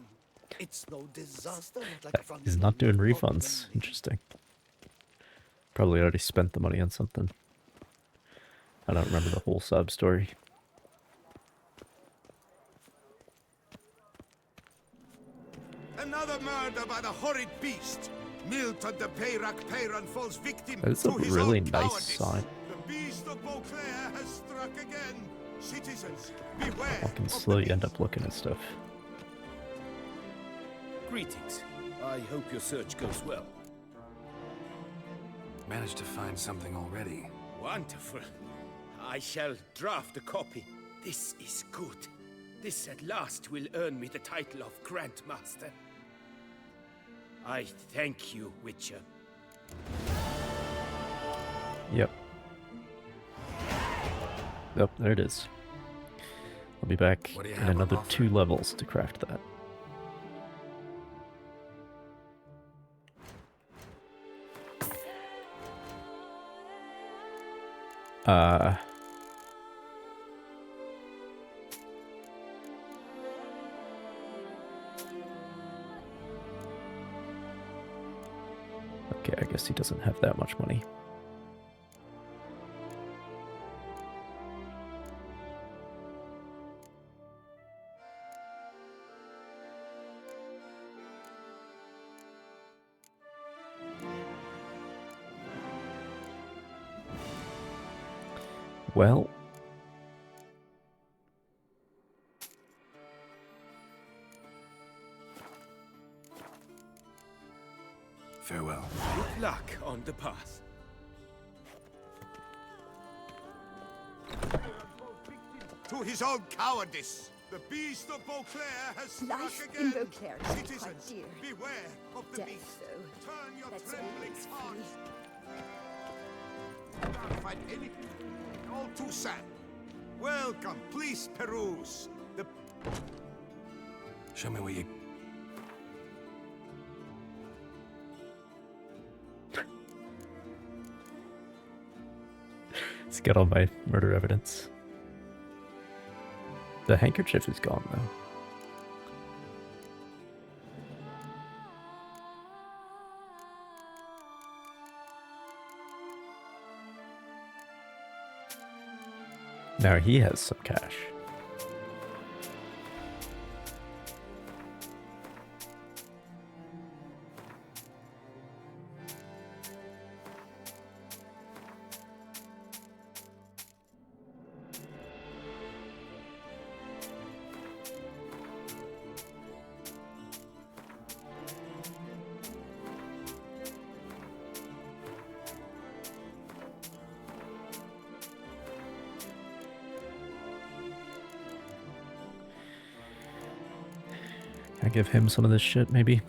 It's no disaster like from He's not doing refunds. Interesting. Probably already spent the money on something. I don't remember the whole sub story. Another murder by the horrid beast. Milton the pt44 falls victim That is a to his really own nice cowardice. sign. The beast of Beauclair has struck again. Citizens, beware. I can slowly end up looking at stuff. Greetings. I hope your search goes well. Managed to find something already. Wonderful. I shall draft a copy. This is good. This at last will earn me the title of Grandmaster. I thank you, Witcher. Yep. Yep, there it is. I'll be back in another 2 levels to craft that. Okay, I guess he doesn't have that much money. Well, farewell. Good luck on the path. To his own cowardice, the beast of Beauclair has struck Life again. in Beauclair is quite Citizens, dear. beware of the Death, beast. though, Turn your that's trembling always hearts. Can't find anything. All too sad. Welcome, please peruse. The Show me where you... let's get all my murder evidence. The handkerchief is gone, though. Now he has some cash. Can I give him some of this shit, maybe?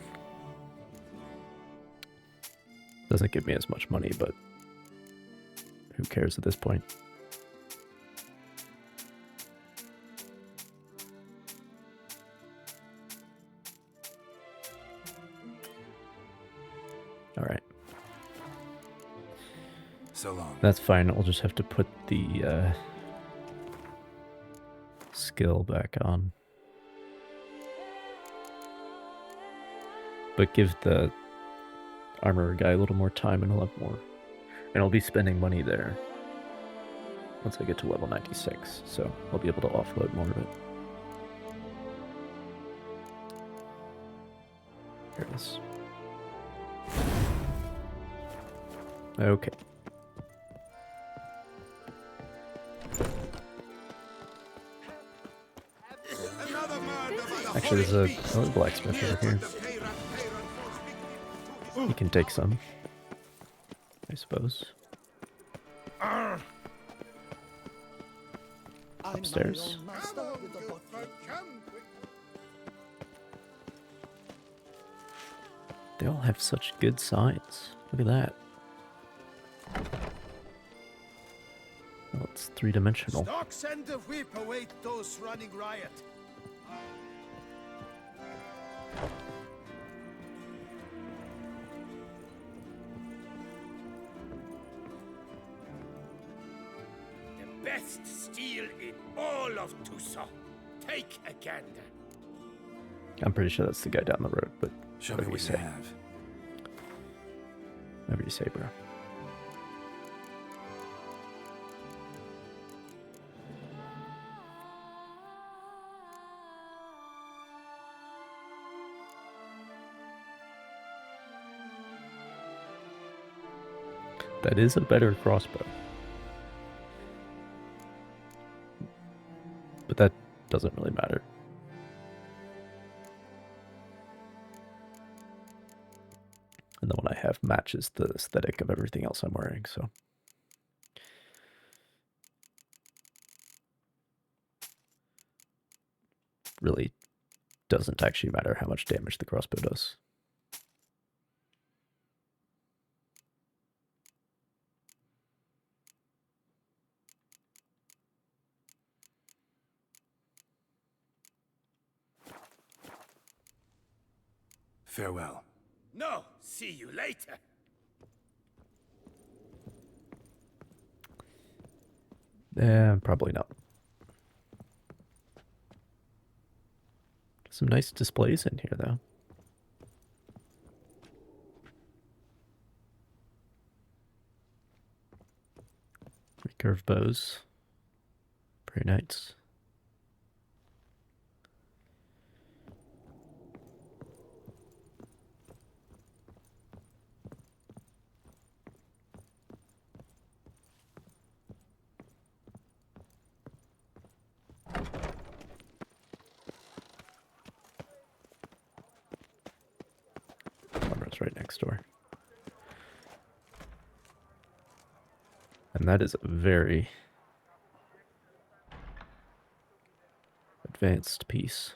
Doesn't give me as much money, but who cares at this point? Alright. So long. That's fine, I'll just have to put the skill back on. But give the armorer guy a little more time and he'll have more. And I'll be spending money there once I get to level 96, so I'll be able to offload more of it. Here it is. Okay. Actually, there's another blacksmith over here. You can take some, I suppose. Upstairs. They all have such good signs. Look at that. Well, it's 3-dimensional. Stocks and the whip await those running riot. best steel in all of Tucson. Take a gander. I'm pretty sure that's the guy down the road, but Show me what you have. Whatever you say, bro. That is a better crossbow. But that doesn't really matter. And the one I have matches the aesthetic of everything else I'm wearing, so. Really doesn't actually matter how much damage the crossbow does. Farewell. No, see you later. Probably not. Some nice displays in here, though. Recurve bows. Very nice. Armor's right next door. And that is a very advanced piece.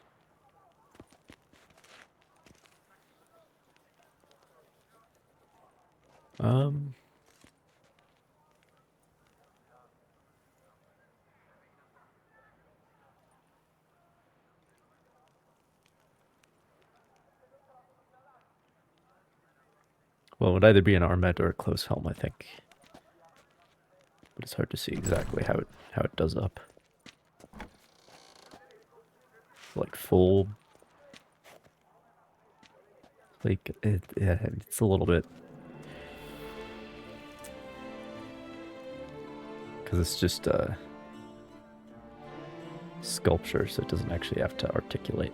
Well, it would either be an armet or a close helm, I think. But it's hard to see exactly how it does up. Like full, like yeah, it's a little bit, because it's just sculpture, so it doesn't actually have to articulate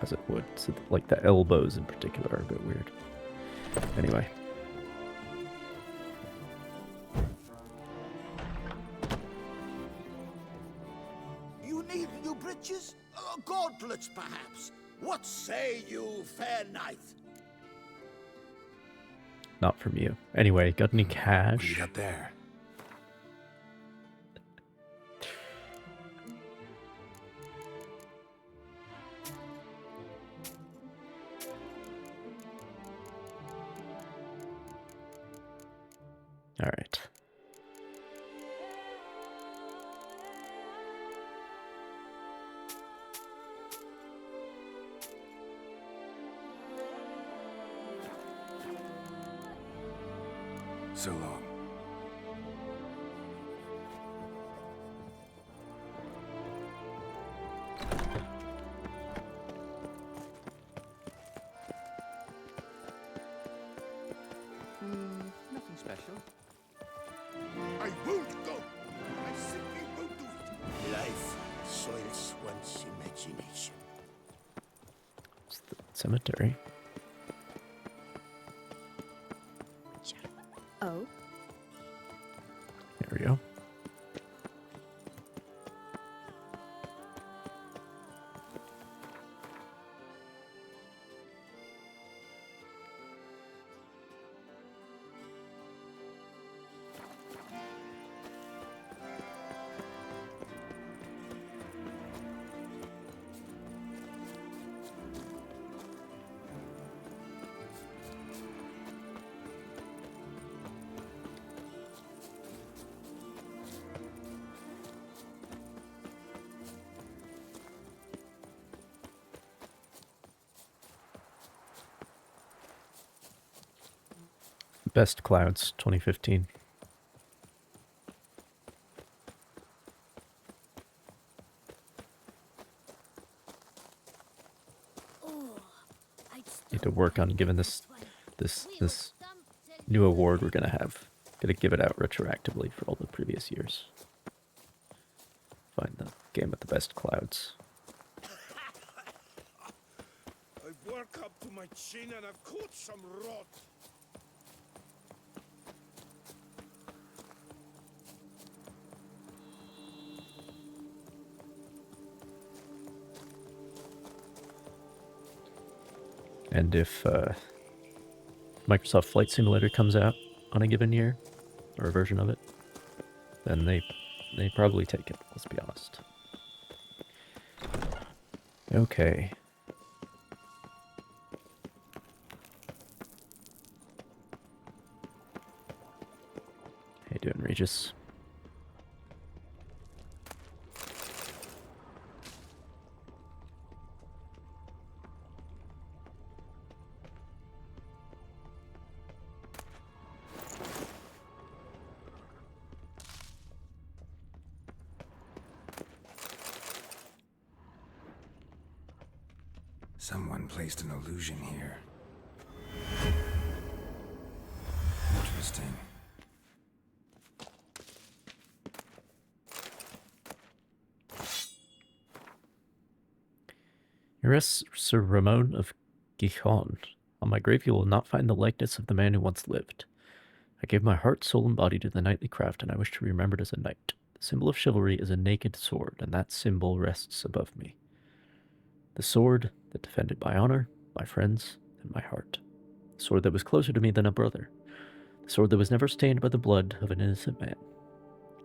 as it would. So like the elbows in particular are a bit weird. Anyway. You need new bridges? Gauntlets, perhaps? What say you, fair knight? Not from you. Anyway, got any cash? What do you got there? All right. So long. Nothing special. I won't go. I simply won't do it. Life soils one's imagination. It's the cemetery. Oh? There we go. Best Clouds 2015. Need to work on giving this new award we're gonna have. Gonna give it out retroactively for all the previous years. Find the game with the best clouds. I work up to my chin and I've caught some rot. And if Microsoft Flight Simulator comes out on a given year, or a version of it, then they probably take it, let's be honest. Okay. How you doing, Regis? Someone placed an illusion here. Interesting. Yes, Sir Ramon of Gijon. On my grave you will not find the likeness of the man who once lived. I gave my heart, soul, and body to the knightly craft, and I wish to be remembered as a knight. The symbol of chivalry is a naked sword, and that symbol rests above me. The sword that defended my honor, my friends, and my heart. The sword that was closer to me than a brother. The sword that was never stained by the blood of an innocent man.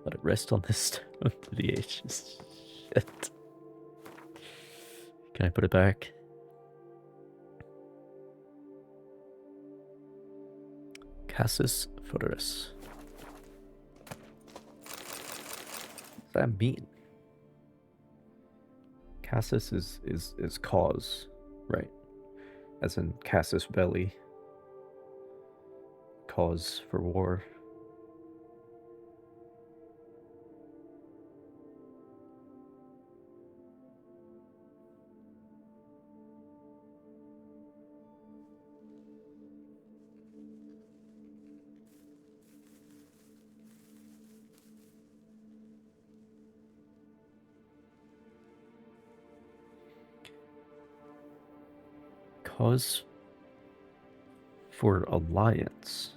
Let it rest on this stone to the ages. Shit. Can I put it back? Cassis Foederis. What does that mean? Cassis is cause, right? As in Cassis Belli. Cause for war. Cause for alliance.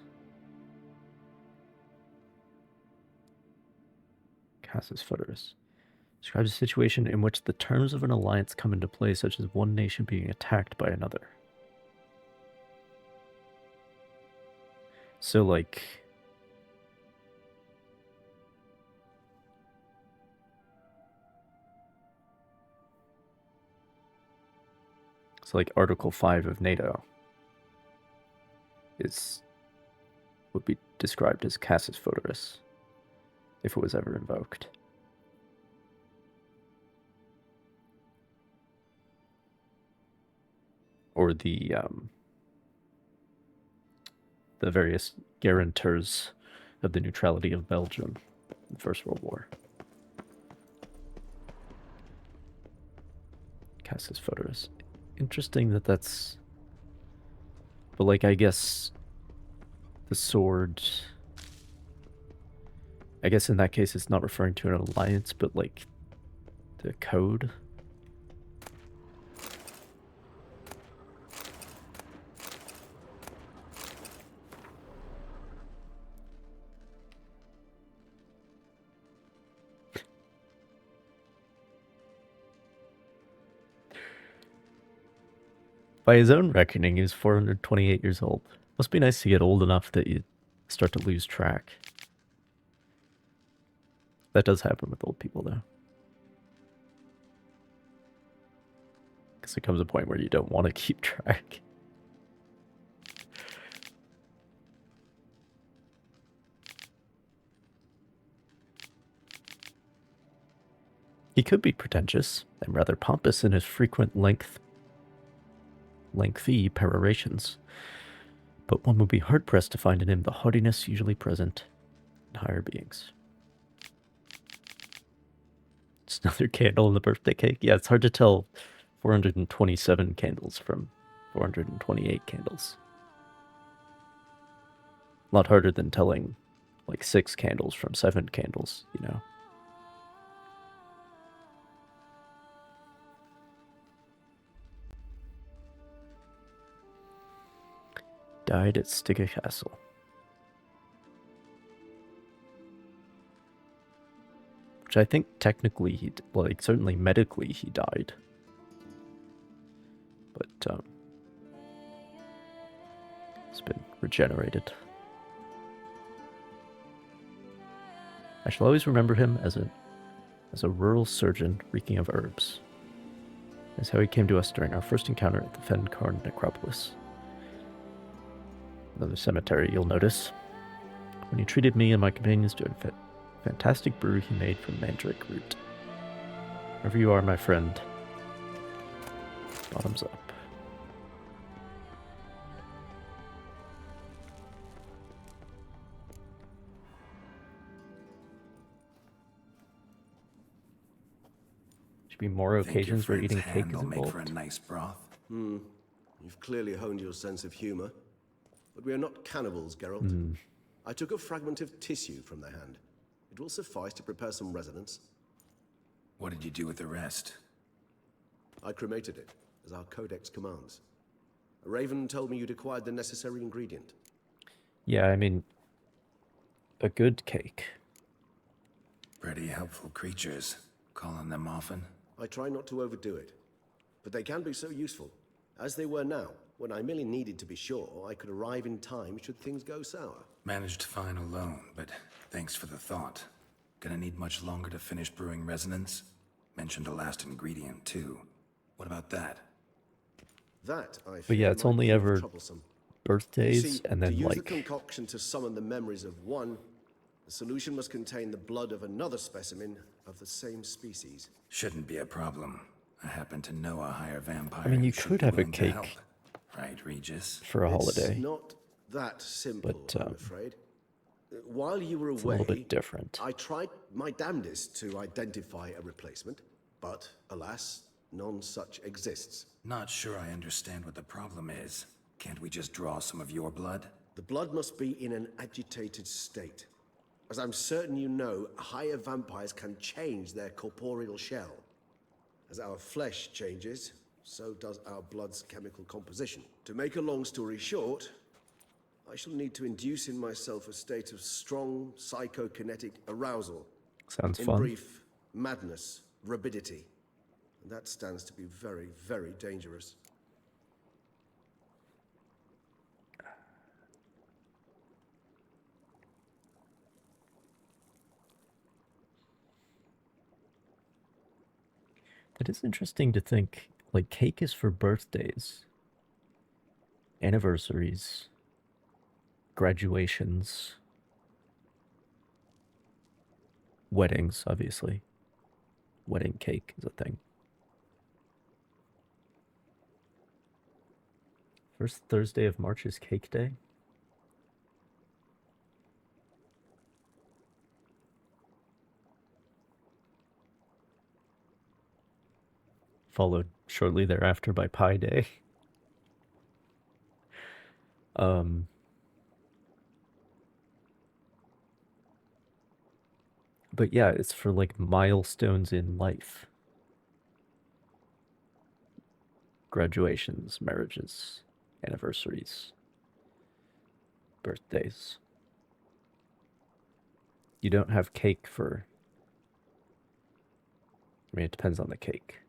Cassis Foederis. Describes a situation in which the terms of an alliance come into play, such as one nation being attacked by another. So, like... It's like Article 5 of NATO would be described as Cassis Foederis if it was ever invoked. Or the various guarantors of the neutrality of Belgium in the First World War. Cassis Foederis. Interesting that that's... But, like, I guess the sword... I guess in that case it's not referring to an alliance, but, like, the code. By his own reckoning, he was 428 years old. Must be nice to get old enough that you start to lose track. That does happen with old people, though. Because there comes a point where you don't want to keep track. He could be pretentious and rather pompous in his frequent lengthy perorations, but one would be hard-pressed to find in him the haughtiness usually present in higher beings. It's another candle in the birthday cake. Yeah, it's hard to tell 427 candles from 428 candles. A lot harder than telling like 6 candles from 7 candles, you know? Died at Stigga Castle. Which I think technically like certainly medically he died. But it's been regenerated. I shall always remember him as a rural surgeon reeking of herbs. That's how he came to us during our first encounter at the Fencarn necropolis. Another cemetery, you'll notice. When he treated me and my companions to a fantastic brew he made from mandrake root. Wherever you are, my friend. Bottoms up. Should be more occasions where eating cake is involved. For a nice broth. You've clearly honed your sense of humor. But we are not cannibals, Geralt. I took a fragment of tissue from their hand. It will suffice to prepare some resonance. What did you do with the rest? I cremated it, as our codex commands. A raven told me you'd acquired the necessary ingredient. Yeah, I mean, a good cake. Pretty helpful creatures. Call on them often? I try not to overdo it. But they can be so useful. As they were now, when I merely needed to be sure I could arrive in time should things go sour. Managed fine alone, but thanks for the thought. Gonna need much longer to finish brewing resonance? Mentioned a last ingredient, too. What about that? That, I But yeah, it's only ever birthdays you see, and then to use like the concoction to summon the memories of one, the solution must contain the blood of another specimen of the same species. Shouldn't be a problem. I happen to know a higher vampire. I mean, you who should could be have a willing to cake help. Right, Regis? for a holiday. It's not that simple, But, I'm afraid. While you were away, it's a little bit different. I tried my damnedest to identify a replacement, but alas, none such exists. Not sure I understand what the problem is. Can't we just draw some of your blood? The blood must be in an agitated state. As I'm certain you know, higher vampires can change their corporeal shell. As our flesh changes, so does our blood's chemical composition. To make a long story short, I shall need to induce in myself a state of strong psychokinetic arousal. Sounds in fun. In brief, madness, rabidity. And that stands to be very, very dangerous. It is interesting to think, like, cake is for birthdays, anniversaries, graduations, weddings, obviously. Wedding cake is a thing. First Thursday of March is Cake Day. Followed shortly thereafter by Pie Day. But yeah, it's for like milestones in life. Graduations, marriages, anniversaries, birthdays. You don't have cake for... I mean, it depends on the cake.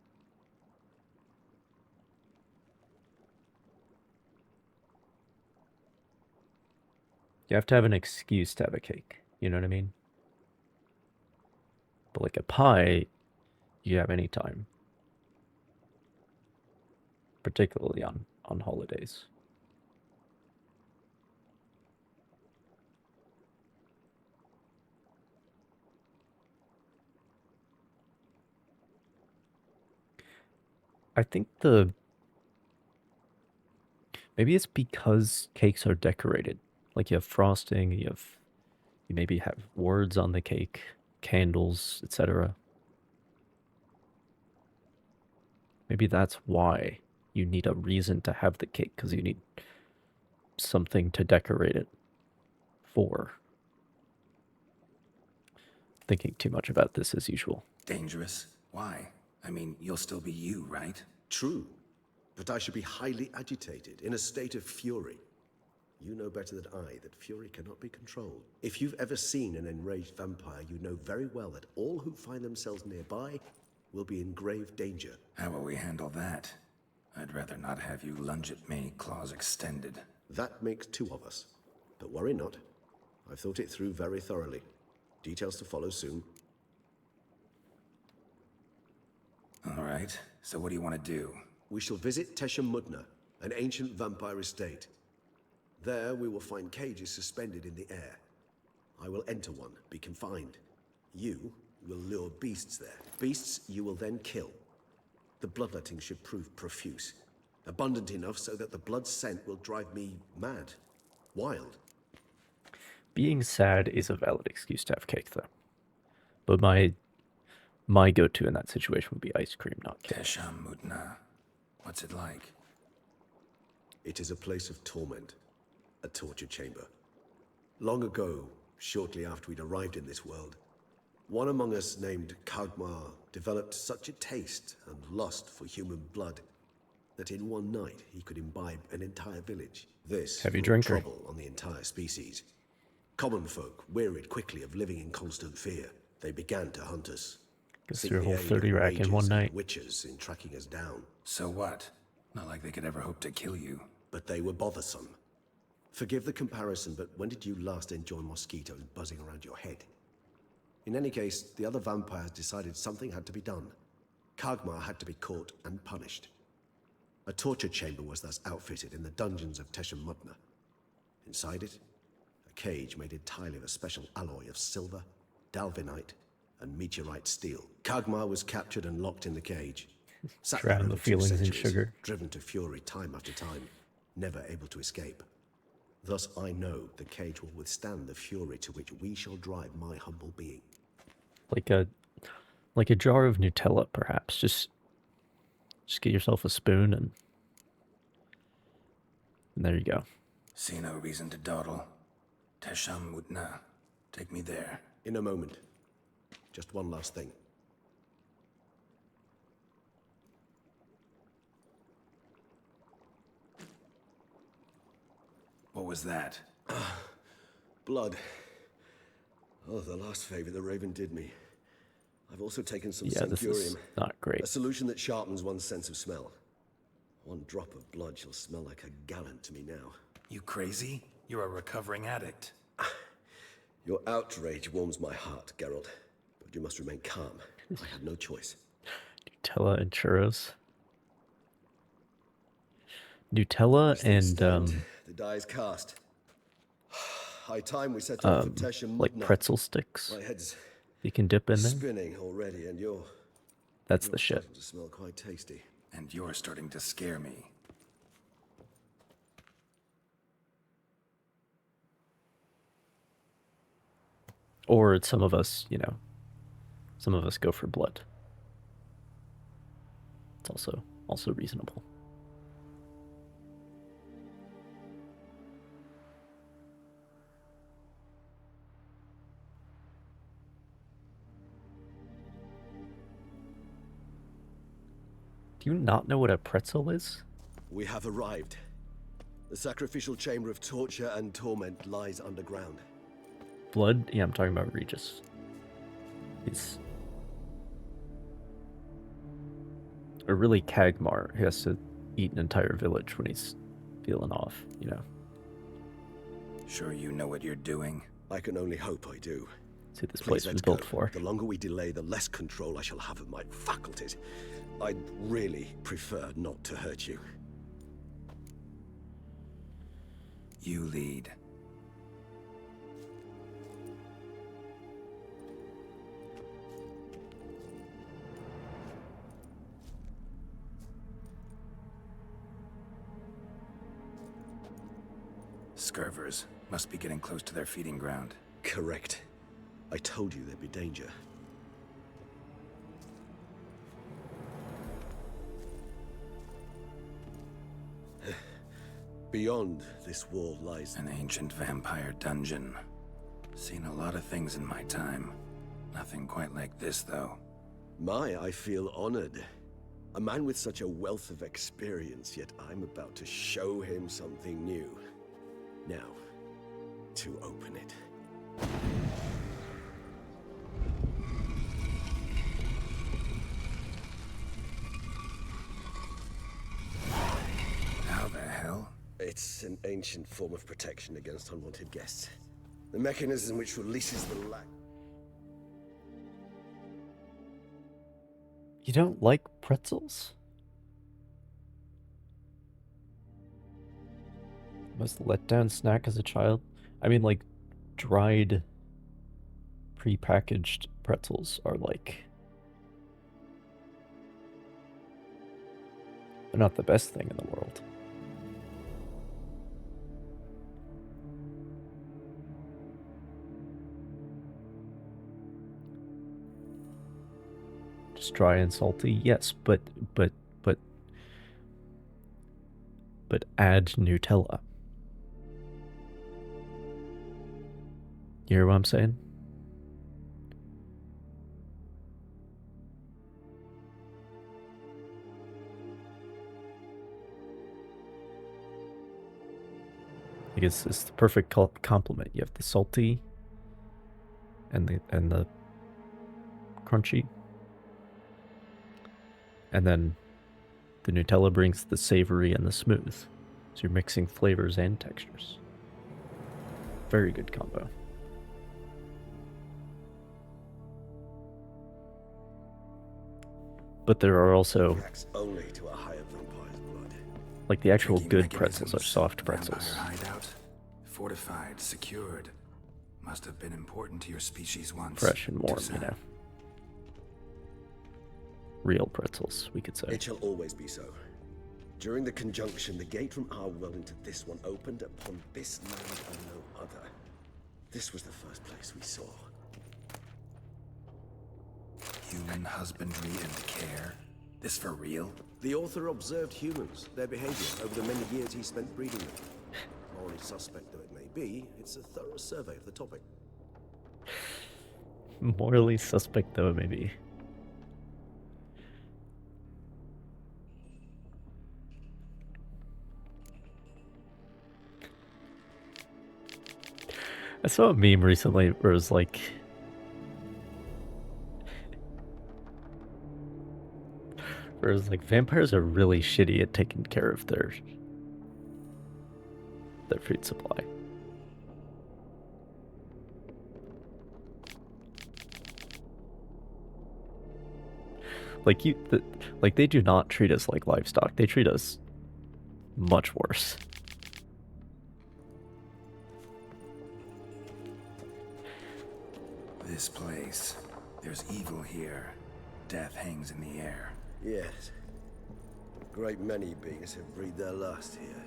You have to have an excuse to have a cake. You know what I mean? But like a pie, you have any time. Particularly on holidays. I think maybe it's because cakes are decorated. Like you have frosting, you maybe have words on the cake, candles, etc. Maybe that's why you need a reason to have the cake because you need something to decorate it for. Thinking too much about this as usual. Dangerous? Why? I mean, you'll still be you, right? True. But I should be highly agitated, in a state of fury. You know better than I that fury cannot be controlled. If you've ever seen an enraged vampire, you know very well that all who find themselves nearby will be in grave danger. How will we handle that? I'd rather not have you lunge at me, claws extended. That makes two of us. But worry not. I've thought it through very thoroughly. Details to follow soon. All right, so what do you want to do? We shall visit Teshem Mudna, an ancient vampire estate. There we will find cages suspended in the air. I will enter one, be confined. You will lure beasts there. Beasts you will then kill. The bloodletting should prove profuse. Abundant enough so that the blood scent will drive me mad. Wild. Being sad is a valid excuse to have cake, though. But my go-to in that situation would be ice cream, not cake. Teshem Mudna. What's it like? It is a place of torment. A torture chamber. Long ago, shortly after we'd arrived in this world, one among us named Kagmar developed such a taste and lust for human blood that in one night he could imbibe an entire village. This Heavy brought drinker. trouble on the entire species. Common folk wearied quickly of living in constant fear. They began to hunt us. Goes Seek through a the whole aid of 30 rack in mages one and night. Witches in tracking us down. So what? Not like they could ever hope to kill you. But they were bothersome. Forgive the comparison, but when did you last enjoy mosquitoes buzzing around your head? In any case, the other vampires decided something had to be done. Kagmar had to be caught and punished. A torture chamber was thus outfitted in the dungeons of Teshem Mudna. Inside it, a cage made entirely of a special alloy of silver, dalvinite, and meteorite steel. Kagmar was captured and locked in the cage. Sat there Drown the over 2 feelings in centuries, sugar. driven to fury time after time, never able to escape. Thus I know the cage will withstand the fury to which we shall drive my humble being. Like a jar of Nutella, perhaps. Just get yourself a spoon and there you go. See no reason to dawdle. Teshem Mudna. Take me there. In a moment. Just one last thing. What was that? Blood. Oh, the last favor the Raven did me. I've also taken some Yeah, this is Centurium. not great. A solution that sharpens one's sense of smell. One drop of blood shall smell like a gallon to me now. You crazy? You're a recovering addict. Your outrage warms my heart, Geralt. But you must remain calm. I had no choice. Nutella and churros. Nutella and The die is cast. High time we set off for Teshem like Mudna. pretzel sticks. My head's You can dip in there. spinning already, and That's you're the shit. starting to smell quite tasty. And you're starting to scare me. Or some of us, some of us go for blood. It's also reasonable. Do you not know what a pretzel is? We have arrived. The sacrificial chamber of torture and torment lies underground. Blood? Yeah, I'm talking about Regis. Or really Kagmar, who has to eat an entire village when he's feeling off, Sure you know what you're doing? I can only hope I do. That's who this Please, place was let's built go. for. The longer we delay, the less control I shall have of my faculties. I'd really prefer not to hurt you. You lead. Scurvers must be getting close to their feeding ground. Correct. I told you there'd be danger. Beyond this wall lies an ancient vampire dungeon. Seen a lot of things in my time. Nothing quite like this, though. I feel honored. A man with such a wealth of experience, yet I'm about to show him something new. Now, to open it. How the hell? It's an ancient form of protection against unwanted guests. The mechanism which releases the lack. You don't like pretzels? Most letdown snack as a child? I mean, like, dried, pre-packaged pretzels are like... they're not the best thing in the world. Just dry and salty, yes, but add Nutella. You hear what I'm saying? I guess it's the perfect complement. You have the salty and the crunchy, and then the Nutella brings the savory and the smooth. So you're mixing flavors and textures. Very good combo. But there are also, Only to a higher vampire's blood. like, the actual good pretzels are soft pretzels. Vampire hideout. Fortified, secured. Must have been important to your species once. Fresh and warm, you know. Real pretzels, we could say. It shall always be so. During the conjunction, the gate from our world into this one opened upon this land and no other. This was the first place we saw. Human husbandry and care? This for real? The author observed humans, their behavior, over the many years he spent breeding them. Morally suspect though it may be, it's a thorough survey of the topic. Morally suspect though it may be. I saw a meme recently where it was like, vampires are really shitty at taking care of their food supply. Like they do not treat us like livestock. They treat us much worse. This place. There's evil here. Death hangs in the air. Yes. A great many beings have breathed their last here.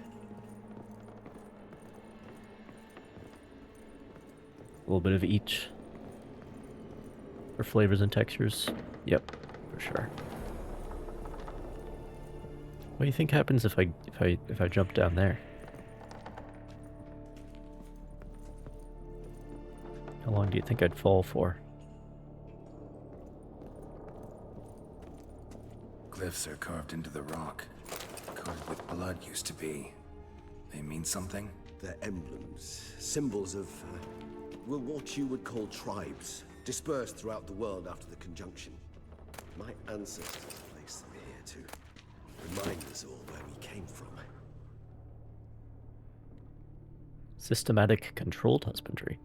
A little bit of each. For flavors and textures. Yep, for sure. What do you think happens if I jump down there? How long do you think I'd fall for? Glyphs are carved into the rock. Coated with blood used to be. They mean something? They're emblems, symbols of, what you would call tribes, dispersed throughout the world after the conjunction. My ancestors placed them here to remind us all where we came from. Systematic controlled husbandry.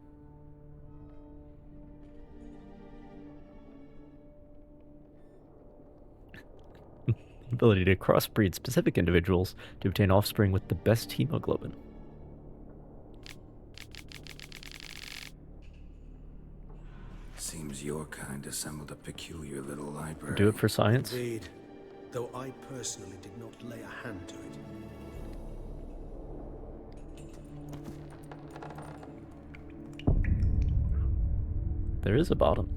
Ability to crossbreed specific individuals to obtain offspring with the best hemoglobin. Seems your kind assembled a peculiar little library. Do it for science. Indeed, though I personally did not lay a hand to it. There is a bottom.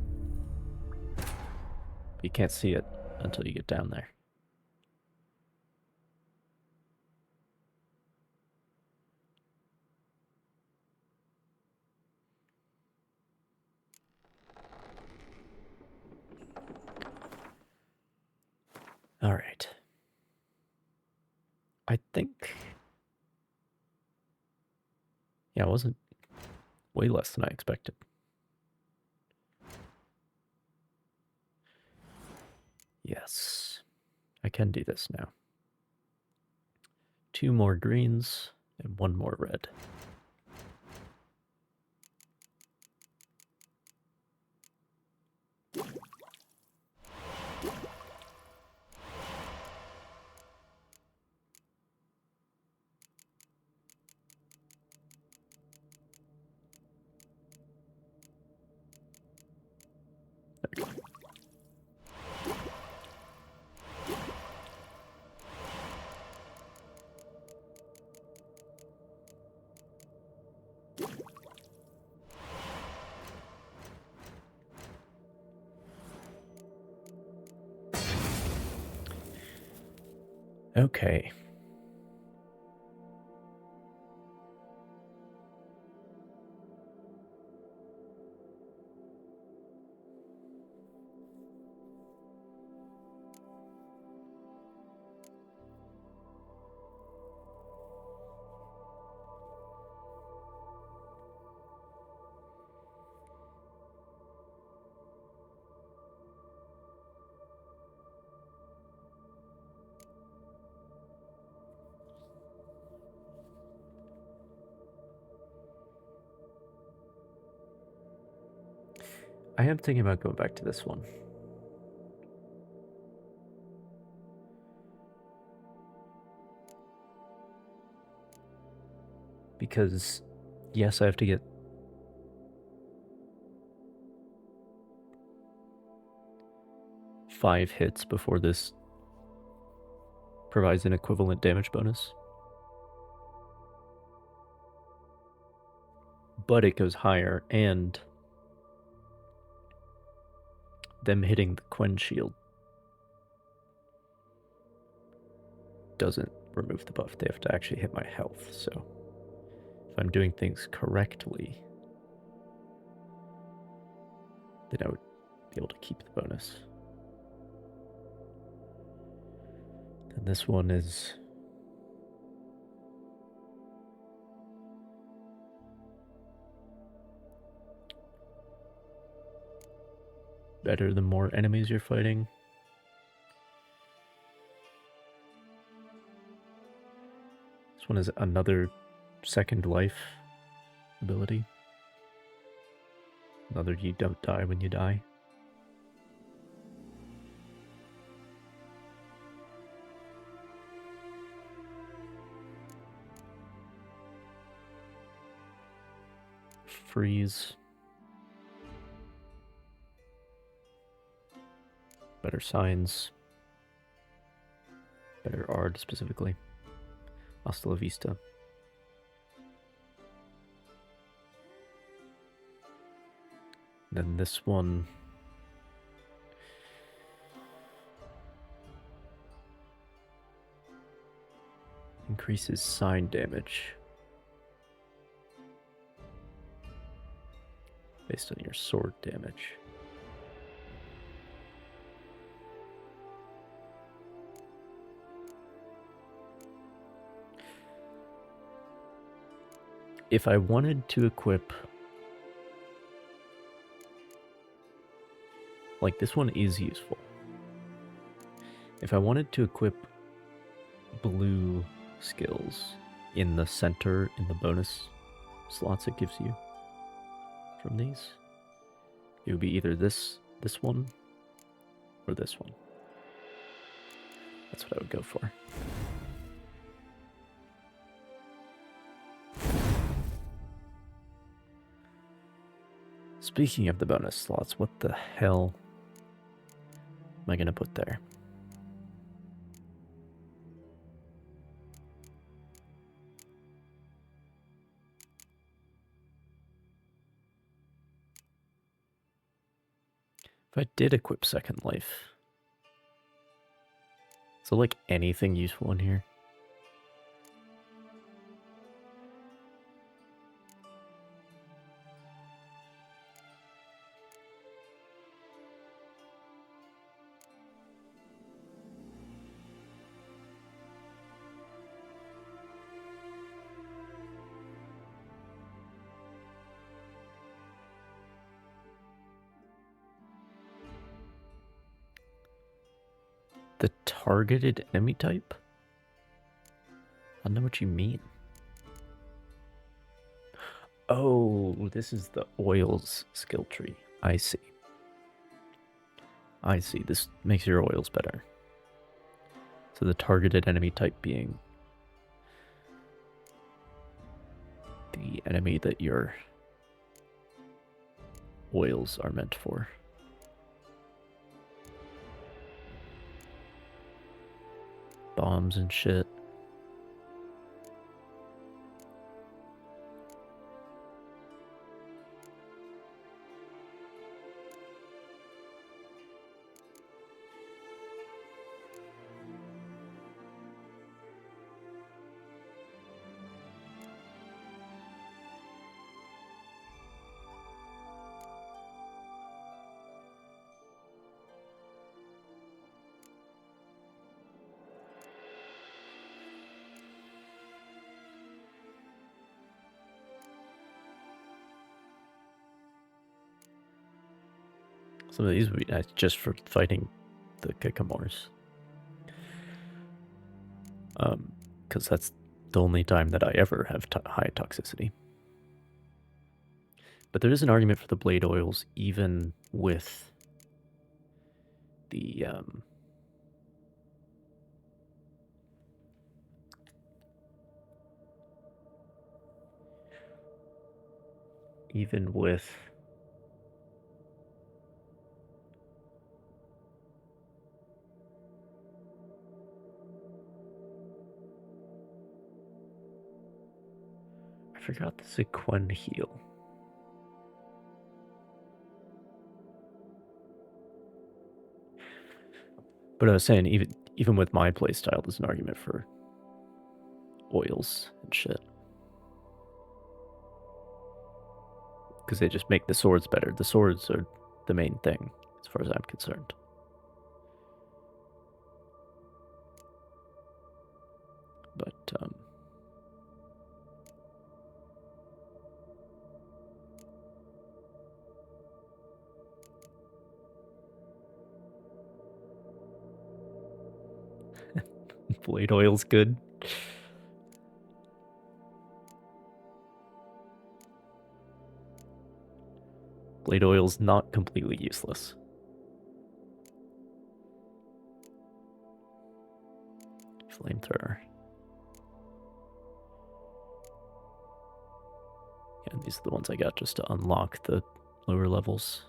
You can't see it until you get down there. All right. I think... Yeah, it wasn't way less than I expected. Yes, I can do this now. 2 more greens and 1 more red. Okay. I am thinking about going back to this one. Because, yes, I have to get 5 hits before this provides an equivalent damage bonus. But it goes higher, and them hitting the Quen shield doesn't remove the buff. They have to actually hit my health, so if I'm doing things correctly, then I would be able to keep the bonus. And this one is better the more enemies you're fighting. This one is another second life ability. Another you don't die when you die. Freeze. Better signs. Better Ard specifically. Hasta la vista. Then this one increases sign damage based on your sword damage. If I wanted to equip, like, this one is useful. If I wanted to equip blue skills in the center, in the bonus slots it gives you from these, it would be either this one or this one. That's what I would go for. Speaking of the bonus slots, what the hell am I gonna put there? If I did equip Second Life, is there like anything useful in here? The targeted enemy type? I don't know what you mean. Oh, this is the oils skill tree. I see. I see. This makes your oils better. So the targeted enemy type being the enemy that your oils are meant for. Bombs and shit. Some of these would be nice just for fighting the Kikamors. Because that's the only time that I ever have high toxicity. But there is an argument for the blade oils, even with the even with I forgot the Sequen heal. But I was saying, even with my playstyle, there's an argument for oils and shit. Because they just make the swords better. The swords are the main thing, as far as I'm concerned. But, blade oil's good. Blade oil's not completely useless. Flamethrower. Yeah, these are the ones I got just to unlock the lower levels.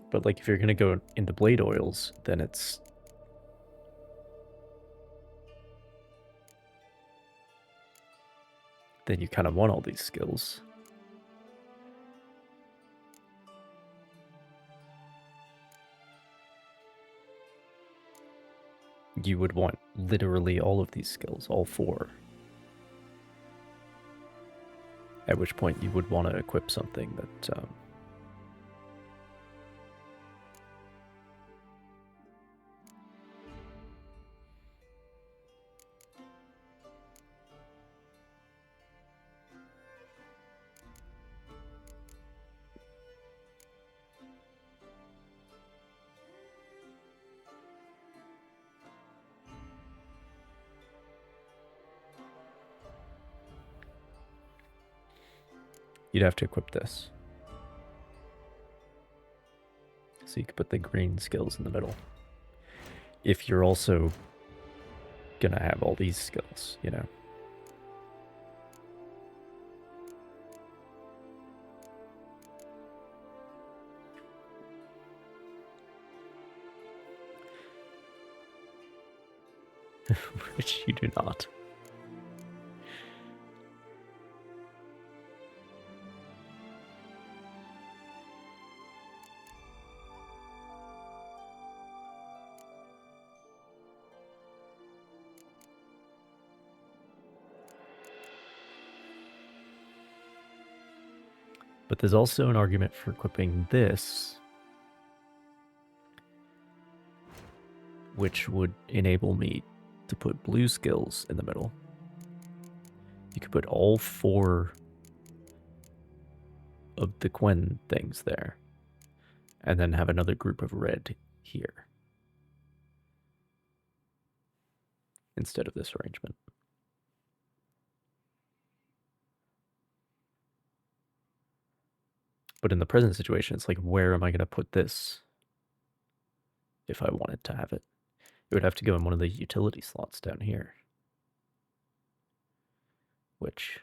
But like if you're gonna go into blade oils, then it's then you kind of want all these skills. You would want literally all of these skills, all 4. At which point you would want to equip something that you'd have to equip this. So you could put the green skills in the middle. If you're also gonna have all these skills, you know. Which you do not. But there's also an argument for equipping this, which would enable me to put blue skills in the middle. You could put all 4 of the Quen things there, and then have another group of red here, instead of this arrangement. But in the present situation, it's like, where am I going to put this if I wanted to have it? It would have to go in one of the utility slots down here, which...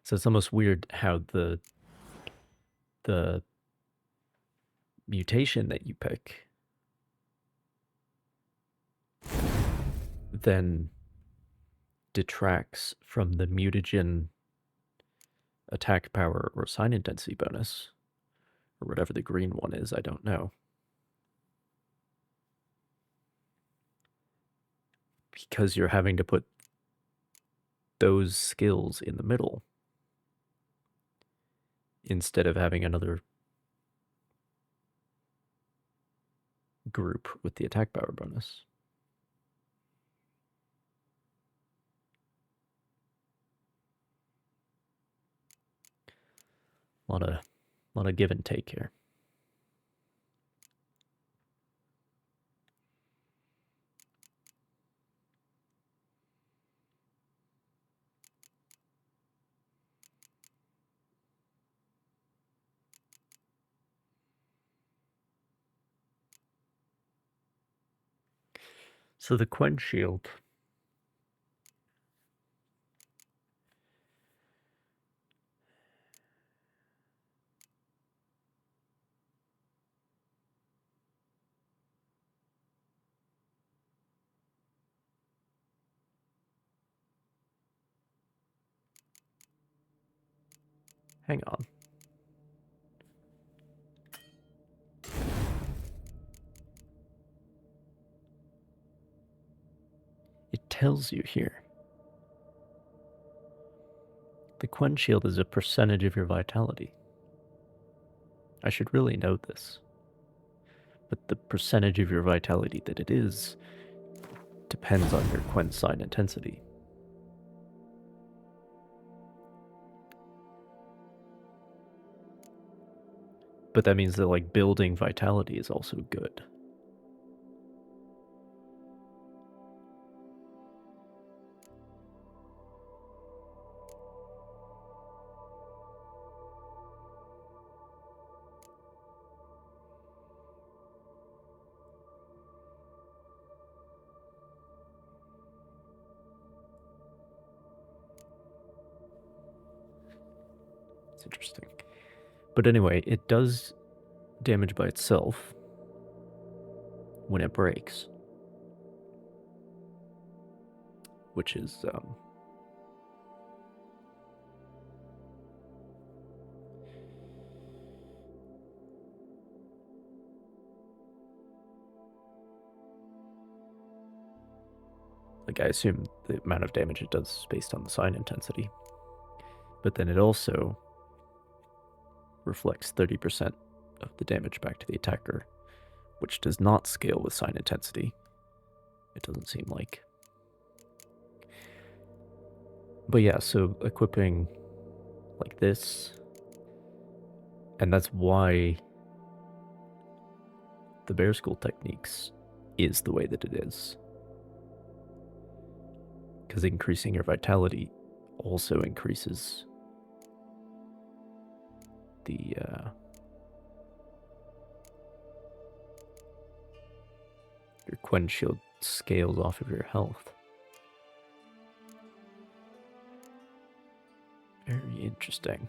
So it's almost weird how the mutation that you pick then detracts from the mutagen attack power or sign intensity bonus, or whatever the green one is, I don't know. Because you're having to put those skills in the middle instead of having another group with the attack power bonus. A lot of give and take here. So the Quen shield. Hang on. It tells you here. The Quen shield is a percentage of your vitality. I should really know this. But the percentage of your vitality that it is depends on your Quen sign intensity. But that means that, like, building vitality is also good. It's interesting. But anyway, it does damage by itself when it breaks, which is like, I assume the amount of damage it does is based on the sign intensity, but then it also reflects 30% of the damage back to the attacker, which does not scale with sign intensity. It doesn't seem like. But yeah, so equipping like this, and that's why the bear school techniques is the way that it is. Because increasing your vitality also increases the your Quen shield scales off of your health. Very interesting.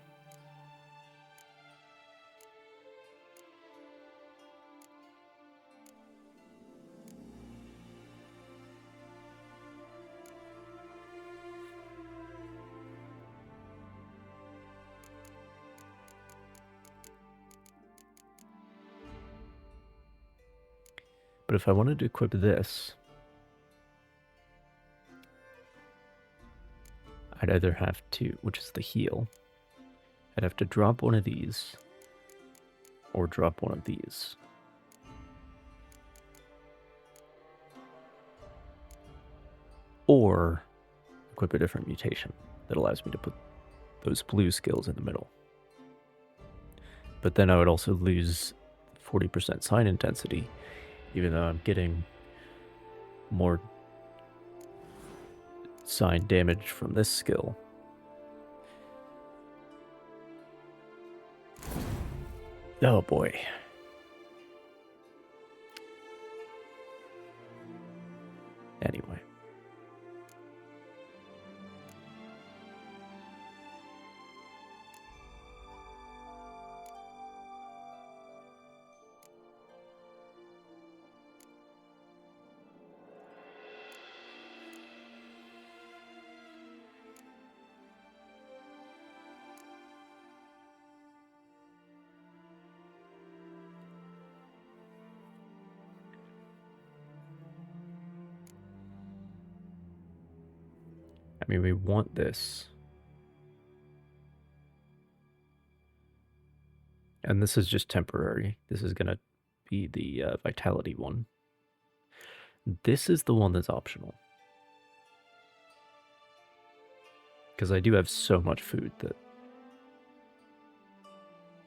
But if I wanted to equip this, I'd either have to, which is the heal, I'd have to drop one of these, or drop one of these. Or equip a different mutation that allows me to put those blue skills in the middle. But then I would also lose 40% sign intensity, even though I'm getting more sign damage from this skill. Oh boy. Anyway. I mean, we want this. And this is just temporary. This is going to be the vitality one. This is the one that's optional. Because I do have so much food that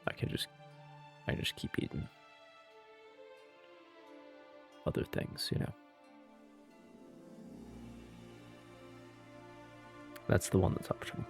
I just keep eating other things, you know. That's the one that's optional.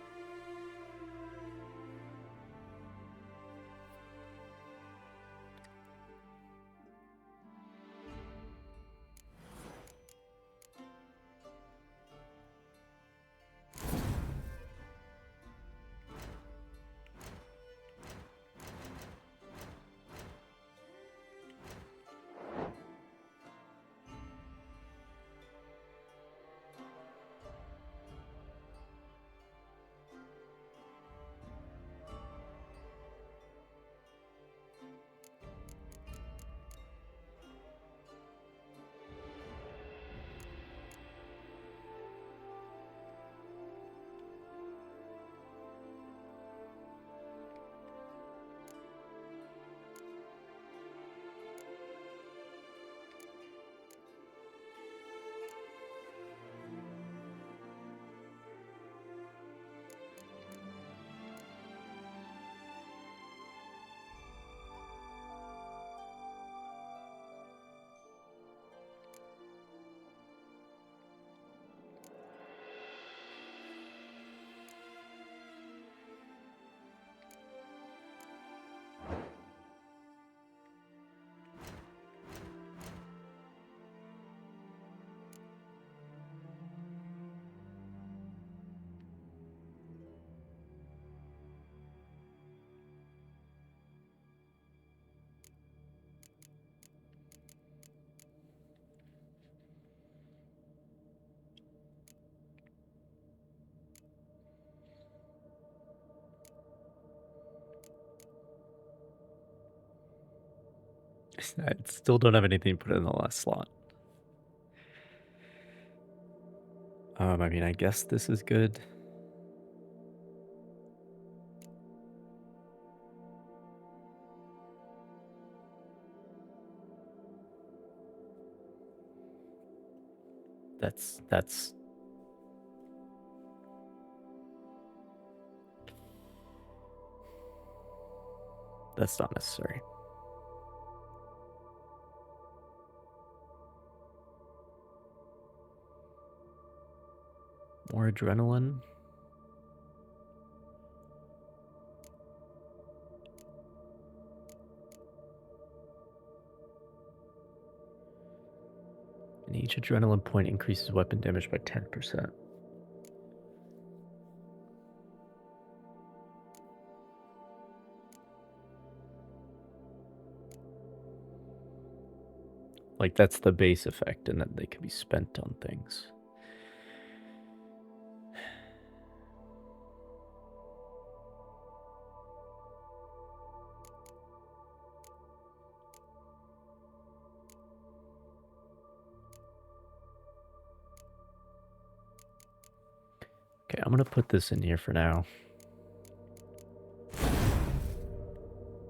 I still don't have anything to put in the last slot. I mean, I guess this is good. That's not necessary. More adrenaline. And each adrenaline point increases weapon damage by 10%. Like, that's the base effect, and then they can be spent on things. Okay, I'm gonna put this in here for now.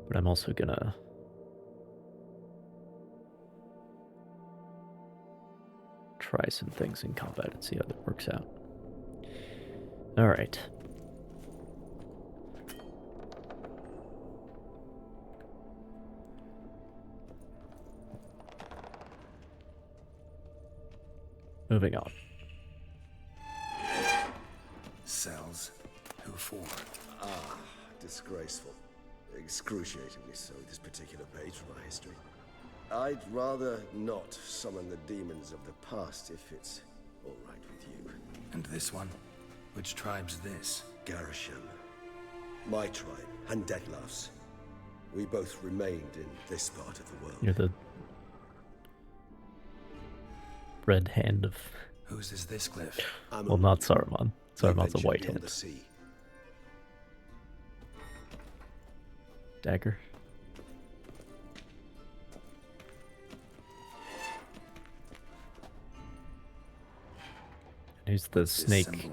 But I'm also gonna try some things in combat and see how that works out. Alright. Moving on. Cells. Who for? Ah, disgraceful. Excruciatingly so, this particular page from our history. I'd rather not summon the demons of the past if it's all right with you. And this one? Which tribe's this? Garisham. My tribe, and Detlef's. We both remained in this part of the world. You're the red hand of... Whose is this cliff? Well, not Saruman. Saruman's a white hand. Dagger. And who's the snake?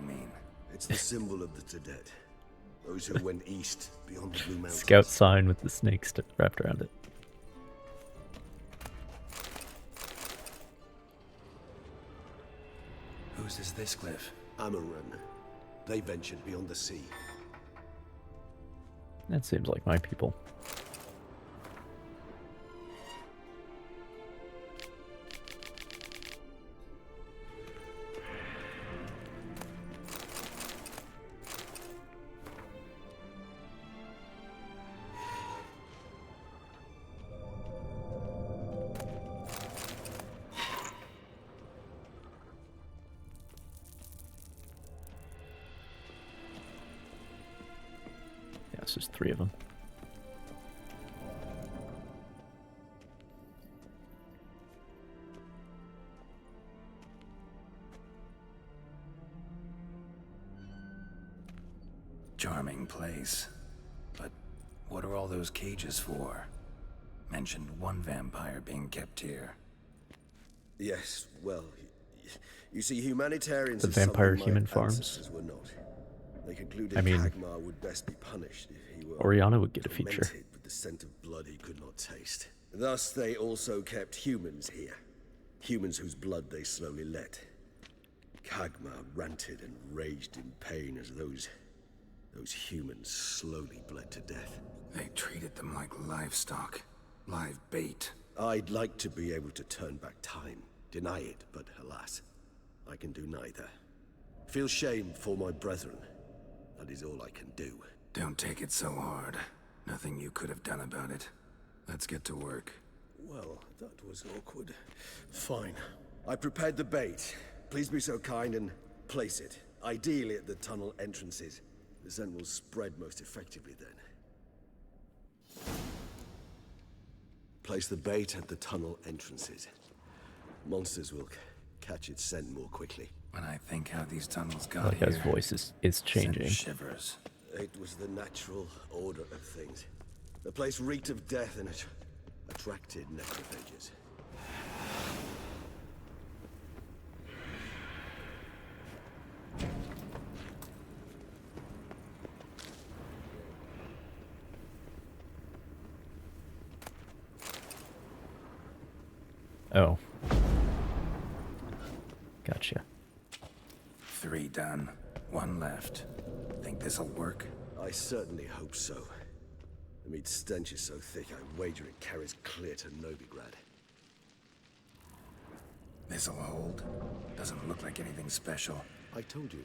It's the symbol of the Tedet. Those who went east beyond the Blue Mountains. Scout sign with the snakes wrapped around it. Whose is this cliff? Amaran. They ventured beyond the sea. That seems like my people. There's 3 of them. Charming place. But what are all those cages for? Mentioned one vampire being kept here. Yes, well, you see, humanitarians The vampire human farms. were not. They concluded I mean, Kagmar would best be punished if he were Oriana would get a feature. tormented with the scent of blood he could not taste. Thus, they also kept humans here. Humans whose blood they slowly let. Kagmar ranted and raged in pain as those humans slowly bled to death. They treated them like livestock. Live bait. I'd like to be able to turn back time. Deny it, but alas, I can do neither. Feel shame for my brethren. That is all I can do. Don't take it so hard. Nothing you could have done about it. Let's get to work. Well, that was awkward. Fine. I prepared the bait. Please be so kind and place it. Ideally at the tunnel entrances. The scent will spread most effectively then. Place the bait at the tunnel entrances. Monsters will catch its scent more quickly. When I think how these tunnels got Like here, his voice is changing. send shivers. It was the natural order of things. The place reeked of death and it attracted necrophages. Oh. Gotcha. 3 done. 1 left. Think this'll work? I certainly hope so. The meat stench is so thick, I wager it carries clear to Novigrad. This'll hold. Doesn't look like anything special. I told you.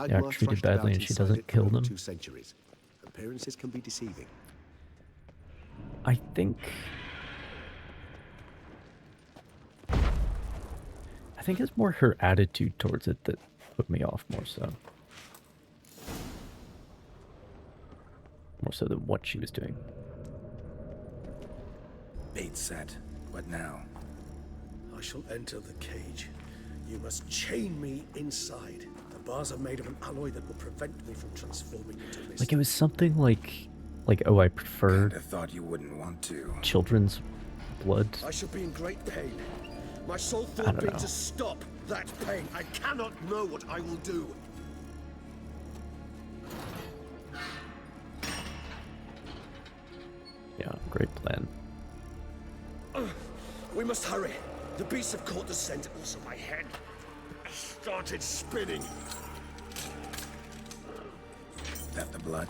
They are treated badly and she doesn't kill them. 2 centuries. Appearances can be deceiving. I think it's more her attitude towards it that put me off more so. More so than what she was doing. Bait set. What now? I shall enter the cage. You must chain me inside. The bars are made of an alloy that will prevent me from transforming into mist. Like it was something like oh, I prefer I thought you wouldn't want to. children's blood. I shall be in great pain. My sole I thought don't being know. to stop that pain. I cannot know what I will do. Yeah, great plan. We must hurry. The beasts have caught the scent. Also, my head started spinning. That the blood?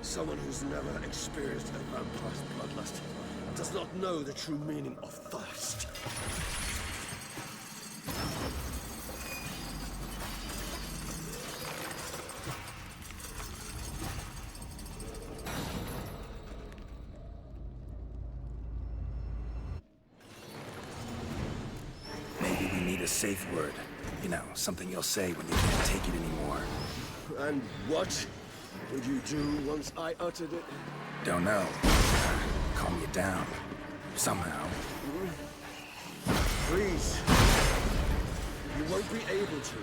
Someone who's never experienced a vampire's bloodlust does not know the true meaning of thirst. Maybe we need a safe word. You know, something you'll say when you can't take it anymore. And what would you do once I uttered it? Don't know. Calm you down. Somehow. Please. You won't be able to.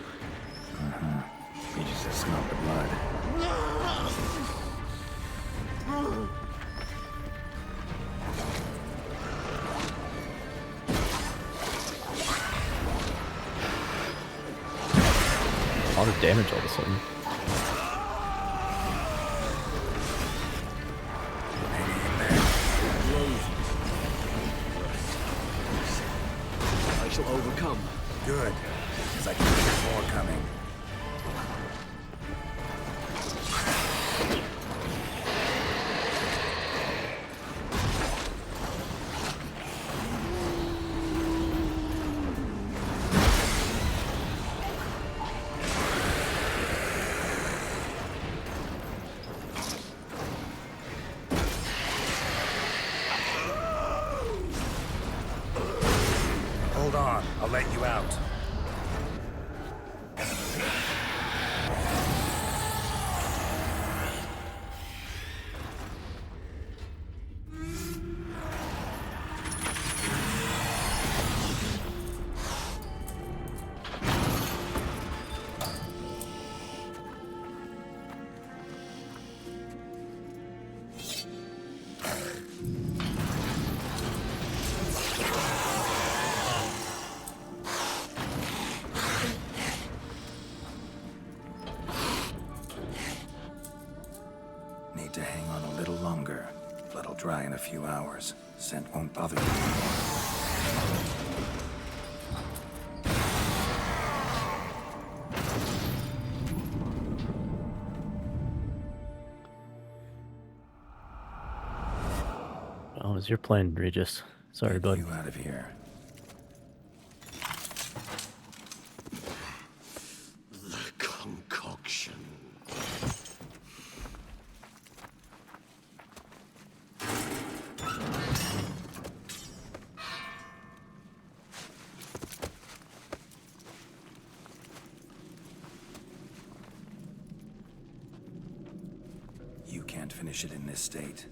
You just have smelled the blood. A lot of damage all of a sudden. I shall overcome. Good, because I can hear more coming. Hold on, I'll let you out. Need to hang on a little longer. Blood'll dry in a few hours. Scent won't bother you anymore. Oh, it was your plan, Regis. Sorry, bud. You out of here. The concoction. You can't finish it in this state.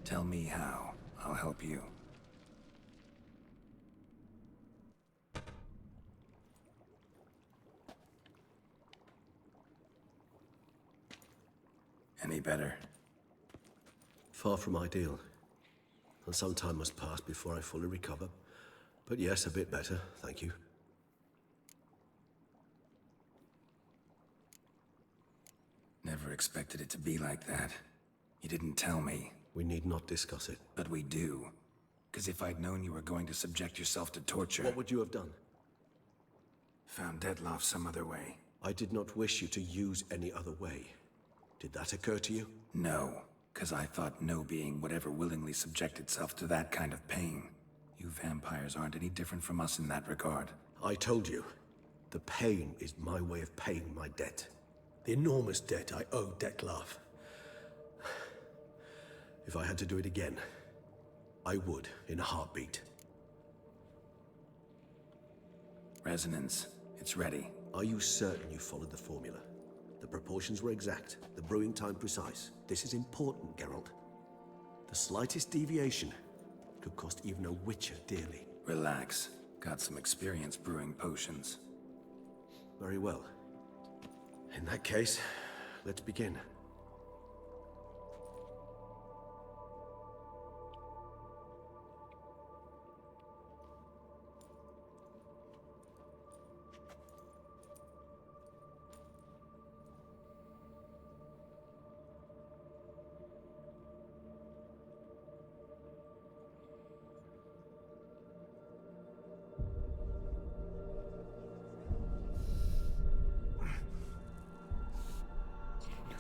Tell me how. I'll help you. Any better? Far from ideal. And some time must pass before I fully recover. But yes, a bit better, thank you. Never expected it to be like that. You didn't tell me. We need not discuss it. But we do. Because if I'd known you were going to subject yourself to torture... What would you have done? Found Detloff some other way. I did not wish you to use any other way. Did that occur to you? No, because I thought no being would ever willingly subject itself to that kind of pain. You vampires aren't any different from us in that regard. I told you. The pain is my way of paying my debt. The enormous debt I owe Detloff. If I had to do it again, I would in a heartbeat. Resonance. It's ready. Are you certain you followed the formula? The proportions were exact, the brewing time precise. This is important, Geralt. The slightest deviation could cost even a witcher dearly. Relax. Got some experience brewing potions. Very well. In that case, let's begin.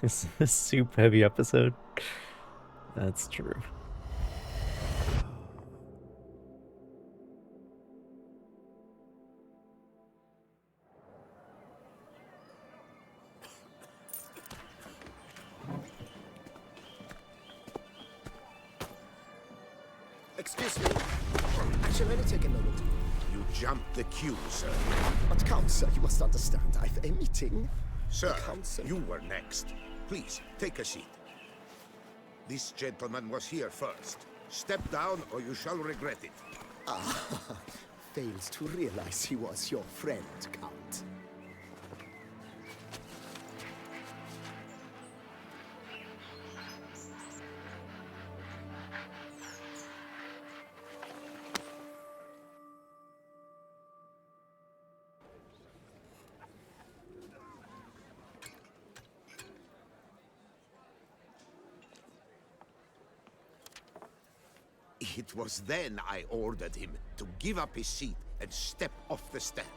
This is a soup heavy episode. That's true. Excuse me. Actually, let me take a moment. You jumped the queue, sir. But Count, sir, you must understand. I've a meeting. Sir, Council. you were next. Please, take a seat. This gentleman was here first. Step down or you shall regret it. Ah, fails to realize he was your friend, Count. It was then I ordered him to give up his seat and step off the stand.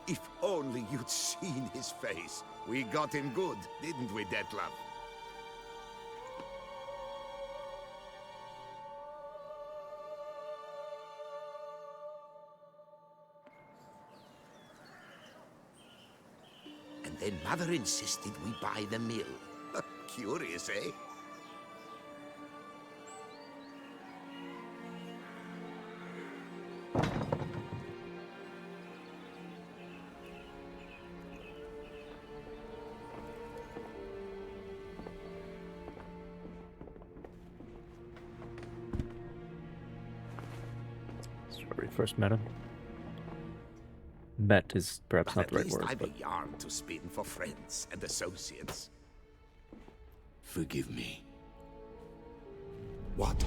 If only you'd seen his face. We got him good, didn't we, Detlef? And then Mother insisted we buy the mill. Curious, eh? Where we first met him. Met is perhaps not At the right least word. I've But a yarn to spin for friends and associates. Forgive me. What?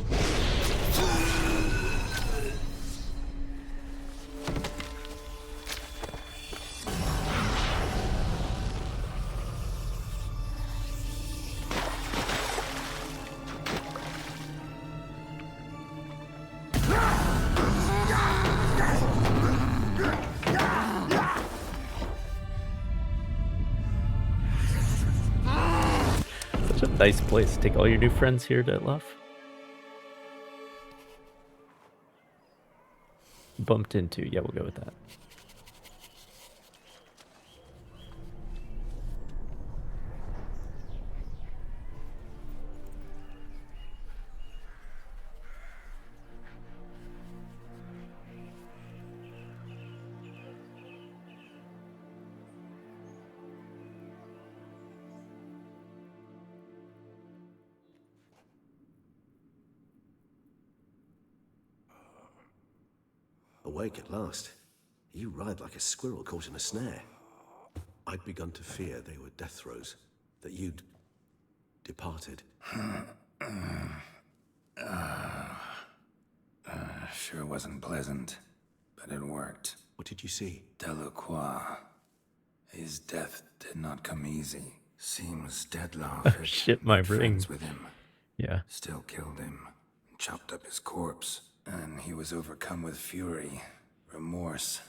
such a nice place. Take all your new friends here, Detlef. Bumped into. Yeah, we'll go with that. Awake at last. You ride like a squirrel caught in a snare. I'd begun to fear they were death throes, that you'd departed. Sure wasn't pleasant, but it worked. What did you see? Delacroix. His death did not come easy. Seems Detlef had Shit, my good friends ring. with him. Yeah. Still killed him, chopped up his corpse, and he was overcome with fury, remorse.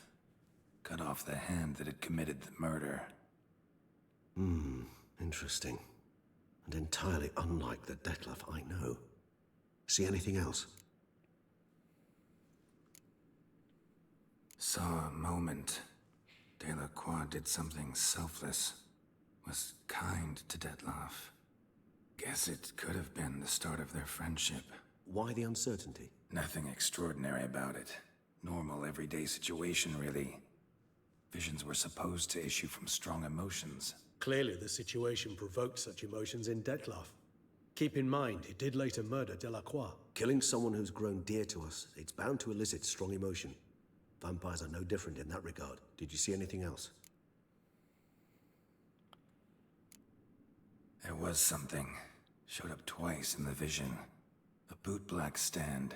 Cut off the hand that had committed the murder. Interesting. And entirely unlike the Detlef I know. See anything else? Saw a moment. Delacroix did something selfless. Was kind to Detlef. Guess it could have been the start of their friendship. Why the uncertainty? Nothing extraordinary about it. Normal, everyday situation, really. Visions were supposed to issue from strong emotions. Clearly, the situation provoked such emotions in Detlef. Keep in mind, he did later murder Delacroix. Killing someone who's grown dear to us, it's bound to elicit strong emotion. Vampires are no different in that regard. Did you see anything else? There was something. Showed up twice in the vision. A bootblack stand.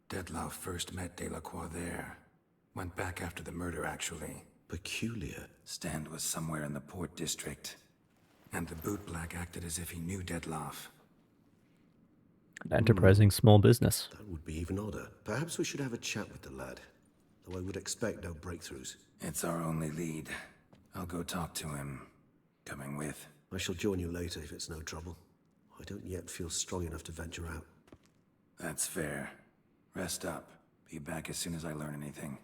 Detlef first met Delacroix there. Went back after the murder, actually. Peculiar. Stand was somewhere in the Port District. And the bootblack acted as if he knew Detlef. An enterprising small business. That would be even odder. Perhaps we should have a chat with the lad. Though I would expect no breakthroughs. It's our only lead. I'll go talk to him. Coming with. I shall join you later if it's no trouble. I don't yet feel strong enough to venture out. That's fair. Rest up. Be back as soon as I learn anything.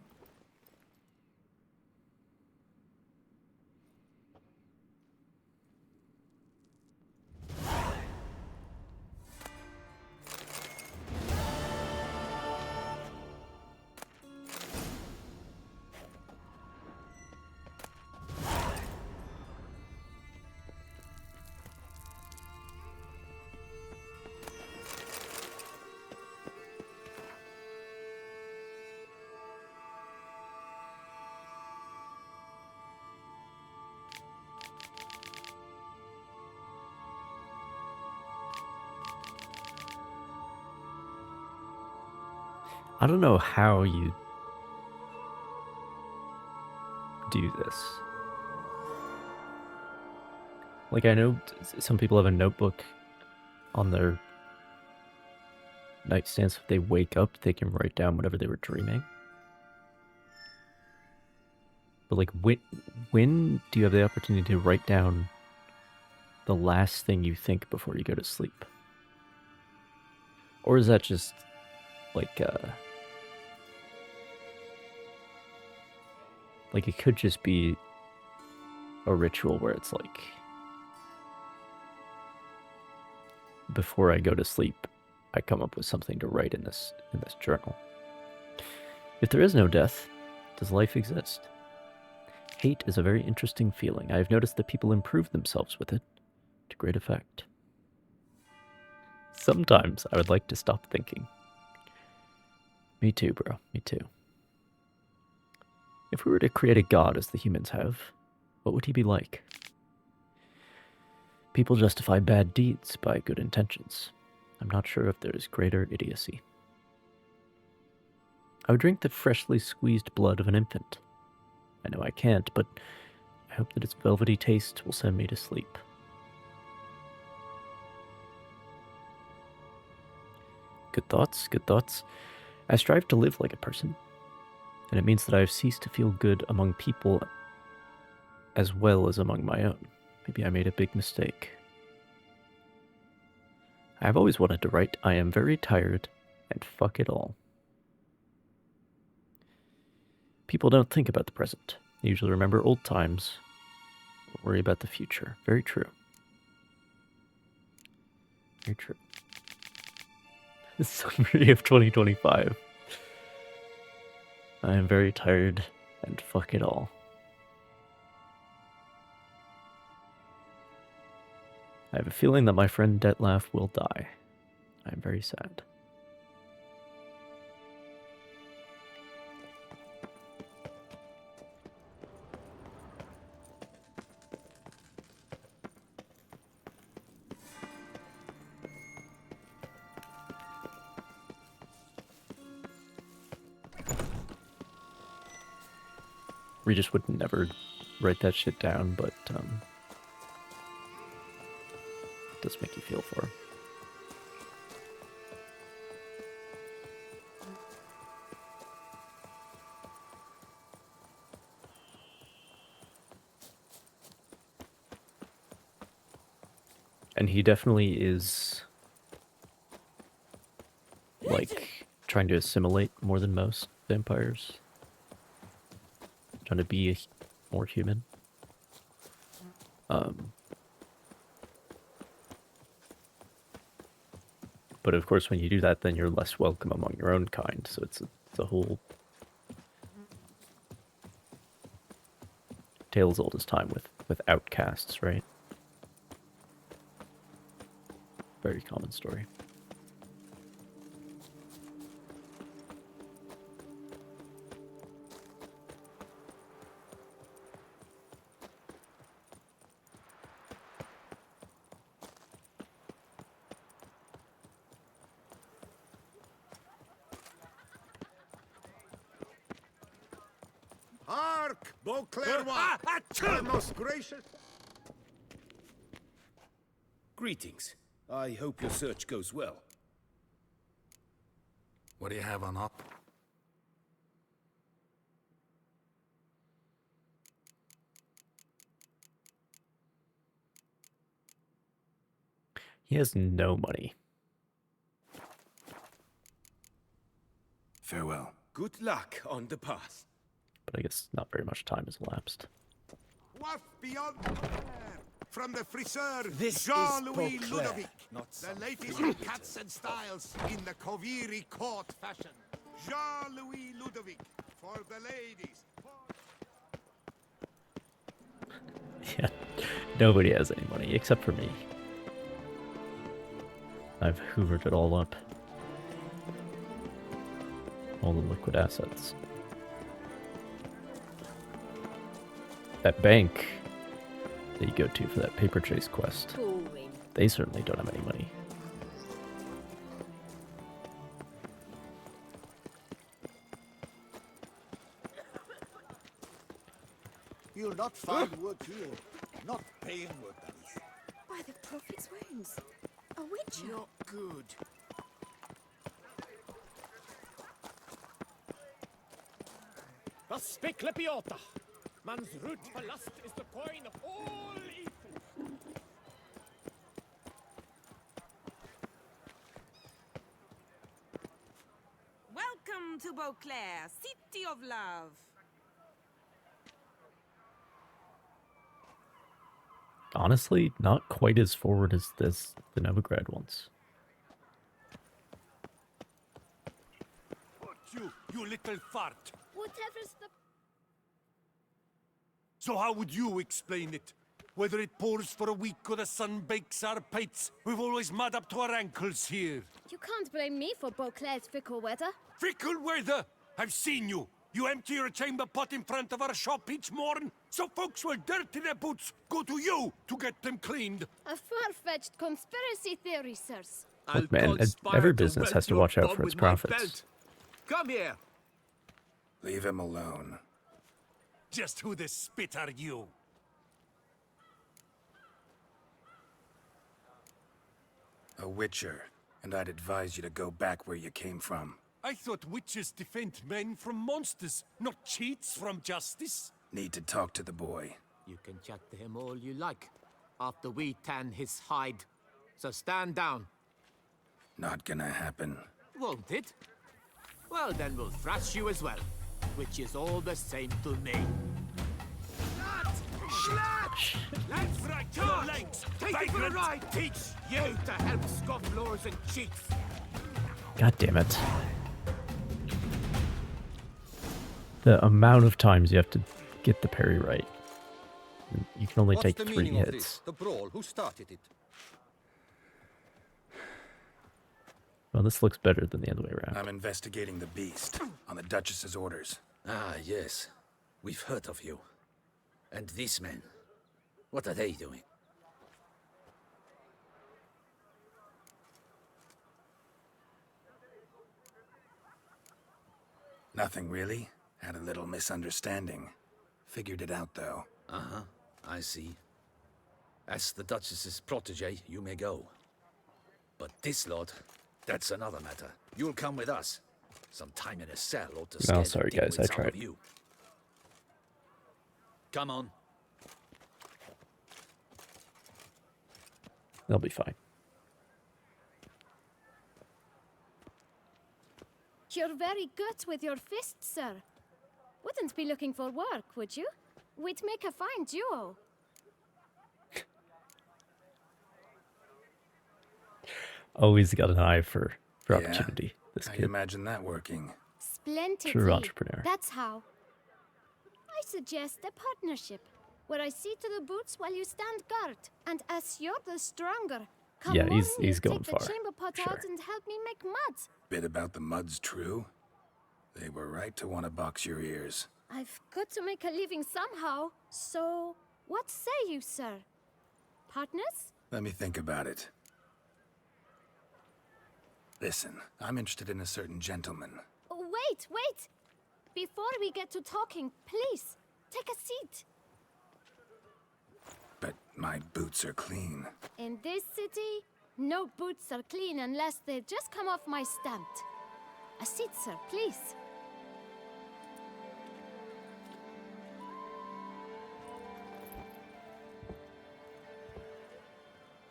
I don't know how you do this. Like, I know some people have a notebook on their nightstand, so if they wake up, they can write down whatever they were dreaming. But, like, when do you have the opportunity to write down the last thing you think before you go to sleep? Or is that just, like it could just be a ritual where it's like, before I go to sleep, I come up with something to write in this journal. If there is no death, does life exist? Hate is a very interesting feeling. I have noticed that people improve themselves with it to great effect. Sometimes I would like to stop thinking. Me too, bro. Me too. If we were to create a god as the humans have, what would he be like? People justify bad deeds by good intentions. I'm not sure if there is greater idiocy. I would drink the freshly squeezed blood of an infant. I know I can't, but I hope that its velvety taste will send me to sleep. Good thoughts, good thoughts. I strive to live like a person, and it means that I have ceased to feel good among people as well as among my own. Maybe I made a big mistake. I have always wanted to write, I am very tired, and fuck it all. People don't think about the present. They usually remember old times, or worry about the future. Very true. Very true. The summary of 2025. I am very tired, and fuck it all. I have a feeling that my friend Detlef will die. I am very sad. Regis would never write that shit down, but it does make you feel for him. And he definitely is, like, trying to assimilate more than most vampires. Trying to be more human. But of course, when you do that, then you're less welcome among your own kind. So it's a whole tale as old as time with outcasts, right? Very common story. Hark, Beauclerc! Our most gracious. Greetings. I hope your search goes well. What do you have on op? He has no money. Farewell. Good luck on the path. But I guess not very much time has elapsed. Waft beyond from the friseur This Jean-Louis is Beauclair, Ludovic. not The some latest fool. cuts and styles in the Koviri court fashion. Jean-Louis Ludovic for the ladies. Yeah, nobody has any money except for me. I've hoovered it all up. All the liquid assets. That bank that you go to for that paper chase quest, they certainly don't have any money. You'll not find work here. Not paying work, that is. By the prophet's wounds. A witcher. Not good. Was spekle piota. Man's root for lust is the coin of all evil. Welcome to Beauclair, city of love. Honestly, not quite as forward as the Novigrad ones. You little fart. Whatever's the... So how would you explain it? Whether it pours for a week or the sun bakes our pates, we've always mud up to our ankles here. You can't blame me for Beauclair's fickle weather. Fickle weather! I've seen you. You empty your chamber pot in front of our shop each morn, so folks will dirty their boots, go to you to get them cleaned. A far-fetched conspiracy theory, sirs. Look, man, every business has to watch out for its profits. Come here. Leave him alone. Just who the spit are you? A witcher, and I'd advise you to go back where you came from. I thought witches defend men from monsters, not cheats from justice. Need to talk to the boy. You can chat to him all you like, after we tan his hide. So stand down. Not gonna happen. Won't it? Well, then we'll thrash you as well, which is all the same to me. Let's right your legs! Take it for a ride! Teach you to help scofflaws and cheats! God damn it. The amount of times you have to get the parry right. You can only take 3 hits. The brawl, who started it? Well, this looks better than the other way around. I'm investigating the beast, on the Duchess's orders. Ah, yes. We've heard of you. And these men, what are they doing? Nothing really. Had a little misunderstanding. Figured it out, though. Uh-huh, I see. As the Duchess's protege, you may go. But this lot, that's another matter. You'll come with us. Some time in a cell or to scare sorry, the guys, I dimwits out tried. of you. Come on. They'll be fine. You're very good with your fists, sir. Wouldn't be looking for work, would you? We'd make a fine duo. Always got an eye for Yeah. opportunity. This I kid. imagine that working. Splendidly. True entrepreneur. That's how. I suggest a partnership, where I see to the boots while you stand guard. And as you're the stronger, come Yeah, on, he's you going take far, the chamber pot sure. out and help me make mud. Bit about the mud's true. They were right to want to box your ears. I've got to make a living somehow, so what say you, sir? Partners? Let me think about it. Listen, I'm interested in a certain gentleman. Oh, wait! Before we get to talking, please, take a seat. But my boots are clean. In this city, no boots are clean unless they just come off my stamp. A seat, sir, please.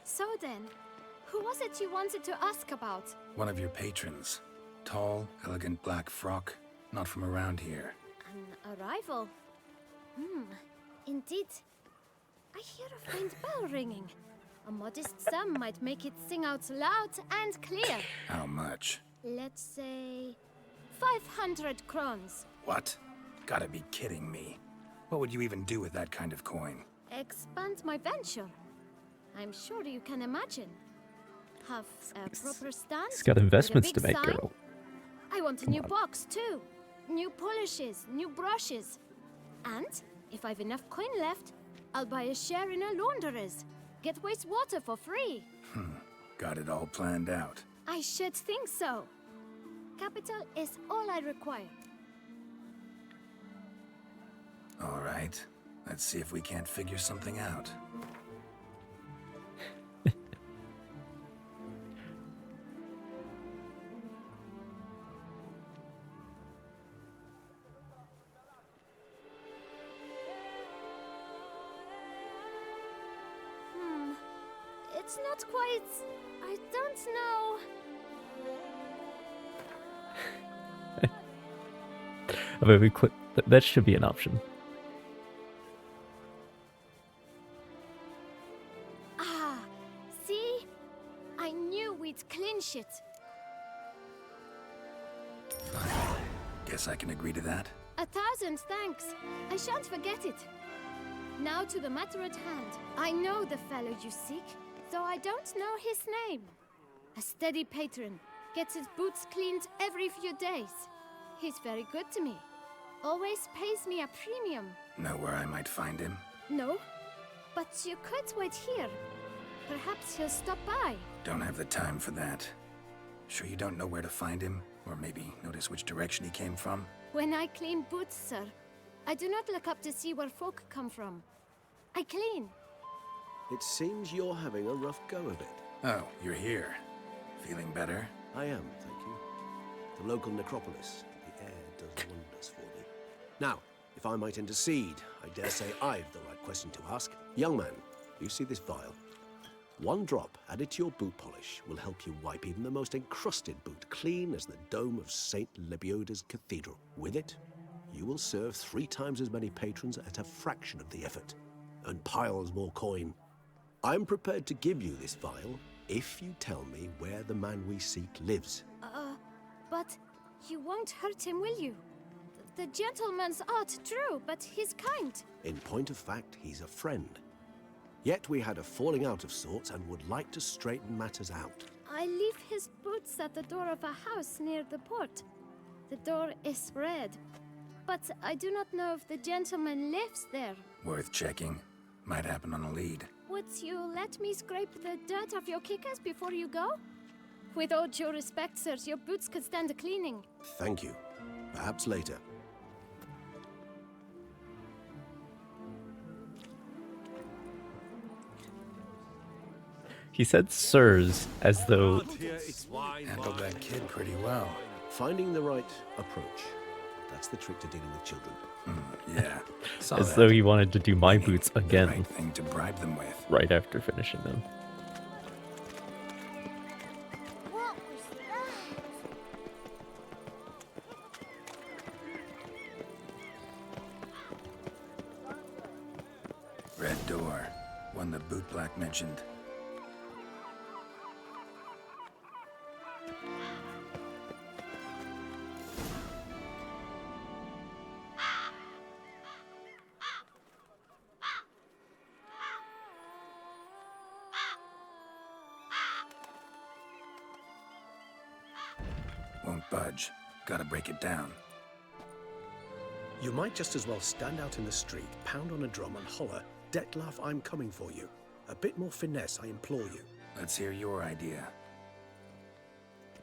So then, Who was it you wanted to ask about? One of your patrons. Tall, elegant black frock. Not from around here. An arrival? Indeed. I hear a faint bell ringing. A modest sum might make it sing out loud and clear. How much? Let's say 500 crowns. What? Gotta be kidding me. What would you even do with that kind of coin? Expand my venture. I'm sure you can imagine. Have a proper stand. He's got with a investments big to make, sign. girl. I want a new box too. New polishes, new brushes. And if I've enough coin left, I'll buy a share in a launderer's. Get wastewater for free. Got it all planned out. I should think so. Capital is all I require. All right. Let's see if we can't figure something out. It's not quite... I don't know... I mean, we click. That should be an option. Ah, see? I knew we'd clinch it. Guess I can agree to that. 1,000 thanks. I shan't forget it. Now to the matter at hand. I know the fellow you seek, though I don't know his name. A steady patron, gets his boots cleaned every few days. He's very good to me. Always pays me a premium. Know where I might find him? No, but you could wait here. Perhaps he'll stop by. Don't have the time for that. Sure you don't know where to find him? Or maybe notice which direction he came from? When I clean boots, sir, I do not look up to see where folk come from. I clean. It seems you're having a rough go of it. Oh, you're here. Feeling better? I am, thank you. The local necropolis. The air does wonders for me. Now, if I might intercede, I dare say I've the right question to ask. Young man, you see this vial? One drop added to your boot polish will help you wipe even the most encrusted boot clean as the dome of St. Lebioda's cathedral. With it, you will serve 3 times as many patrons at a fraction of the effort, and piles more coin. I'm prepared to give you this vial if you tell me where the man we seek lives. But you won't hurt him, will you? The gentleman's art, true, but he's kind. In point of fact, he's a friend. Yet we had a falling out of sorts and would like to straighten matters out. I leave his boots at the door of a house near the port. The door is red, but I do not know if the gentleman lives there. Worth checking. Might happen on a lead. Would you let me scrape the dirt off your kickers before you go? With all due respect, sirs, your boots could stand a cleaning. Thank you. Perhaps later. He said sirs as though... Handled that kid pretty well. Finding the right approach. That's the trick to dealing with children. Yeah. As though he wanted to do my boots again. Right thing to bribe them with. Right after finishing them. What was that? Red door. One the boot black mentioned. Won't budge. Gotta break it down. You might just as well stand out in the street, pound on a drum and holler, "Detlef, I'm coming for you." A bit more finesse, I implore you. Let's hear your idea.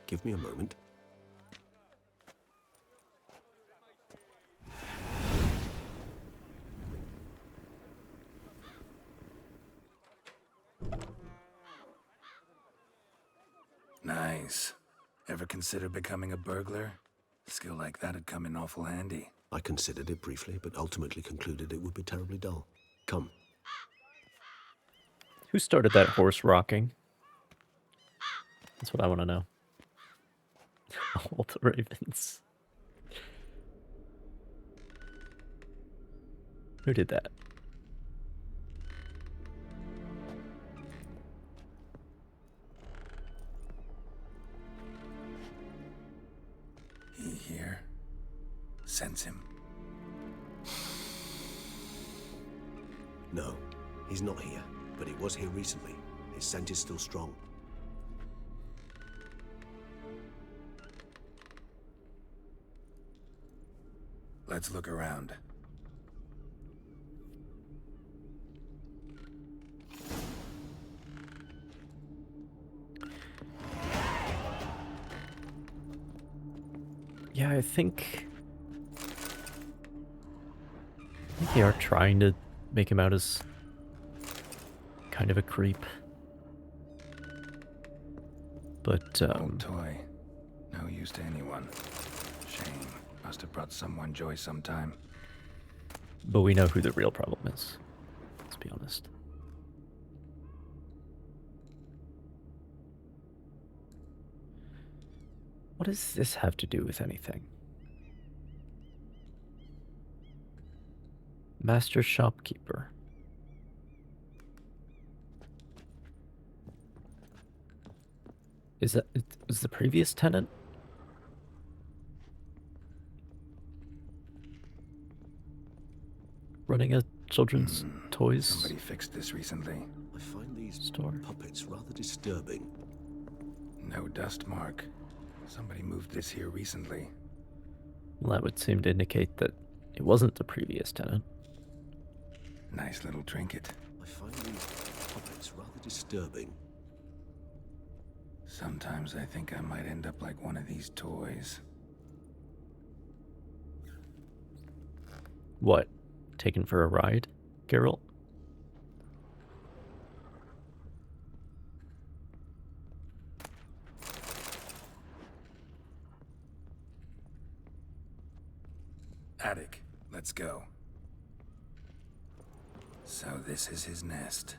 Give me a moment. Nice. Ever consider becoming a burglar? Skill like that'd come in awful handy. I considered it briefly, but ultimately concluded it would be terribly dull. Come. Who started that horse rocking? That's what I want to know. All the ravens. Who did that? He here? Sense him. No, he's not here, but he was here recently. His scent is still strong. Let's look around. Yeah, I think they are trying to make him out as kind of a creep. But, Old toy. No use to anyone. Shame. Must have brought someone joy sometime. But we know who the real problem is. Let's be honest. What does this have to do with anything? Master shopkeeper. Is the previous tenant? Running a children's toys Somebody fixed this recently. I find these store puppets rather disturbing. No dust mark. Somebody moved this here recently. Well, that would seem to indicate that it wasn't the previous tenant. Nice little trinket. I find these puppets rather disturbing. Sometimes I think I might end up like one of these toys. What? Taken for a ride, Geralt? Attic, let's go. So this is his nest.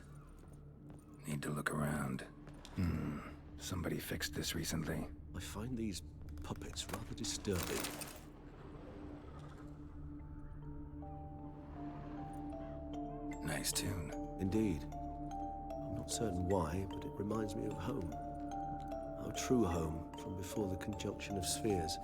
Need to look around. Somebody fixed this recently. I find these puppets rather disturbing. Nice tune. Indeed. I'm not certain why, but it reminds me of home. Our true home from before the conjunction of spheres.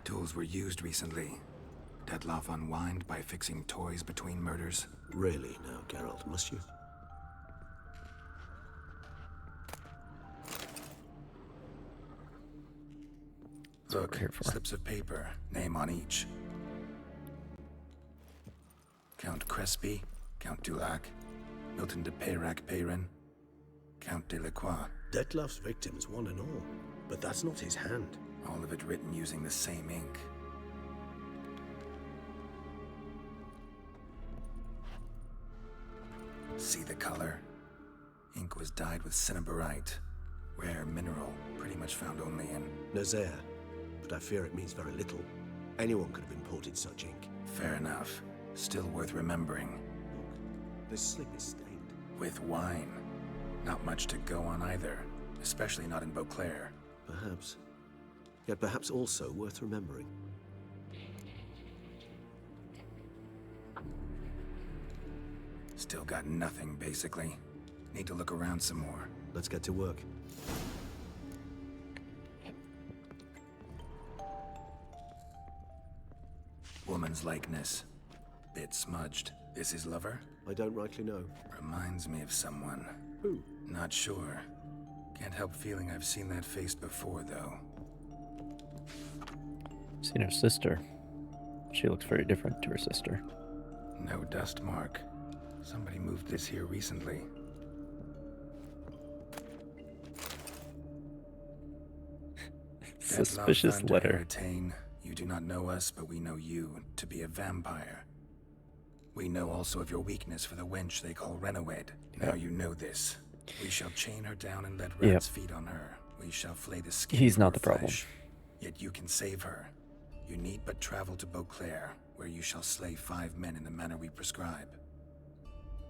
Tools were used recently. Detlef unwind by fixing toys between murders. Really now, Geralt, must you? Look, slips of paper, name on each. Count Crespi, Count Dulac, Milton de Peyrac-Peyrin, Count Delacroix. Detlef's victims, one and all. But that's not his hand. All of it written using the same ink. See the color? Ink was dyed with cinnabarite. Rare mineral, pretty much found only in Nazaire. But I fear it means very little. Anyone could have imported such ink. Fair enough. Still worth remembering. Look, this slip is stained. With wine. Not much to go on either. Especially not in Beauclair. Perhaps. Yet perhaps also worth remembering. Still got nothing, basically. Need to look around some more. Let's get to work. Woman's likeness. Bit smudged. This his lover? I don't rightly know. Reminds me of someone. Who? Not sure. Can't help feeling I've seen that face before, though. Seen her sister. She looks very different to her sister. No dust mark. Somebody moved this here recently. Suspicious letter. You do not know us, but we know you to be a vampire. We know also of your weakness for the wench they call Renowed. Now you know this. We shall chain her down and let rats feed on her. We shall flay the skin. He's of not her the problem. flesh. Yet you can save her. You need but travel to Beauclair, where you shall slay 5 men in the manner we prescribe.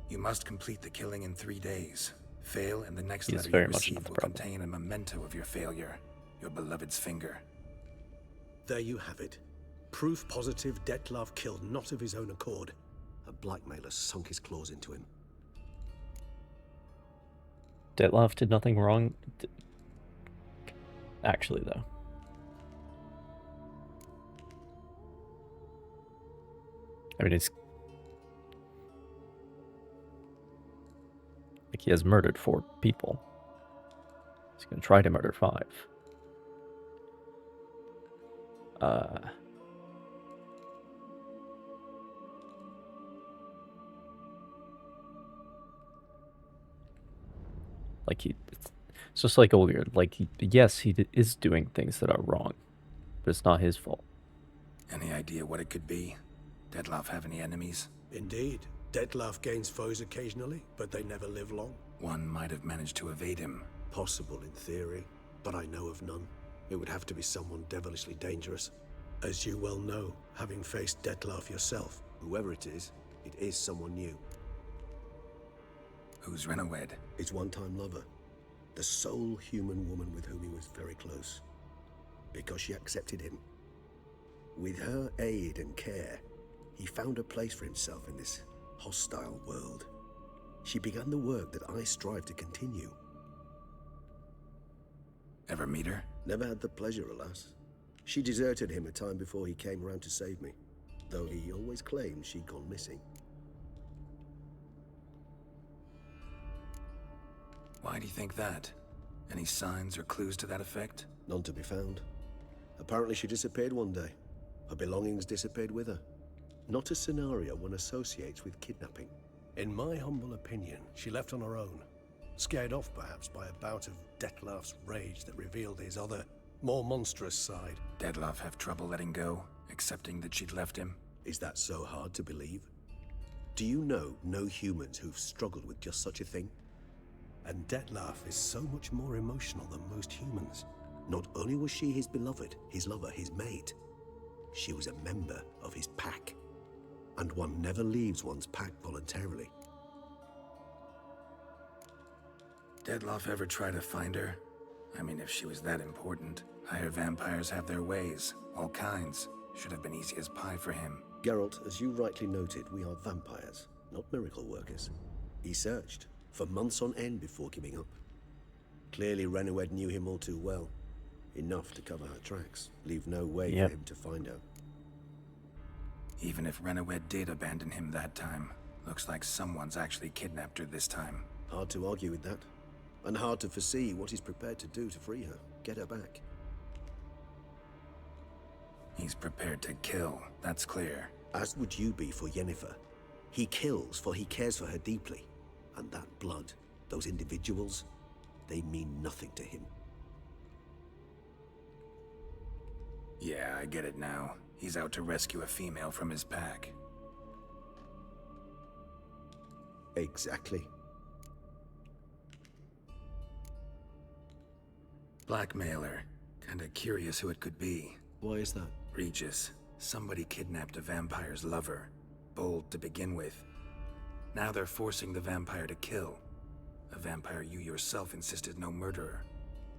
You must complete the killing in 3 days. Fail, and the next He's letter very you much receive not the will problem. contain a memento of your failure. Your beloved's finger. There you have it. Proof positive Dettlaff killed not of his own accord. A blackmailer sunk his claws into him. Dettlaff did nothing wrong. Actually, though. I mean, it's like he has murdered 4 people. He's gonna try to murder 5. Like it's just like a weird. Like yes, he is doing things that are wrong, but it's not his fault. Any idea what it could be? Dettlaff have any enemies? Indeed. Dettlaff gains foes occasionally, but they never live long. One might have managed to evade him. Possible in theory, but I know of none. It would have to be someone devilishly dangerous. As you well know, having faced Dettlaff yourself. Whoever it is someone new. Who's Renowed? His one-time lover. The sole human woman with whom he was very close. Because she accepted him. With her aid and care, he found a place for himself in this hostile world. She began the work that I strive to continue. Ever meet her? Never had the pleasure, alas. She deserted him a time before he came around to save me, though he always claimed she'd gone missing. Why do you think that? Any signs or clues to that effect? None to be found. Apparently she disappeared one day. Her belongings disappeared with her. Not a scenario one associates with kidnapping. In my humble opinion, she left on her own. Scared off, perhaps, by a bout of Dettlaff's rage that revealed his other, more monstrous side. Dettlaff have trouble letting go, accepting that she'd left him? Is that so hard to believe? Do you know no humans who've struggled with just such a thing? And Dettlaff is so much more emotional than most humans. Not only was she his beloved, his lover, his mate, she was a member of his pack. And one never leaves one's pack voluntarily. Dettlaff ever try to find her? I mean, if she was that important. Higher vampires have their ways, all kinds. Should have been easy as pie for him. Geralt, as you rightly noted, we are vampires, not miracle workers. He searched for months on end before giving up. Clearly Renowed knew him all too well. Enough to cover her tracks, leave no way for him to find her. Even if Renowed did abandon him that time, looks like someone's actually kidnapped her this time. Hard to argue with that. And hard to foresee what he's prepared to do to free her, get her back. He's prepared to kill, that's clear. As would you be for Yennefer. He kills for he cares for her deeply. And that blood, those individuals, they mean nothing to him. Yeah, I get it now. He's out to rescue a female from his pack. Exactly. Blackmailer. Kinda curious who it could be. Why is that? Regis. Somebody kidnapped a vampire's lover. Bold to begin with. Now they're forcing the vampire to kill. A vampire you yourself insisted no murderer.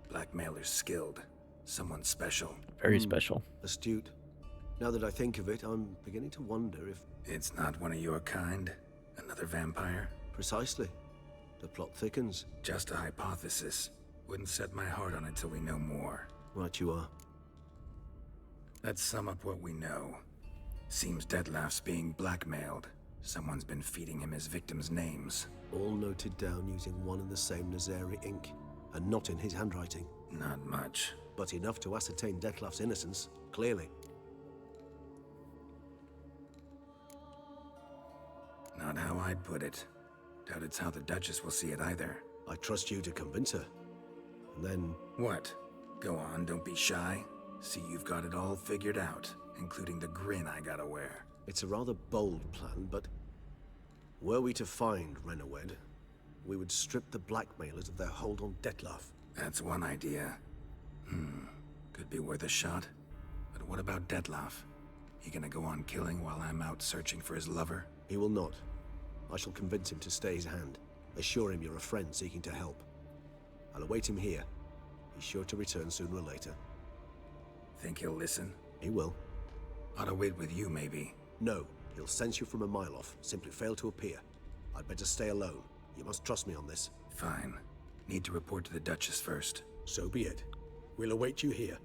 Blackmailer's skilled. Someone special. Very special. Astute. Now that I think of it, I'm beginning to wonder if... It's not one of your kind? Another vampire? Precisely. The plot thickens. Just a hypothesis. Wouldn't set my heart on it till we know more. Right you are. Let's sum up what we know. Seems Dettlaff's being blackmailed. Someone's been feeding him his victims' names. All noted down using one and the same Nazari ink, and not in his handwriting. Not much. But enough to ascertain Dettlaff's innocence, clearly. Not how I'd put it. Doubt it's how the Duchess will see it either. I trust you to convince her. And then... What? Go on, don't be shy. See, you've got it all figured out, including the grin I gotta wear. It's a rather bold plan, but Were we to find Renawed, we would strip the blackmailers of their hold on Dettlaff. That's one idea. Could be worth a shot. But what about Dettlaff? He gonna go on killing while I'm out searching for his lover? He will not. I shall convince him to stay his hand. Assure him you're a friend seeking to help. I'll await him here. He's sure to return sooner or later. Think he'll listen? He will. Ought to wait with you, maybe. No, he'll sense you from a mile off. Simply fail to appear. I'd better stay alone. You must trust me on this. Fine. Need to report to the Duchess first. So be it. We'll await you here.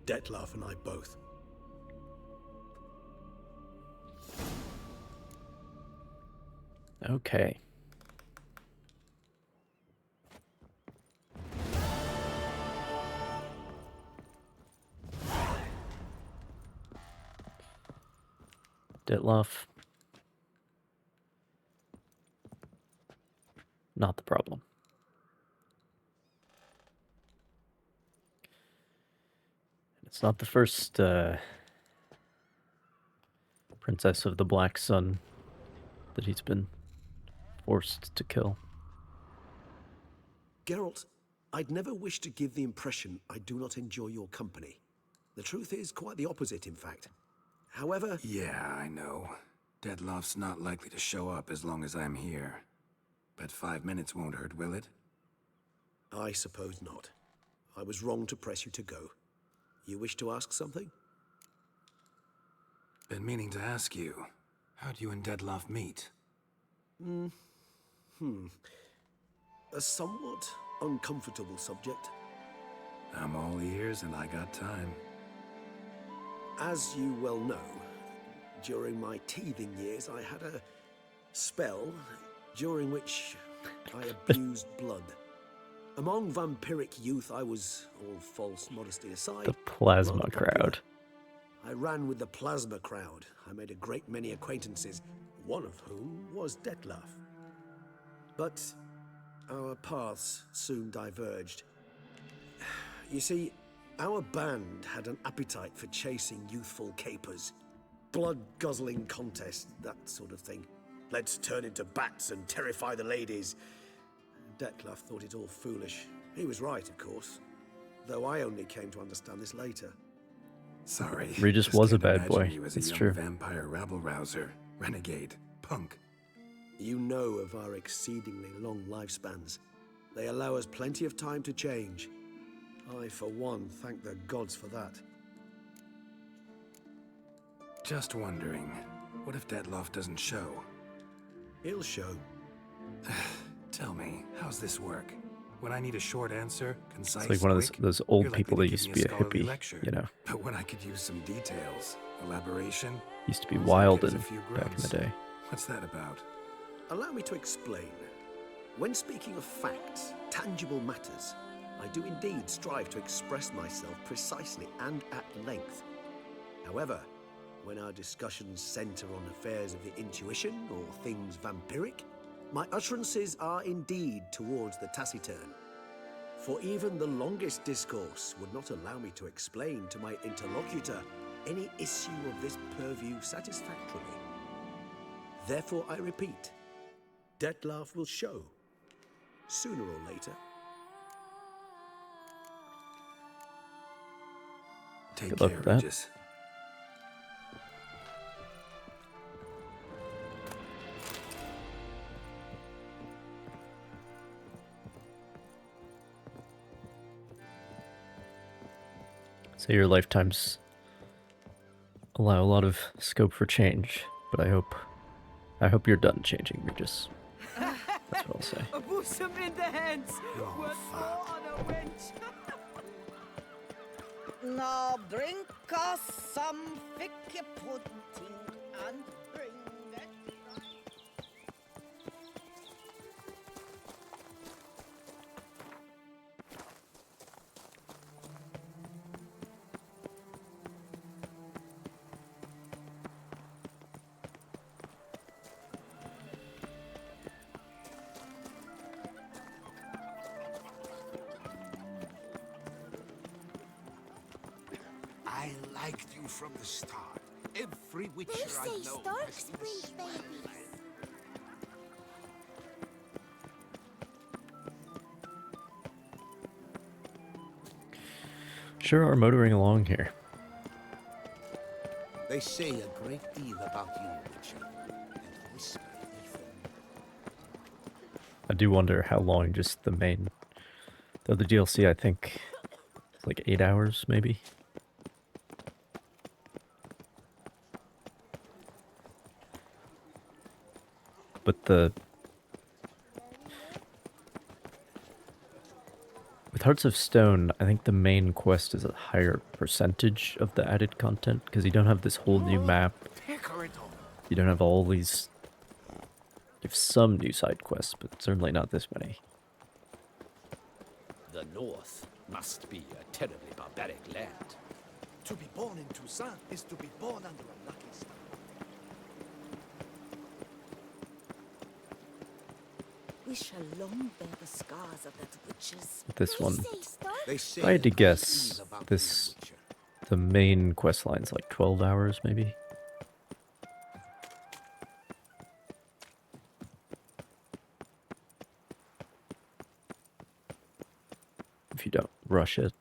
Dettlaff and I both. Okay. Dettlaff. Not the problem. It's not the first Princess of the Black Sun that he's been forced to kill. Geralt, I'd never wish to give the impression I do not enjoy your company. The truth is quite the opposite, in fact. However... Yeah, I know. Dettlaff's not likely to show up as long as I'm here. But 5 minutes won't hurt, will it? I suppose not. I was wrong to press you to go. You wish to ask something? Been meaning to ask you. How'd you and Dettlaff meet? A somewhat uncomfortable subject. I'm all ears and I got time. As you well know, during my teething years, I had a spell during which I abused blood. Among vampiric youth, I was, all false modesty aside, The plasma crowd. I ran with the plasma crowd. I made a great many acquaintances, one of whom was Dettlaff. But our paths soon diverged. You see, our band had an appetite for chasing youthful capers. Blood-guzzling contests, that sort of thing. Let's turn into bats and terrify the ladies. Dettlaff thought it all foolish. He was right, of course. Though I only came to understand this later. Sorry. Regis just was a can't bad imagine boy. You as a It's young true. vampire rabble-rouser, renegade, punk. You know of our exceedingly long lifespans. They allow us plenty of time to change. I, for one, thank the gods for that. Just wondering, what if Dettlaff doesn't show? He'll show. Tell me, how's this work? When I need a short answer, concise, It's like one of quick, those old you're likely people to that give used to me be a scholarly hippie, lecture. you know. But when I could use some details, elaboration, Used to be all I wild get is in a few back in grunts. the day. What's that about? Allow me to explain. When speaking of facts, tangible matters, I do indeed strive to express myself precisely and at length. However, when our discussions center on affairs of the intuition or things vampiric, my utterances are indeed towards the taciturn. For even the longest discourse would not allow me to explain to my interlocutor any issue of this purview satisfactorily. Therefore, I repeat, Dettlaff will show, sooner or later. Take Good luck care, with that. Regis. So your lifetimes allow a lot of scope for change, but I hope you're done changing, Regis. That's what I'll say. A bosom in the hands. Worth more on a wench. Now bring us some thick pudding and bring it. I liked you from the start. Every witcher They I say know Starks has been bring a smile. babies. sure are motoring along here. They say a great deal about you, Witcher, and whisper even. I do wonder how long just the other DLC, I think, it's like 8 hours, maybe? But with Hearts of Stone, I think the main quest is a higher percentage of the added content, because you don't have this whole new map. You don't have all these... You have some new side quests, but certainly not this many. The North must be a terribly barbaric land. To be born in Toussaint is to be born under a lucky star. We shall long bear the scars of that witch's. This one, if I had to guess, the main quest line's like 12 hours, maybe? If you don't rush it.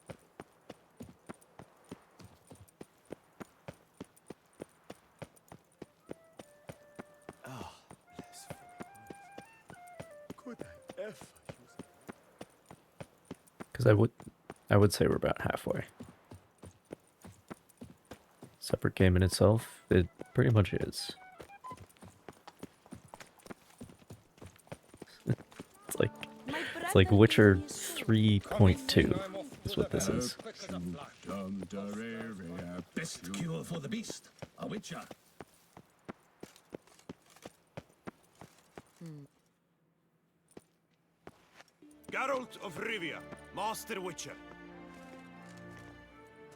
Because I would say we're about halfway. Separate game in itself, it pretty much is. It's like Witcher 3.2 is what this is. Best cure for the beast, a Witcher. Geralt of Rivia, Master Witcher.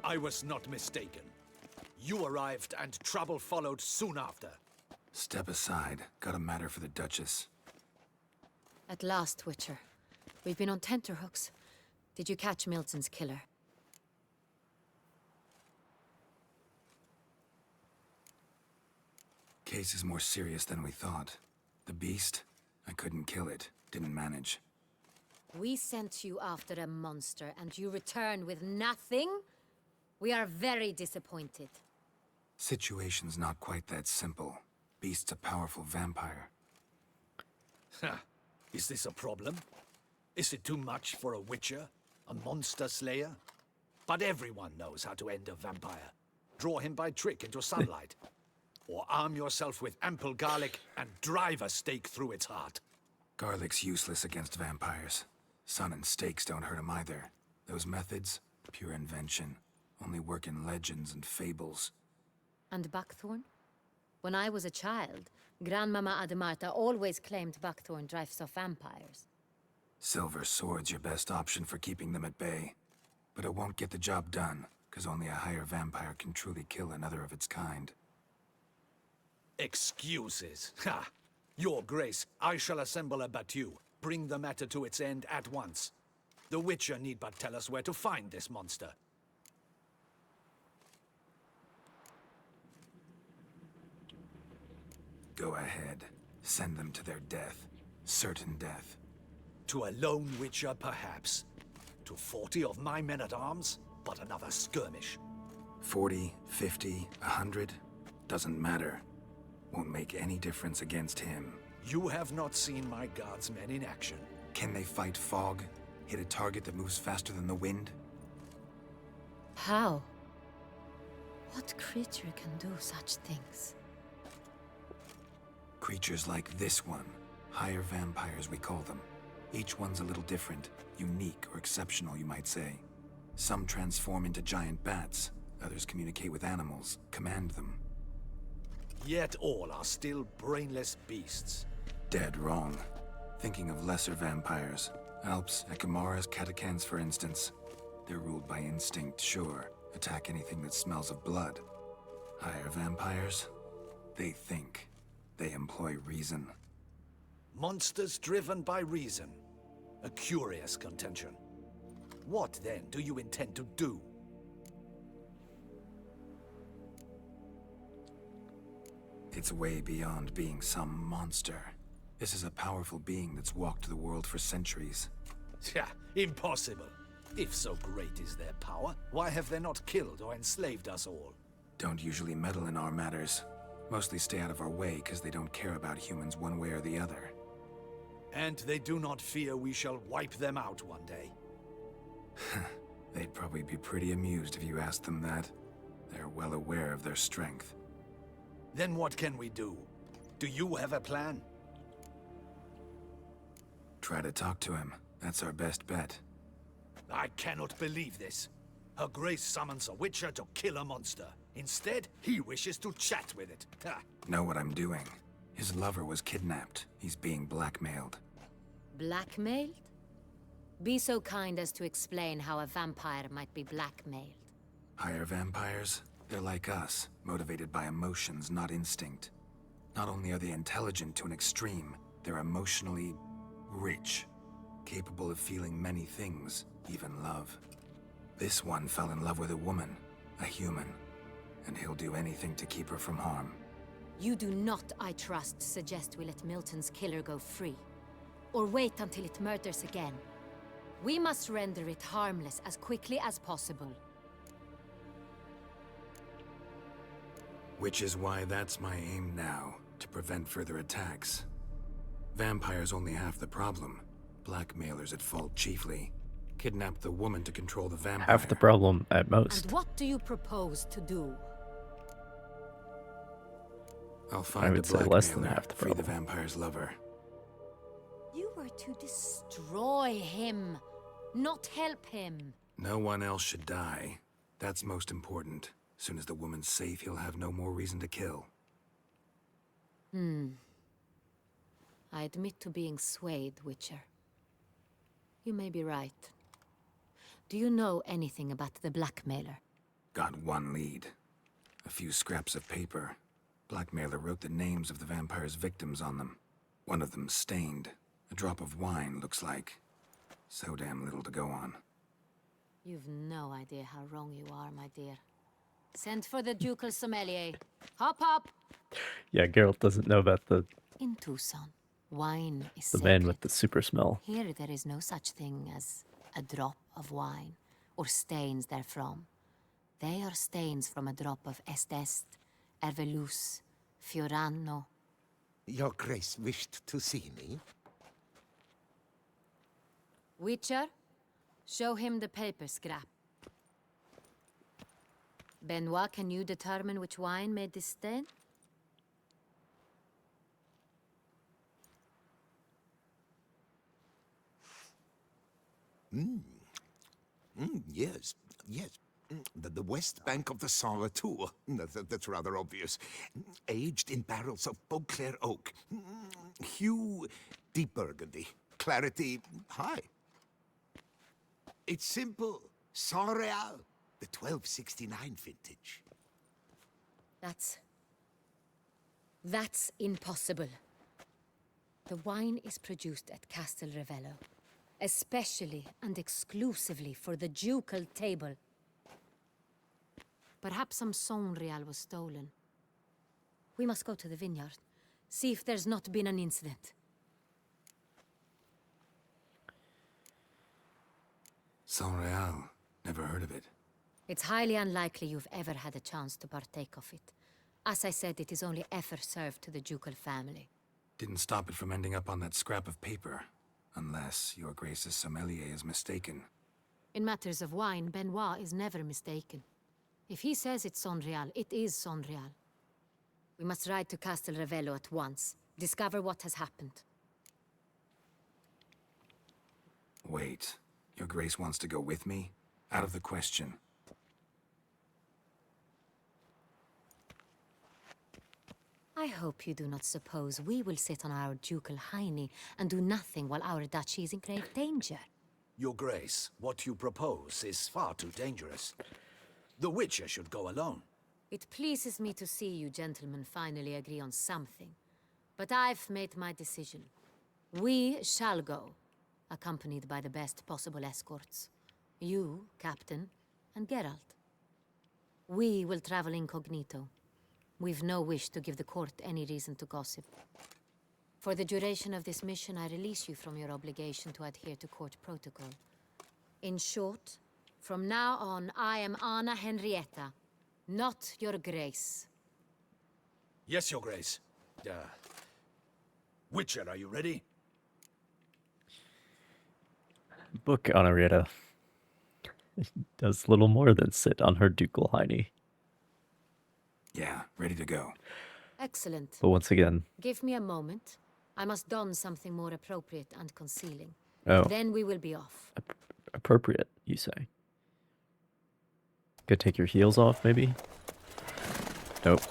I was not mistaken. You arrived and trouble followed soon after. Step aside. Got a matter for the Duchess. At last, Witcher. We've been on tenterhooks. Did you catch Milton's killer? Case is more serious than we thought. The beast? I couldn't kill it. Didn't manage. We sent you after a monster, and you return with nothing? We are very disappointed. Situation's not quite that simple. Beast's a powerful vampire. Ha! Is this a problem? Is it too much for a Witcher? A monster slayer? But everyone knows how to end a vampire. Draw him by trick into sunlight. Or arm yourself with ample garlic and drive a stake through its heart. Garlic's useless against vampires. Sun and stakes don't hurt him either. Those methods, pure invention. Only work in legends and fables. And buckthorn? When I was a child, Grandmama Ademarta always claimed buckthorn drives off vampires. Silver sword's your best option for keeping them at bay. But it won't get the job done, because only a higher vampire can truly kill another of its kind. Excuses. Ha! Your Grace, I shall assemble a battue. Bring the matter to its end at once. The Witcher need but tell us where to find this monster. Go ahead. Send them to their death. Certain death. To a lone Witcher, perhaps. To 40 of my men-at-arms, but another skirmish. 40, 50, 100? Doesn't matter. Won't make any difference against him. You have not seen my guardsmen in action. Can they fight fog? Hit a target that moves faster than the wind? How? What creature can do such things? Creatures like this one. Higher vampires, we call them. Each one's a little different. Unique or exceptional, you might say. Some transform into giant bats. Others communicate with animals, command them. Yet all are still brainless beasts. Dead wrong. Thinking of lesser vampires. Alps, Ekamaras, Catacans, for instance. They're ruled by instinct, sure. Attack anything that smells of blood. Higher vampires? They think. They employ reason. Monsters driven by reason. A curious contention. What, then, do you intend to do? It's way beyond being some monster. This is a powerful being that's walked the world for centuries. Yeah, impossible. If so great is their power, why have they not killed or enslaved us all? Don't usually meddle in our matters. Mostly stay out of our way because they don't care about humans one way or the other. And they do not fear we shall wipe them out one day. They'd probably be pretty amused if you asked them that. They're well aware of their strength. Then what can we do? Do you have a plan? Try to talk to him. That's our best bet. I cannot believe this. Her Grace summons a witcher to kill a monster. Instead, he wishes to chat with it. Ha. Know what I'm doing. His lover was kidnapped. He's being blackmailed. Blackmailed? Be so kind as to explain how a vampire might be blackmailed. Higher vampires? They're like us, motivated by emotions, not instinct. Not only are they intelligent to an extreme, they're emotionally rich, capable of feeling many things, even love. This one fell in love with a woman, a human, and he'll do anything to keep her from harm. You do not, I trust, suggest we let Milton's killer go free. Or wait until it murders again. We must render it harmless as quickly as possible. Which is why that's my aim now, to prevent further attacks. Vampires only half the problem. Blackmailers at fault chiefly. Kidnapped the woman to control the vampire. Half the problem at most. And what do you propose to do? I'll find I would the say less than blackmailer, half the free the problem. vampire's lover. You were to destroy him, not help him. No one else should die. That's most important. As soon as the woman's safe, he'll have no more reason to kill. I admit to being swayed, Witcher. You may be right. Do you know anything about the blackmailer? Got one lead. A few scraps of paper. Blackmailer wrote the names of the vampire's victims on them. One of them stained. A drop of wine, looks like. So damn little to go on. You've no idea how wrong you are, my dear. Send for the ducal sommelier. Hop, hop! Yeah, Geralt doesn't know about the In Tucson, wine is man sacred. with the super smell. Here there is no such thing as a drop of wine, or stains therefrom. They are stains from a drop of Est, Ervelus, Fiorano. Your Grace wished to see me? Witcher, show him the paper scrap. Benoit, can you determine which wine made this stain? Yes, yes. The west bank of the Saar too. That's rather obvious. Aged in barrels of Beauclair oak. Hue, deep burgundy. Clarity, high. It's simple. Saint-Réal, the 1269 vintage. That's impossible. The wine is produced at Castel Ravello, especially and exclusively for the ducal table. Perhaps some Saint-Réal was stolen. We must go to the vineyard, see if there's not been an incident. Saint-Réal. Never heard of it. It's highly unlikely you've ever had a chance to partake of it. As I said, it is only ever served to the ducal family. Didn't stop it from ending up on that scrap of paper. Unless your Grace's sommelier is mistaken. In matters of wine, Benoit is never mistaken. If he says it's Saint-Réal, it is Saint-Réal. We must ride to Castel Ravello at once. Discover what has happened. Wait. Your Grace wants to go with me? Out of the question. I hope you do not suppose we will sit on our ducal hiney and do nothing while our duchy is in grave danger. Your Grace, what you propose is far too dangerous. The Witcher should go alone. It pleases me to see you gentlemen finally agree on something. But I've made my decision. We shall go, accompanied by the best possible escorts. You, Captain, and Geralt. We will travel incognito. We've no wish to give the court any reason to gossip. For the duration of this mission, I release you from your obligation to adhere to court protocol. In short, from now on, I am Anna Henrietta, not your grace. Yes, Your Grace. Witcher, are you ready? Book Honorita does little more than sit on her ducal hiney. Yeah, ready to go. Excellent. But once again... Give me a moment. I must don something more appropriate and concealing. Oh. Then we will be off. Appropriate, you say? Could take your heels off, maybe? Nope.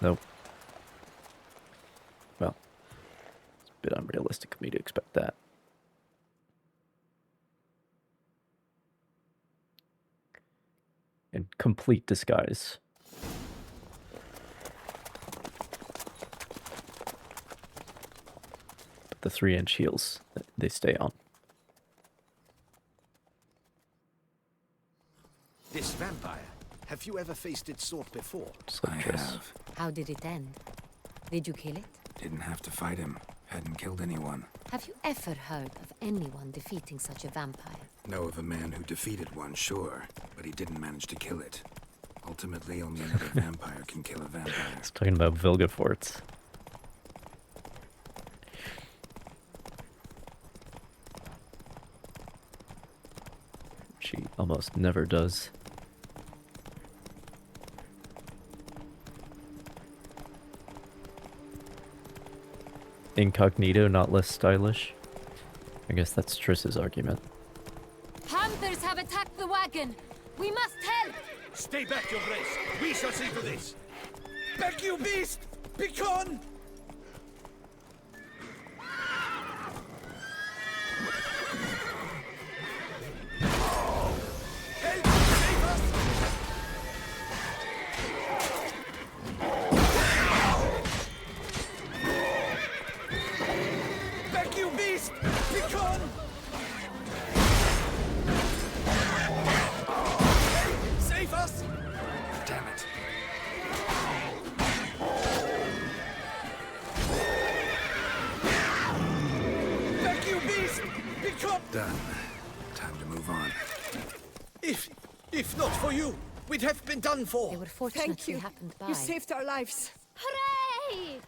Nope. Well, it's a bit unrealistic of me to expect that. In complete disguise. But the 3-inch heels, they stay on. This vampire, have you ever faced its sort before? I have. How did it end? Did you kill it? Didn't have to fight him. Hadn't killed anyone. Have you ever heard of anyone defeating such a vampire? Know of a man who defeated one, sure, but he didn't manage to kill it. Ultimately, only another vampire can kill a vampire. It's talking about Vilgefortz. She almost never does. Incognito, not less stylish. I guess that's Triss's argument. Panthers have attacked the wagon. We must help. Stay back, Your Grace. We shall see to this. Back, you beast! Be gone! Back, you beast! Be gone! Save us! Damn it. Back, you beast! Be gone! Done. Time to move on. If not for you, we'd have been done for. They were fortunate Thank you. we happened by. You saved our lives. Hooray!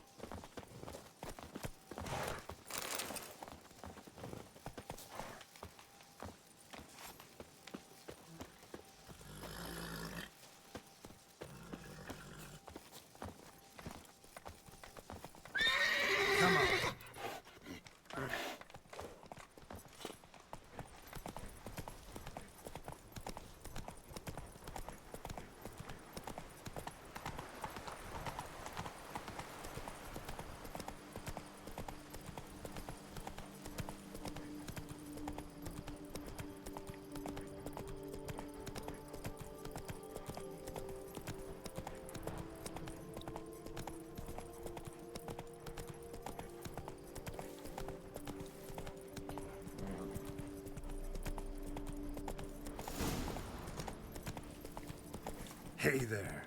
Hey there.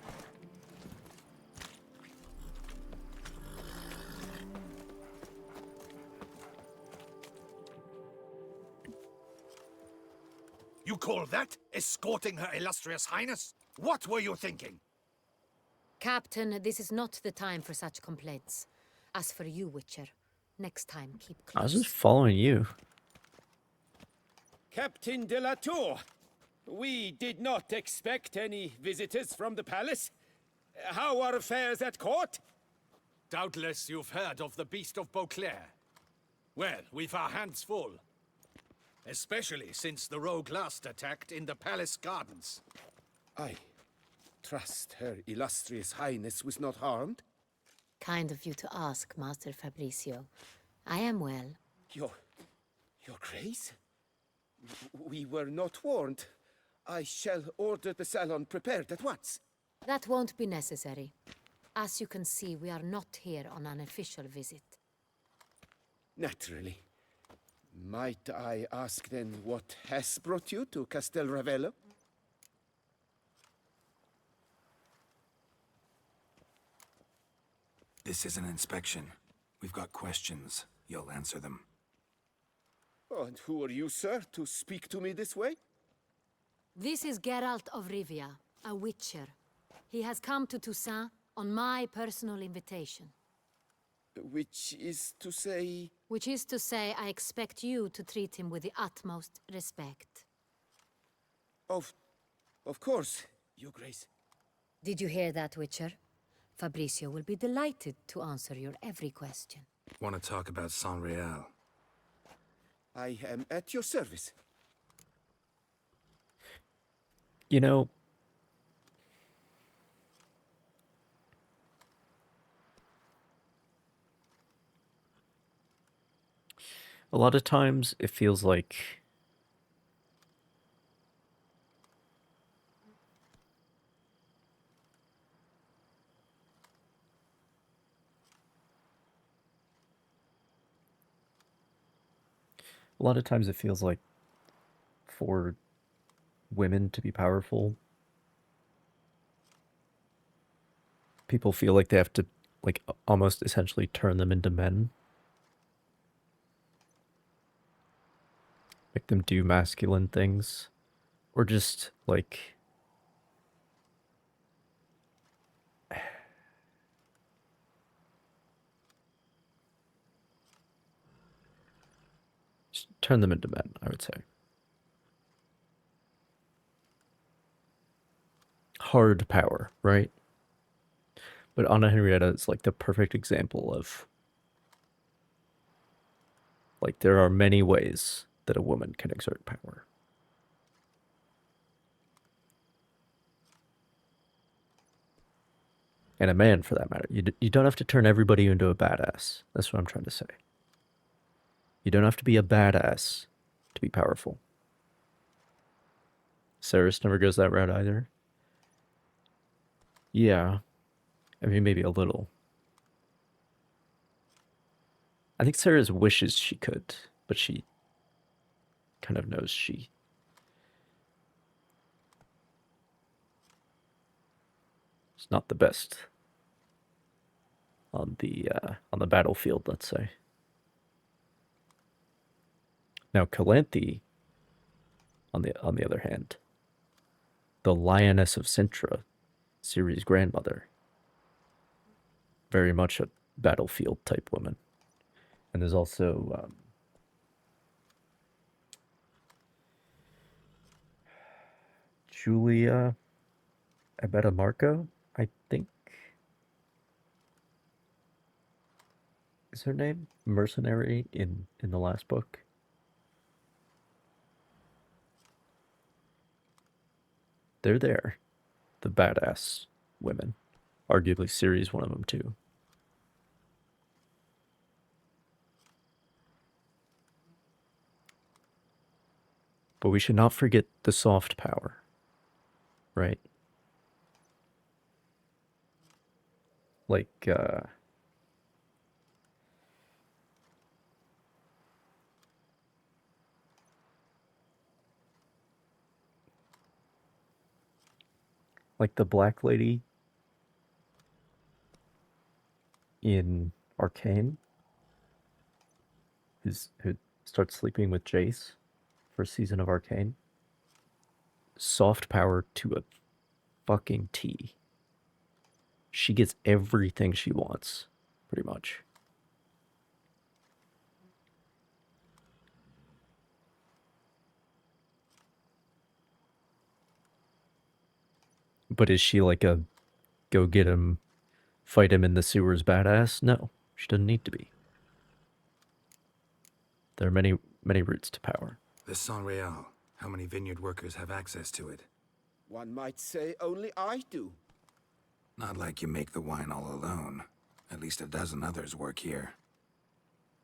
You call that escorting Her Illustrious Highness? What were you thinking? Captain, this is not the time for such complaints. As for you, Witcher, next time keep close. I was just following you. Captain de la Tour, we did not expect any visitors from the palace. How are affairs at court? Doubtless you've heard of the Beast of Beauclair. Well, we've our hands full. Especially since the rogue last attacked in the palace gardens. I trust Her Illustrious Highness was not harmed? Kind of you to ask, Master Fabricio. I am well. Your Grace? We were not warned. I shall order the salon prepared at once. That won't be necessary. As you can see, we are not here on an official visit. Naturally. Might I ask then what has brought you to Castel Ravello? This is an inspection. We've got questions. You'll answer them. Oh, and who are you, sir, to speak to me this way? This is Geralt of Rivia, a witcher. He has come to Toussaint on my personal invitation. Which is to say... Which is to say, I expect you to treat him with the utmost respect. Of course, Your Grace. Did you hear that, Witcher? Fabricio will be delighted to answer your every question. Want to talk about San Real? I am at your service. You know, a lot of times it feels like for women to be powerful, people feel like they have to, like, almost essentially turn them into men. Make them do masculine things. Or just, like... just turn them into men, I would say. Hard power, right? But Anna Henrietta is like the perfect example of, like, there are many ways that a woman can exert power. And a man, for that matter. You don't have to turn everybody into a badass. That's what I'm trying to say. You don't have to be a badass to be powerful. Cerys never goes that route either. Yeah. I mean, maybe a little. I think Cerys wishes she could, but she kind of knows she's not the best on the battlefield, let's say. Now Calanthe, on the other hand, the Lioness of Sintra, Ciri's grandmother, very much a battlefield type woman. And there's also Julia Abetamarco, I think is her name, mercenary in the last book. They're there, the badass women. Arguably Ciri's one of them too. But we should not forget the soft power, right? Like, like the black lady in Arcane, who starts sleeping with Jace for a season of Arcane. Soft power to a fucking T. She gets everything she wants, pretty much. But is she like a go get him, fight him in the sewers badass? No, she doesn't need to be. There are many routes to power. The San Real. How many vineyard workers have access to it? One might say only I do. Not like you make the wine all alone. At least a dozen others work here.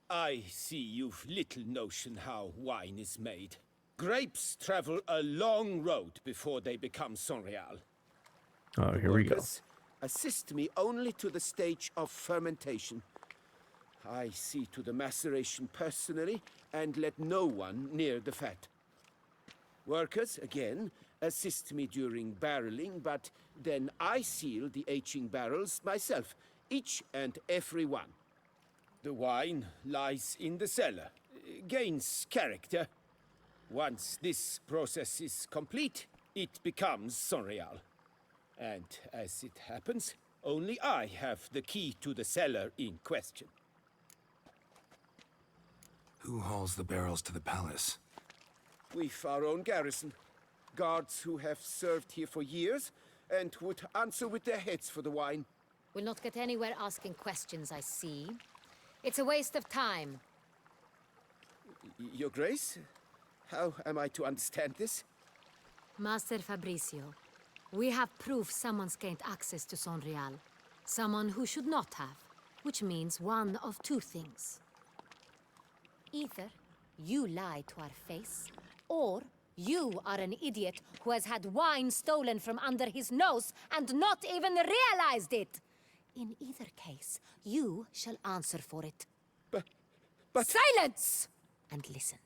I see you've little notion how wine is made. Grapes travel a long road before they become San Real. Oh, here we go. Assist me only to the stage of fermentation. I see to the maceration personally, and let no one near the fat. Workers, again, assist me during barreling, but then I seal the aging barrels myself, each and every one. The wine lies in the cellar. gains character. Once this process is complete, it becomes Sonreal. And as it happens, only I have the key to the cellar in question. Who hauls the barrels to the palace? We've our own garrison. Guards who have served here for years and would answer with their heads for the wine. We'll not get anywhere asking questions, I see. It's a waste of time. Your Grace? How am I to understand this? Master Fabricio, we have proof someone's gained access to Sonreal. Someone who should not have, which means one of two things. Either you lie to our face, or you are an idiot who has had wine stolen from under his nose and not even realized it. In either case, you shall answer for it. But... Silence! And listen.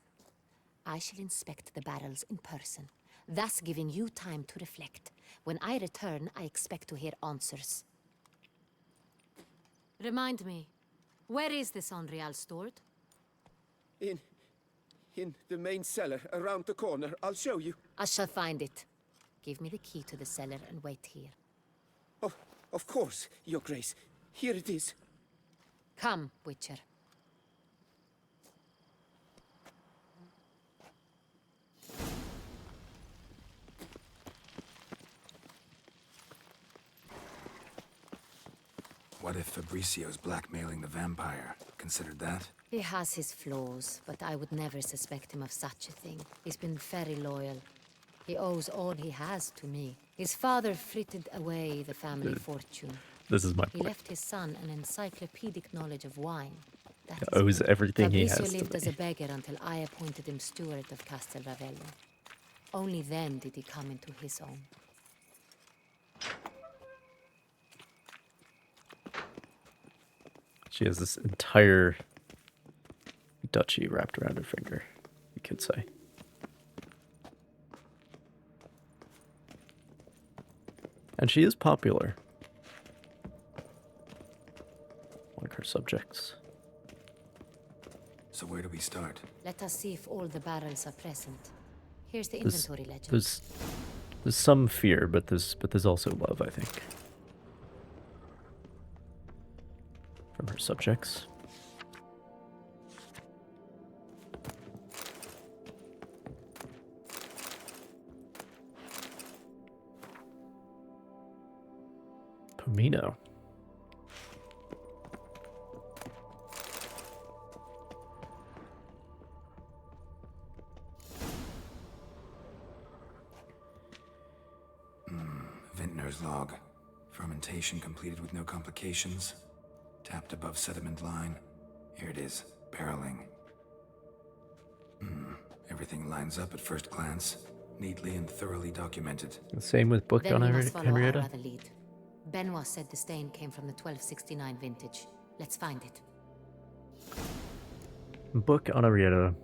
I shall inspect the barrels in person, thus giving you time to reflect. When I return, I expect to hear answers. Remind me, where is this Sonreal stored? In the main cellar, around the corner. I'll show you. I shall find it. Give me the key to the cellar and wait here. Oh, of course, Your Grace. Here it is. Come, Witcher. What if Fabricio's blackmailing the vampire? Considered that? He has his flaws, but I would never suspect him of such a thing. He's been very loyal. He owes all he has to me. His father frittered away the family fortune. This is my He point. left his son an encyclopedic knowledge of wine. That He is owes why. everything he has Fabricio to lived as me. a beggar until I appointed him steward of Castel Ravello. Only then did he come into his own. She has this entire duchy wrapped around her finger, you could say. And she is popular. Like her subjects. So where do we start? Let us see if all the barrels are present. Here's the There's- inventory ledger. There's some fear, but there's also love, I think. From her subjects. Pomino. Vintner's log. Fermentation completed with no complications. Tapped above sediment line. Here it is. Barreling. Everything lines up at first glance. Neatly and thoroughly documented. The same with book Then on we must follow our Henrietta. other lead. Benoit said the stain came from the 1269 vintage. Let's find it. Book on Henrietta.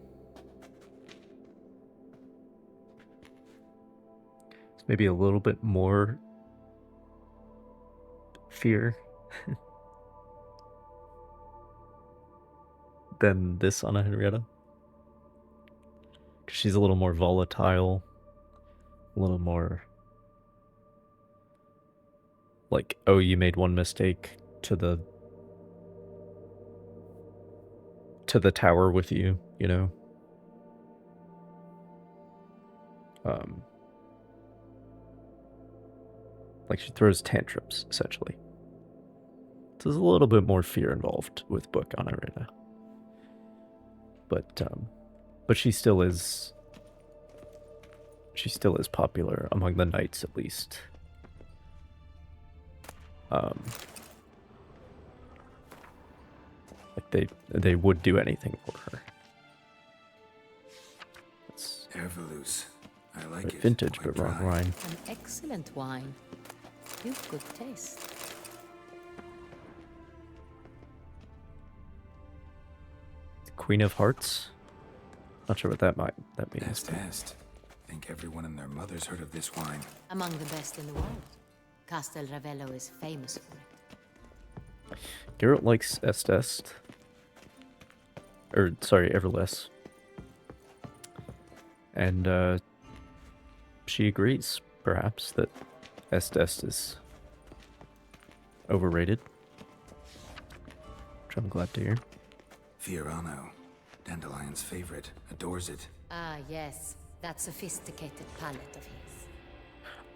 It's maybe a little bit more fear than this Anna Henrietta. 'Cause she's a little more volatile, a little more like, oh, you made one mistake to the tower with you, you know? Like she throws tantrums, essentially. So there's a little bit more fear involved with book on Henrietta. But she still is popular among the knights, at least. Like they would do anything for her. It's Ervelous. I like right, it. vintage, Quite but wrong dry. wine. An excellent wine. You've good taste. Queen of Hearts. Not sure what that means. Best, best. Think everyone and their mother's heard of this wine. Among the best in the world. Castel Ravello is famous for it. Geralt likes Est. or sorry, Everless. And she agrees, perhaps, that Estes is overrated, which I'm glad to hear. Fiorano, Dandelion's favorite, adores it. Ah, yes. That sophisticated palette of his.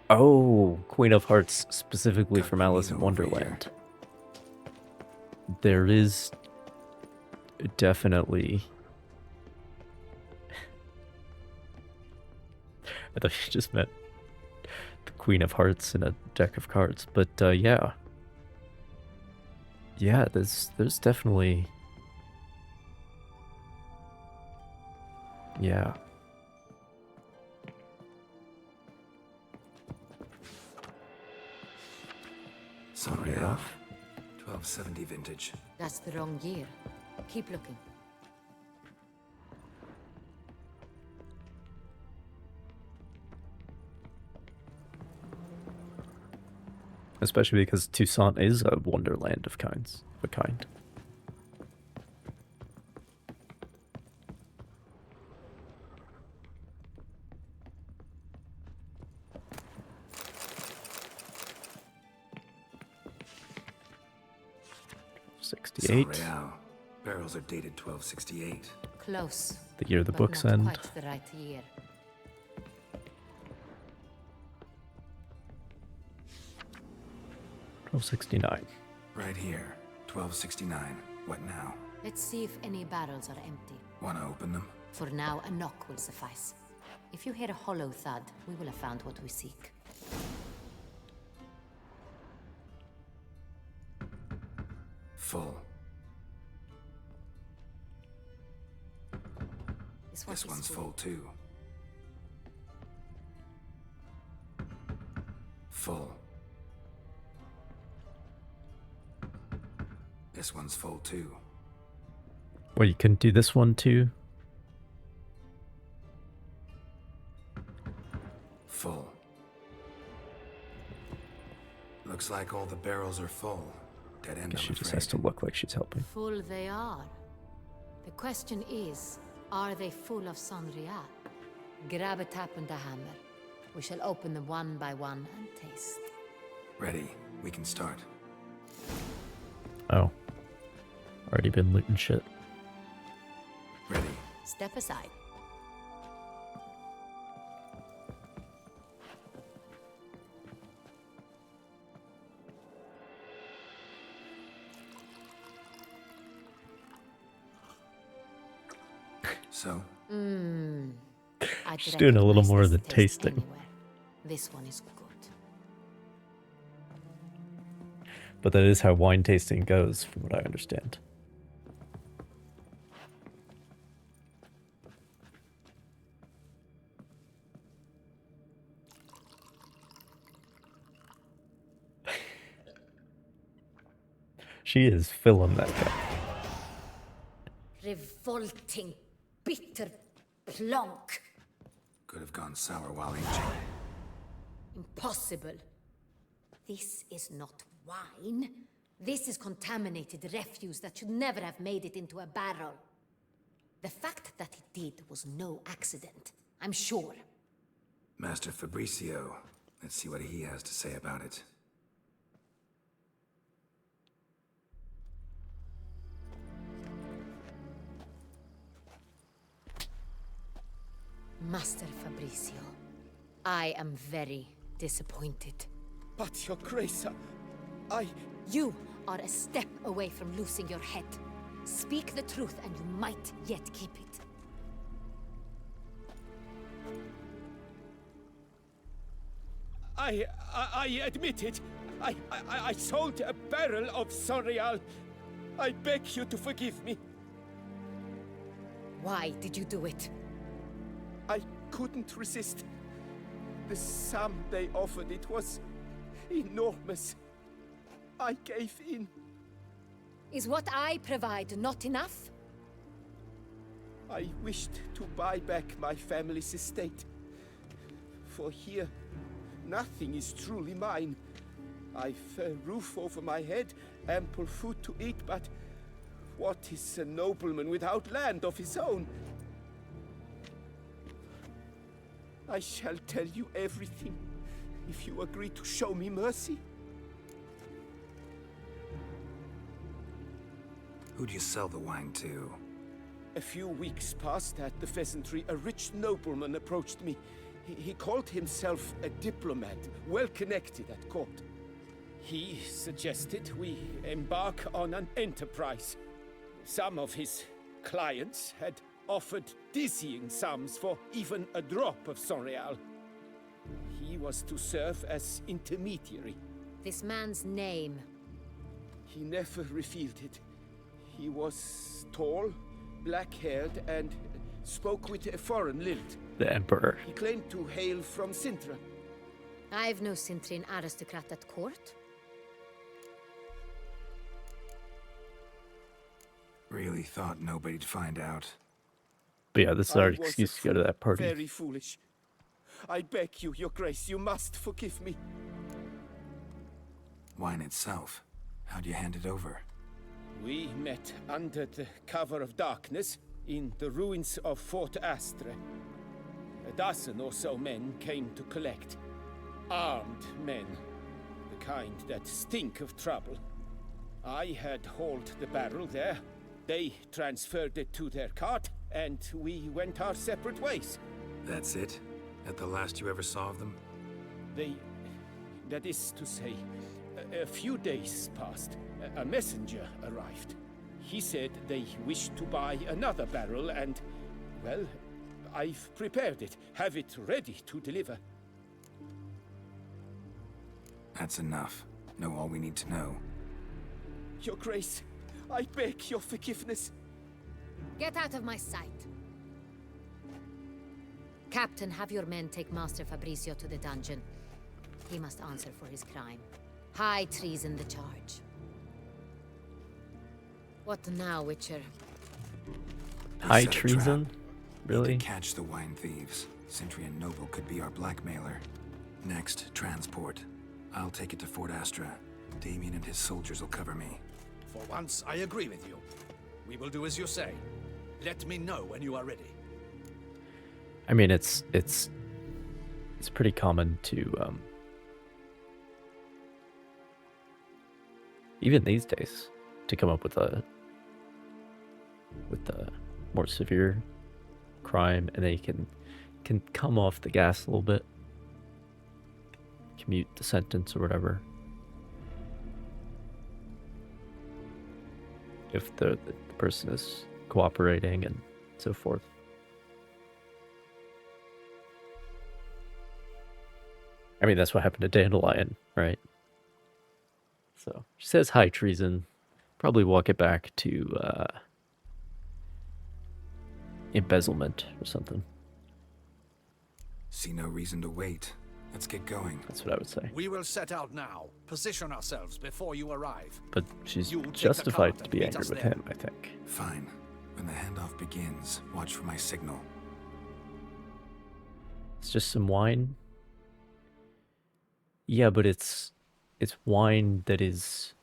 Oh, Queen of Hearts, specifically from Alice in Wonderland. There is definitely... I thought you just meant the Queen of Hearts in a deck of cards, but yeah. Yeah, there's definitely... Yeah. Sorry, 1270 vintage. That's the wrong year. Keep looking. Especially because Toussaint is a wonderland of kinds, of a kind. Real. Barrels are dated 1268. Close. The year the but books not end. Quite the right year. $1269. Right here. 1269. What now? Let's see if any barrels are empty. Wanna open them? For now, a knock will suffice. If you hear a hollow thud, we will have found what we seek. Full. This one's full too. Full. This one's full too. Well, you can do this one too. Full. Looks like all the barrels are full. Dead end. She just has to look like she's helping. Full they are. The question is, are they full of Sanria? Grab a tap and a hammer. We shall open them one by one and taste. Ready. We can start. Oh. Already been looting shit. Ready. Step aside. So? She's doing a little more of the tasting. Anywhere. This one is good. But that is how wine tasting goes, from what I understand. She is filling that cup. Revolting, bitter plonk. Could have gone sour while aging. Impossible. This is not wine. This is contaminated refuse that should never have made it into a barrel. The fact that it did was no accident, I'm sure. Master Fabricio. Let's see what he has to say about it. Master Fabricio, I am very disappointed. But, Your Grace, I... You are a step away from losing your head. Speak the truth and you might yet keep it. I admit it. I sold a barrel of Sanreal. I beg you to forgive me. Why did you do it? I couldn't resist. The sum they offered, it was enormous. I gave in. Is what I provide not enough? I wished to buy back my family's estate. For here, nothing is truly mine. I've a roof over my head, ample food to eat, but What is a nobleman without land of his own? I shall tell you everything, if you agree to show me mercy. Who'd you sell the wine to? A few weeks past at the pheasantry, a rich nobleman approached me. He called himself a diplomat, well connected at court. He suggested we embark on an enterprise. Some of his clients had offered dizzying sums for even a drop of Sonreal. He was to serve as intermediary. This man's name? He never revealed it. He was tall, black-haired, and spoke with a foreign lilt. The Emperor. He claimed to hail from Sintra. I've no Sintrin aristocrat at court. Really thought nobody'd find out. But yeah, this is our excuse to go to that party. Very foolish. I beg you, Your Grace, you must forgive me. Wine itself. How'd you hand it over? We met under the cover of darkness in the ruins of Fort Astre. A dozen or so men came to collect. Armed men. The kind that stink of trouble. I had hauled the barrel there. They transferred it to their cart, and we went our separate ways. That's it? That the last you ever saw of them? That is to say, a few days passed. A messenger arrived. He said they wished to buy another barrel and, well, I've prepared it. Have it ready to deliver. That's enough. Know all we need to know. Your Grace, I beg your forgiveness. Get out of my sight. Captain, have your men take Master Fabrizio to the dungeon. He must answer for his crime. High treason the charge. What now, Witcher? High treason? Really? Catch the wine thieves. Sentry and Noble could be our blackmailer. Next, transport. I'll take it to Fort Astra. Damien and his soldiers will cover me. For once, I agree with you. We will do as you say. Let me know when you are ready. I mean, it's pretty common to even these days to come up with a more severe crime, and they can come off the gas a little bit, commute the sentence or whatever. If the person is cooperating and so forth. I mean, that's what happened to Dandelion, right? So, she says high treason. Probably walk it back to embezzlement or something. See no reason to wait. Let's get going. That's what I would say. We will set out now. Position ourselves before you arrive. But she's You'll take the justified cart to be and meet angry us with there. him, I think. Fine. When the handoff begins, watch for my signal. It's just some wine. Yeah, but it's wine that is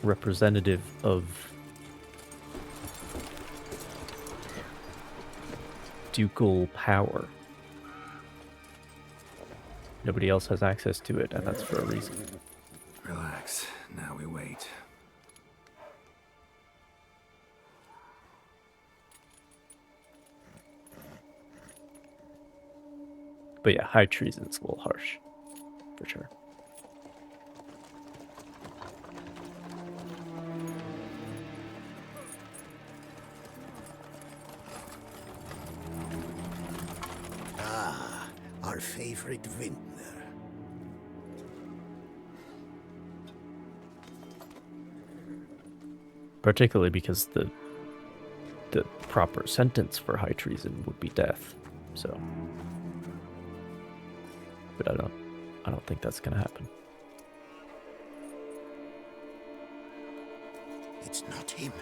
representative of ducal power. Nobody else has access to it, and that's for a reason. Relax. Now we wait. But yeah, high treason's a little harsh, for sure. Ah, our favorite vintner. Particularly because the proper sentence for high treason would be death. So, but I don't think that's gonna happen. It's not him.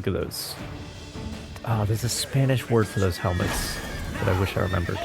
Look at those. Oh, there's a Spanish word for those helmets that I wish I remembered.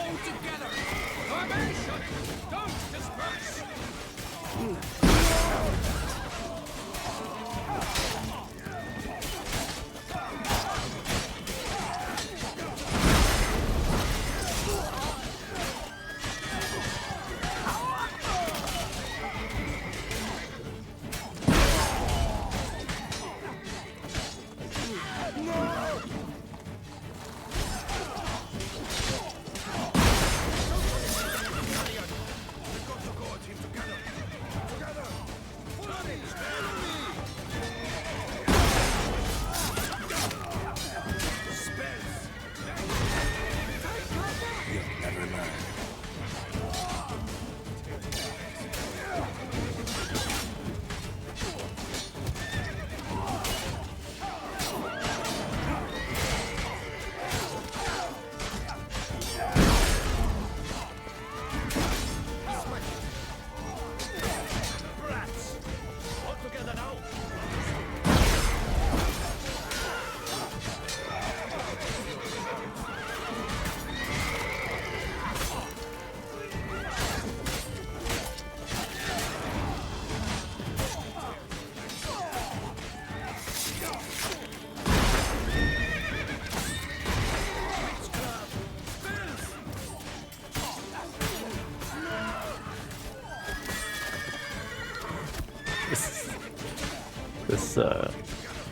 This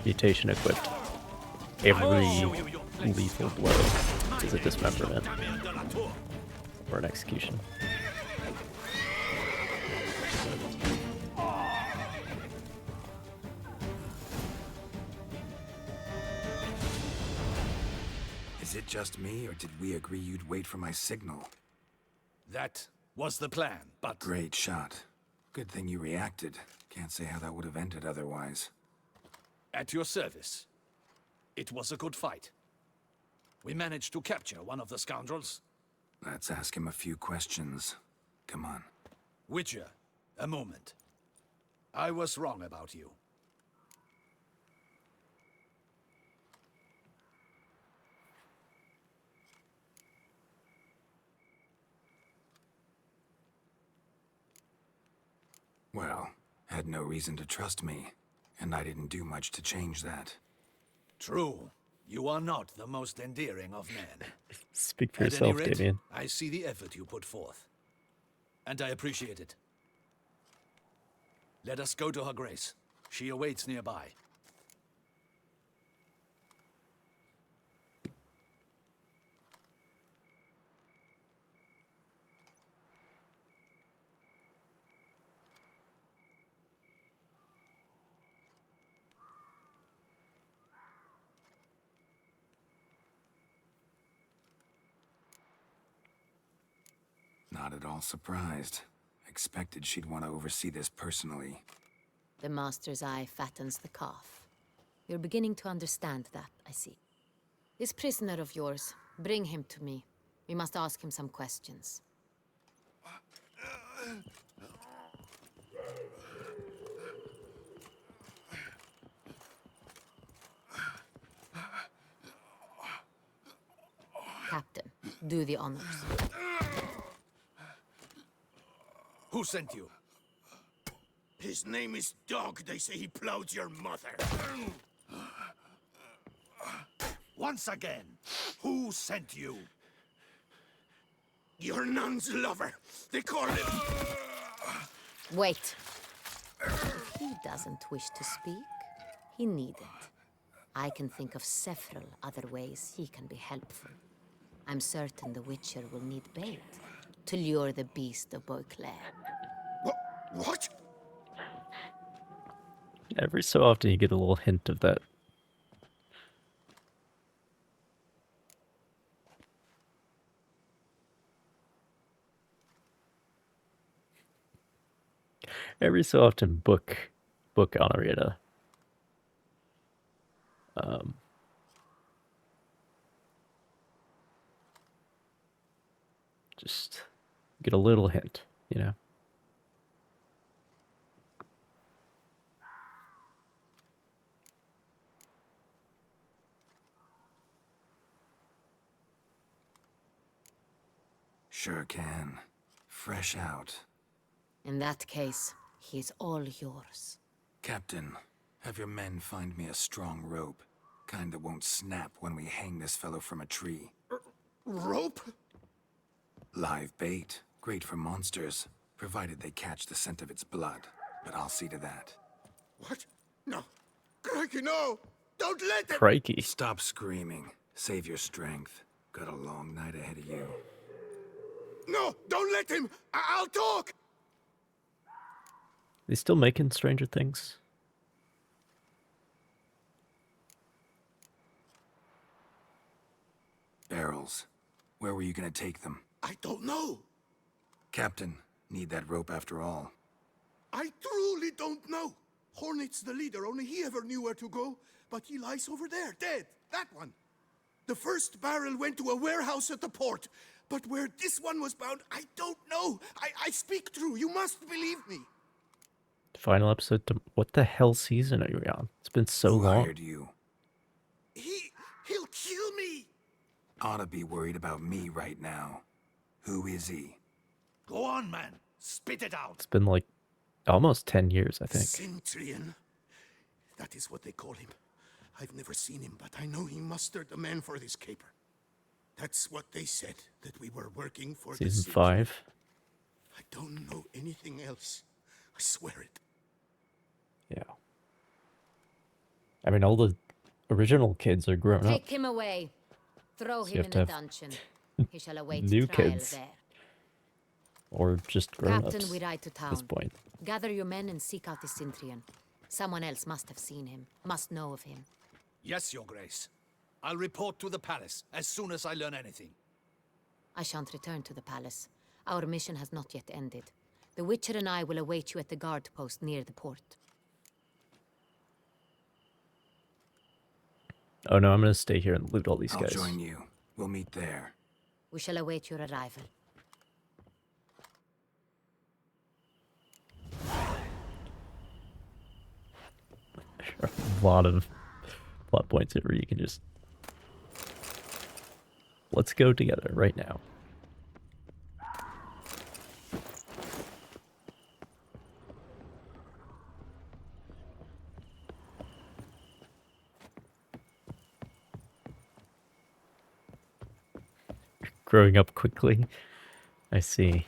mutation equipped. Every lethal blow is a dismemberment or an execution. Is it just me, or did we agree you'd wait for my signal? That was the plan, but... Great shot. Good thing you reacted. Can't say how that would have ended otherwise. At your service. It was a good fight. We managed to capture one of the scoundrels. Let's ask him a few questions. Come on. Witcher, a moment. I was wrong about you. Well, had no reason to trust me, and I didn't do much to change that. True. You are not the most endearing of men. Speak for At yourself, any rate, Damien. I see the effort you put forth. And I appreciate it. Let us go to her grace. She awaits nearby. Not at all surprised. Expected she'd want to oversee this personally. The master's eye fattens the calf. You're beginning to understand that, I see. This prisoner of yours, bring him to me. We must ask him some questions. Captain, do the honors. Who sent you? His name is Dog. They say he plowed your mother. Once again, who sent you? Your nun's lover. They call him... Wait. If he doesn't wish to speak, he needn't. I can think of several other ways he can be helpful. I'm certain the Witcher will need bait to lure the beast of Beauclair. What? Every so often you get a little hint of that. Every so often book Honorita. Just get a little hint, you know. Sure can. Fresh out. In that case, he is all yours. Captain, have your men find me a strong rope. Kind that won't snap when we hang this fellow from a tree. Rope? Live bait. Great for monsters, provided they catch the scent of its blood. But I'll see to that. What? No. Crikey, no! Don't let it! Crikey. Stop screaming. Save your strength. Got a long night ahead of you. No! Don't let him! I'll talk! They still making Stranger Things? Barrels. Where were you gonna take them? I don't know. Captain, need that rope after all. I truly don't know. Hornet's the leader, only he ever knew where to go. But he lies over there, dead. That one. The first barrel went to a warehouse at the port. But where this one was bound, I don't know. I speak true. You must believe me. Final episode. What the hell season are you on? It's been so long. Hired you? He'll kill me. Ought to be worried about me right now. Who is he? Go on, man. Spit it out. It's been like almost 10 years, I think. Centurion. That is what they call him. I've never seen him, but I know he mustered the men for this caper. That's what they said, that we were working for Season 5. I don't know anything else. I swear it. Yeah. I mean, all the original kids are grown up. Take him away. Throw So him you in have a to have dungeon. He shall await new trial kids. there. Or just grown-ups Captain, we ride to at this town. point. Gather your men and seek out the Cintrian. Someone else must have seen him, must know of him. Yes, Your Grace. I'll report to the palace as soon as I learn anything. I shan't return to the palace. Our mission has not yet ended. The Witcher and I will await you at the guard post near the port. Oh no, I'm gonna stay here and loot all these I'll guys. join you. We'll meet there. We shall await your arrival. A lot of plot points here where you can just... Let's go together right now. Growing up quickly. I see.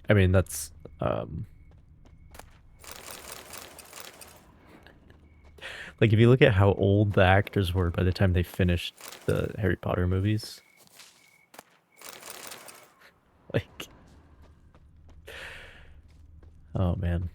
I mean, that's, like, if you look at how old the actors were by the time they finished the Harry Potter movies. Like... Oh, man.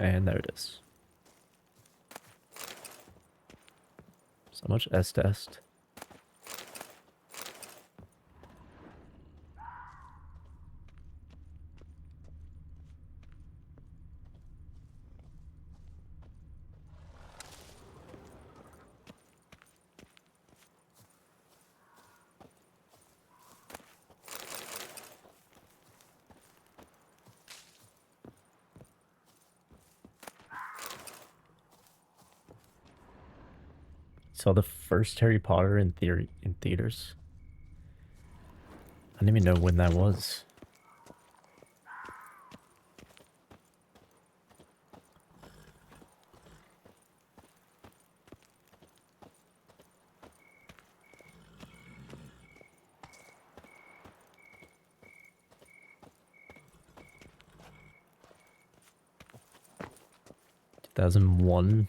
And there it is. So much S-test. Saw the first Harry Potter in theaters. I don't even know when that was. 2001.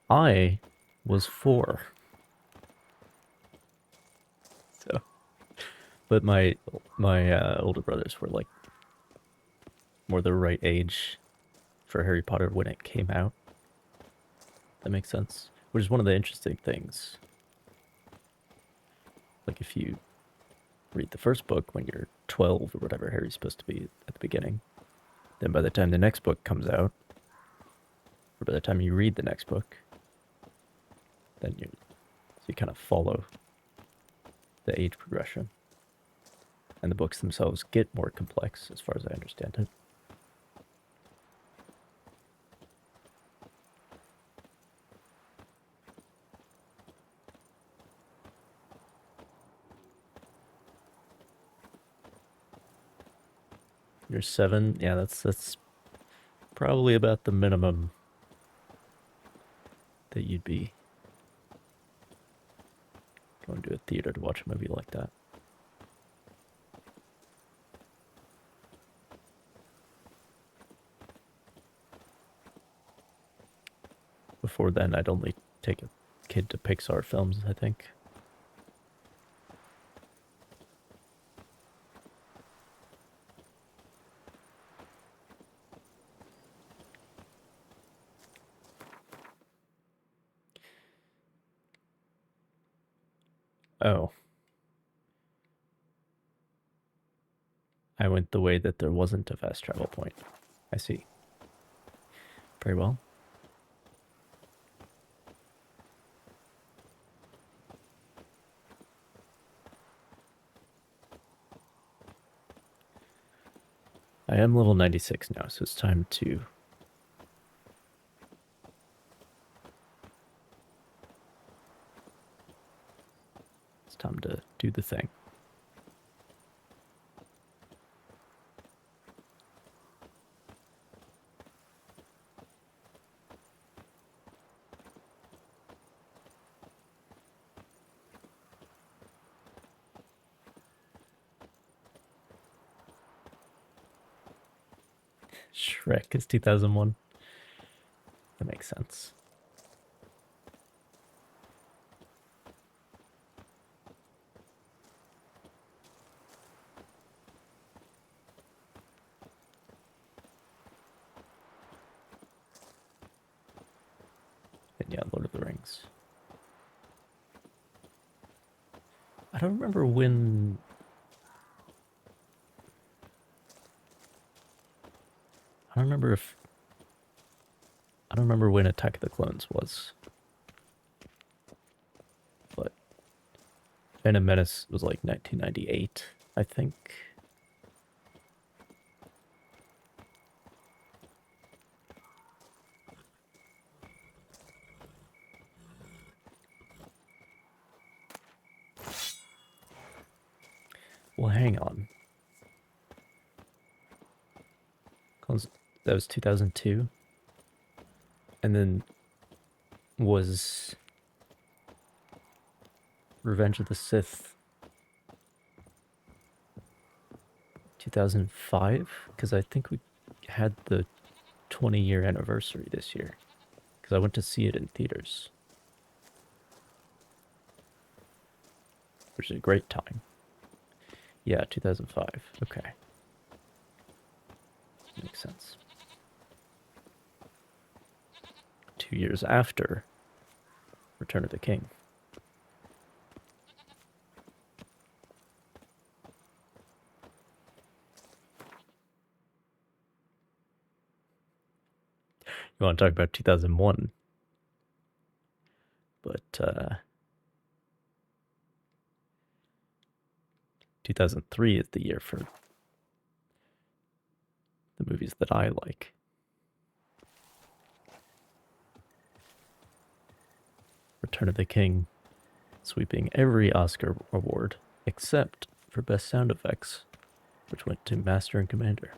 I was 4. So, but my older brothers were like more the right age for Harry Potter when it came out. That makes sense. Which is one of the interesting things. Like if you read the first book when you're 12 or whatever Harry's supposed to be at the beginning, then by the time the next book comes out, or by the time you read the next book, then you kind of follow the age progression. And the books themselves get more complex, as far as I understand it. You're 7, yeah, that's probably about the minimum that you'd be going to a theater to watch a movie like that. Before then, I'd only take a kid to Pixar films, I think. Oh. I went the way that there wasn't a fast travel point. I see. Very well. I am level 96 now, so it's time to... It's time to do the thing. Shrek is 2001. That makes sense. And yeah, Lord of the Rings. I don't remember when... I don't remember when Attack of the Clones was. But Phantom Menace was like 1998, I think. Well, hang on. That was 2002. And then was Revenge of the Sith 2005? Because I think we had the 20-year anniversary this year. Because I went to see it in theaters. Which is a great time. Yeah, 2005. Okay. Makes sense. 2 years after Return of the King. You want to talk about 2001? But 2003 is the year for the movies that I like. Return of the King sweeping every Oscar award except for Best Sound Effects, which went to Master and Commander.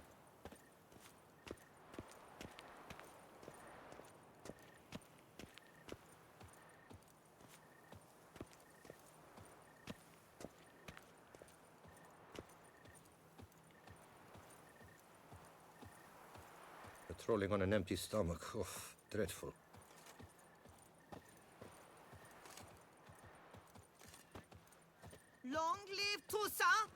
Patrolling on an empty stomach. Oh, dreadful. Long live Tusa!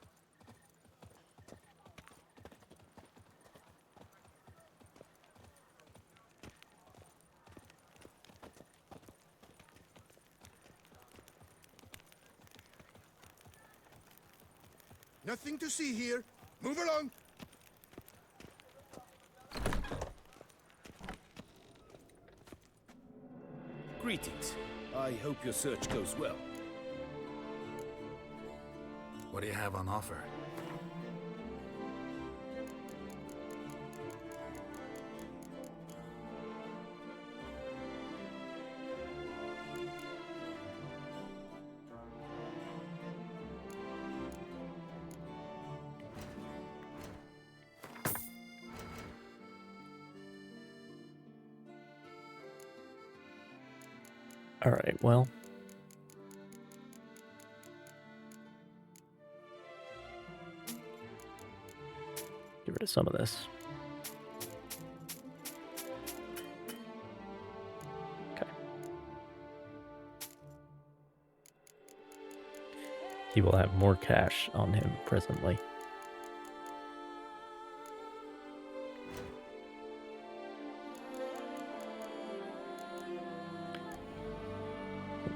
Nothing to see here. Move along. Greetings. I hope your search goes well. What do you have on offer? All right, well. Get rid of some of this. Okay. He will have more cash on him presently.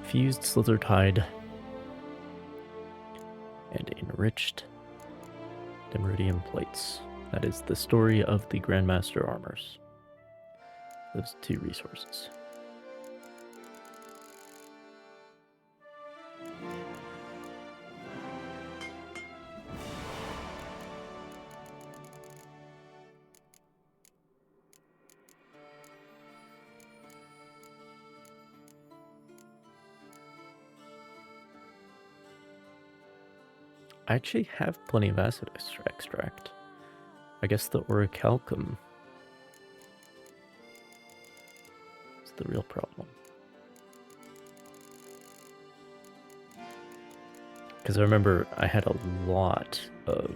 Infused slithered hide and enriched Demeridium plates. That is the story of the Grandmaster armors. Those 2 resources. I actually have plenty of acid extract. I guess the orichalcum is the real problem. Because I remember I had a lot of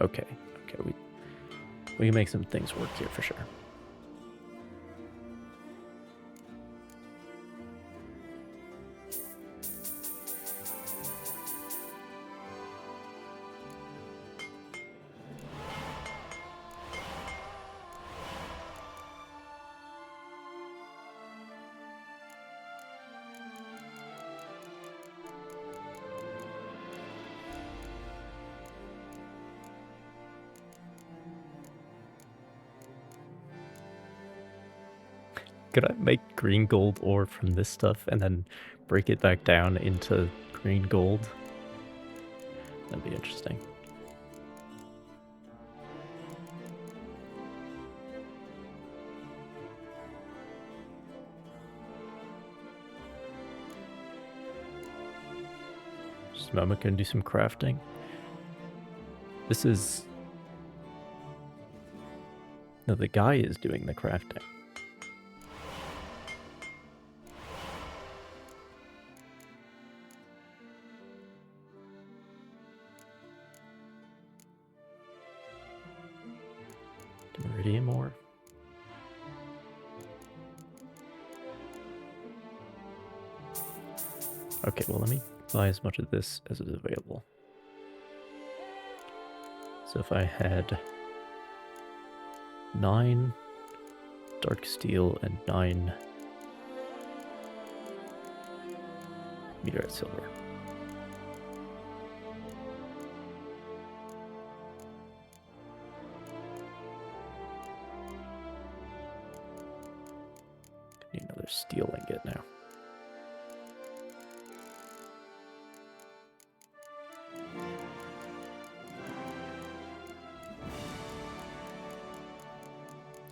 Okay, we can make some things work here for sure. Could I make green gold ore from this stuff and then break it back down into green gold? That'd be interesting. Just a moment, gonna do some crafting. This is... No, the guy is doing the crafting. Meridian ore. Okay, well, let me buy as much of this as is available. So if I had 9 dark steel and 9 meteorite silver. Need another steel ingot now.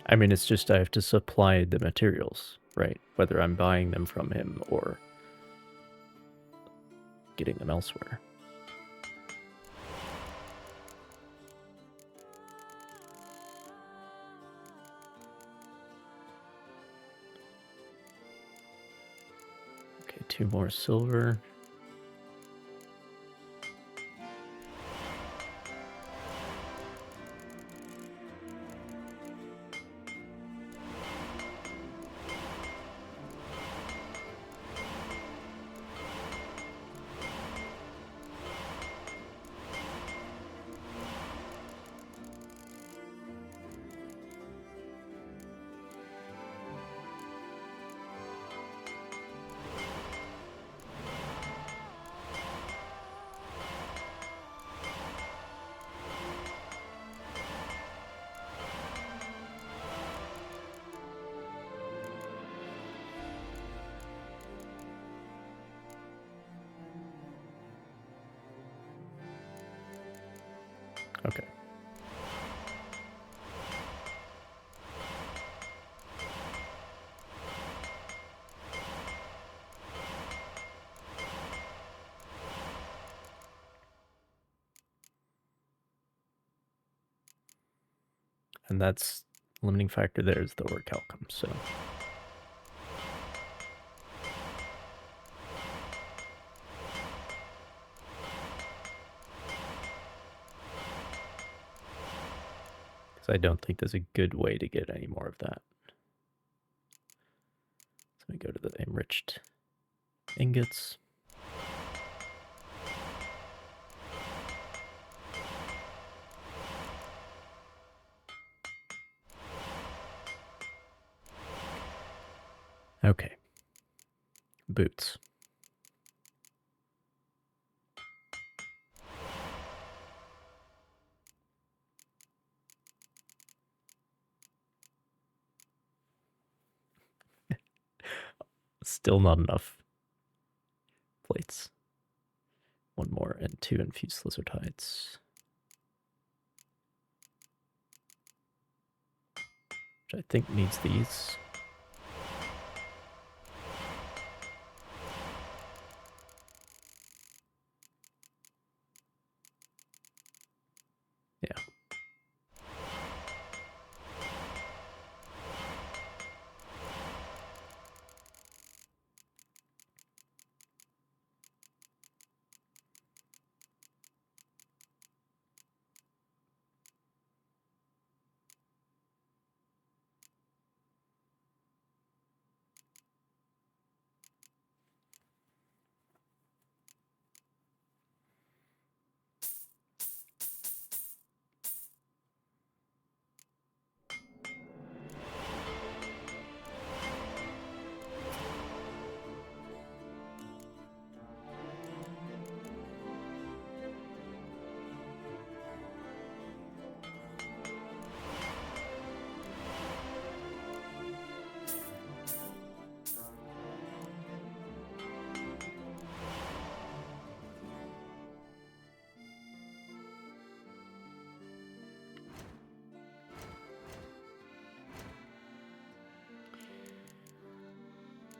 I mean, it's just I have to supply the materials, right? Whether I'm buying them from him or getting them elsewhere. Okay, 2 more silver. Okay. And that's limiting factor there is the orc outcome, so. Because I don't think there's a good way to get any more of that. So we go to the enriched ingots. Okay. Boots. Still not enough plates. One more and 2 infused lizard hides. Which I think needs these. Yeah.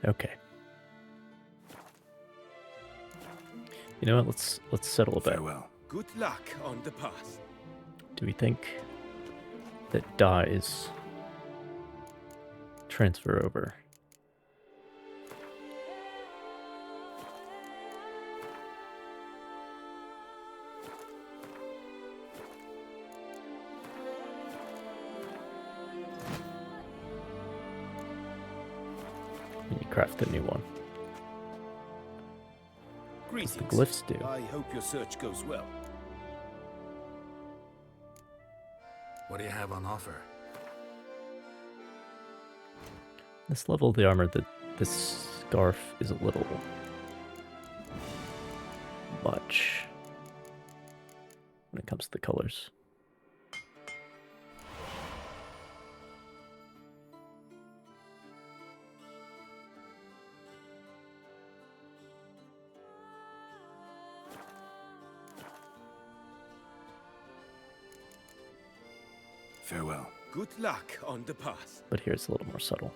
Okay. You know what? Let's settle a bet. Farewell. Good luck on the path. Do we think that dyes transfer over? And you craft a new one. Greetings. The glyphs do. I hope your search goes well. What do you have on offer? This level of the armor, this scarf is a little much when it comes to the colors. Farewell. Good luck on the path. But here's a little more subtle.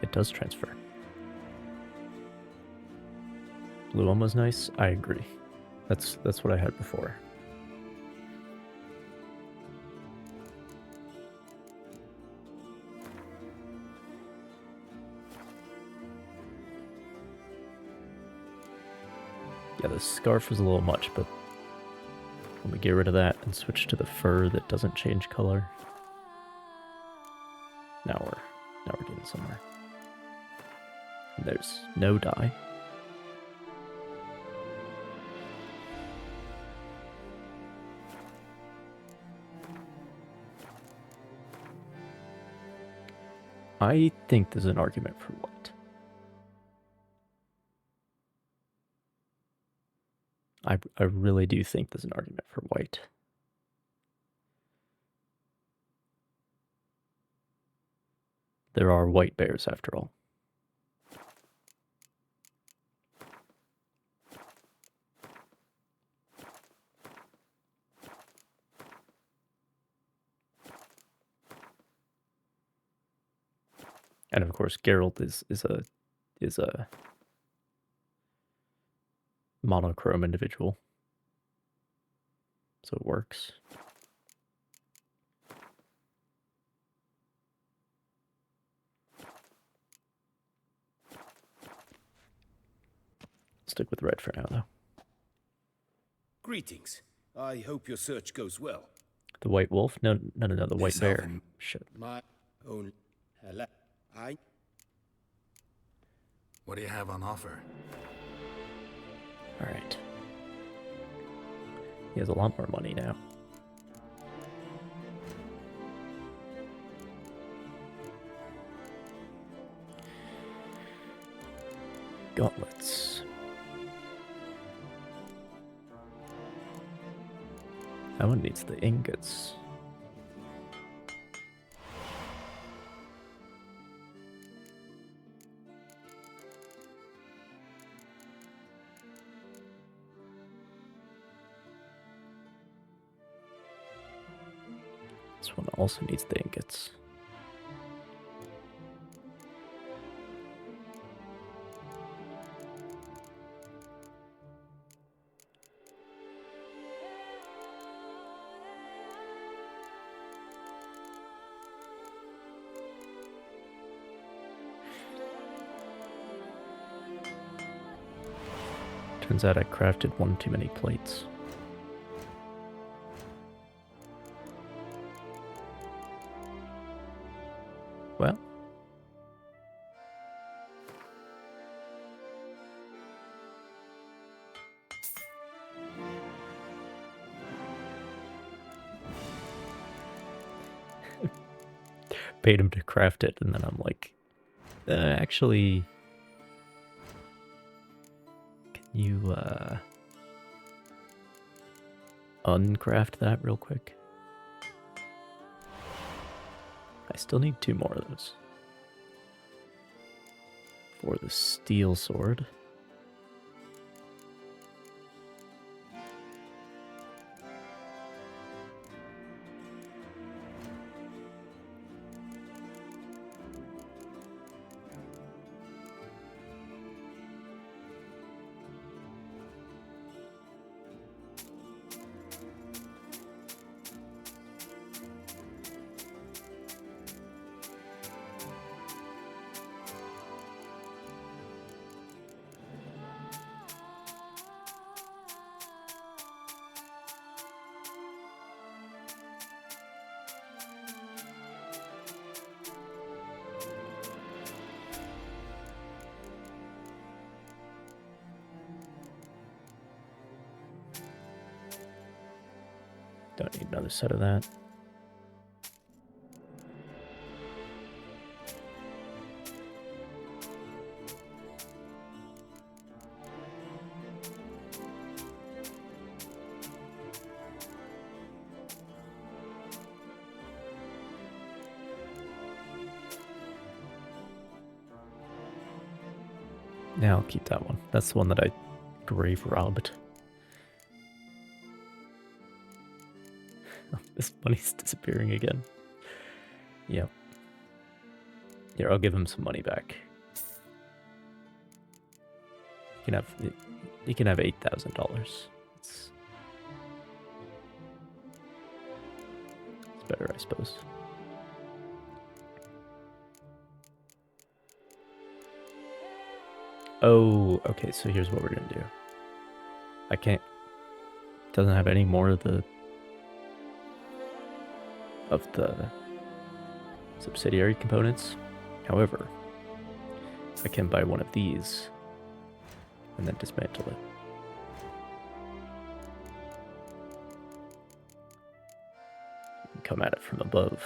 It does transfer. Blue one was nice. I agree. That's what I had before. Yeah, the scarf was a little much, but when we get rid of that and switch to the fur that doesn't change color, now we're getting somewhere. And there's no dye. I think there's an argument for white. I really do think there's an argument for white. There are white bears after all. And of course, Geralt is a monochrome individual, so it works. Stick with red for now, though. Greetings. I hope your search goes well. The white wolf? No, the white bear. Shit. My own... Hello. What do you have on offer? Alright. He has a lot more money now. Gauntlets. That one needs the ingots. This one also needs the ingots. Turns out I crafted one too many plates. Well. Paid him to craft it, and then I'm like, actually, can you, uncraft that real quick? I still need 2 more of those. For the steel sword. Don't need another set of that. Yeah, I'll keep that one. That's the one that I grave robbed. This money's disappearing again. Yep. Here, I'll give him some money back. You can have $8,000. It's better, I suppose. Oh, okay, so here's what we're gonna do. I can't... Doesn't have any more of the subsidiary components. However, I can buy one of these and then dismantle it. You can come at it from above.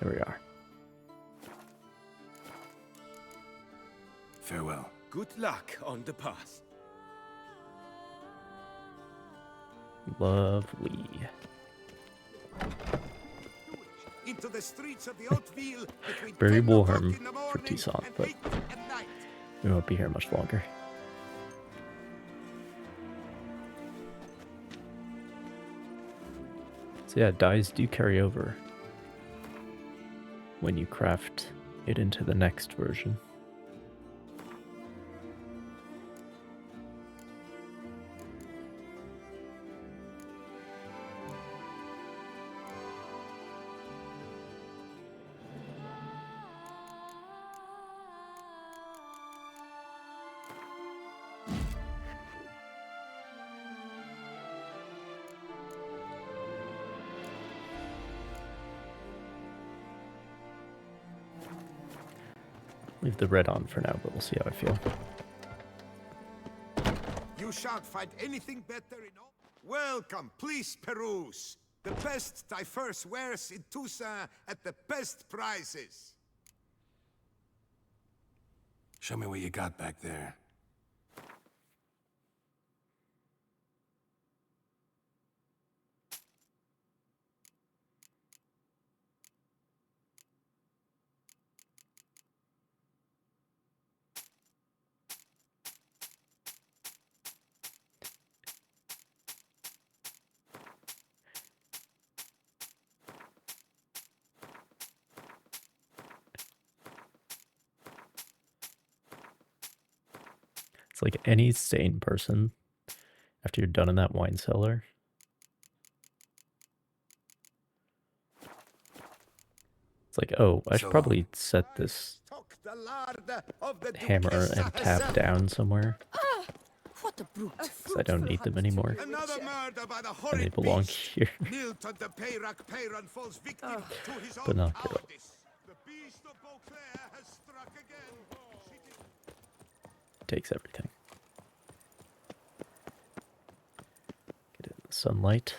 There we are. Farewell. Good luck on the path. Lovely. into the streets of the Hauteville between Very 10 o'clock warm in the for morning Toussaint, and but 8 at night. we won't be here much longer. So yeah, dyes do carry over when you craft it into the next version. Leave the red on for now, but we'll see how I feel. You shan't find anything better in all. Welcome, please peruse. The best diverse wares in Toussaint at the best prices. Show me what you got back there. It's like any sane person, after you're done in that wine cellar, it's like, oh, I should probably set this hammer and tab down somewhere. What a brute. Because I don't need them anymore. Another murder by the And horrid they belong beast. here. Milton the Peyrac Peyron falls victim to his But own not good. cowardice. The beast of Beauclair has struck again. Takes everything. Get it in the sunlight.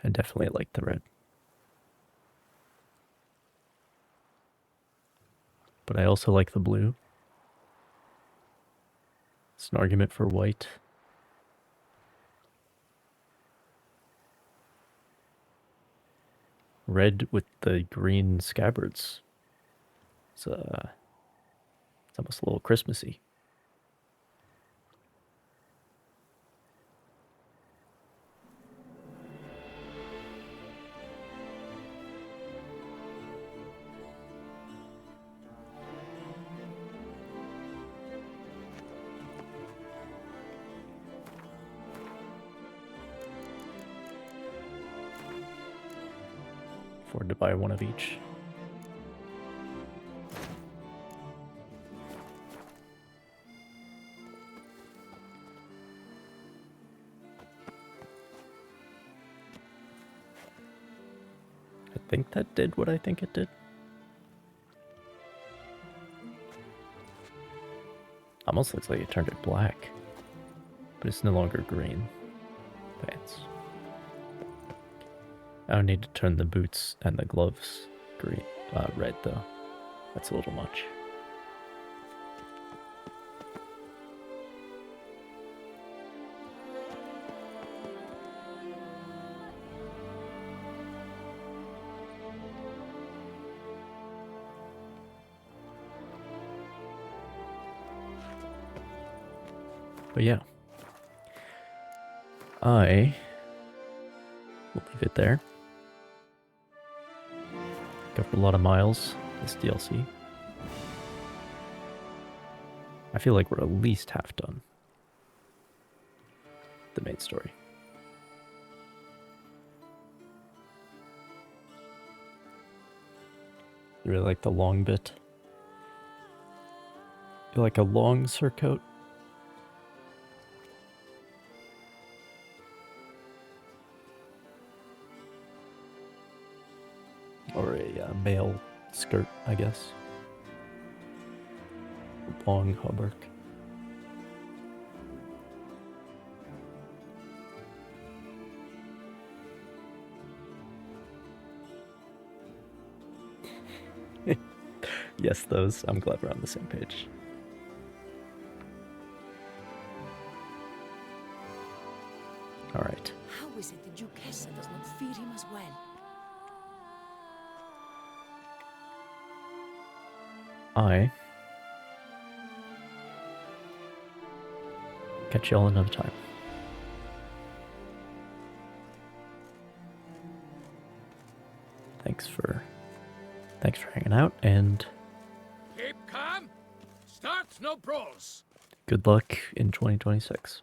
I definitely like the red. But I also like the blue. It's an argument for white. Red with the green scabbards. It's almost a little Christmassy. Afford to buy one of each. I think that did what I think it did. Almost looks like it turned it black, but it's no longer green pants. I don't need to turn the boots and the gloves red though. That's a little much. But yeah, I will leave it there. Covered a lot of miles this DLC. I feel like we're at least half done. The main story. You really like the long bit? You like a long surcoat? Or a male skirt, I guess. Long hauberk. Yes, those. I'm glad we're on the same page. All right. How is it the Duchessa does not feed him as well? Catch y'all another time. Thanks for hanging out, and Keep calm. Start no brawls. good luck in 2026.